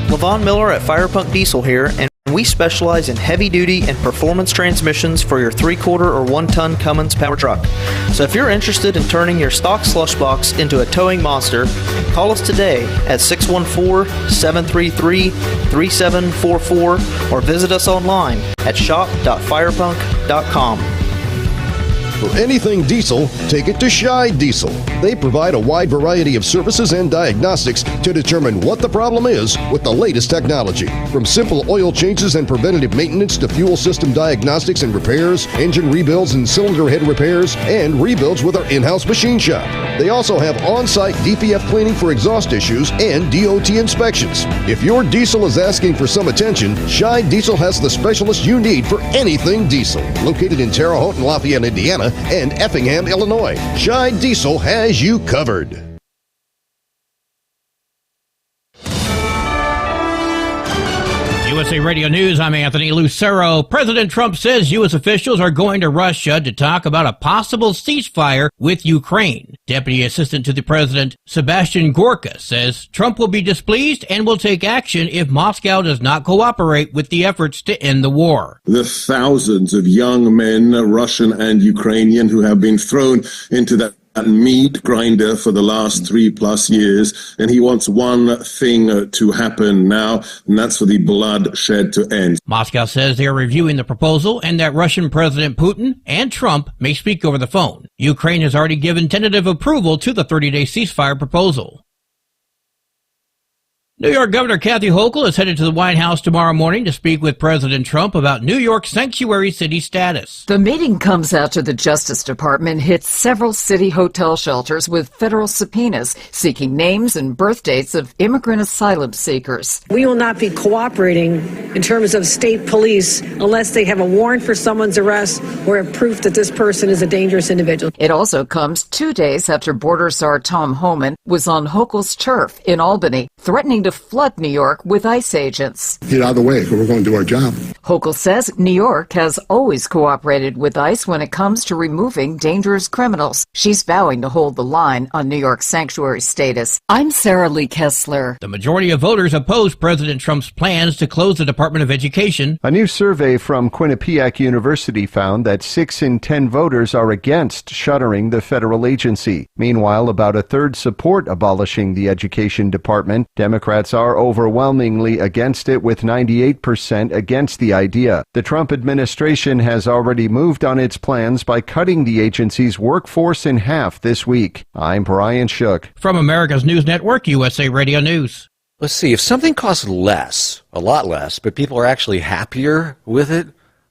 Levon Miller at Firepunk Diesel here, and we specialize in heavy-duty and performance transmissions for your 3-quarter or 1-ton Cummins power truck. So if you're interested in turning your stock slush box into a towing monster, call us today at 614-733-3744 or visit us online at shop.firepunk.com. For anything diesel, take it to Scheid Diesel. They provide a wide variety of services and diagnostics to determine what the problem is with the latest technology. From simple oil changes and preventative maintenance to fuel system diagnostics and repairs, engine rebuilds and cylinder head repairs, and rebuilds with our in-house machine shop. They also have on-site DPF cleaning for exhaust issues and DOT inspections. If your diesel is asking for some attention, Scheid Diesel has the specialist you need for anything diesel. Located in Terre Haute and Lafayette, Indiana, and Effingham, Illinois, Scheid Diesel has you covered. USA Radio News, I'm Anthony Lucero. President Trump says U.S. officials are going to Russia to talk about a possible ceasefire with Ukraine. Deputy Assistant to the President, Sebastian Gorka, says Trump will be displeased and will take action if Moscow does not cooperate with the efforts to end the war. The thousands of young men, Russian and Ukrainian, who have been thrown into that meat grinder for the last 3+ years, and he wants one thing to happen now, and that's for the bloodshed to end. Moscow says they are reviewing the proposal and that Russian President Putin and Trump may speak over the phone. Ukraine has already given tentative approval to the 30-day ceasefire proposal. New York Governor Kathy Hochul is headed to the White House tomorrow morning to speak with President Trump about New York's sanctuary city status. The meeting comes after the Justice Department hit several city hotel shelters with federal subpoenas seeking names and birth dates of immigrant asylum seekers. We will not be cooperating in terms of state police unless they have a warrant for someone's arrest or have proof that this person is a dangerous individual. It also comes 2 days after border czar Tom Homan was on Hochul's turf in Albany, threatening to flood New York with ICE agents. Get out of the way, because we're going to do our job. Hochul says New York has always cooperated with ICE when it comes to removing dangerous criminals. She's vowing to hold the line on New York's sanctuary status. I'm Sarah Lee Kessler. The majority of voters oppose President Trump's plans to close the Department of Education. A new survey from Quinnipiac University found that 6 in 10 voters are against shuttering the federal agency. Meanwhile, about a third support abolishing the Education Department. Democrats are overwhelmingly against it, with 98% against the idea. The Trump administration has already moved on its plans by cutting the agency's workforce in half this week. I'm Brian Shook. From America's News Network, USA Radio News. Let's see, if something costs less, a lot less, but people are actually happier with it,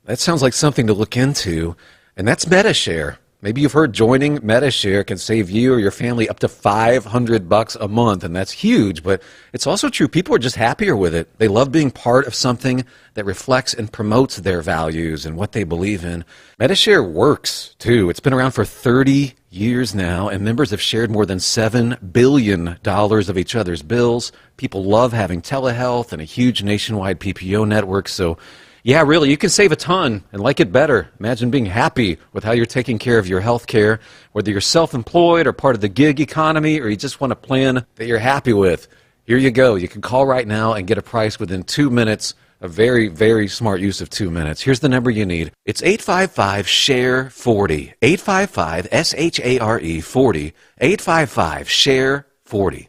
that sounds like something to look into, and that's MetaShare. Maybe you've heard joining MetaShare can save you or your family up to $500 a month, and that's huge, but it's also true. People are just happier with it. They love being part of something that reflects and promotes their values and what they believe in. MetaShare works, too. It's been around for 30 years now, and members have shared more than $7 billion of each other's bills. People love having telehealth and a huge nationwide PPO network, so yeah, really, you can save a ton and like it better. Imagine being happy with how you're taking care of your health care, whether you're self-employed or part of the gig economy, or you just want a plan that you're happy with. Here you go. You can call right now and get a price within 2 minutes. A very, very smart use of 2 minutes. Here's the number you need. It's 855-SHARE-40. 855-SHARE-40. 855-SHARE-40.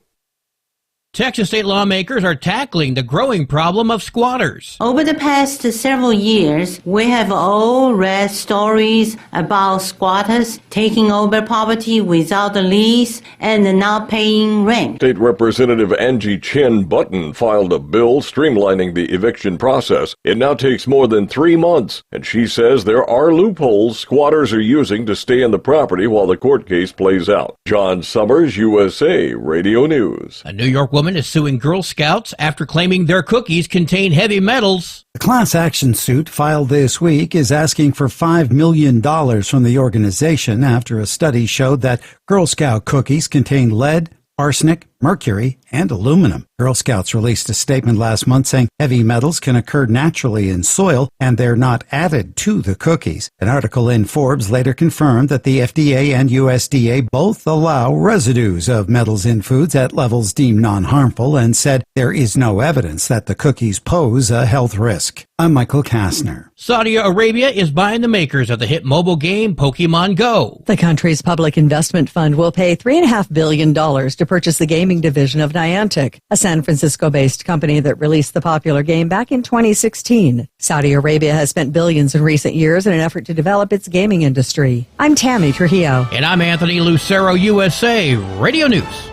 Texas state lawmakers are tackling the growing problem of squatters. Over the past several years, we have all read stories about squatters taking over property without a lease and not paying rent. State Representative Angie Chin Button filed a bill streamlining the eviction process. It now takes more than 3 months, and she says there are loopholes squatters are using to stay in the property while the court case plays out. John Sommers, USA Radio News. A New York woman is suing Girl Scouts after claiming their cookies contain heavy metals. The class action suit filed this week is asking for $5 million from the organization after a study showed that Girl Scout cookies contain lead, arsenic, mercury, and aluminum. Girl Scouts released a statement last month saying heavy metals can occur naturally in soil and they're not added to the cookies. An article in Forbes later confirmed that the FDA and USDA both allow residues of metals in foods at levels deemed non-harmful and said there is no evidence that the cookies pose a health risk. I'm Michael Kastner. Saudi Arabia is buying the makers of the hit mobile game Pokemon Go. The country's public investment fund will pay $3.5 billion to purchase the gaming division of Niantic, a San Francisco-based company that released the popular game back in 2016. Saudi Arabia has spent billions in recent years in an effort to develop its gaming industry. I'm Tammy Trujillo. And I'm Anthony Lucero, USA Radio News.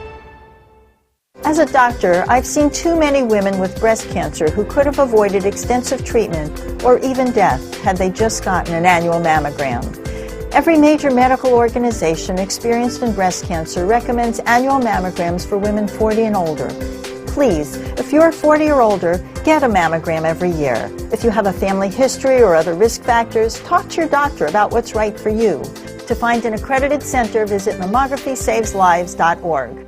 As a doctor, I've seen too many women with breast cancer who could have avoided extensive treatment or even death had they just gotten an annual mammogram. Every major medical organization experienced in breast cancer recommends annual mammograms for women 40 and older. Please, if you're 40 or older, get a mammogram every year. If you have a family history or other risk factors, talk to your doctor about what's right for you. To find an accredited center, visit mammography-saves-lives.org.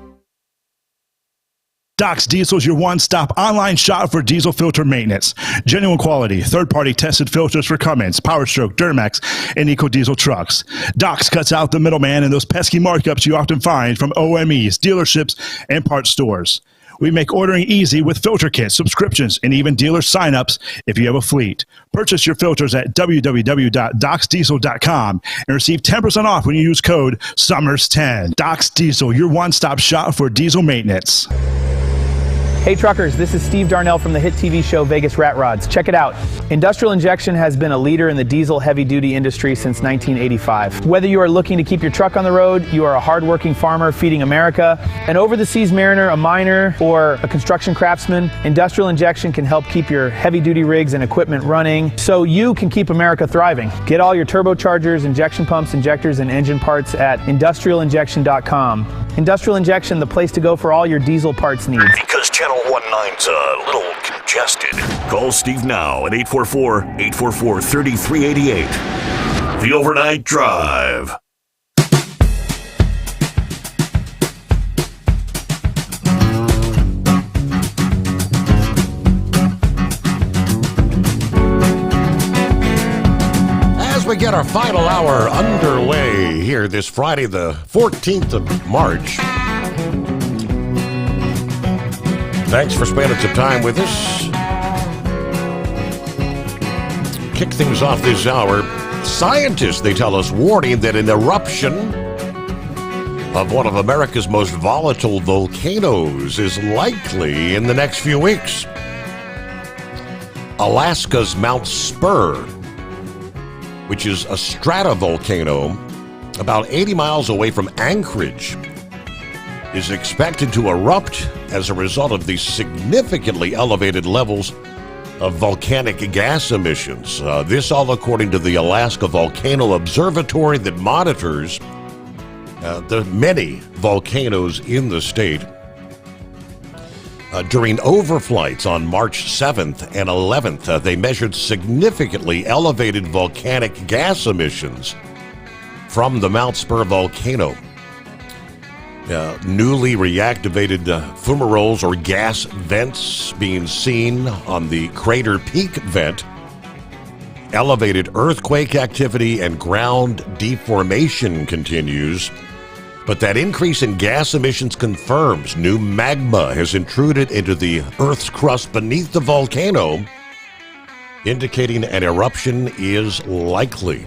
Docs Diesel is your one-stop online shop for diesel filter maintenance. Genuine quality, third-party tested filters for Cummins, PowerStroke, Duramax, and EcoDiesel trucks. Docs cuts out the middleman and those pesky markups you often find from OMEs, dealerships, and parts stores. We make ordering easy with filter kits, subscriptions, and even dealer sign-ups if you have a fleet. Purchase your filters at www.docsdiesel.com and receive 10% off when you use code SUMMERS10. Docs Diesel, your one-stop shop for diesel maintenance. Hey truckers, this is Steve Darnell from the hit TV show Vegas Rat Rods. Check it out. Industrial Injection has been a leader in the diesel heavy-duty industry since 1985. Whether you are looking to keep your truck on the road, you are a hard-working farmer feeding America, an over-the-seas mariner, a miner, or a construction craftsman, Industrial Injection can help keep your heavy-duty rigs and equipment running so you can keep America thriving. Get all your turbochargers, injection pumps, injectors, and engine parts at industrialinjection.com. Industrial Injection, the place to go for all your diesel parts needs. Because Channel 19's a little congested. Call Steve now at 844-844-3388. The Overnight Drive. As we get our final hour underway here this Friday, the 14th of March. Thanks for spending some time with us. Kick things off this hour. Scientists, they tell us, warning that an eruption of one of America's most volatile volcanoes is likely in the next few weeks. Alaska's Mount Spur, which is a stratovolcano about 80 miles away from Anchorage, is expected to erupt as a result of the significantly elevated levels of volcanic gas emissions. This all according to the Alaska Volcano Observatory that monitors the many volcanoes in the state. During overflights on March 7th and 11th, they measured significantly elevated volcanic gas emissions from the Mount Spur volcano. Newly reactivated fumaroles or gas vents being seen on the Crater Peak vent. Elevated earthquake activity and ground deformation continues. But that increase in gas emissions confirms new magma has intruded into the Earth's crust beneath the volcano, indicating an eruption is likely.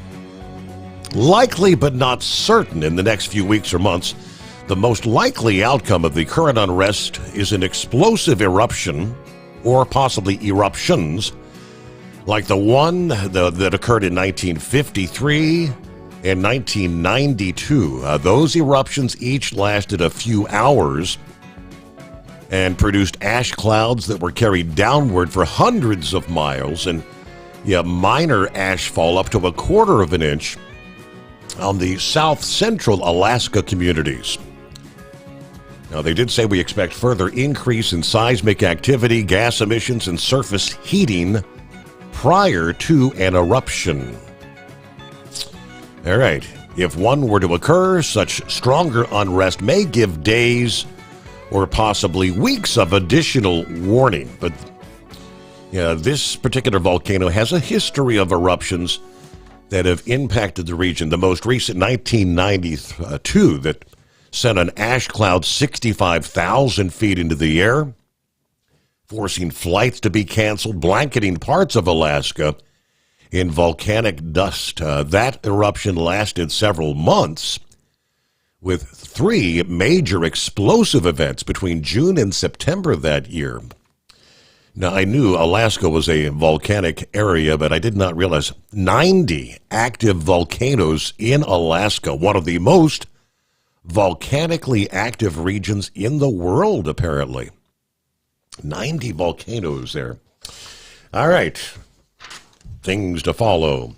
Likely but not certain in the next few weeks or months. The most likely outcome of the current unrest is an explosive eruption, or possibly eruptions, like the one that occurred in 1953 and 1992. Those eruptions each lasted a few hours and produced ash clouds that were carried downward for hundreds of miles, and minor ash fall up to a quarter of an inch on the south central Alaska communities. Now, they did say we expect further increase in seismic activity, gas emissions, and surface heating prior to an eruption. All right. If one were to occur, such stronger unrest may give days or possibly weeks of additional warning. But this particular volcano has a history of eruptions that have impacted the region. The most recent, 1992, that sent an ash cloud 65,000 feet into the air, forcing flights to be canceled, blanketing parts of Alaska in volcanic dust. That eruption lasted several months, with 3 major explosive events between June and September that year. Now, I knew Alaska was a volcanic area, but I did not realize 90 active volcanoes in Alaska, one of the most volcanically active regions in the world, apparently. 90 volcanoes there. All right. Things to follow.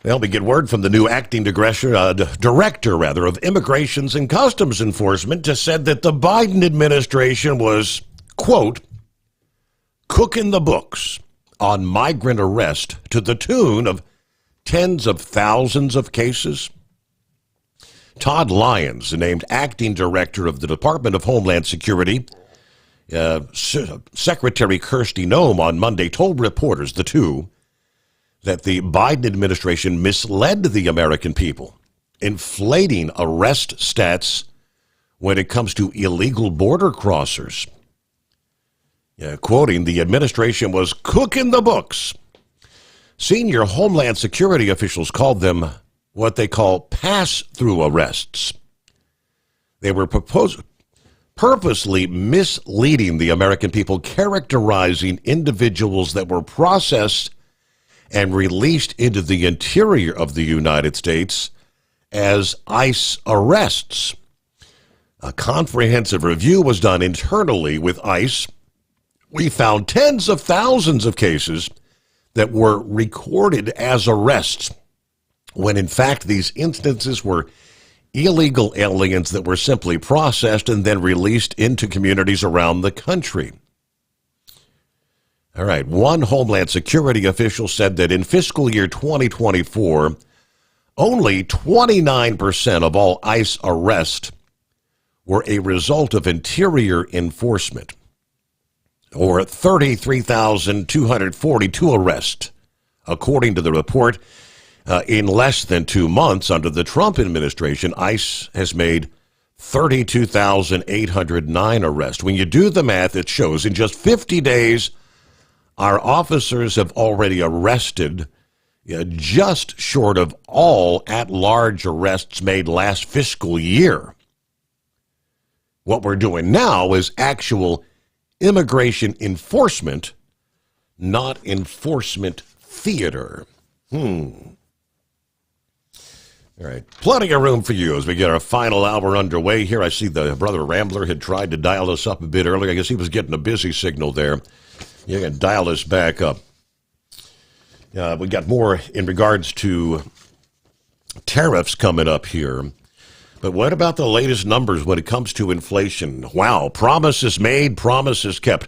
Well, we get word from the new acting director of Immigrations and Customs Enforcement just said that the Biden administration was, quote, cooking the books on migrant arrest to the tune of tens of thousands of cases. Todd Lyons, named acting director of the Department of Homeland Security, Secretary Kirsty Noem on Monday told reporters, the two, that the Biden administration misled the American people, inflating arrest stats when it comes to illegal border crossers. Quoting, the administration was cooking the books. Senior Homeland Security officials called them what they call pass-through arrests. They were purposely misleading the American people, characterizing individuals that were processed and released into the interior of the United States as ICE arrests. A comprehensive review was done internally with ICE. We found tens of thousands of cases that were recorded as arrests, when in fact these instances were illegal aliens that were simply processed and then released into communities around the country. All right, one Homeland Security official said that in fiscal year 2024, only 29% of all ICE arrests were a result of interior enforcement, or 33,242 arrests, according to the report. In less than 2 months under the Trump administration, ICE has made 32,809 arrests. When you do the math, it shows in just 50 days, our officers have already arrested just short of all at-large arrests made last fiscal year. What we're doing now is actual immigration enforcement, not enforcement theater. All right, plenty of room for you as we get our final hour underway here. I see the Brother Rambler had tried to dial us up a bit earlier. I guess he was getting a busy signal there. You can dial us back up. We got more in regards to tariffs coming up here. But what about the latest numbers when it comes to inflation? Wow, promises made, promises kept.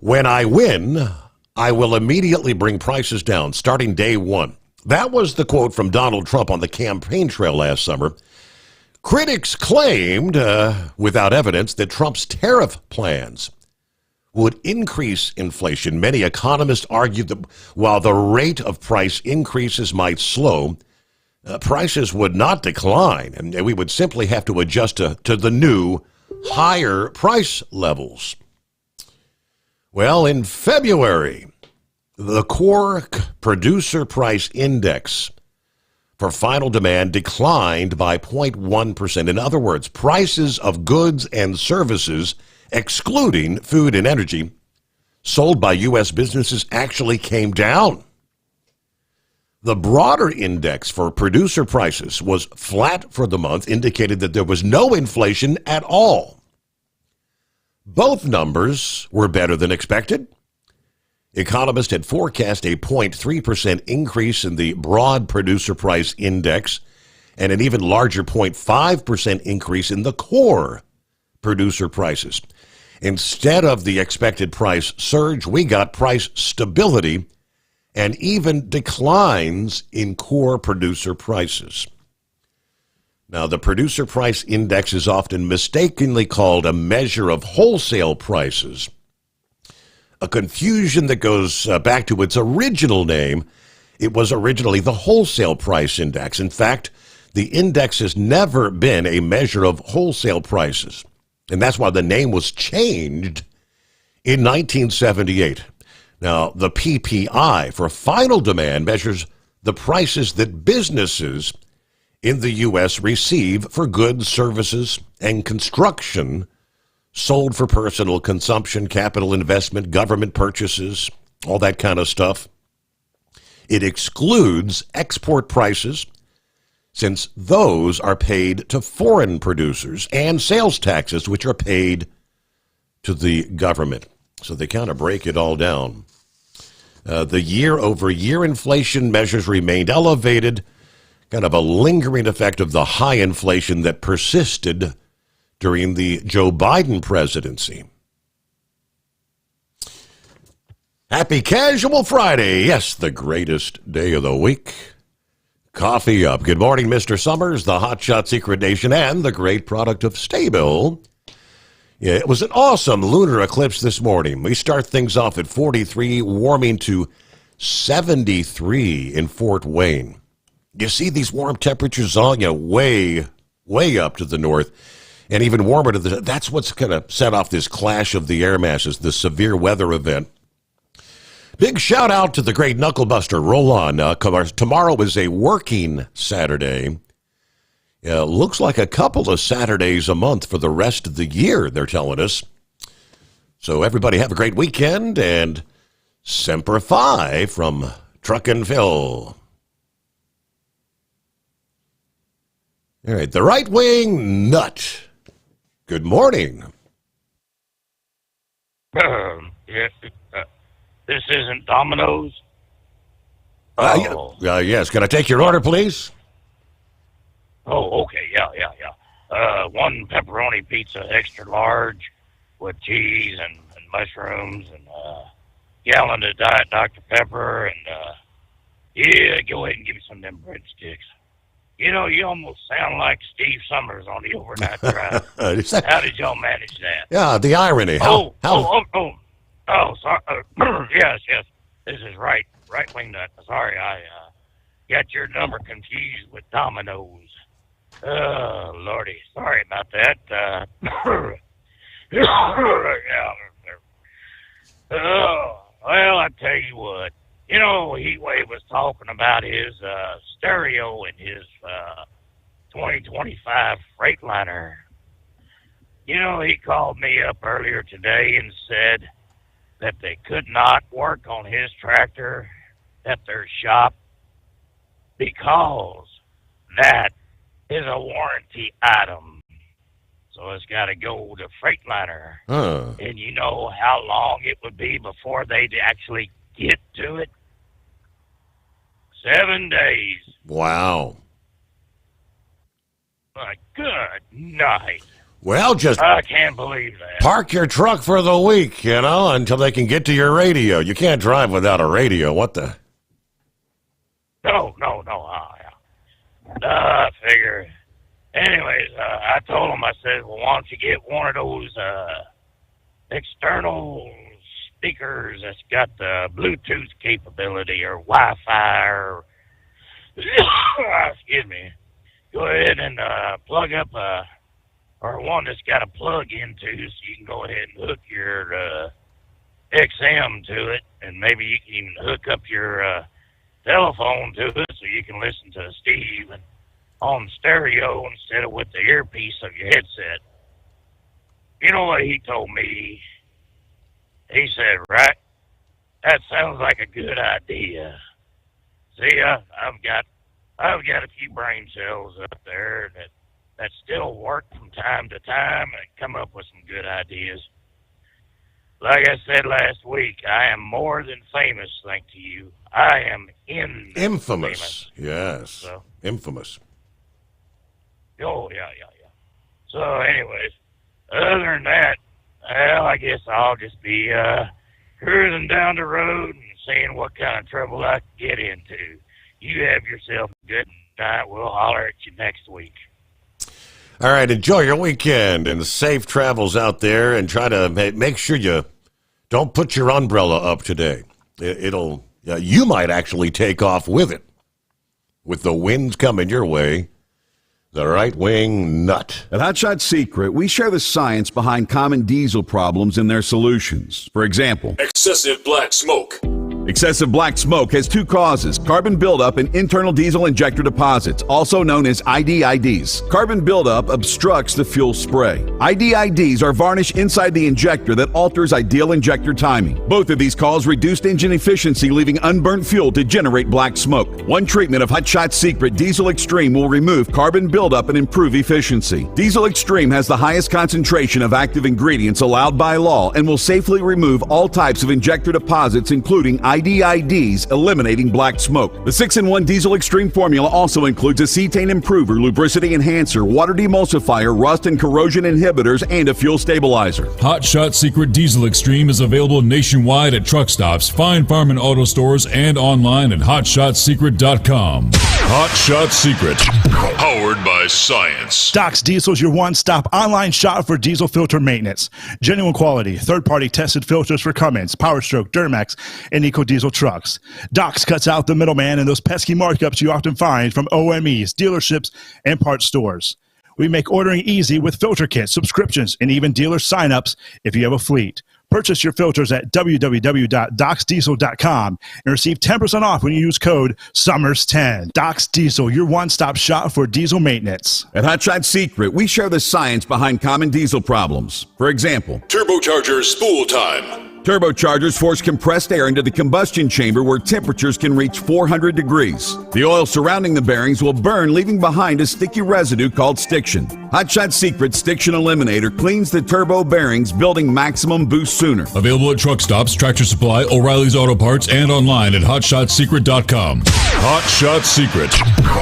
When I win, I will immediately bring prices down starting day one. That was the quote from Donald Trump on the campaign trail last summer. Critics claimed, without evidence, that Trump's tariff plans would increase inflation. Many economists argued that while the rate of price increases might slow, prices would not decline, and we would simply have to adjust to the new, higher price levels. Well, in February, the core producer price index for final demand declined by 0.1%. In other words, prices of goods and services, excluding food and energy, sold by U.S. businesses actually came down. The broader index for producer prices was flat for the month, indicated that there was no inflation at all. Both numbers were better than expected. Economists had forecast a 0.3% increase in the broad producer price index and an even larger 0.5% increase in the core producer prices. Instead of the expected price surge, we got price stability and even declines in core producer prices. Now, the producer price index is often mistakenly called a measure of wholesale prices, a confusion that goes back to its original name. It was originally the wholesale price index. In fact, the index has never been a measure of wholesale prices, and that's why the name was changed in 1978. Now, the PPI for final demand measures the prices that businesses in the U.S. receive for goods, services, and construction sold for personal consumption, capital investment, government purchases, all that kind of stuff. It excludes export prices, since those are paid to foreign producers, and sales taxes, which are paid to the government. So they kind of break it all down. The year-over-year inflation measures remained elevated, kind of a lingering effect of the high inflation that persisted during the Joe Biden presidency. Happy Casual Friday. Yes, the greatest day of the week. Coffee up. Good morning, Mr. Sommers, the Hotshot Secret Nation, and the great product of Stable. Yeah, it was an awesome lunar eclipse this morning. We start things off at 43, warming to 73 in Fort Wayne. You see these warm temperatures on, way up to the north. And even warmer to the, that's what's going to set off this clash of the air masses, the severe weather event. Big shout out to the great Knucklebuster. Roll on. Tomorrow is a working Saturday. Yeah, looks like a couple of Saturdays a month for the rest of the year, they're telling us. So everybody have a great weekend, and Semper Fi from Truck and Phil. All right, the right-wing nut. Good morning. Yes, this isn't Domino's. Yes, can I take your order, please? Oh, okay, yeah. One pepperoni pizza, extra large, with cheese and mushrooms, and gallon of Diet Dr. Pepper, and yeah, go ahead and give me some of them breadsticks. You know, you almost sound like Steve Sommers on the overnight drive. How did y'all manage that? Yeah, the irony. Sorry. Yes. This is right-wing nut. Sorry, I got your number confused with Domino's. Oh, Lordy. Sorry about that. Well, I tell you what. You know, Heatwave was talking about his stereo in his 2025 Freightliner. You know, he called me up earlier today and said that they could not work on his tractor at their shop because that is a warranty item. So it's got to go to Freightliner. And you know how long it would be before they'd actually get to it? 7 days. Wow. My good night. Well, just I can't believe that. park your truck for the week, until they can get to your radio. You can't drive without a radio. What the? No. I figure. Anyways, I told him, I said, well, why don't you get one of those external speakers that's got the Bluetooth capability or Wi-Fi or excuse me. Go ahead and plug up or one that's got a plug into, so you can go ahead and hook your XM to it, and maybe you can even hook up your telephone to it so you can listen to Steve on stereo instead of with the earpiece of your headset. You know what he told me? He said, right, that sounds like a good idea. See, I've got a few brain cells up there that still work from time to time and come up with some good ideas. Like I said last week, I am more than famous, thanks to you. I am infamous. Yes, so, infamous. Oh, yeah. So, anyways, other than that, well, I guess I'll just be cruising down the road and seeing what kind of trouble I can get into. You have yourself a good night. We'll holler at you next week. All right, enjoy your weekend and safe travels out there, and try to make sure you don't put your umbrella up today. You might actually take off with it. With the winds coming your way, the right-wing nut. At Hotshot Secret, we share the science behind common diesel problems and their solutions. For example, excessive black smoke. Excessive black smoke has two causes: carbon buildup and internal diesel injector deposits, also known as IDIDs. Carbon buildup obstructs the fuel spray. IDIDs are varnish inside the injector that alters ideal injector timing. Both of these cause reduced engine efficiency, leaving unburnt fuel to generate black smoke. One treatment of Hotshot Secret Diesel Extreme will remove carbon buildup and improve efficiency. Diesel Extreme has the highest concentration of active ingredients allowed by law and will safely remove all types of injector deposits, including IDIDs, eliminating black smoke. The 6-in-1 Diesel Extreme formula also includes a cetane improver, lubricity enhancer, water demulsifier, rust and corrosion inhibitors, and a fuel stabilizer. Hotshot Secret Diesel Extreme is available nationwide at truck stops, fine farm and auto stores, and online at hotshotsecret.com. Hotshot Secret, powered by science. Doc's Diesel is your one-stop online shop for diesel filter maintenance. Genuine quality, third-party tested filters for Cummins, PowerStroke, Duramax, and EcoDiesel trucks. Doc's cuts out the middleman and those pesky markups you often find from OMEs, dealerships, and parts stores. We make ordering easy with filter kits, subscriptions, and even dealer sign-ups if you have a fleet. Purchase your filters at www.docsdiesel.com and receive 10% off when you use code SOMMERS10. Docs Diesel, your one-stop shop for diesel maintenance. At Hot Shot Secret, we share the science behind common diesel problems. For example, turbocharger spool time. Turbochargers force compressed air into the combustion chamber where temperatures can reach 400 degrees. The oil surrounding the bearings will burn, leaving behind a sticky residue called stiction. Hot Shot Secret Stiction Eliminator cleans the turbo bearings, building maximum boost sooner. Available at truck stops, Tractor Supply, O'Reilly's Auto Parts, and online at HotShotSecret.com. Hot Shot Secret,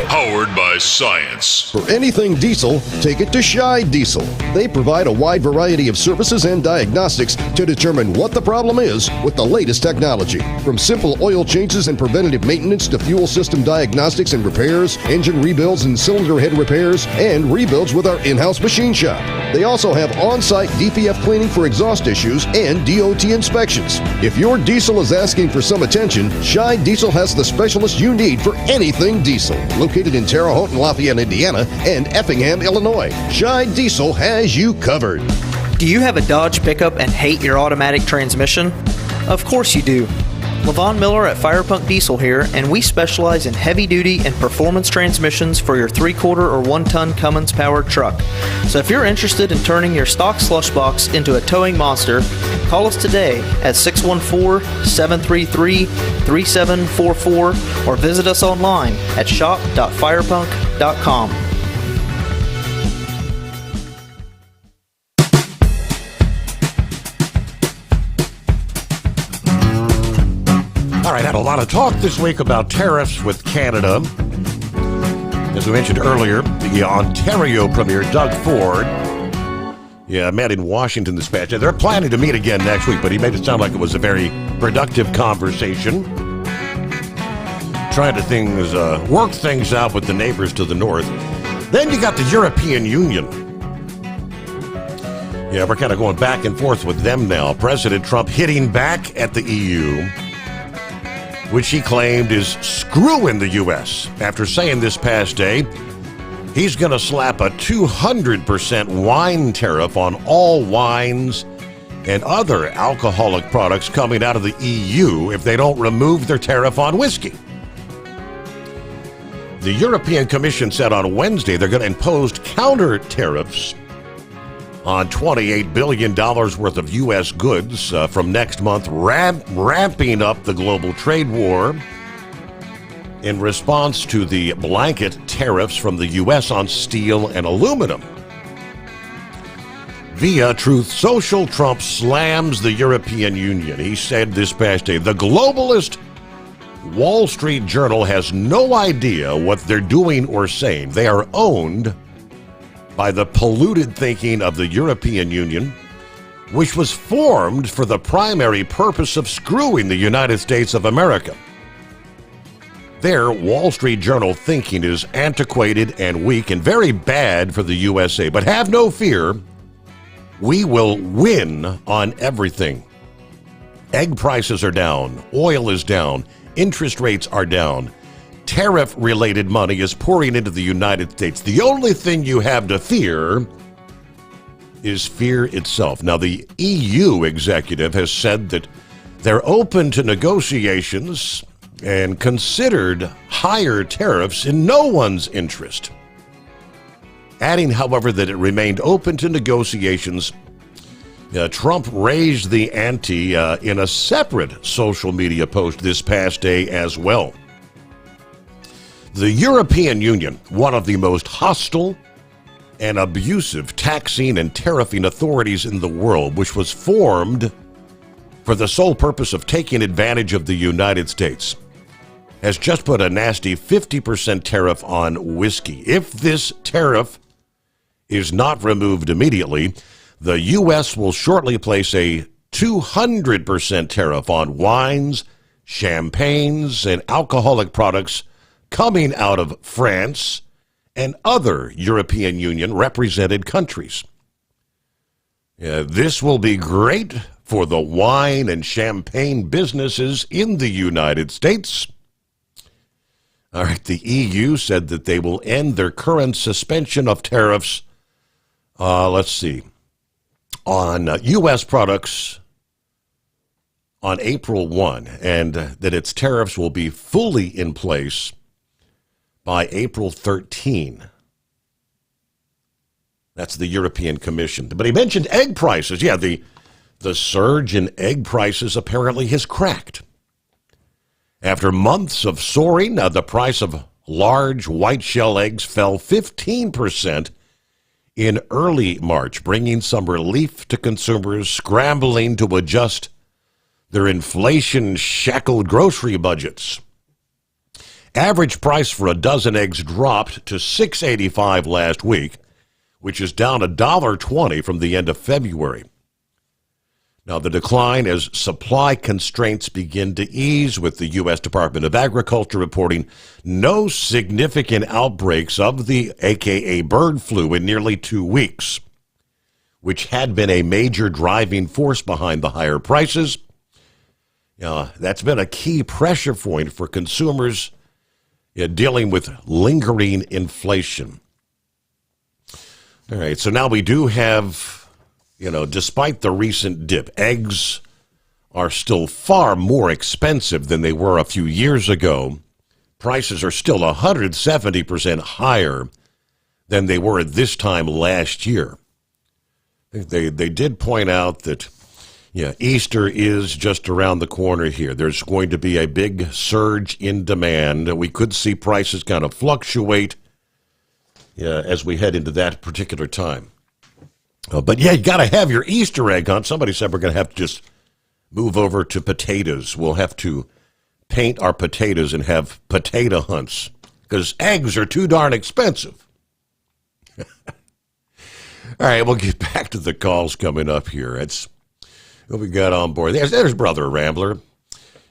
powered by science. For anything diesel, take it to Shy Diesel. They provide a wide variety of services and diagnostics to determine what the problem is with the latest technology. From simple oil changes and preventative maintenance to fuel system diagnostics and repairs, engine rebuilds and cylinder head repairs, and rebuilds with our in-house machine shop. They also have on-site DPF cleaning for exhaust issues and DOT inspections. If your diesel is asking for some attention, Shy Diesel has the specialist you need for anything diesel. Located in Terre Haute and Lafayette, Indiana, and Effingham, Illinois, Shy Diesel has you covered. Do you have a Dodge pickup and hate your automatic transmission? Of course you do. Levon Miller at Firepunk Diesel here, and we specialize in heavy-duty and performance transmissions for your 3-quarter or 1-ton Cummins-powered truck. So if you're interested in turning your stock slush box into a towing monster, call us today at 614-733-3744 or visit us online at shop.firepunk.com. All right, had a lot of talk this week about tariffs with Canada. As we mentioned earlier, the Ontario Premier, Doug Ford, met in Washington this past day. They're planning to meet again next week, but he made it sound like it was a very productive conversation. Trying to work things out with the neighbors to the north. Then you got the European Union. Yeah, we're kind of going back and forth with them now. President Trump hitting back at the EU, which he claimed is screwing the U.S. after saying this past day he's going to slap a 200% wine tariff on all wines and other alcoholic products coming out of the EU if they don't remove their tariff on whiskey. The European Commission said on Wednesday they're going to impose counter tariffs on $28 billion worth of U.S. goods from next month, ramping up the global trade war in response to the blanket tariffs from the U.S. on steel and aluminum. Via Truth Social, Trump slams the European Union. He said this past day, the globalist Wall Street Journal has no idea what they're doing or saying. They are owned by the polluted thinking of the European Union, which was formed for the primary purpose of screwing the United States of America. Their Wall Street Journal thinking is antiquated and weak and very bad for the USA. But have no fear, we will win on everything. Egg prices are down, oil is down, interest rates are down. Tariff-related money is pouring into the United States. The only thing you have to fear is fear itself. Now, the EU executive has said that they're open to negotiations and considered higher tariffs in no one's interest. Adding, however, that it remained open to negotiations. Trump raised the ante in a separate social media post this past day as well. The European Union, one of the most hostile and abusive taxing and tariffing authorities in the world, which was formed for the sole purpose of taking advantage of the United States, has just put a nasty 50% tariff on whiskey. If this tariff is not removed immediately, the U.S. will shortly place a 200% tariff on wines, champagnes, and alcoholic products coming out of France and other European Union represented countries. This will be great for the wine and champagne businesses in the United States. All right, the EU said that they will end their current suspension of tariffs, on U.S. products on April 1 and that its tariffs will be fully in place by April 13. That's the European Commission. But he mentioned egg prices. Yeah, the surge in egg prices apparently has cracked. After months of soaring, the price of large white shell eggs fell 15% in early March, bringing some relief to consumers scrambling to adjust their inflation-shackled grocery budgets. Average price for a dozen eggs dropped to $6.85 last week, which is down $1.20 from the end of February. Now, the decline as supply constraints begin to ease, with the U.S. Department of Agriculture reporting no significant outbreaks of the AKA bird flu in nearly 2 weeks, which had been a major driving force behind the higher prices. That's been a key pressure point for consumers dealing with lingering inflation. All right, so now we do have, despite the recent dip, eggs are still far more expensive than they were a few years ago. Prices are still 170% higher than they were at this time last year. They did point out that, Easter is just around the corner here. There's going to be a big surge in demand. We could see prices kind of fluctuate as we head into that particular time. But you got to have your Easter egg hunt. Somebody said we're going to have to just move over to potatoes. We'll have to paint our potatoes and have potato hunts because eggs are too darn expensive. All right, we'll get back to the calls coming up here. It's what we got on board. There's Brother Rambler.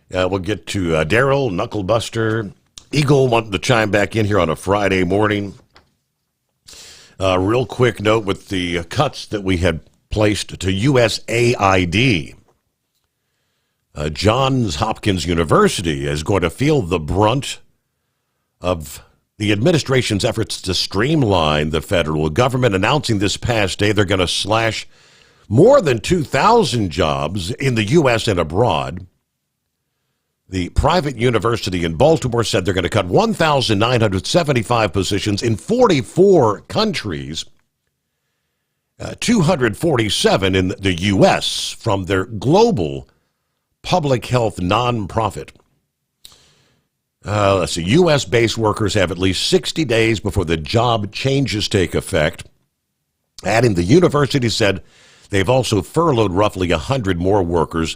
We'll get to Daryl, Knucklebuster, Eagle wanting to chime back in here on a Friday morning. Real quick note with the cuts that we had placed to USAID. Johns Hopkins University is going to feel the brunt of the administration's efforts to streamline the federal government, announcing this past day they're going to slash more than 2,000 jobs in the U.S. and abroad. The private university in Baltimore said they're going to cut 1,975 positions in 44 countries, 247 in the U.S. from their global public health nonprofit. Let's see. U.S.-based workers have at least 60 days before the job changes take effect. Adding, the university said they've also furloughed roughly 100 more workers.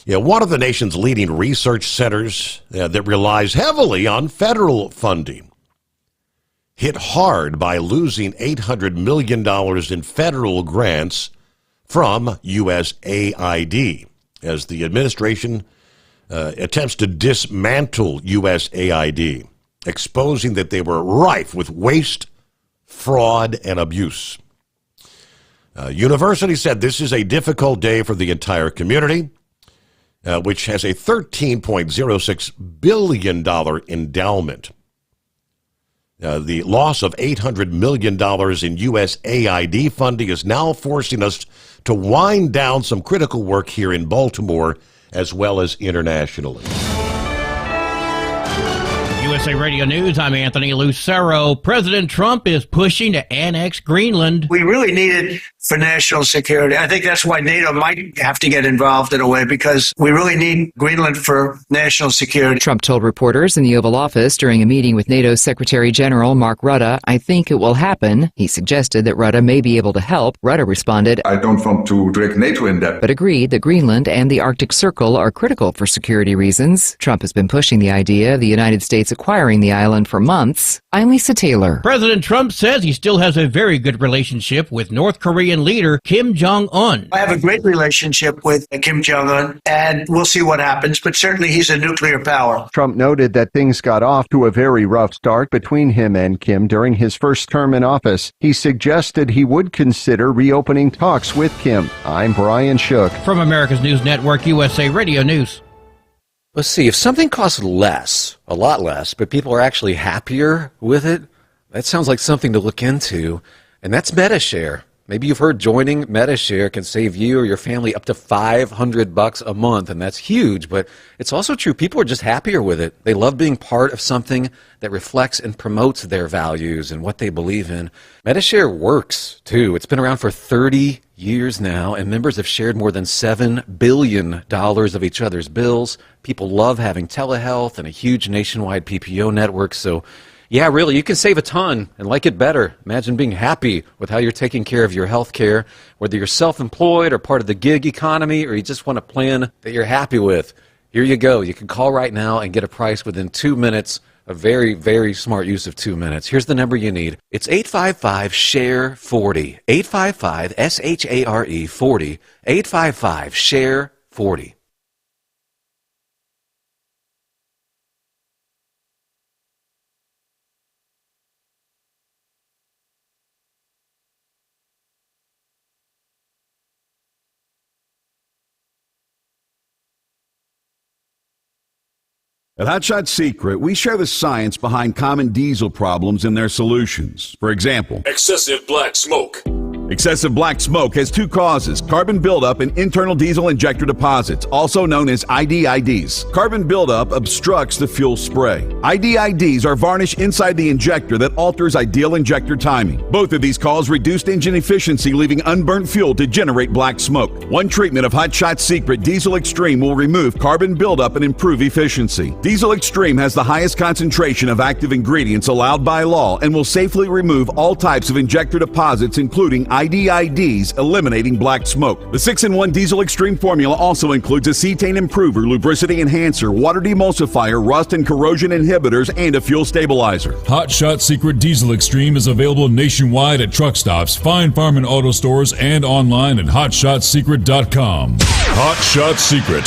One of the nation's leading research centers that relies heavily on federal funding, hit hard by losing $800 million in federal grants from USAID as the administration attempts to dismantle USAID, exposing that they were rife with waste, fraud, and abuse. University said this is a difficult day for the entire community, which has a $13.06 billion endowment. The loss of $800 million in USAID funding is now forcing us to wind down some critical work here in Baltimore as well as internationally. USA Radio News, I'm Anthony Lucero. President Trump is pushing to annex Greenland. We really need it for national security. I think that's why NATO might have to get involved in a way, because we really need Greenland for national security. Trump told reporters in the Oval Office during a meeting with NATO Secretary General Mark Rutte, "I think it will happen." He suggested that Rutte may be able to help. Rutte responded, "I don't want to drag NATO in that," but agreed that Greenland and the Arctic Circle are critical for security reasons. Trump has been pushing the idea of the United States acquiring the island for months. I'm Lisa Taylor. President Trump says he still has a very good relationship with North Korean leader Kim Jong-un. I have a great relationship with Kim Jong-un, and we'll see what happens, but certainly he's a nuclear power. Trump noted that things got off to a very rough start between him and Kim during his first term in office. He suggested he would consider reopening talks with Kim. I'm Brian Shook. From America's News Network, USA Radio News. Let's see, if something costs less, a lot less, but people are actually happier with it, that sounds like something to look into. And that's MetaShare. Maybe you've heard joining MediShare can save you or your family up to $500 a month, and that's huge, but it's also true. People are just happier with it. They love being part of something that reflects and promotes their values and what they believe in. MediShare works, too. It's been around for 30 years now, and members have shared more than $7 billion of each other's bills. People love having telehealth and a huge nationwide PPO network, so yeah, really, you can save a ton and like it better. Imagine being happy with how you're taking care of your health care, whether you're self-employed or part of the gig economy, or you just want a plan that you're happy with. Here you go. You can call right now and get a price within 2 minutes. A very, very smart use of 2 minutes. Here's the number you need. It's 855-SHARE-40. 855-SHARE 40. 855-SHARE-40. At Hotshot Secret, we share the science behind common diesel problems and their solutions. For example, Excessive black smoke. excessive black smoke has two causes: carbon buildup and internal diesel injector deposits, also known as IDIDs. Carbon buildup obstructs the fuel spray. IDIDs are varnish inside the injector that alters ideal injector timing. Both of these cause reduced engine efficiency, leaving unburnt fuel to generate black smoke. One treatment of Hotshot Secret Diesel Extreme will remove carbon buildup and improve efficiency. Diesel Extreme has the highest concentration of active ingredients allowed by law and will safely remove all types of injector deposits, including IDIDs, eliminating black smoke. The 6-in-1 Diesel Extreme formula also includes a cetane improver, lubricity enhancer, water demulsifier, rust and corrosion inhibitors, and a fuel stabilizer. Hotshot Secret Diesel Extreme is available nationwide at truck stops, fine farm and auto stores, and online at hotshotsecret.com. Hotshot Secret,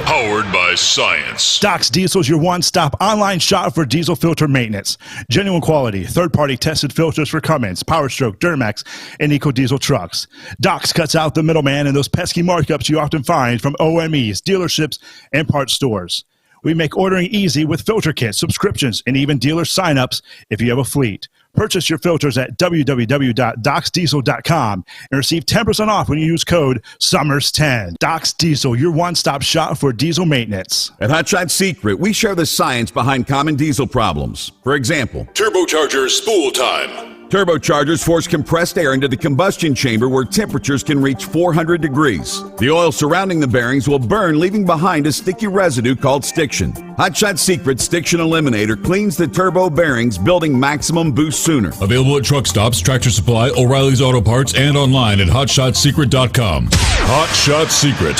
powered by science. Doc's Diesel is your one-stop online shop for diesel filter maintenance. Genuine quality, third-party tested filters for Cummins, Power Stroke, Duramax, and EcoDiesel trucks. Doc's cuts out the middleman and those pesky markups you often find from OMEs, dealerships, and parts stores. We make ordering easy with filter kits, subscriptions, and even dealer sign-ups if you have a fleet. Purchase your filters at www.docsdiesel.com and receive 10% off when you use code SOMMERS10. Doc's Diesel, your one-stop shop for diesel maintenance. At Hotshot Secret, we share the science behind common diesel problems. For example, Turbocharger spool time. turbochargers force compressed air into the combustion chamber where temperatures can reach 400 degrees. The oil surrounding the bearings will burn, leaving behind a sticky residue called stiction. Hotshot Secret Stiction Eliminator cleans the turbo bearings, building maximum boost sooner. Available at truck stops, Tractor Supply, O'Reilly's Auto Parts, and online at hotshotsecret.com. Hotshot Secret,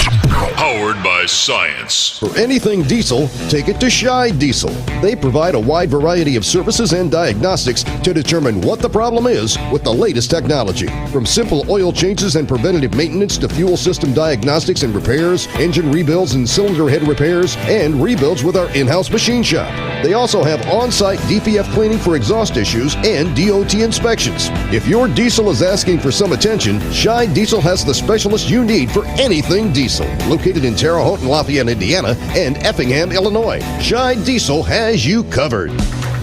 powered by science. For anything diesel, take it to Shy Diesel. They provide a wide variety of services and diagnostics to determine what the problem is with the latest technology. From simple oil changes and preventative maintenance to fuel system diagnostics and repairs, engine rebuilds and cylinder head repairs, and rebuilds with our in-house machine shop. They also have on-site DPF cleaning for exhaust issues and DOT inspections. If your diesel is asking for some attention, Shy Diesel has the specialist you need for anything diesel. Located in Terre Haute and Lafayette, Indiana, and Effingham, Illinois, Shy Diesel has you covered.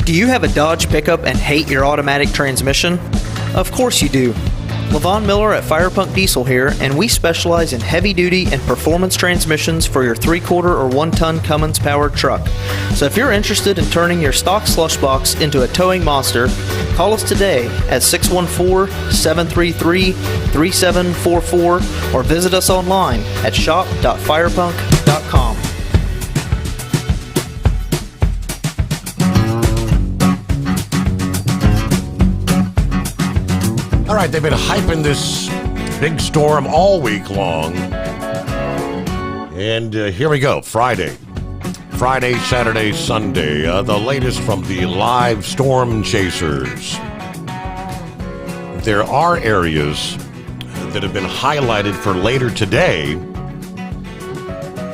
Do you have a Dodge pickup and hate your automatic transmission? Of course you do. Levon Miller at Firepunk Diesel here, and we specialize in heavy-duty and performance transmissions for your 3-quarter or 1-ton Cummins-powered truck. So if you're interested in turning your stock slush box into a towing monster, call us today at 614-733-3744 or visit us online at shop.firepunk.com. All right, they've been hyping this big storm all week long. And here we go, Friday, Saturday, Sunday. The latest from the live storm chasers. There are areas that have been highlighted for later today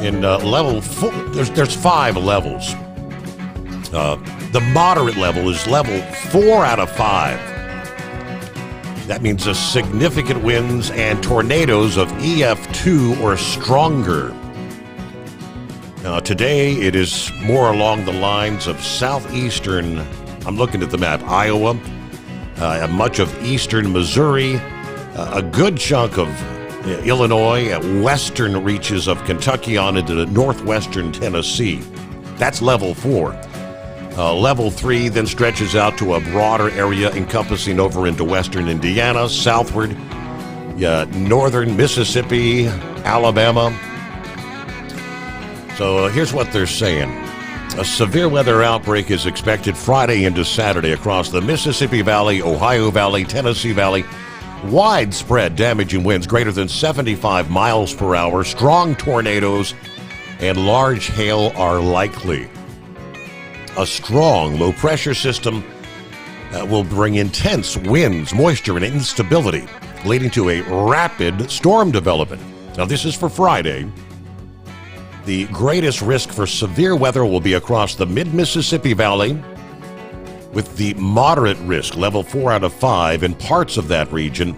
in level 4. There's 5 levels. The moderate level is level 4 out of 5. That means a significant winds and tornadoes of EF2 or stronger. Now, today it is more along the lines of southeastern, I'm looking at the map, Iowa, much of eastern Missouri, a good chunk of Illinois, western reaches of Kentucky on into the northwestern Tennessee. That's level 4. Level 3 then stretches out to a broader area encompassing over into western Indiana, southward, northern Mississippi, Alabama. So here's what they're saying. A severe weather outbreak is expected Friday into Saturday across the Mississippi Valley, Ohio Valley, Tennessee Valley. Widespread damaging winds greater than 75 miles per hour, strong tornadoes, and large hail are likely. A strong low-pressure system will bring intense winds, moisture, and instability, leading to a rapid storm development. Now, this is for Friday. The greatest risk for severe weather will be across the mid-Mississippi Valley, with the moderate risk, level 4 out of 5, in parts of that region.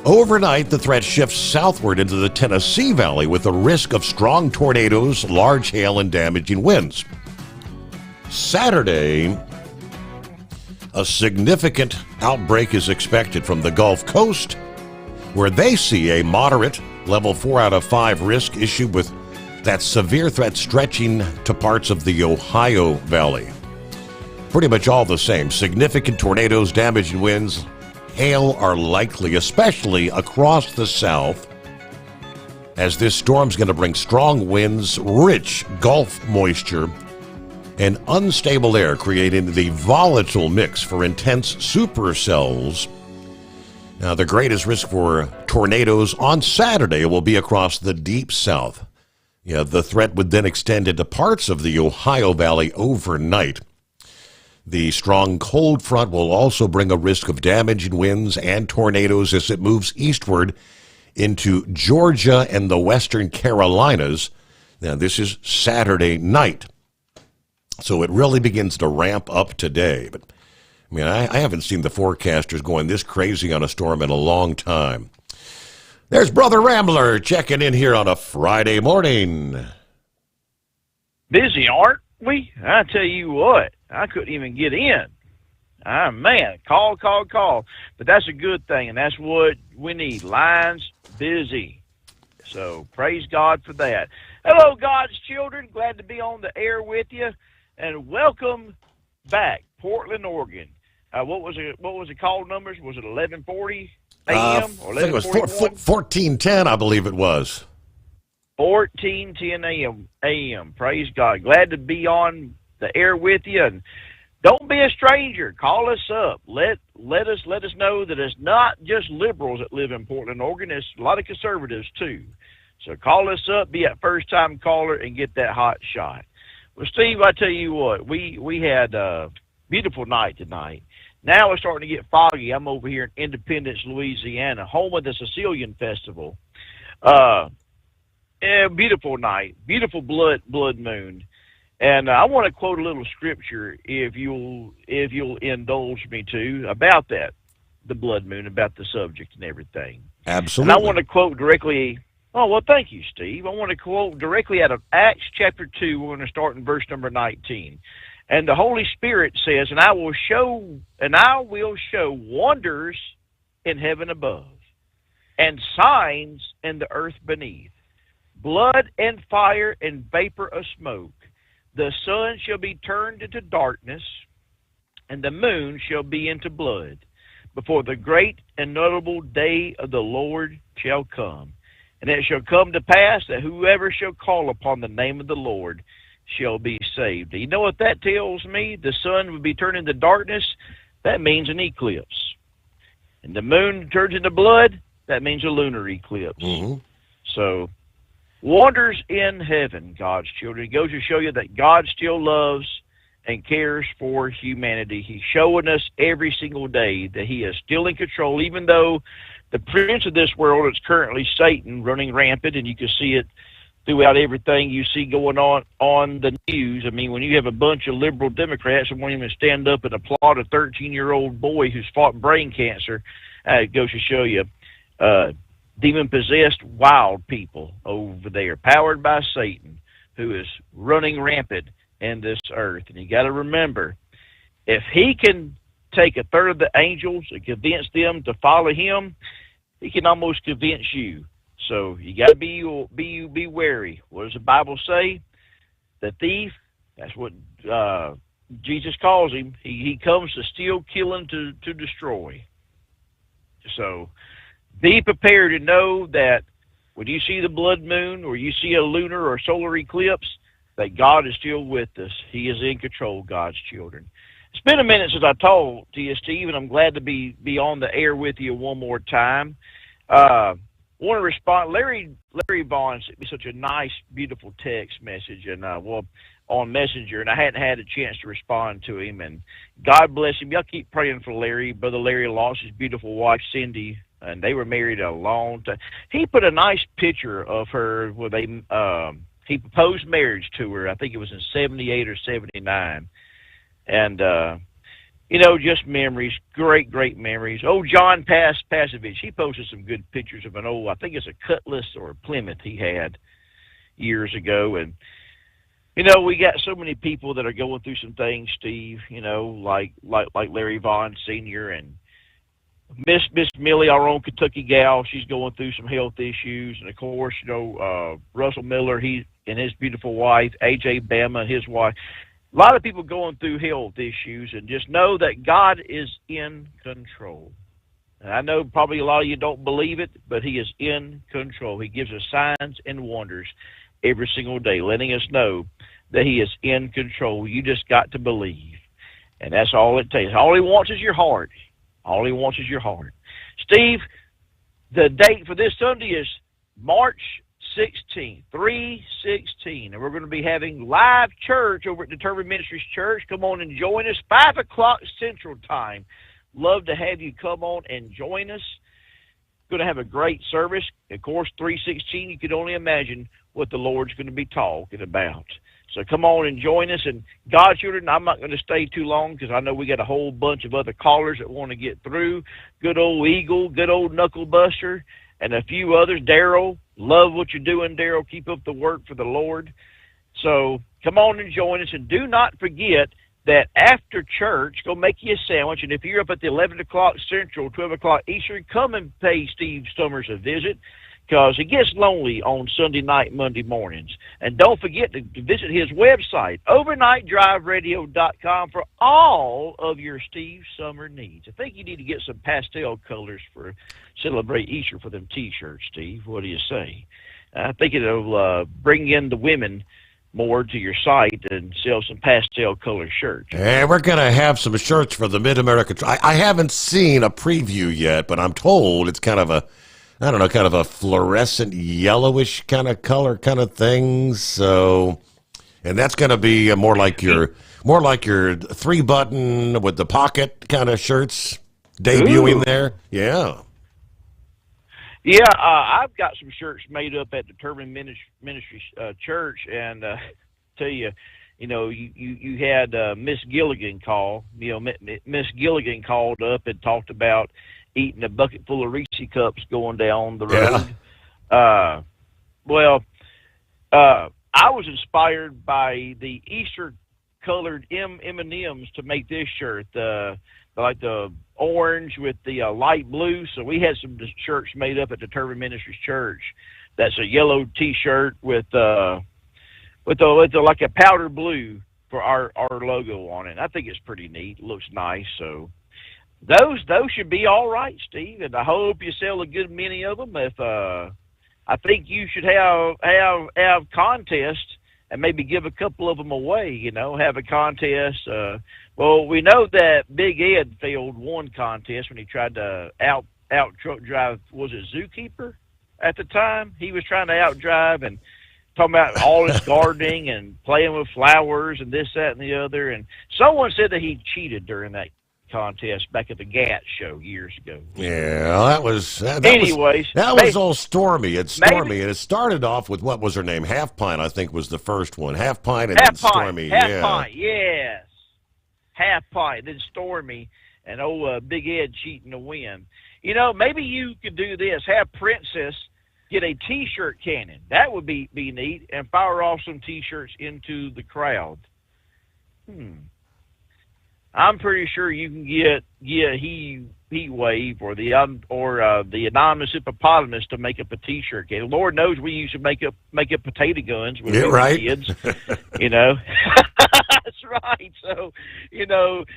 Overnight, the threat shifts southward into the Tennessee Valley with a risk of strong tornadoes, large hail, and damaging winds. Saturday, a significant outbreak is expected from the Gulf Coast, where they see a moderate level 4 out of 5 risk issued with that severe threat stretching to parts of the Ohio Valley. Pretty much all the same. Significant tornadoes, damaging winds, hail are likely, especially across the south, as this storm's going to bring strong winds, rich Gulf moisture, and unstable air, creating the volatile mix for intense supercells. Now, the greatest risk for tornadoes on Saturday will be across the deep south. The threat would then extend into parts of the Ohio Valley overnight. The strong cold front will also bring a risk of damaging winds and tornadoes as it moves eastward into Georgia and the western Carolinas. Now, this is Saturday night. So it really begins to ramp up today. But, I haven't seen the forecasters going this crazy on a storm in a long time. There's Brother Rambler checking in here on a Friday morning. Busy, aren't we? I tell you what, I couldn't even get in. Man, call. But that's a good thing, and that's what we need. Lines busy. So praise God for that. Hello, God's children. Glad to be on the air with you, and welcome back, Portland, Oregon. What was the call numbers? Was it 1140 a.m. or 11:41? I think it was 1410, I believe it was. 14:10 a.m. Praise God. Glad to be on the air with you, and don't be a stranger. Call us up. Let us know that it's not just liberals that live in Portland, Oregon. It's a lot of conservatives too. So call us up, be a first-time caller, and get that hot shot. Well, Steve, I tell you what, we had a beautiful night tonight. Now it's starting to get foggy. I'm over here in Independence, Louisiana, home of the Sicilian Festival. Beautiful night, beautiful blood moon. And I want to quote a little scripture, if you'll indulge me to, about that, the blood moon, about the subject and everything. Absolutely. And I want to quote directly. Oh, well, thank you, Steve. I want to quote directly out of Acts chapter 2. We're going to start in verse number 19. And the Holy Spirit says, and I will show wonders in heaven above, and signs in the earth beneath, blood and fire and vapor of smoke. The sun shall be turned into darkness, and the moon shall be into blood, before the great and notable day of the Lord shall come. And it shall come to pass that whoever shall call upon the name of the Lord shall be saved. You know what that tells me? The sun will be turned into darkness. That means an eclipse. And the moon turns into blood. That means a lunar eclipse. Mm-hmm. So, wonders in heaven, God's children. It goes to show you that God still loves and cares for humanity. He's showing us every single day that he is still in control, even though the prince of this world is currently Satan running rampant, and you can see it throughout everything you see going on the news. I mean, when you have a bunch of liberal Democrats that won't even stand up and applaud a 13-year-old boy who's fought brain cancer, it goes to show you demon-possessed wild people over there, powered by Satan, who is running rampant in this earth. And you got to remember, if he can take a third of the angels and convince them to follow him, he can almost convince you. So you got to be wary. What does the Bible say? The thief, that's what Jesus calls him. He comes to steal, kill, and to destroy. So be prepared to know that when you see the blood moon or you see a lunar or solar eclipse, that God is still with us. He is in control, God's children. It's been a minute since I talked to you, Steve, and I'm glad to be on the air with you one more time. Want to respond. Larry Vaughn sent me such a nice, beautiful text message, and on Messenger, and I hadn't had a chance to respond to him. And God bless him. Y'all keep praying for Larry. Brother Larry lost his beautiful wife, Cindy, and they were married a long time. He put a nice picture of her where he proposed marriage to her. I think it was in 78 or 79. And, just memories, great, great memories. Oh, John Pasovich, he posted some good pictures of an old, I think it's a Cutlass or a Plymouth he had years ago. And, we got so many people that are going through some things, Steve, like Larry Vaughn Sr. and Miss Millie, our own Kentucky gal, she's going through some health issues. And, of course, Russell Miller, he and his beautiful wife, A.J. Bama, his wife. A lot of people going through health issues, and just know that God is in control. And I know probably a lot of you don't believe it, but he is in control. He gives us signs and wonders every single day, letting us know that he is in control. You just got to believe. And that's all it takes. All he wants is your heart. All he wants is your heart. Steve, the date for this Sunday is March 16th, 3/16, and we're going to be having live church over at Determined Ministries Church. Come on and join us, 5 o'clock Central Time. Love to have you come on and join us. Going to have a great service. Of course, 3/16, you can only imagine what the Lord's going to be talking about. So come on and join us. And God's children, I'm not going to stay too long because I know we got a whole bunch of other callers that want to get through. Good old Eagle, good old Knuckle Buster, and a few others. Daryl, love what you're doing, Daryl. Keep up the work for the Lord. So come on and join us. And do not forget that after church, go make you a sandwich. And if you're up at the 11 o'clock Central, 12 o'clock Eastern, come and pay Steve Sommers a visit, because it gets lonely on Sunday night, Monday mornings. And don't forget to visit his website, overnightdriveradio.com, for all of your Steve Summer needs. I think you need to get some pastel colors for Celebrate Easter for them T-shirts, Steve. What do you say? I think it'll bring in the women more to your site and sell some pastel color shirts. And we're going to have some shirts for the Mid-America. I haven't seen a preview yet, but I'm told it's kind of a fluorescent yellowish kind of color kind of thing. So, and that's going to be more like your 3-button with the pocket kind of shirts debuting there. Yeah. Yeah, I've got some shirts made up at Determined Ministries Church, and tell you, you had Miss Gilligan call. Miss Gilligan called up and talked about eating a bucket full of Reese cups going down the road. Yeah. I was inspired by the Easter-colored M&Ms to make this shirt, like the orange with the light blue. So we had some shirts made up at Determined Ministries Church. That's a yellow T-shirt with like a powder blue for our logo on it. I think it's pretty neat. It looks nice. So those should be all right, Steve. And I hope you sell a good many of them. If I think you should have contests and maybe give a couple of them away. Have a contest. Well, we know that Big Ed failed one contest when he tried to out truck drive. Was it Zookeeper at the time? He was trying to outdrive and talking about all his gardening and playing with flowers and this, that, and the other. And someone said that he cheated during that contest back at the GAT show years ago. Yeah, that was all Stormy. It's Stormy, and it started off with, what was her name? Half Pint, I think, was the first one. Half Pint and then Stormy. Half Pint, yes. Half Pint, then Stormy, and Big Ed cheating to win. Maybe you could do this. Have Princess get a T-shirt cannon. That would be neat, and fire off some T-shirts into the crowd. I'm pretty sure you can get heat wave or the anonymous hippopotamus to make up a T-shirt can. Lord knows we used to make up potato guns with kids. That's right. So,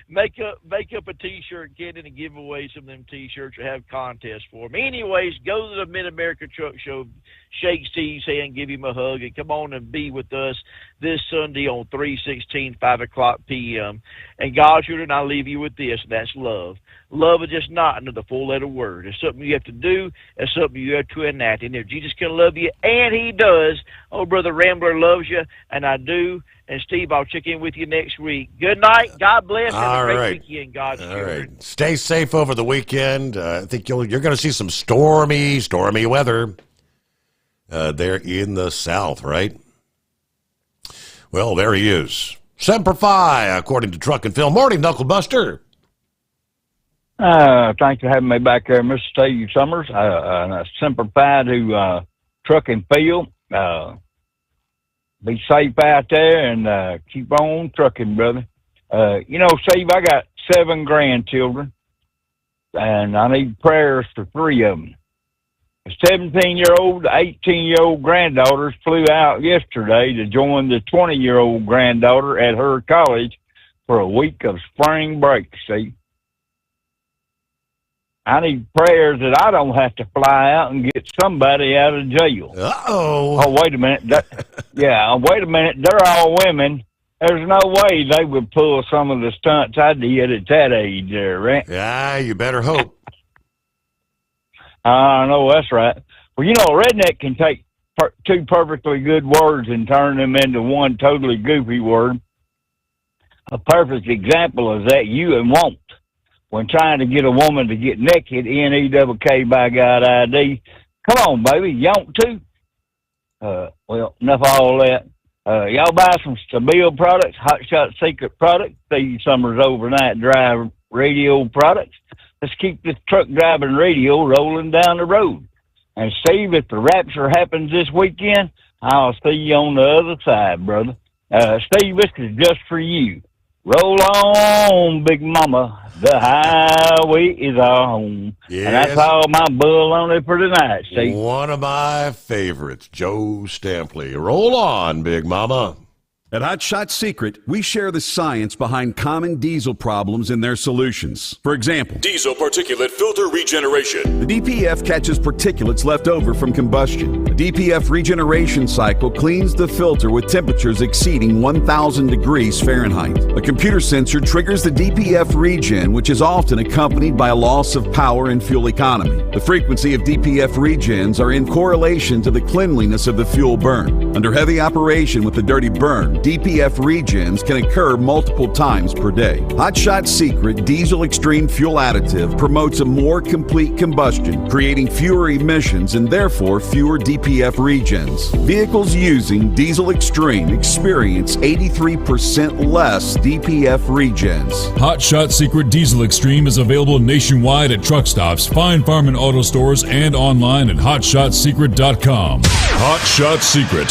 make up a T-shirt cannon and give away some of them T-shirts or have contests for them. Anyways, go to the Mid-America Truck Show, shake Steve's hand, give him a hug, and come on and be with us this Sunday on 3/16, 5 o'clock p.m. And God's children, I'll leave you with this, and that's love. Love is just not under the four-letter word. It's something you have to do. It's something you have to enact. And if Jesus can love you, and he does, oh, Brother Rambler loves you, and I do. And, Steve, I'll check in with you next week. Good night. God bless. Have a great weekend, God's children. Right. Stay safe over the weekend. I think you're going to see some stormy weather there in the South, right? Well, there he is. Semper Fi, according to Truck and Phil. Morning, Knuckle Buster. Thanks for having me back there, Mr. Steve Sommers. Semper Fi to Truck and Phil. Be safe out there and keep on trucking, brother. Steve, I got 7 grandchildren, and I need prayers for 3 of them. A 17-year-old, 18-year-old granddaughters flew out yesterday to join the 20-year-old granddaughter at her college for a week of spring break, see. I need prayers that I don't have to fly out and get somebody out of jail. Uh-oh. Oh, wait a minute. Wait a minute. They're all women. There's no way they would pull some of the stunts I did at that age there, right? Yeah, you better hope. I know, that's right. Well, a redneck can take 2 perfectly good words and turn them into one totally goofy word. A perfect example is that you and won't. When trying to get a woman to get naked, N-E-double-K by God I-D. Come on, baby, you want to? Well, enough of all that. Y'all buy some Stabile products, Hot Shot Secret products, Steve Sommers Overnight Drive radio products. Let's keep this truck driving radio rolling down the road. And Steve, if the rapture happens this weekend, I'll see you on the other side, brother. Steve, this is just for you. Roll on, Big Mama. The highway is our home. Yes. And that's all my bull on it for tonight, Steve. One of my favorites, Joe Stampley. Roll on, Big Mama. At Hot Shot Secret, we share the science behind common diesel problems and their solutions. For example, diesel particulate filter regeneration. The DPF catches particulates left over from combustion. The DPF regeneration cycle cleans the filter with temperatures exceeding 1,000 degrees Fahrenheit. A computer sensor triggers the DPF regen, which is often accompanied by a loss of power and fuel economy. The frequency of DPF regens are in correlation to the cleanliness of the fuel burn. Under heavy operation with the dirty burn, DPF regens can occur multiple times per day. Hot Shot Secret Diesel Extreme Fuel Additive promotes a more complete combustion, creating fewer emissions and therefore fewer DPF regens. Vehicles using Diesel Extreme experience 83% less DPF regens. Hot Shot Secret Diesel Extreme is available nationwide at truck stops, fine farm and auto stores, and online at hotshotsecret.com. Hot Shot Secret,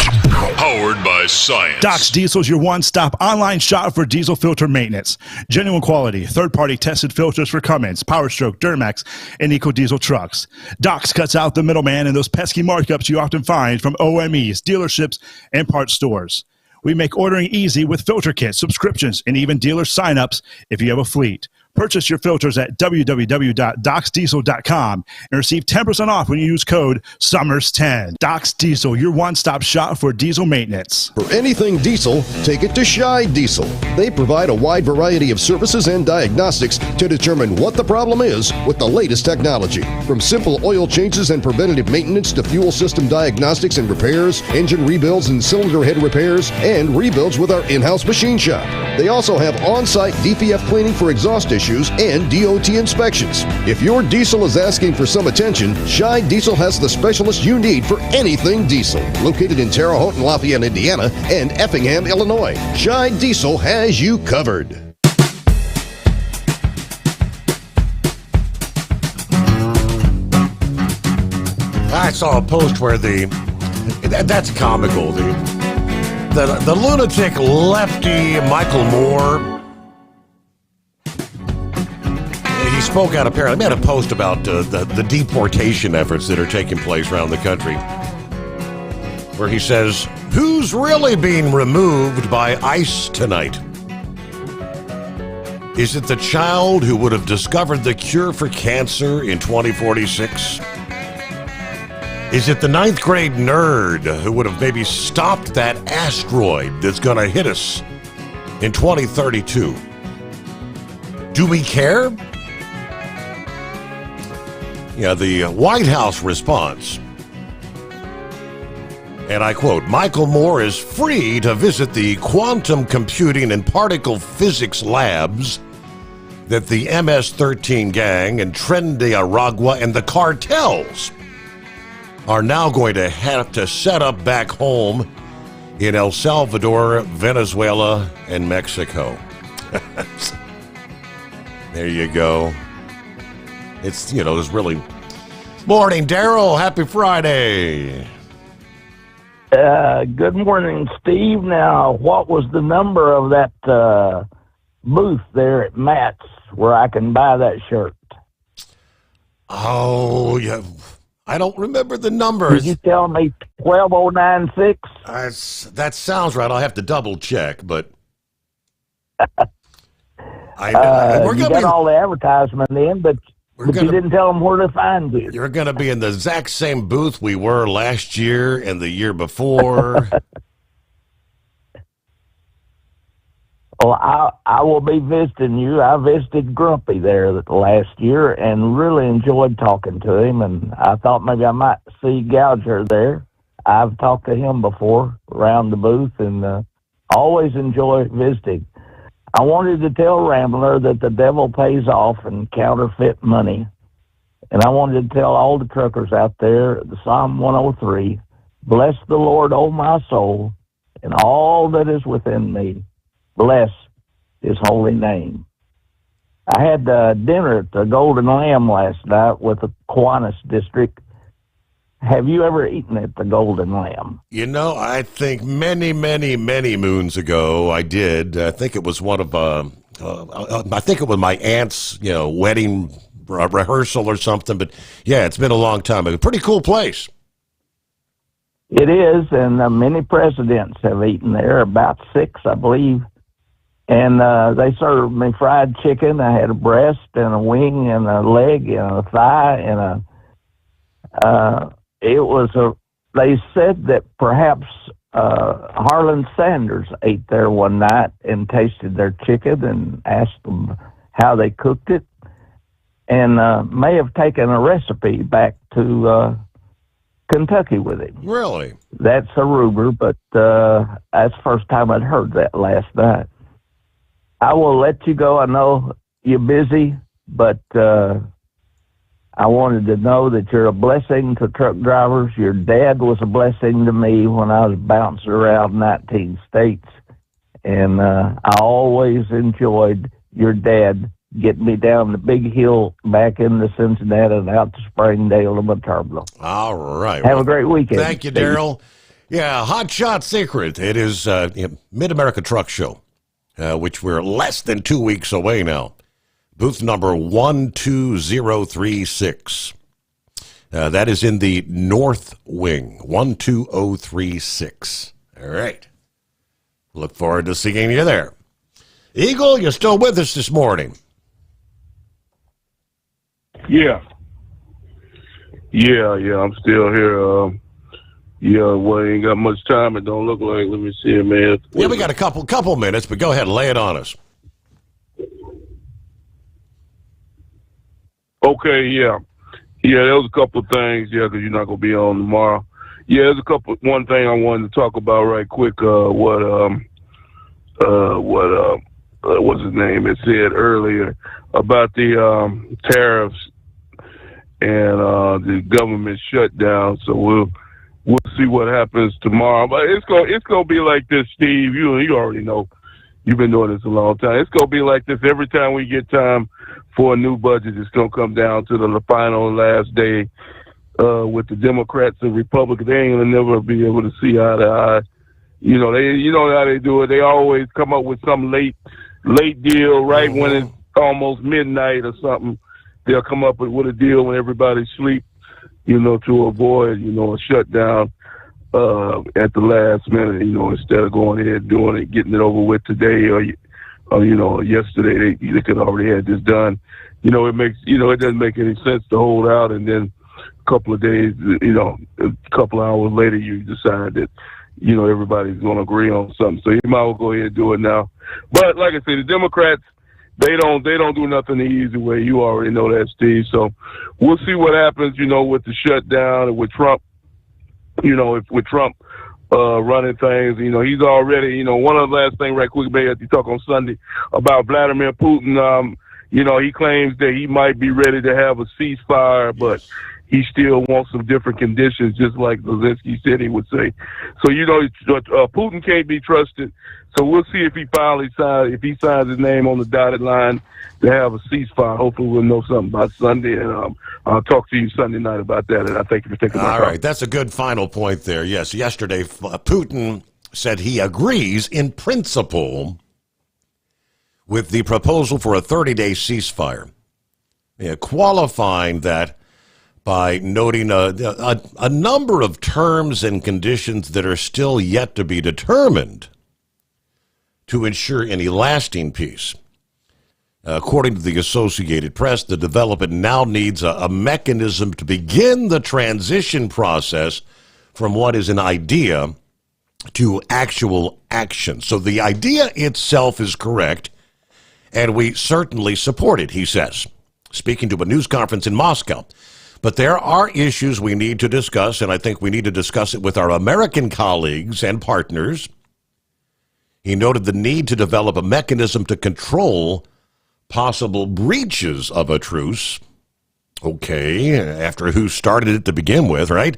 powered by science. Doc's Diesel is your one-stop online shop for diesel filter maintenance. Genuine quality, third-party tested filters for Cummins, PowerStroke, Duramax, and EcoDiesel trucks. Doc's cuts out the middleman and those pesky markups you often find from OMEs, dealerships, and parts stores. We make ordering easy with filter kits, subscriptions, and even dealer sign-ups if you have a fleet. Purchase your filters at www.docsdiesel.com and receive 10% off when you use code SUMMERS10. Doc's Diesel, your one-stop shop for diesel maintenance. For anything diesel, take it to Shy Diesel. They provide a wide variety of services and diagnostics to determine what the problem is with the latest technology. From simple oil changes and preventative maintenance to fuel system diagnostics and repairs, engine rebuilds and cylinder head repairs, and rebuilds with our in-house machine shop. They also have on-site DPF cleaning for exhaust issues and DOT inspections. If your diesel is asking for some attention, Shy Diesel has the specialist you need for anything diesel. Located in Terre Haute and Lafayette, Indiana, and Effingham, Illinois, Shy Diesel has you covered. I saw a post where that's comical. The lunatic lefty Michael Moore. He spoke out apparently. Made a post about the deportation efforts that are taking place around the country, where he says, "Who's really being removed by ICE tonight? Is it the child who would have discovered the cure for cancer in 2046? Is it the 9th grade nerd who would have maybe stopped that asteroid that's going to hit us in 2032? Do we care?" Yeah, the White House response, and I quote, "Michael Moore is free to visit the quantum computing and particle physics labs that the MS-13 gang and Tren de Aragua and the cartels are now going to have to set up back home in El Salvador, Venezuela, and Mexico." There you go. It's, it's really... Morning, Daryl. Happy Friday. Good morning, Steve. Now, what was the number of that booth there at Matt's where I can buy that shirt? Oh, yeah. I don't remember the numbers. Did you tell me 12096? That sounds right. I'll have to double check, but we're got all the advertisement in, but you didn't tell them where to find you. You're going to be in the exact same booth we were last year and the year before. Well, I will be visiting you. I visited Grumpy there last year and really enjoyed talking to him, and I thought maybe I might see Gouger there. I've talked to him before around the booth, and always enjoy visiting. I wanted to tell Rambler that the devil pays off in counterfeit money, and I wanted to tell all the truckers out there, the Psalm 103, "Bless the Lord, O my soul, and all that is within me. Bless his holy name." I had dinner at the Golden Lamb last night with the Kiwanis District. Have you ever eaten at the Golden Lamb? I think many, many, many moons ago I did. I think it was one of, I think it was my aunt's, wedding rehearsal or something. But yeah, it's been a long time. It's a pretty cool place. It is, and many presidents have eaten there, about 6, I believe. And they served me fried chicken. I had a breast and a wing and a leg and a thigh and they said that perhaps Harlan Sanders ate there one night and tasted their chicken and asked them how they cooked it, and may have taken a recipe back to Kentucky with him. Really? That's a rumor, but that's the first time I'd heard that last night. I will let you go. I know you're busy, but I wanted to know that you're a blessing to truck drivers. Your dad was a blessing to me when I was bouncing around 19 states, and I always enjoyed your dad getting me down the big hill back into Cincinnati and out to Springdale to my terminal. All right. Have a great weekend. Thank you, Daryl. Yeah, Hot Shot Secret. It is Mid-America Truck Show, which we're less than 2 weeks away now. Booth number 12036. That is in the North Wing, 12036. All right. Look forward to seeing you there. Eagle, you're still with us this morning. Yeah, I'm still here. Well, ain't got much time. It don't look like. Let me see it, man. Yeah, we got a couple minutes, but go ahead and lay it on us. Okay, yeah, there was a couple of things, because you're not gonna be on tomorrow. Yeah, there's one thing I wanted to talk about right quick. What's his name? It said earlier about the tariffs and the government shutdown. So we'll see what happens tomorrow. But it's gonna be like this, Steve. You already know. You've been doing this a long time. It's gonna be like this every time we get time for a new budget. It's gonna come down to the final last day with the Democrats and Republicans. They ain't gonna never be able to see eye to eye. You know how they do it. They always come up with some late deal right when it's almost midnight or something, they'll come up with a deal when everybody's asleep, to avoid, a shutdown at the last minute, instead of going ahead and doing it, getting it over with today or yesterday, they could already had this done. It doesn't make any sense to hold out and then a couple of days, a couple of hours later, you decide that, everybody's going to agree on something. So you might as well go ahead and do it now. But like I say, the Democrats, they don't do nothing the easy way. You already know that, Steve. So we'll see what happens, with the shutdown and with Trump, if with Trump running things, he's already, one of the last thing right quick, maybe you talk on Sunday about Vladimir Putin, he claims that he might be ready to have a ceasefire, but he still wants some different conditions, just like Zelensky said he would say. So, Putin can't be trusted. So we'll see if he finally signs his name on the dotted line to have a ceasefire. Hopefully we'll know something by Sunday, and I'll talk to you Sunday night about that, and I thank you for taking my call. All right, that's a good final point there. Yes, yesterday Putin said he agrees in principle with the proposal for a 30-day ceasefire, qualifying that by noting a number of terms and conditions that are still yet to be determined to ensure any lasting peace. According to the Associated Press, the development now needs a mechanism to begin the transition process from what is an idea to actual action. So the idea itself is correct, and we certainly support it, he says, speaking to a news conference in Moscow. But there are issues we need to discuss, and I think we need to discuss it with our American colleagues and partners. He noted the need to develop a mechanism to control possible breaches of a truce. Okay, after who started it to begin with, right?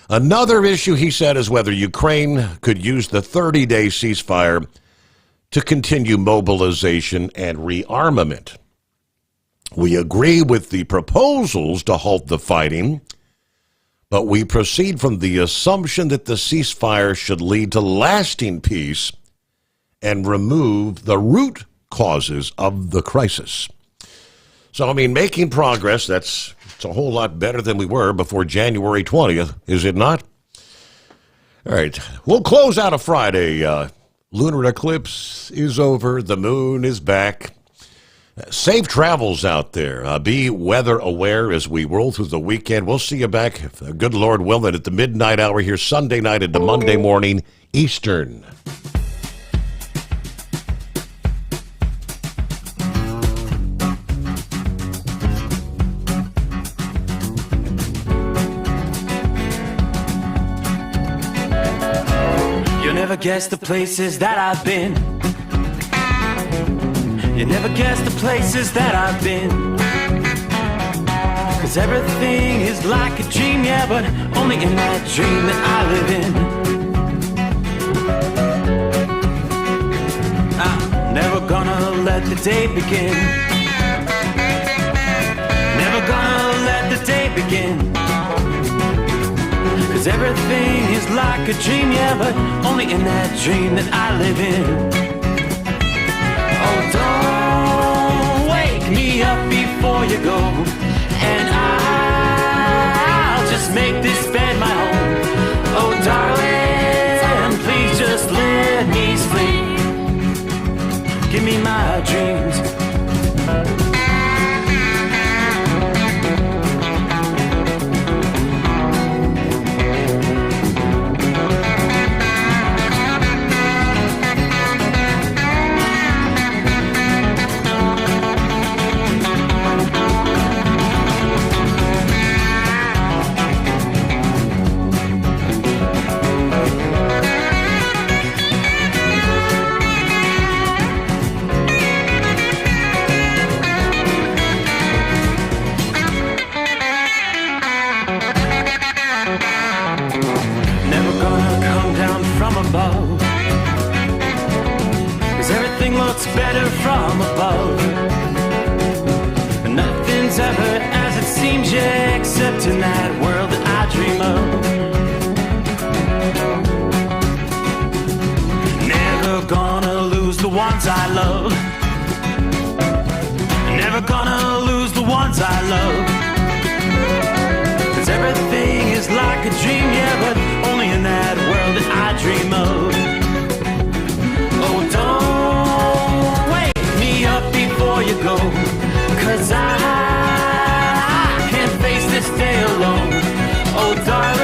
Another issue, he said, is whether Ukraine could use the 30-day ceasefire to continue mobilization and rearmament. We agree with the proposals to halt the fighting, but we proceed from the assumption that the ceasefire should lead to lasting peace and remove the root causes of the crisis. So, making progress, it's a whole lot better than we were before January 20th, is it not? All right, we'll close out a Friday. Lunar eclipse is over. The moon is back. Safe travels out there. Be weather aware as we roll through the weekend. We'll see you back, if the good Lord willing, at the midnight hour here Sunday night into Monday morning Eastern. You'll never guess the places that I've been. You never guess the places that I've been. 'Cause everything is like a dream, yeah, but only in that dream that I live in. I'm never gonna let the day begin. Never gonna let the day begin. 'Cause everything is like a dream, yeah, but only in that dream that I live in. Oh, don't wake me up before you go, and I'll just make this bed my home. Oh, darling, please just let me sleep. Give me my dreams. Better from above. Nothing's ever as it seems, yeah, except in that world that I dream of. Never gonna lose the ones I love. Never gonna lose the ones ones I love. 'Cause everything is like a dream, yeah, but only in that world that I dream of. Oh, don't wake me up before you go, 'cause I can't face this day alone. Oh, darling,